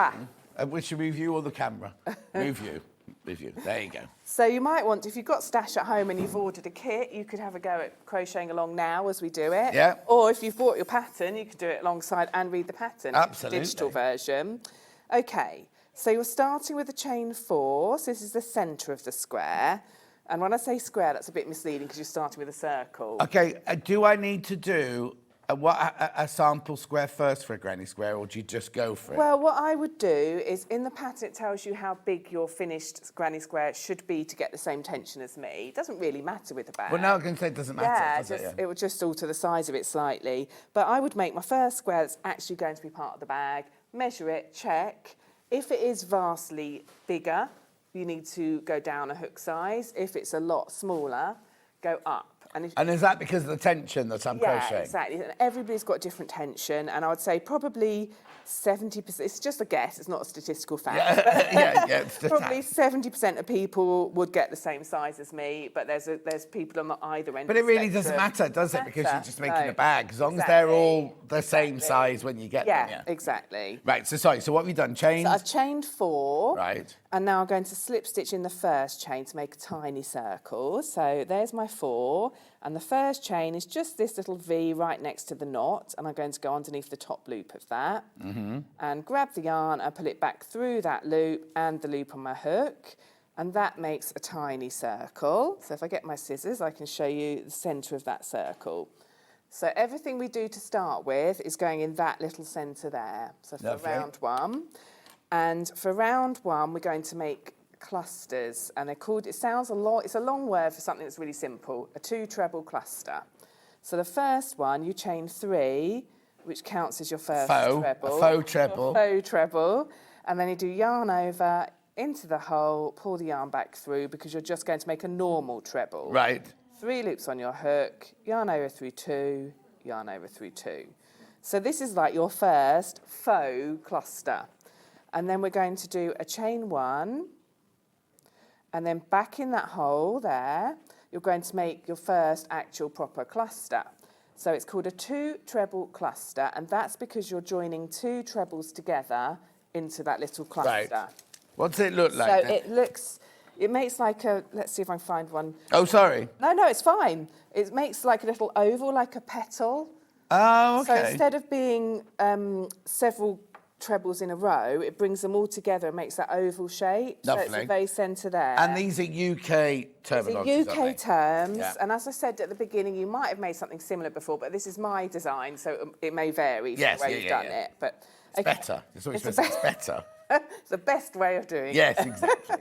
We should move you or the camera. Move you. with you. There you go. So you might want, if you've got stash at home and you've ordered a kit, you could have a go at crocheting along now as we do it. Yeah. Or if you've bought your pattern, you could do it alongside and read the pattern. Absolutely. Digital version. Okay, so you're starting with a chain 4. So this is the centre of the square. And when I say square, that's a bit misleading because you're starting with a circle. Okay, do I need to do a sample square first for a granny square, or do you just go for it? Well, what I would do is in the pattern it tells you how big your finished granny square should be to get the same tension as me. It doesn't really matter with the bag. Well, no, I can say it doesn't matter, does it? It would just alter the size of it slightly. But I would make my first square that's actually going to be part of the bag, measure it, check. If it is vastly bigger, you need to go down a hook size. If it's a lot smaller, go up. And is that because of the tension that I'm crocheting? Yeah, exactly. And everybody's got different tension, and I would say probably 70%. It's just a guess. It's not a statistical fact. Yeah, it's just probably 70% of people would get the same size as me, but there's people on either end. But it really doesn't matter, does it? Because you're just making a bag. As long as they're all the same size when you get them. Yeah, exactly. Right. So sorry. So what have you done? Chained. So I've chained 4. Right. And now I'm going to slip stitch in the first chain to make a tiny circle. So there's my 4. And the first chain is just this little V right next to the knot. And I'm going to go underneath the top loop of that. Mm-hmm. And grab the yarn and pull it back through that loop and the loop on my hook. And that makes a tiny circle. So if I get my scissors, I can show you the centre of that circle. So everything we do to start with is going in that little centre there. So for round 1. And for round 1, we're going to make clusters, and they're called, it sounds a lot, it's a long word for something that's really simple, a 2-treble cluster. So the first one, you chain 3, which counts as your first treble. A faux treble. Faux treble. And then you do yarn over into the hole, pull the yarn back through, because you're just going to make a normal treble. Right. 3 loops on your hook, yarn over through 2, yarn over through 2. So this is like your first faux cluster. And then we're going to do a chain 1, and then back in that hole there, you're going to make your first actual proper cluster. So it's called a 2-treble cluster, and that's because you're joining 2 trebles together into that little cluster. Right. What's it look like? So it makes like a, let's see if I can find one. Oh, sorry. No, it's fine. It makes like a little oval, like a petal. Oh, okay. So instead of being several trebles in a row, it brings them all together and makes that oval shape. Lovely. So it's the very centre there. And these are UK terminologies, These are UK terms, Yeah. and as I said at the beginning, you might have made something similar before, but this is my design, so it may vary from the way you've done it. But it's better. It's always supposed to be better. It's the best way of doing it. Yes, exactly.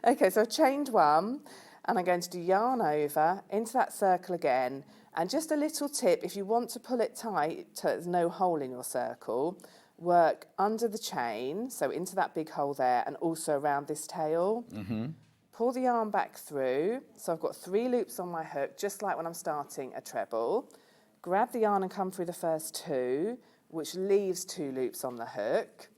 Okay, so I've chained 1, and I'm going to do yarn over into that circle again. And just a little tip, if you want to pull it tight so there's no hole in your circle, work under the chain, so into that big hole there, and also around this tail. Mm-hmm. Pull the yarn back through. So I've got 3 loops on my hook, just like when I'm starting a treble. Grab the yarn and come through the first 2, which leaves 2 loops on the hook.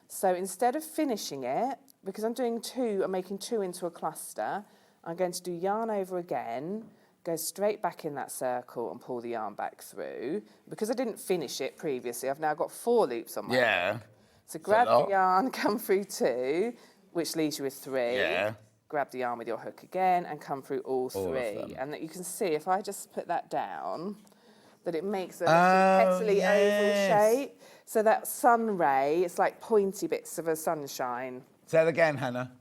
So instead of finishing it, because I'm doing 2, I'm making 2 into a cluster, I'm going to do yarn over again, go straight back in that circle and pull the yarn back through. Because I didn't finish it previously, I've now got 4 loops on my hook. So grab the yarn, come through 2, which leaves you with 3. Yeah. Grab the yarn with your hook again and come through all 3. And that you can see, if I just put that down, that it makes a petally oval shape. So that sun ray, it's like pointy bits of a sunshine. Say it again, Hannah.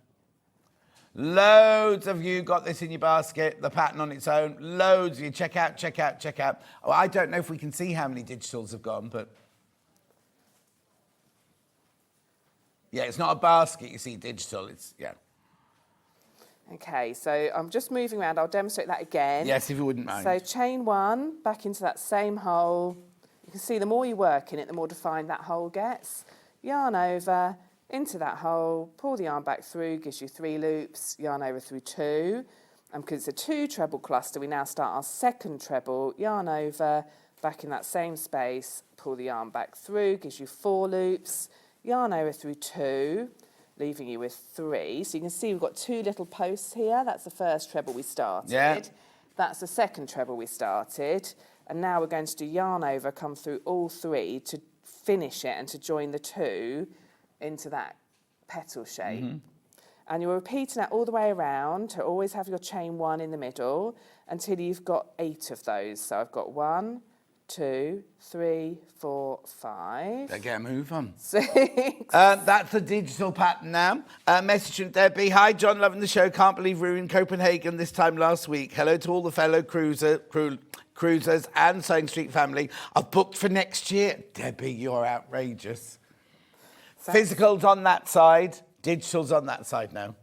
Loads of you got this in your basket, the pattern on its own. Loads of you. Check out, check out, check out. Oh, I don't know if we can see how many digitals have gone, but... Yeah, it's not a basket, you see, digital. It's, yeah. Okay, so I'm just moving around. I'll demonstrate that again. Yes, if you wouldn't mind. So chain 1, back into that same hole. You can see the more you work in it, the more defined that hole gets. Yarn over, into that hole, pull the yarn back through, gives you 3 loops, yarn over through 2. And because it's a 2-treble cluster, we now start our second treble, yarn over, back in that same space, pull the yarn back through, gives you 4 loops, yarn over through 2, leaving you with 3. So you can see we've got 2 little posts here. That's the first treble we started. Yeah. That's the second treble we started. And now we're going to do yarn over, come through all 3 to finish it and to join the 2 into that petal shape. Mm-hmm. And you're repeating that all the way around to always have your chain 1 in the middle until you've got 8 of those. So I've got 1, 2, 3, 4, 5. They get a move on. 6. That's the digital pattern now. Message from Debbie. Hi, John, loving the show. Can't believe we were in Copenhagen this time last week. Hello to all the fellow cruisers and Sewing Street family. I've booked for next year. Debbie, you're outrageous. Physical's on that side. Digital's on that side now.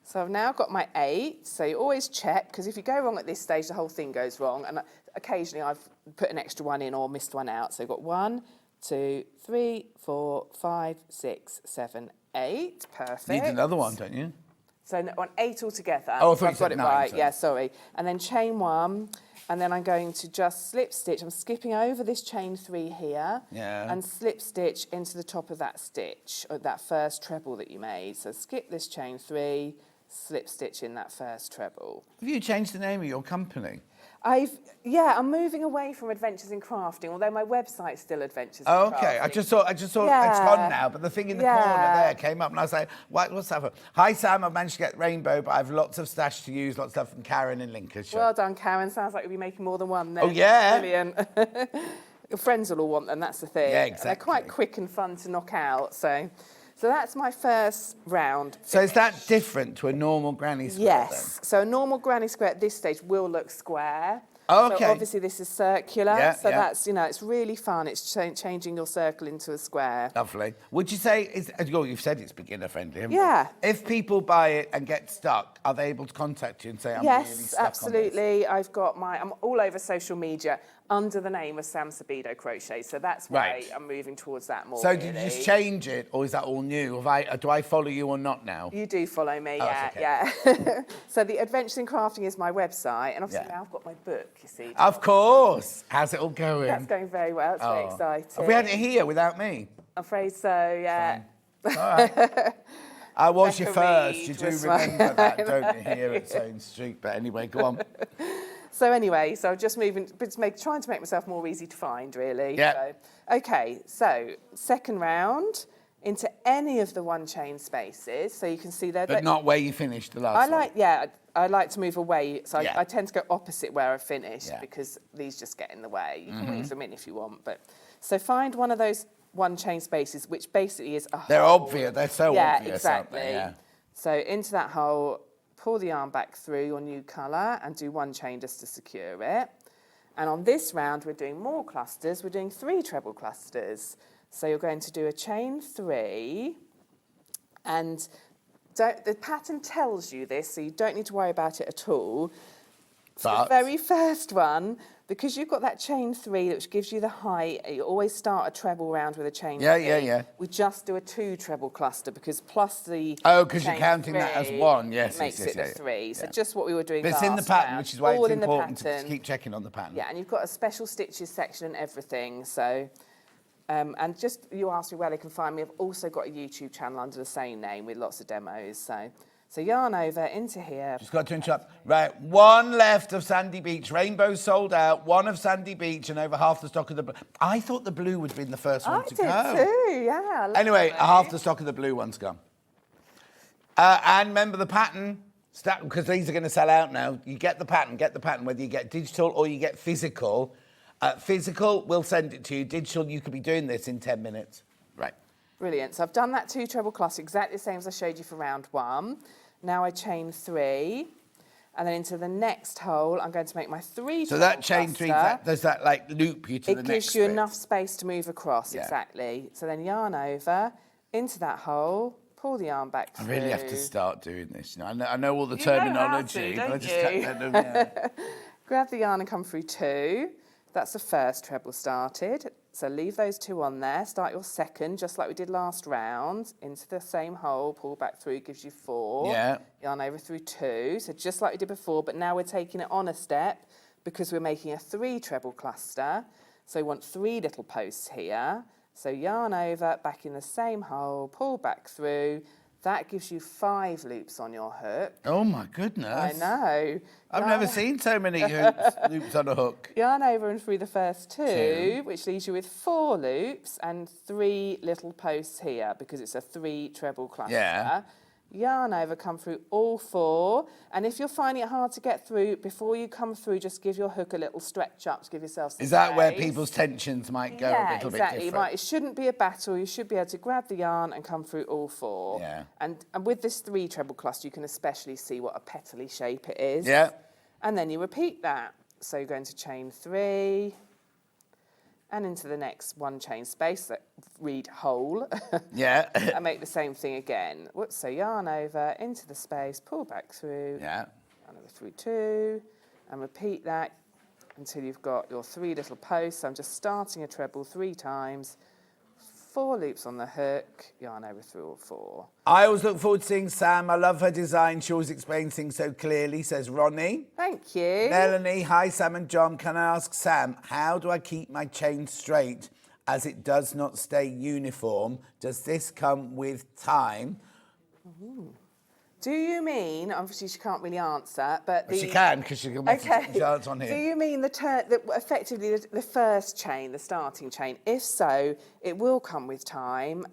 So I've now got my 8. So you always check, because if you go wrong at this stage, the whole thing goes wrong. And occasionally I've put an extra one in or missed one out. So you've got 1, 2, 3, 4, 5, 6, 7, 8. Perfect. Need another one, don't you? So on 8 altogether. Oh, I thought you I've got said it 9, right. sorry. Yeah, sorry. And then chain 1. And then I'm going to just slip stitch. I'm skipping over this chain 3 here. Yeah. And slip stitch into the top of that stitch, or that first treble that you made. So skip this chain 3, slip stitch in that first treble. Have you changed the name of your company? I'm moving away from Adventures in Crafting, although my website's still Adventures in Crafting. Okay, I just thought it's gone now, but the thing in the corner there came up and I was like, what's that for? Hi Sam, I've managed to get Rainbow, but I've lots of stash to use, lots of stuff from Karen in Lincolnshire. Well done, Karen. Sounds like you'll be making more than one then. Oh, yeah. Brilliant. Your friends will all want them, that's the thing. Yeah, exactly. They're quite quick and fun to knock out, so that's my first round. So is that different to a normal granny square? Yes. So a normal granny square at this stage will look square. Oh, okay. So obviously this is circular, Yeah. that's, it's really fun. It's changing your circle into a square. Lovely. Would you say, you've said it's beginner friendly, haven't you? Yeah. If people buy it and get stuck, are they able to contact you and say, I'm really stuck absolutely. I'm all over social media under the name of Sam Sabido Crochet, so that's why I'm moving towards that more. So did you just change it, or is that all new? Do I follow you or not now? You do follow me, okay. yeah. So the Adventures in Crafting is my website, and obviously now I've got my book, you see. Of course. How's it all going? That's going very well. It's very exciting. Have we had it here without me? I'm afraid so, yeah. All right. I was your first. You do was remember that, don't you, here at Sewing Street? But anyway, go on. So anyway, so just trying to make myself more easy to find, really. Yeah. So, okay, so second round into any of the one chain spaces. So you can see there. But not where you finished the last one. I like to move away. So Yeah. I tend to go opposite where I finished because these just get in the way. You can weave them in if you want, but so find one of those one chain spaces, which basically is a They're hole. obvious. They're so yeah, obvious, exactly. aren't they? Yeah. So into that hole, pull the yarn back through your new colour and do one chain just to secure it. And on this round, we're doing more clusters. We're doing 3 treble clusters. So you're going to do a chain 3, and the pattern tells you this, so you don't need to worry about it at all. So the very first one, because you've got that chain 3, which gives you the height, you always start a treble round with a chain 3. Yeah. We just do a 2 treble cluster because plus the because you're chain counting that as 3 one. Yes, makes it the 3. So just what we were doing But it's last in the pattern, round. which is why All it's in the important to pattern. keep checking on the pattern. Yeah, and you've got a special stitches section and everything. So, and just you asked me where they can find me. I've also got a YouTube channel under the same name with lots of demos. So yarn over into here. Just got to interrupt. Right, one left of Sandy Beach. Rainbow sold out. One of Sandy Beach and over half the stock of the blue. I thought the blue would have been the first one to go. I did too, yeah. Anyway, half the stock of the blue one's gone. And remember the pattern, because these are going to sell out now. You get the pattern, whether you get digital or you get physical. Physical, we'll send it to you. Digital, you could be doing this in 10 minutes. Right. Brilliant. So I've done that 2 treble cluster, exactly the same as I showed you for round 1. Now I chain 3, and then into the next hole, I'm going to make my 3 So treble that chain 3, cluster. does that like loop you to the next It gives you bit? enough space to move across, exactly. So then yarn over, into that hole, pull the yarn back I through. really have to start doing this. I know all the You know how terminology, to, but I don't just you? don't know. Grab the yarn and come through 2. That's the first treble started. So leave those 2 on there. Start your second, just like we did last round. Into the same hole, pull back through, gives you 4. Yeah. Yarn over through 2. So just like we did before, but now we're taking it on a step because we're making a 3 treble cluster. So we want 3 little posts here. So yarn over, back in the same hole, pull back through. That gives you 5 loops on your hook. Oh my goodness. I know. I've never seen so many loops on a hook. Yarn over and through the first 2, which leaves you with 4 loops and 3 little posts here because it's a 3 treble cluster. Yeah. yarn over, come through all 4. And if you're finding it hard to get through, before you come through, just give your hook a little stretch up to give yourself some Is that where space. people's tensions might go a little bit exactly. different? It shouldn't be a battle. You should be able to grab the yarn and come through all 4. Yeah. And with this 3 treble cluster, you can especially see what a petally shape it is. Yeah. And then you repeat that. So you're going to chain 3 and into the next 1 chain space, that read hole. Yeah. And make the same thing again. Whoops, so yarn over, into the space, pull back through. Yeah. Yarn over through 2, and repeat that until you've got your 3 little posts. So I'm just starting a treble 3 times, 4 loops on the hook, yarn over through all 4. I always look forward to seeing Sam. I love her design. She always explains things so clearly, says Ronnie. Thank you. Melanie, hi Sam and John. Can I ask Sam, how do I keep my chain straight as it does not stay uniform? Does this come with time? Ooh. Do you mean, obviously she can't really answer, but She can, because she can make charts on here. Do you mean effectively the first chain, the starting chain? If so, it will come with time.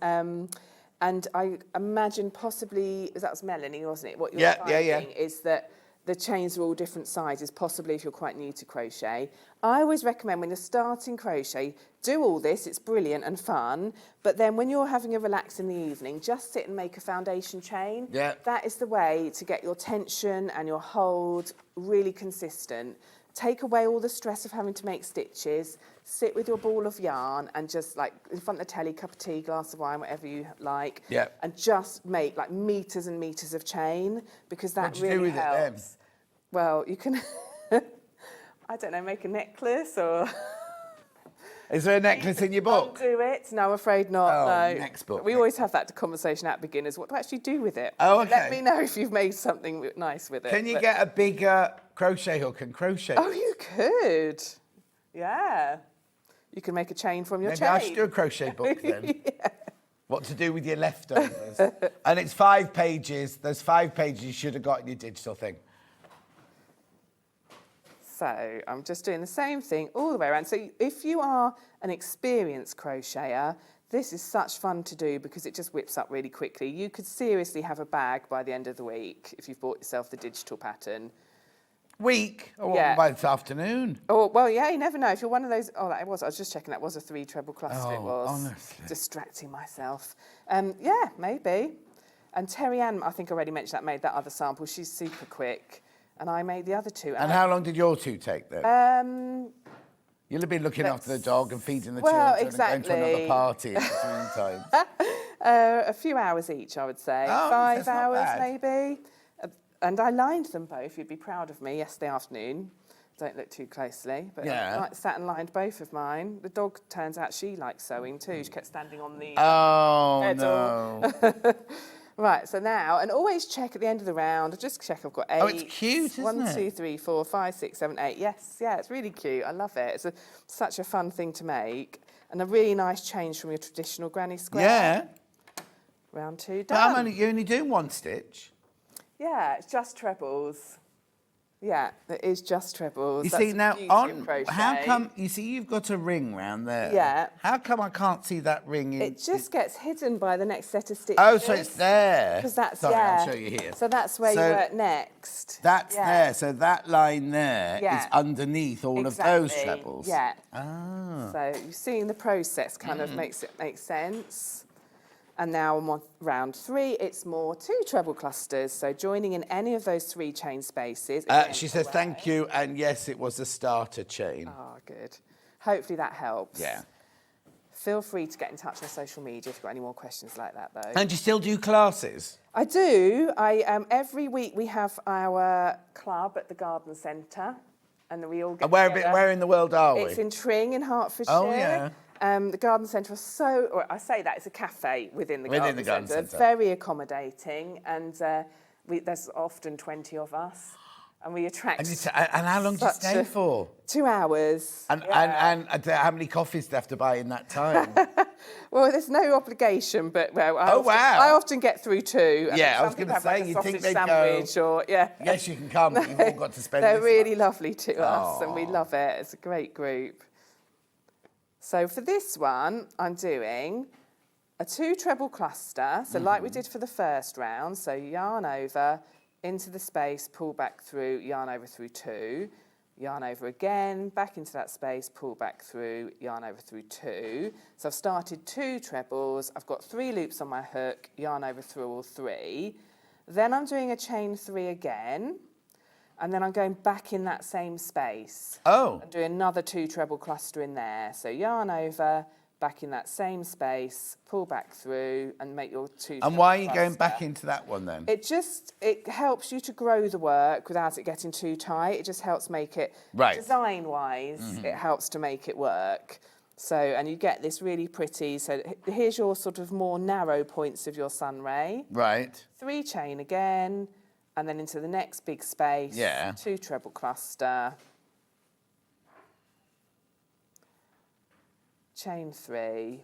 And I imagine possibly, that was Melanie, wasn't it? What you're finding is that the chains are all different sizes, possibly if you're quite new to crochet. I always recommend when you're starting crochet, do all this, it's brilliant and fun, but then when you're having a relax in the evening, just sit and make a foundation chain. Yeah. That is the way to get your tension and your hold really consistent. Take away all the stress of having to make stitches, sit with your ball of yarn and just like in front of the telly, cup of tea, glass of wine, whatever you like, and just make like meters and meters of chain, because that What do you really do with helps. it then? Well, you can, I don't know, make a necklace or... Is there a necklace in your book? Do it? No, I'm afraid not. Oh, no. next book. We always have that conversation at beginners. What do I actually do with it? Oh, okay. Let me know if you've made something nice with it. Can you get a bigger crochet hook and crochet? Oh, you could. Yeah. You can make a chain from your Maybe chain. I should do a crochet book then. What to do with your leftovers. And it's 5 pages. Those 5 pages you should have got in your digital thing. So I'm just doing the same thing all the way around. So if you are an experienced crocheter, this is such fun to do because it just whips up really quickly. You could seriously have a bag by the end of the week if you've bought yourself the digital pattern. Week? Or by this afternoon? Oh, well, yeah, you never know. If you're one of those... Oh, that was... I was just checking. That was a 3 treble cluster. It was. Honestly. Distracting myself. Yeah, maybe. And Terry Ann, I think I already mentioned that, made that other sample. She's super quick. And I made the other 2. And how long did your 2 take then? You'll have been looking after the dog and feeding the children and going to another party in between times. A few hours each, I would say. Oh, 5 that's not hours, bad. maybe. And I lined them both. You'd be proud of me yesterday afternoon. Don't look too closely. But I sat and lined both of mine. The dog, turns out, she likes sewing too. She kept standing on the pedal. No. Right, so now, and always check at the end of the round, just check I've got 8. Oh, it's cute, isn't 1, it? 2, 3, 4, 5, 6, 7, 8. Yes, yeah, it's really cute. I love it. It's such a fun thing to make. And a really nice change from your traditional granny square. Yeah. Round 2 But done. you're only doing 1 stitch. Yeah, it's just trebles. Yeah, it is just trebles. You That's see, now, the beauty of crochet. how come, you see, you've got a ring round there. Yeah. How come I can't see that ring in? It just gets hidden by the next set of stitches. Oh, so it's there. Because that's, Sorry, I'll show you here. So that's where you work next. That's there. So that line there is underneath all of those trebles. Yeah. Ah. So you're seeing the process kind of makes it make sense. And now on round 3, it's more 2 treble clusters. So joining in any of those 3 chain spaces. Again, She says thank you, and yes, it was a starter chain. Oh, good. Hopefully that helps. Yeah. Feel free to get in touch on social media if you've got any more questions like that, though. And you still do classes? I do. Every week we have our club at the garden centre, and we all get together. Where in the world are we? It's in Tring in Hertfordshire. Oh, yeah. The garden centre is I say that, it's a cafe within the garden centre. Very accommodating, and there's often 20 of us, and we attract... And how long do you stay for? 2 hours. And how many coffees do you have to buy in that time? Well, there's no obligation, but I often get through 2. Yeah, I was going to say, you'd think they'd sandwich go... Yes, you can come, but you've all got to spend They're this really time. lovely to us, and we love it. It's a great group. So for this one, I'm doing a 2 treble cluster, so like we did for the first round, so yarn over, into the space, pull back through, yarn over through 2, yarn over again, back into that space, pull back through, yarn over through 2. So I've started 2 trebles, I've got 3 loops on my hook, yarn over through all 3. Then I'm doing a chain 3 again, and then I'm going back in that same space. Oh. And doing another 2 treble cluster in there. So yarn over, back in that same space, pull back through and make your 2 And why are you going back into that one then? It helps you to grow the work without it getting too tight. It just helps make it, design-wise, it helps to make it work. So, and you get this really pretty, so here's your sort of more narrow points of your sun ray. Right. 3 chain again, and then into the next big space. Yeah. 2 treble cluster. Chain 3,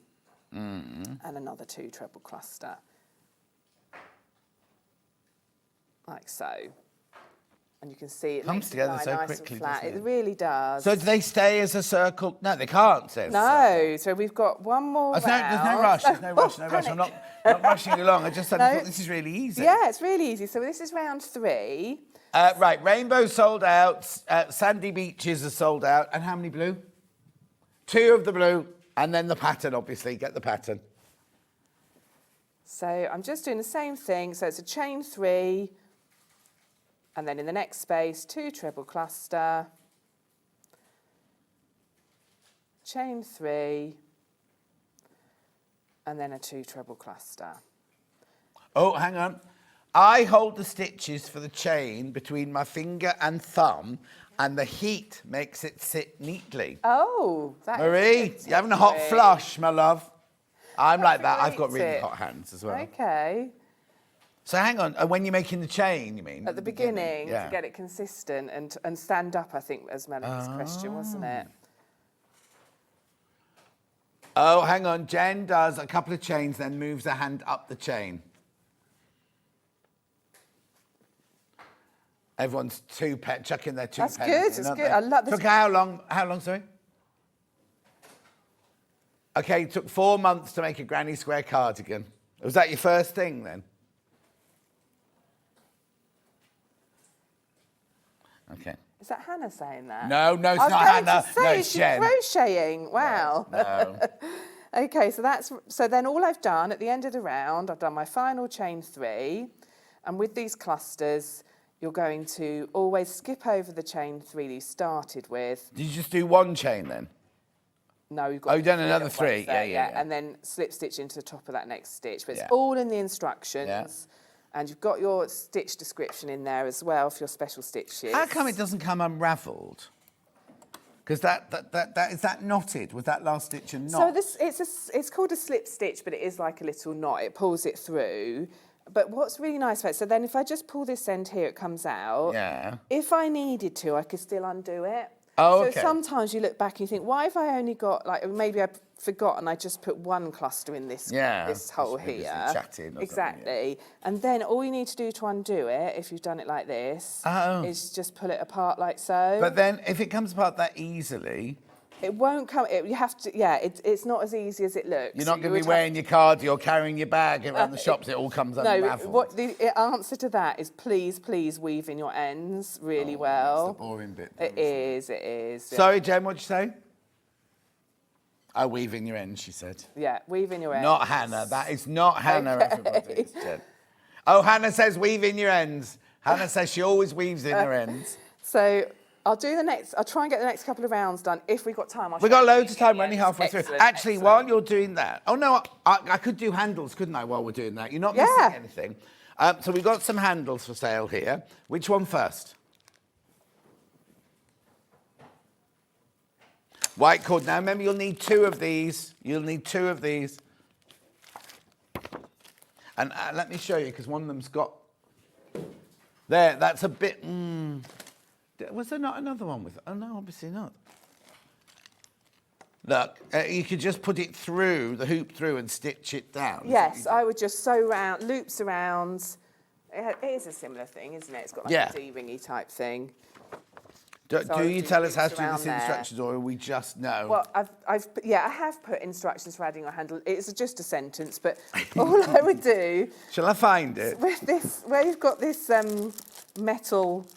and another 2 treble cluster, like so. And you can see it comes together so nice quickly, and flat. doesn't It really does. So do they stay as a circle? No, they can't stay as a No, so we've got one more round. There's no rush, there's no rush, no rush. I'm not rushing you along. I just suddenly thought this is really easy. Yeah, it's really easy. So this is round 3. Right, rainbow sold out, sandy beaches are sold out. And how many blue? 2 of the blue. And then the pattern, obviously, get the pattern. So I'm just doing the same thing. So it's a chain 3, and then in the next space, 2 treble cluster, chain 3, and then a 2 treble cluster. Oh, hang on. I hold the stitches for the chain between my finger and thumb, and the heat makes it sit neatly. Oh, that Marie, is you're having a hot flush, my love. I'm like that. I've got really hot hands as well. Okay. So hang on. When you're making the chain, you mean? At the beginning, yeah. to get it consistent and stand up, I think, was Melanie's question, wasn't it? Oh, hang on. Jen does a couple of chains, then moves her hand up the chain. Everyone's chucking their 2 That's pence. good. That's good. I love this. Took how long? How long? Sorry. Okay, it took 4 months to make a granny square cardigan. Was that your first thing then? Okay. Is that Hannah saying that? No, it's not Hannah. No, it's she's Jen. crocheting. Wow. No. Okay, so then all I've done at the end of the round, I've done my final chain 3, and with these clusters, you're going to always skip over the chain 3 you started with. Did you just do 1 chain then? No, you've got. You've done another 3. Yeah. And then slip stitch into the top of that next stitch. But it's all in the instructions. Yeah. And you've got your stitch description in there as well for your special stitches. How come it doesn't come unravelled? Because is that knotted? Was that last stitch a knot? So it's called a slip stitch, but it is like a little knot. It pulls it through. But what's really nice about it, so then if I just pull this end here, it comes out. Yeah. If I needed to, I could still undo it. Oh, so okay. sometimes you look back and you think, why have I only got, like, maybe I've forgotten I just put 1 cluster in this hole here. Exactly. And then all you need to do to undo it, if you've done it like this, is just pull it apart like so. But then if it comes apart that easily... It won't come. You have to. Yeah, it's not as easy as it looks. You're not going to be wearing your cardi or carrying your bag around the shops. It all comes unravelled. No, the answer to that is please weave in your ends really well. That's the boring bit. It is. Yeah. Sorry, Jen, what'd you say? Oh, weave in your ends, she said. Yeah, weave in your ends. Not Hannah. That is not Hannah, everybody. It's Jen. Oh, Hannah says weave in your ends. Hannah says she always weaves in her ends. So... I'll try and get the next couple of rounds done if we've got time. We've got loads of time, we're only halfway through. Actually, excellent. While you're doing that, I could do handles, couldn't I, while we're doing that? You're not missing anything. So we've got some handles for sale here. Which one first? White cord. Now, remember, you'll need 2 of these. You'll need 2 of these. And let me show you, because one of them's got... There, that's a bit... Was there not another one with... Oh, no, obviously not. Look, you could just put it through, the hoop through, and stitch it down. Yes, I would just sew round, loops around. It is a similar thing, isn't it? It's got like a D-ringy type thing. Do you tell us how to do this instructions, or we just know? Well, I have put instructions for adding your handle. It's just a sentence, but all I would do. Shall I find it? With this, where you've got this metal,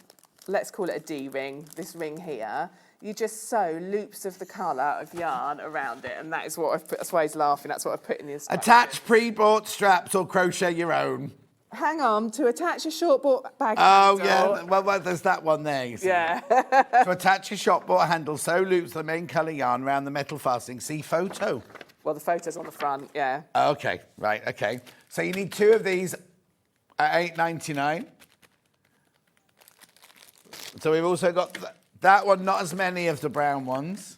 let's call it a D-ring, this ring here, you just sew loops of the colour of yarn around it, and that is what I've put. That's why he's laughing. That's what I've put in the instructions. Attach pre-bought straps or crochet your own. Hang on, to attach a short-bought bag handle. handle. Yeah, well, there's that one there, you see. Yeah. To attach a short-bought handle, sew loops the main colour yarn around the metal fastening. See photo. Well, the photo's on the front, yeah. Okay, right, okay. So you need 2 of these at $8.99. So we've also got that one, not as many of the brown ones.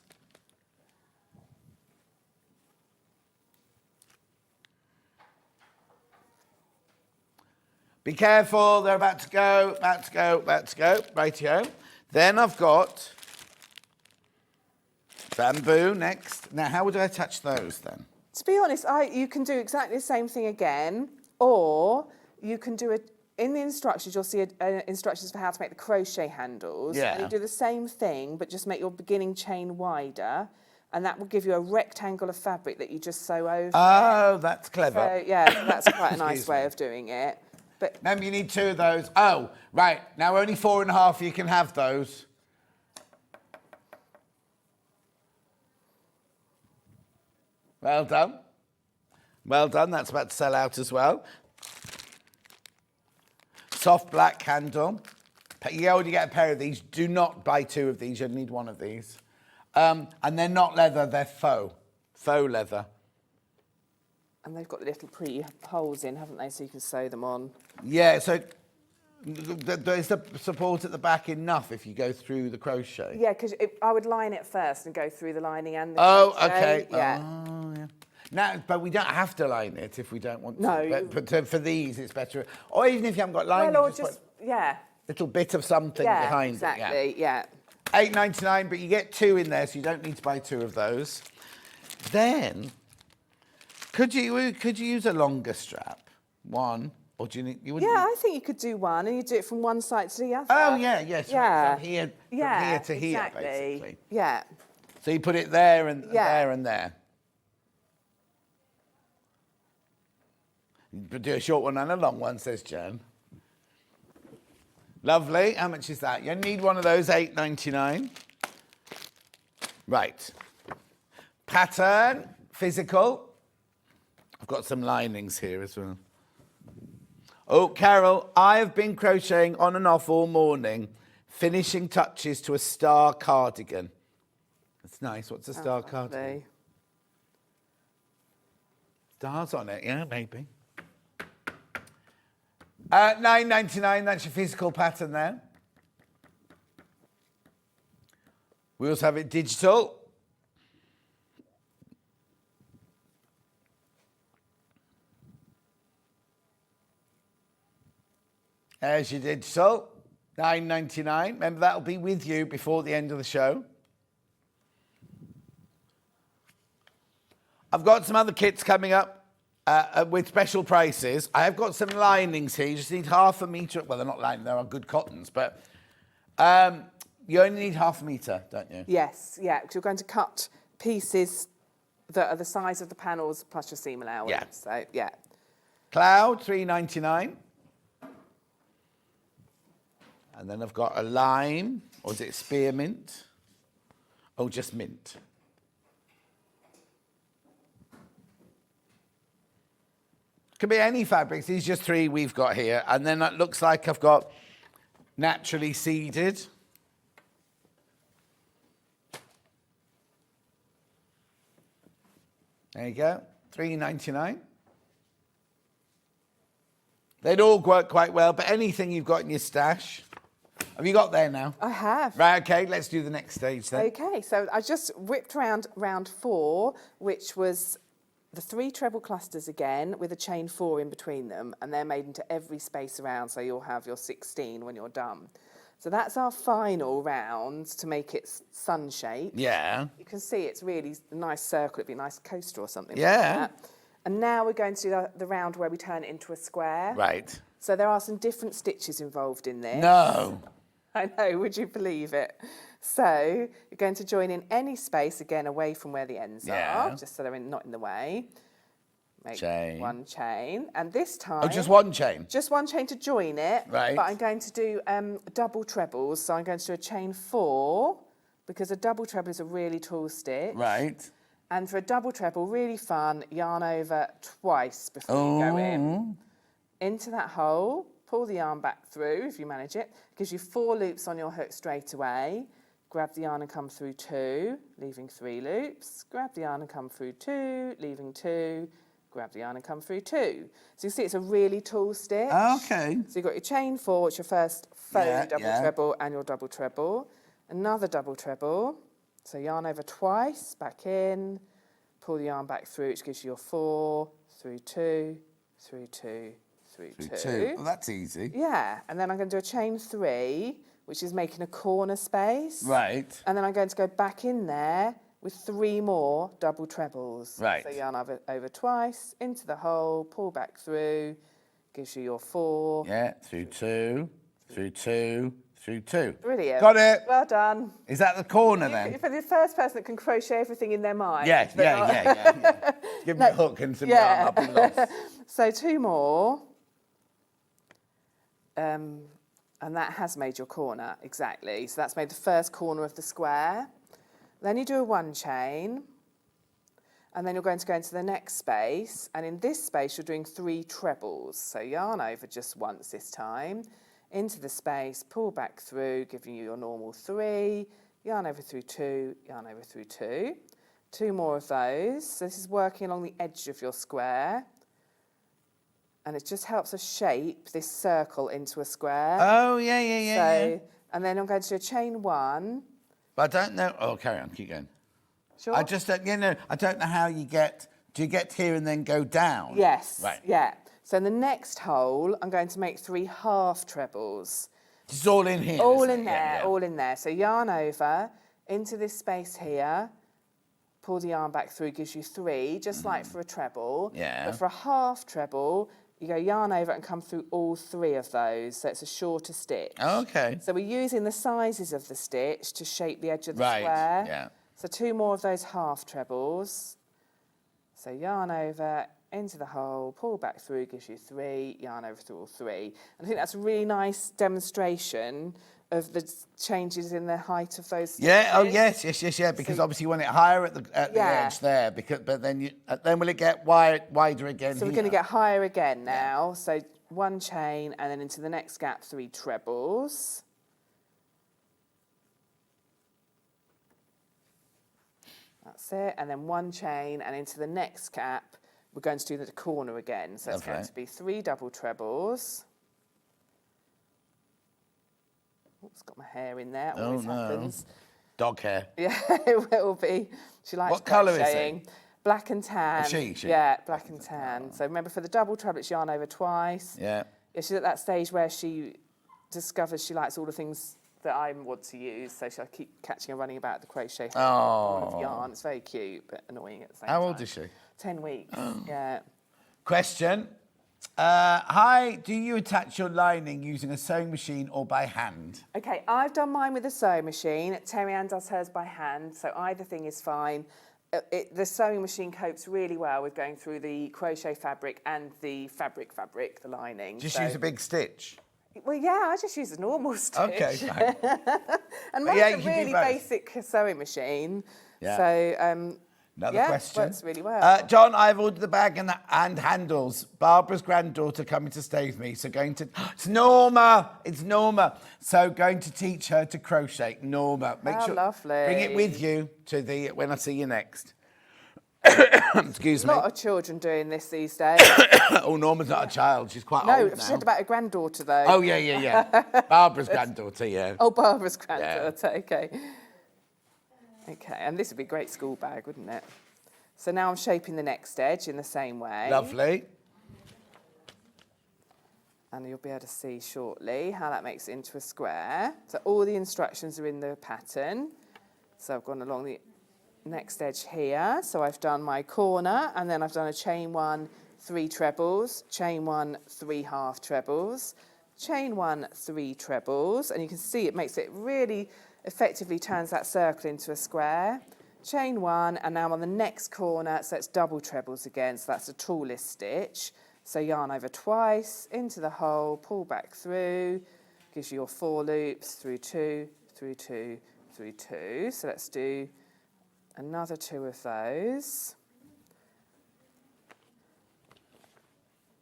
Be careful, they're about to go, about to go, about to go. Rightio. Then I've got bamboo next. Now, how would I attach those then? To be honest, you can do exactly the same thing again, or you can do it in the instructions. You'll see instructions for how to make the crochet handles. Yeah. And you do the same thing, but just make your beginning chain wider, and that will give you a rectangle of fabric that you just sew over. Oh, that's clever. So, yeah, that's quite a nice way of doing it. But remember, you need 2 of those. Oh, right. Now only 4.5 you can have those. Well done. Well done. That's about to sell out as well. Soft black handle. You already get a pair of these. Do not buy 2 of these. You need 1 of these. And they're not leather. They're faux. Faux leather. And they've got the little pre-holes in, haven't they, so you can sew them on. Yeah, so there's the support at the back enough if you go through the crochet? Yeah, because I would line it first and go through the lining and the crochet. Okay. Yeah. Oh, yeah. Now, but we don't have to line it if we don't want to. No. But for these, it's better. Or even if you haven't got lining, Well, or just yeah. Little bit of something behind exactly, it. Yeah, exactly, yeah. $8.99, but you get 2 in there, so you don't need to buy 2 of those. Then, could you use a longer strap? 1, or do you need? Yeah, I think you could do 1, and you do it from one side to the other. Oh yeah, yes. Yeah. From here to here, exactly. basically. Yeah. So you put it there and there and there. You do a short one and a long one, says Jan. Lovely. How much is that? You need one of those, $8.99. Right. Pattern, physical. I've got some linings here as well. Oh, Carol, I have been crocheting on and off all morning, finishing touches to a star cardigan. That's nice. What's a star cardigan? Stars on it, yeah, maybe. $9.99, that's your physical pattern there. We also have it digital. There's your digital, $9.99. Remember, that'll be with you before the end of the show. I've got some other kits coming up with special prices. I have got some linings here. You just need 1/2 metre. Well, they're not lining, they're good cottons, but you only need 1/2 metre, don't you? Yes, yeah, because you're going to cut pieces that are the size of the panels plus your seam allowance. Yeah. So, yeah. Cloud, $3.99. And then I've got a lime, or is it spearmint? Oh, just mint. Could be any fabrics. These are just 3 we've got here. And then it looks like I've got naturally seeded. There you go, $3.99. They'd all work quite well, but anything you've got in your stash. Have you got there now? I have. Right, okay, let's do the next stage then. Okay, so I just whipped round 4, which was the 3 treble clusters again with a chain 4 in between them, and they're made into every space around, so you'll have your 16 when you're done. So that's our final round to make it sun shaped. Yeah. You can see it's really a nice circle. It'd be a nice coaster or something Yeah. like that. And now we're going to do the round where we turn it into a square. Right. So there are some different stitches involved in this. No. I know, would you believe it? So you're going to join in any space, again, away from where the ends are, just so they're not in the way. Make chain. one chain. And this time... Oh, just one chain? Just one chain to join it. Right. But I'm going to do double trebles. So I'm going to do a chain 4, because a double treble is a really tall stitch. Right. And for a double treble, really fun, yarn over twice before you go in. Into that hole, pull the yarn back through if you manage it. Gives you 4 loops on your hook straight away. Grab the yarn and come through 2, leaving 3 loops. Grab the yarn and come through 2, leaving 2. Grab the yarn and come through 2. So you see it's a really tall stitch. Okay. So you've got your chain 4, which is your first faux double treble and your double treble. Another double treble. So yarn over twice, back in, pull the yarn back through, which gives you your 4, through 2, through 2, through 2. Well, that's easy. Yeah, and then I'm going to do a chain 3, which is making a corner space. Right. And then I'm going to go back in there with 3 more double trebles. Right. So yarn over twice, into the hole, pull back through, gives you your 4. Yeah, through 2, through 2, through 2. Brilliant. Got it. Well done. Is that the corner then? For the first person that can crochet everything in their mind. Yeah. Give me a hook and some yarn up and lost. So 2 more. And that has made your corner, exactly. So that's made the first corner of the square. Then you do a 1 chain. And then you're going to go into the next space. And in this space, you're doing 3 trebles. So yarn over just once this time. Into the space, pull back through, giving you your normal 3, yarn over through 2, yarn over through 2. 2 more of those. So this is working along the edge of your square. And it just helps us shape this circle into a square. Oh, yeah. And then I'm going to do a chain 1. But I don't know. Oh, carry on, keep going. Sure. I just don't, I don't know how you get, do you get here and then go down? Yes. Right. Yeah. So in the next hole, I'm going to make 3 half trebles. It's all in here. All in there, all in there. So yarn over into this space here, pull the yarn back through, gives you 3, just like for a treble. Yeah. But for a half treble, you go yarn over and come through all 3 of those, so it's a shorter stitch. Okay. So we're using the sizes of the stitch to shape the edge of the Right, square. yeah. So 2 more of those half trebles. So yarn over, into the hole, pull back through, gives you 3, yarn over through all 3. And I think that's a really nice demonstration of the changes in the height of those stitches. Yeah, oh yes, because obviously you want it higher at the edge there, but then will it get wider again? So we're going to get higher again now. So 1 chain and then into the next gap 3 trebles. That's it. And then 1 chain and into the next gap we're going to do the corner again. So it's going to be 3 double trebles. Oh, it's got my hair in there. Always happens. Dog hair. Yeah, it will be. She likes what colour is it? Black and tan. She? Yeah, black and tan. So remember, for the double treble, it's yarn over twice. Yeah. She's at that stage where she discovers she likes all the things that I want to use, so she'll keep catching her running about the crochet of yarn. It's very cute, but annoying at the same time. How old is she? 10 weeks, yeah. Question. Hi, do you attach your lining using a sewing machine or by hand? Okay, I've done mine with a sewing machine. Terry Ann does hers by hand, so either thing is fine. The sewing machine copes really well with going through the crochet fabric and the fabric, the lining. Just use a big stitch? Well, yeah, I just use a normal stitch. Okay, fine. And mine's a really basic sewing machine. Yeah. So, Another question. Works really well. John, I've ordered the bag and handles. Barbara's granddaughter coming to stay with me, so going to... It's Norma. So going to teach her to crochet. Norma, make sure... lovely. Bring it with you to when I see you next. Excuse me. A lot of children doing this these days. Oh, Norma's not a child. She's quite old now. No, she said about her granddaughter, though. Oh, yeah. Barbara's granddaughter, yeah. Oh, Barbara's granddaughter, okay. Okay, and this would be a great school bag, wouldn't it? So now I'm shaping the next edge in the same way. Lovely. And you'll be able to see shortly how that makes it into a square. So all the instructions are in the pattern. So I've gone along the next edge here. So I've done my corner, and then I've done a chain 1, 3 trebles, chain 1, 3 half trebles, chain 1, 3 trebles, and you can see it makes it really effectively turns that circle into a square. Chain 1, and now I'm on the next corner, so it's double trebles again, so that's the tallest stitch. So yarn over twice, into the hole, pull back through, gives you your 4 loops, through 2, through 2, through 2. So let's do another 2 of those.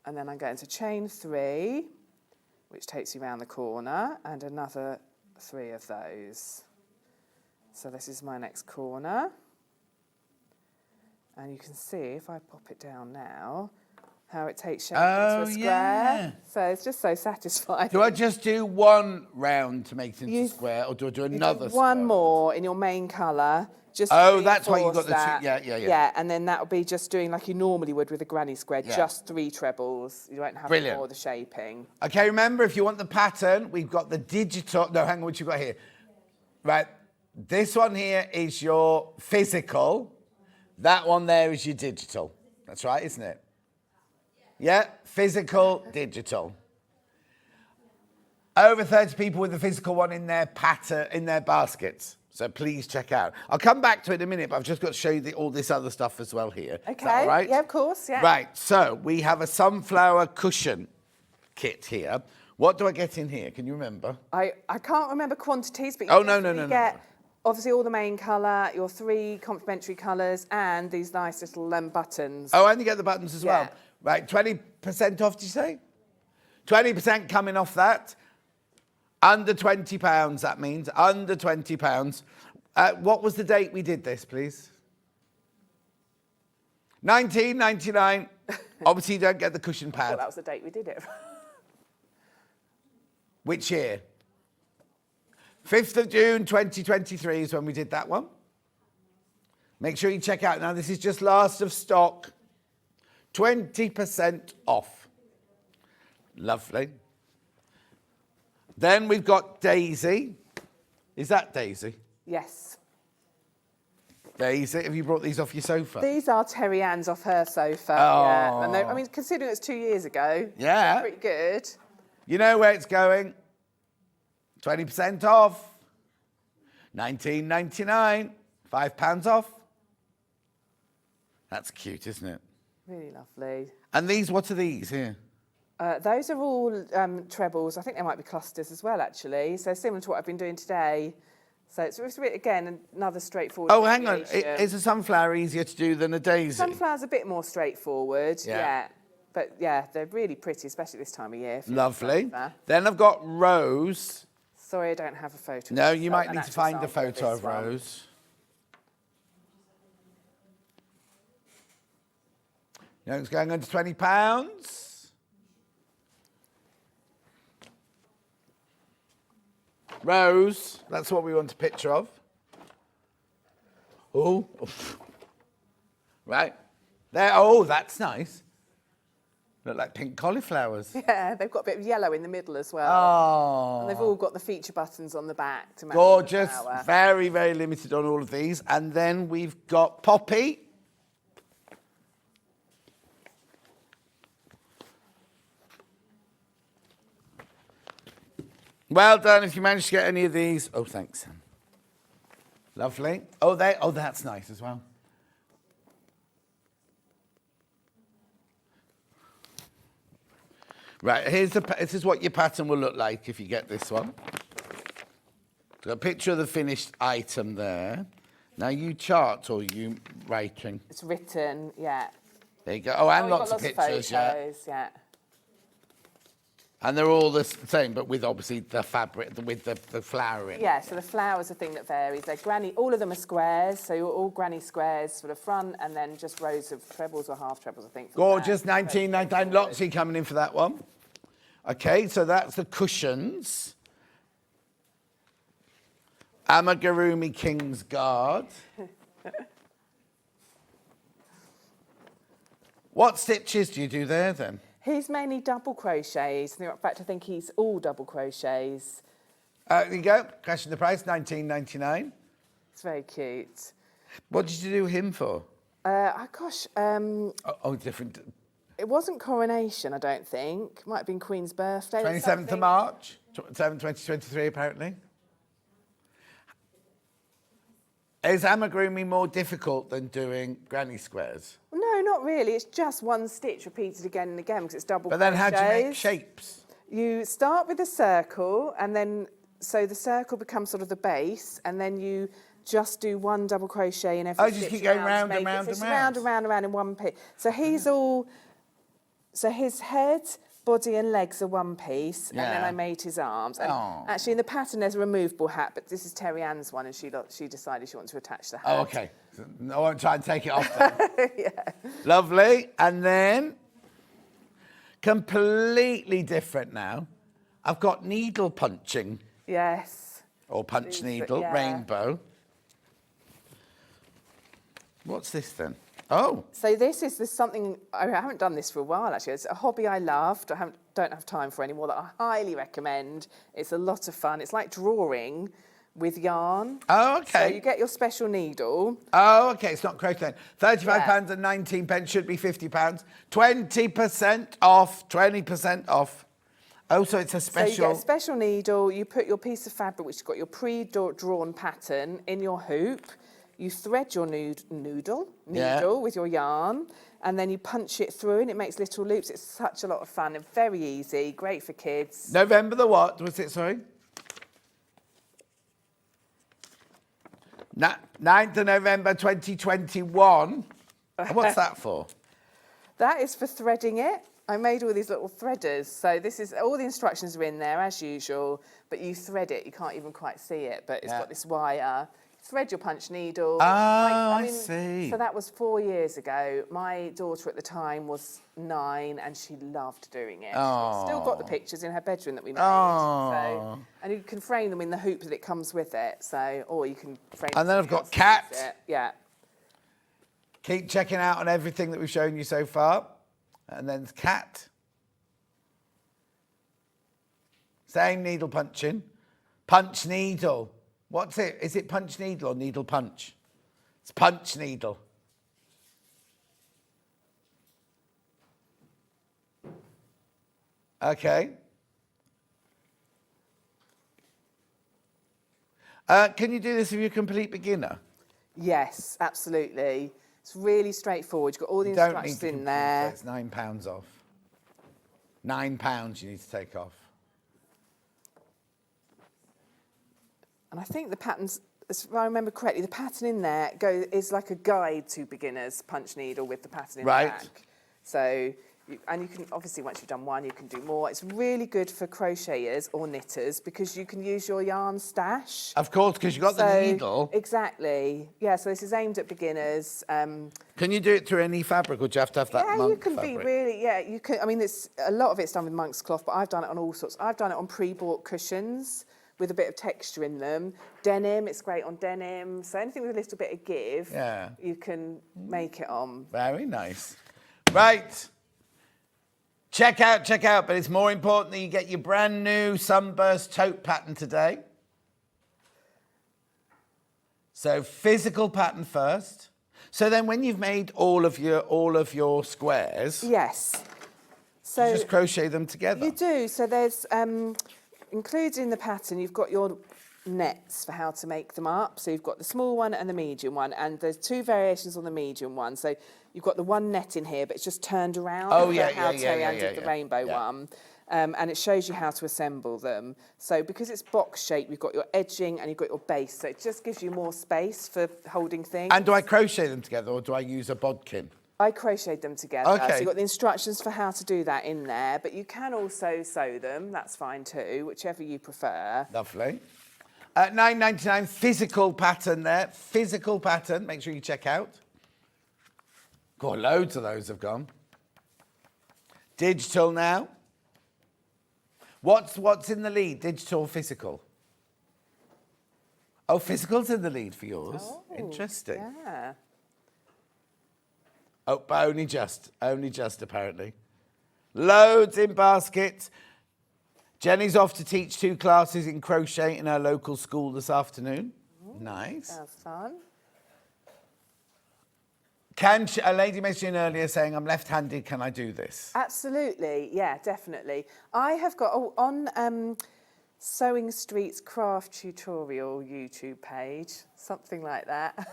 And then I'm going to chain 3, which takes you around the corner, and another 3 of those. So this is my next corner. And you can see, if I pop it down now, how it takes shape into a square. Yeah. So it's just so satisfying. Do I just do one round to make it into a square, or do I do another square? One more in your main colour. Just That's why you got the that. two. Yeah. Yeah, and then that'll be just doing like you normally would with a granny square, Yeah. just 3 trebles. You won't have Brilliant. more of the shaping. Okay, remember, if you want the pattern, we've got the digital. No, hang on, what you got here? Right, this one here is your physical. That one there is your digital. That's right, isn't it? Yeah, physical, digital. Over 30 people with the physical one in their pattern, in their baskets. So please check out. I'll come back to it in a minute, but I've just got to show you all this other stuff as well here. Okay. Is that all right? Yeah, of course. Yeah. Right. So we have a sunflower cushion kit here. What do I get in here? Can you remember? I can't remember quantities, but you no. get obviously all the main colour, your 3 complementary colours, and these nice little buttons. Oh, and you get the buttons as well. Right. 20% off, did you say? 20% coming off that. Under £20, that means. Under £20. What was the date we did this, please? 1999. Obviously, you don't get the cushion pad. Well, that was the date we did it. Which year? 5th of June, 2023 is when we did that one. Make sure you check out. Now, this is just last of stock. 20% off. Lovely. Then we've got Daisy. Is that Daisy? Yes. Daisy, have you brought these off your sofa? These are Terry Ann's off her sofa. Oh. Yeah. And I mean, considering it's 2 years ago, Yeah. they're pretty good. You know where it's going? 20% off. $19.99. £5 off. That's cute, isn't it? Really lovely. And these, what are these here? Those are all trebles. I think they might be clusters as well, actually. So similar to what I've been doing today. So it's again, another straightforward. Oh, hang on. Is a sunflower easier to do than a daisy? Sunflower's a bit more straightforward. Yeah. But yeah, they're really pretty, especially this time of year. Lovely. Then I've got Rose. Sorry, I don't have a photo. No, you might need to find a photo of Rose. You know, it's going under £20. Rose, that's what we want a picture of. Oh, right. There, oh, that's nice. Look like pink cauliflowers. Yeah, they've got a bit of yellow in the middle as well. Oh. And they've all got the feature buttons on the back to match Gorgeous, the flower. very, very limited on all of these. And then we've got Poppy. Well done if you managed to get any of these. Oh, thanks. Lovely. Oh, that's nice as well. Right, this is what your pattern will look like if you get this one. Got a picture of the finished item there. Now you chart or you writing? It's written, yeah. There you go. Oh, and lots of photos, pictures, yeah. And they're all the same, but with obviously the fabric, with the flower in. Yeah, so the flower's a thing that varies. They're granny, all of them are squares, so you're all granny squares for the front, and then just rows of trebles or half trebles, I think. Gorgeous, $19.99. Lots of you coming in for that one. Okay, so that's the cushions. Amigurumi King's Guard. What stitches do you do there then? He's mainly double crochets. In fact, I think he's all double crochets. There you go. Crashing the price, $19.99. It's very cute. What did you do him for? Gosh. Oh, different. It wasn't coronation, I don't think. Might have been Queen's birthday. 27th of March, 2023, apparently. Is amigurumi more difficult than doing granny squares? No, not really. It's just one stitch repeated again and again because it's double But then how do you make crochets. shapes? You start with a circle and then, so the circle becomes sort of the base and then you just do one double crochet in every Oh, stitch. just keep going round to and make it. round So it's and round and round and round in one piece. So he's all, so his head, body and legs are one piece, and then Yeah. I made his arms. And Oh. actually in the pattern there's a removable hat, but this is Terry Ann's one and she decided she wanted to attach the hat. Oh, okay. So I won't try and take it off then. Lovely. And then, completely different now. I've got needle punching. Yes. Or punch needle, yeah. rainbow. What's this then? Oh. So this is something, I haven't done this for a while actually. It's a hobby I loved. Don't have time for anymore that I highly recommend. It's a lot of fun. It's like drawing with yarn. Oh, okay. So you get your special needle. Oh, okay, it's not crochet. £35 and 19 pence should be £50. 20% off, 20% off. Oh, so it's a special... So you get a special needle, you put your piece of fabric, which has got your pre-drawn pattern, in your hoop. You thread your needle with your yarn, and then you punch it through, and it makes little loops. It's such a lot of fun and very easy, great for kids. November the what was it, sorry? 9th of November 2021. And what's that for? That is for threading it. I made all these little threaders. So this is, all the instructions are in there as usual, but you thread it. You can't even quite see it, but it's got this wire. Thread your punch needle. Oh, I see. So that was 4 years ago. My daughter at the time was 9 and she loved doing it. Oh. Still got the pictures in her bedroom that we made. Oh. So, and you can frame them in the hoop that it comes with it. So, or you can frame. And then I've got something else cat. that uses it. Yeah. Keep checking out on everything that we've shown you so far. And then cat. Same needle punching. Punch needle. What's it? Is it punch needle or needle punch? It's punch needle. Okay. Can you do this if you're a complete beginner? Yes, absolutely. It's really straightforward. You've got all the You don't instructions need to in there. It's £9 off. £9 you need to take off. And I think the patterns, if I remember correctly, the pattern in there is like a guide to beginners punch needle with the pattern in the back. So, you can, obviously, once you've done one, you can do more. It's really good for crocheters or knitters because you can use your yarn stash. Of course, because you've got the needle. Exactly. Yeah, so this is aimed at beginners. Can you do it through any fabric, or do you have to have that monk Yeah, you can fabric? be really, you can. I mean, a lot of it's done with monk's cloth, but I've done it on all sorts. I've done it on pre-bought cushions with a bit of texture in them. Denim, it's great on denim. So anything with a little bit of give, you can make it on. Very nice. Right. Check out, but it's more important that you get your brand new Sunburst Tote pattern today. So physical pattern first. So then when you've made all of your squares, yes. So you just crochet them together. You do. So there's included in the pattern, you've got your nets for how to make them up. So you've got the small one and the medium one, and there's two variations on the medium one. So you've got the one net in here, but it's just turned around. Oh, yeah, how yeah, Terry yeah, Ann did the rainbow one. And it shows you how to assemble them. So because it's box shaped, you've got your edging and you've got your base. So it just gives you more space for holding things. And do I crochet them together, or do I use a bodkin? I crocheted them together. Okay. So you've got the instructions for how to do that in there, but you can also sew them. That's fine too, whichever you prefer. Lovely. £9.99 physical pattern there. Physical pattern. Make sure you check out. God, loads of those have gone. Digital now. What's in the lead? Digital or physical? Oh, physical's in the lead for yours. Oh, interesting. Yeah. Oh, but only just apparently. Loads in baskets. Jenny's off to teach 2 classes in crochet in her local school this afternoon. Nice. That's fun. A lady messaged in earlier saying, I'm left-handed, can I do this? Absolutely, yeah, definitely. I have got, on Sewing Street's craft tutorial YouTube page, something like that.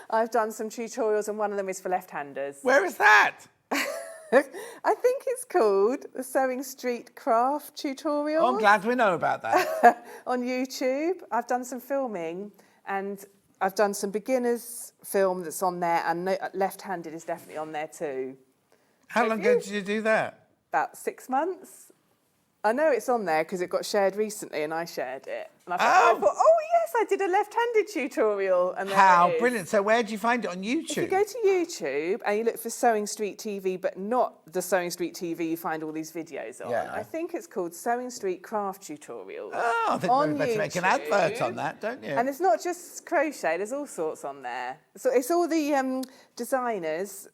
I've done some tutorials and one of them is for left-handers. Where is that? I think it's called the Sewing Street Craft Tutorial. Oh, I'm glad we know about that. On YouTube. I've done some filming and I've done some beginners film that's on there, and left-handed is definitely on there too. How long ago did you do that? About 6 months. I know it's on there because it got shared recently and I shared it. And I thought, oh yes, I did a left-handed tutorial. And How brilliant. So where do you find it on YouTube? If you go to YouTube and you look for Sewing Street TV, but not the Sewing Street TV you find all these videos on. Yeah. I think it's called Sewing Street Craft Tutorials. Oh, I think we better make an advert on that, don't you? And it's not just crochet, there's all sorts on there. So it's all the designers.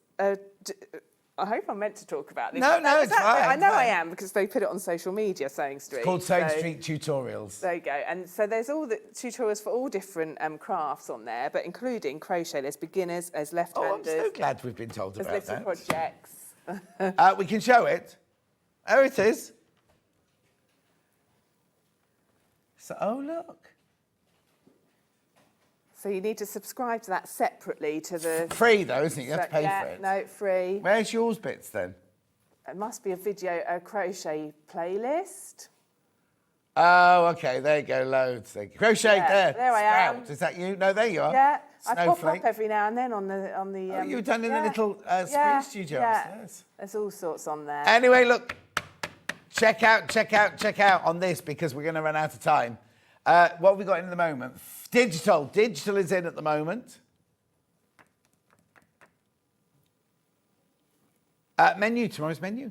I hope I'm meant to talk about this. No, it's fine. I know I am because they put it on social media, Sewing Street. It's called Sewing Street Tutorials. There you go. And so there's all the tutorials for all different crafts on there, but including crochet. There's beginners, there's left-handers. Oh, I'm so glad we've been told about there's that. little projects. We can show it. Oh, it is. So, oh, look. So you need to subscribe to that separately to the... Free though, isn't it? You have to pay for it. No, free. Where's yours bits then? It must be a crochet playlist. Oh, okay, there you go, loads. Crochet there. There I am. Is that you? No, there you are. Yeah, Snowflake. I pop up every now and then on the. Oh, you've done in the little screen studio upstairs. There's all sorts on there. Anyway, look, check out on this because we're going to run out of time. What have we got in at the moment? Digital is in at the moment. Menu, tomorrow's menu.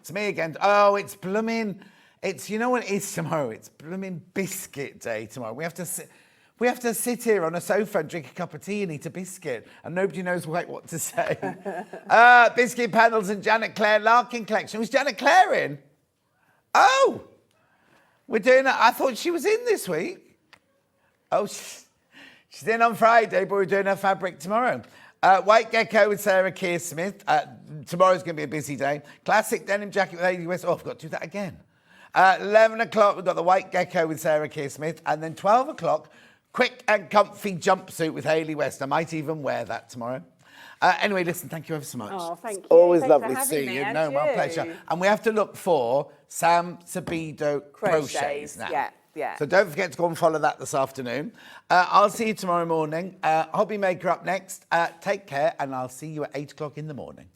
It's me again. Oh, it's blooming. It's, you know what it is tomorrow? It's blooming biscuit day tomorrow. We have to sit here on a sofa and drink a cup of tea and eat a biscuit, and nobody knows what to say. Biscuit panels and Janet Clare Larkin collection. Was Janet Clare in? Oh, we're doing that. I thought she was in this week. Oh, she's in on Friday, but we're doing her fabric tomorrow. White Gecko with Sarah Keir Smith. Tomorrow's going to be a busy day. Classic denim jacket with Hayley West. Oh, I've got to do that again. 11 o'clock, we've got the White Gecko with Sarah Keir Smith. And then 12 o'clock, quick and comfy jumpsuit with Hayley West. I might even wear that tomorrow. Anyway, listen, thank you ever so much. Oh, thank you. It's always Thanks lovely for seeing having you. me, No, my pleasure. And we have to look for Sam Sabido Crochets now. Yeah. So don't forget to go and follow that this afternoon. I'll see you tomorrow morning. Hobby Maker up next. Take care, and I'll see you at 8 o'clock in the morning.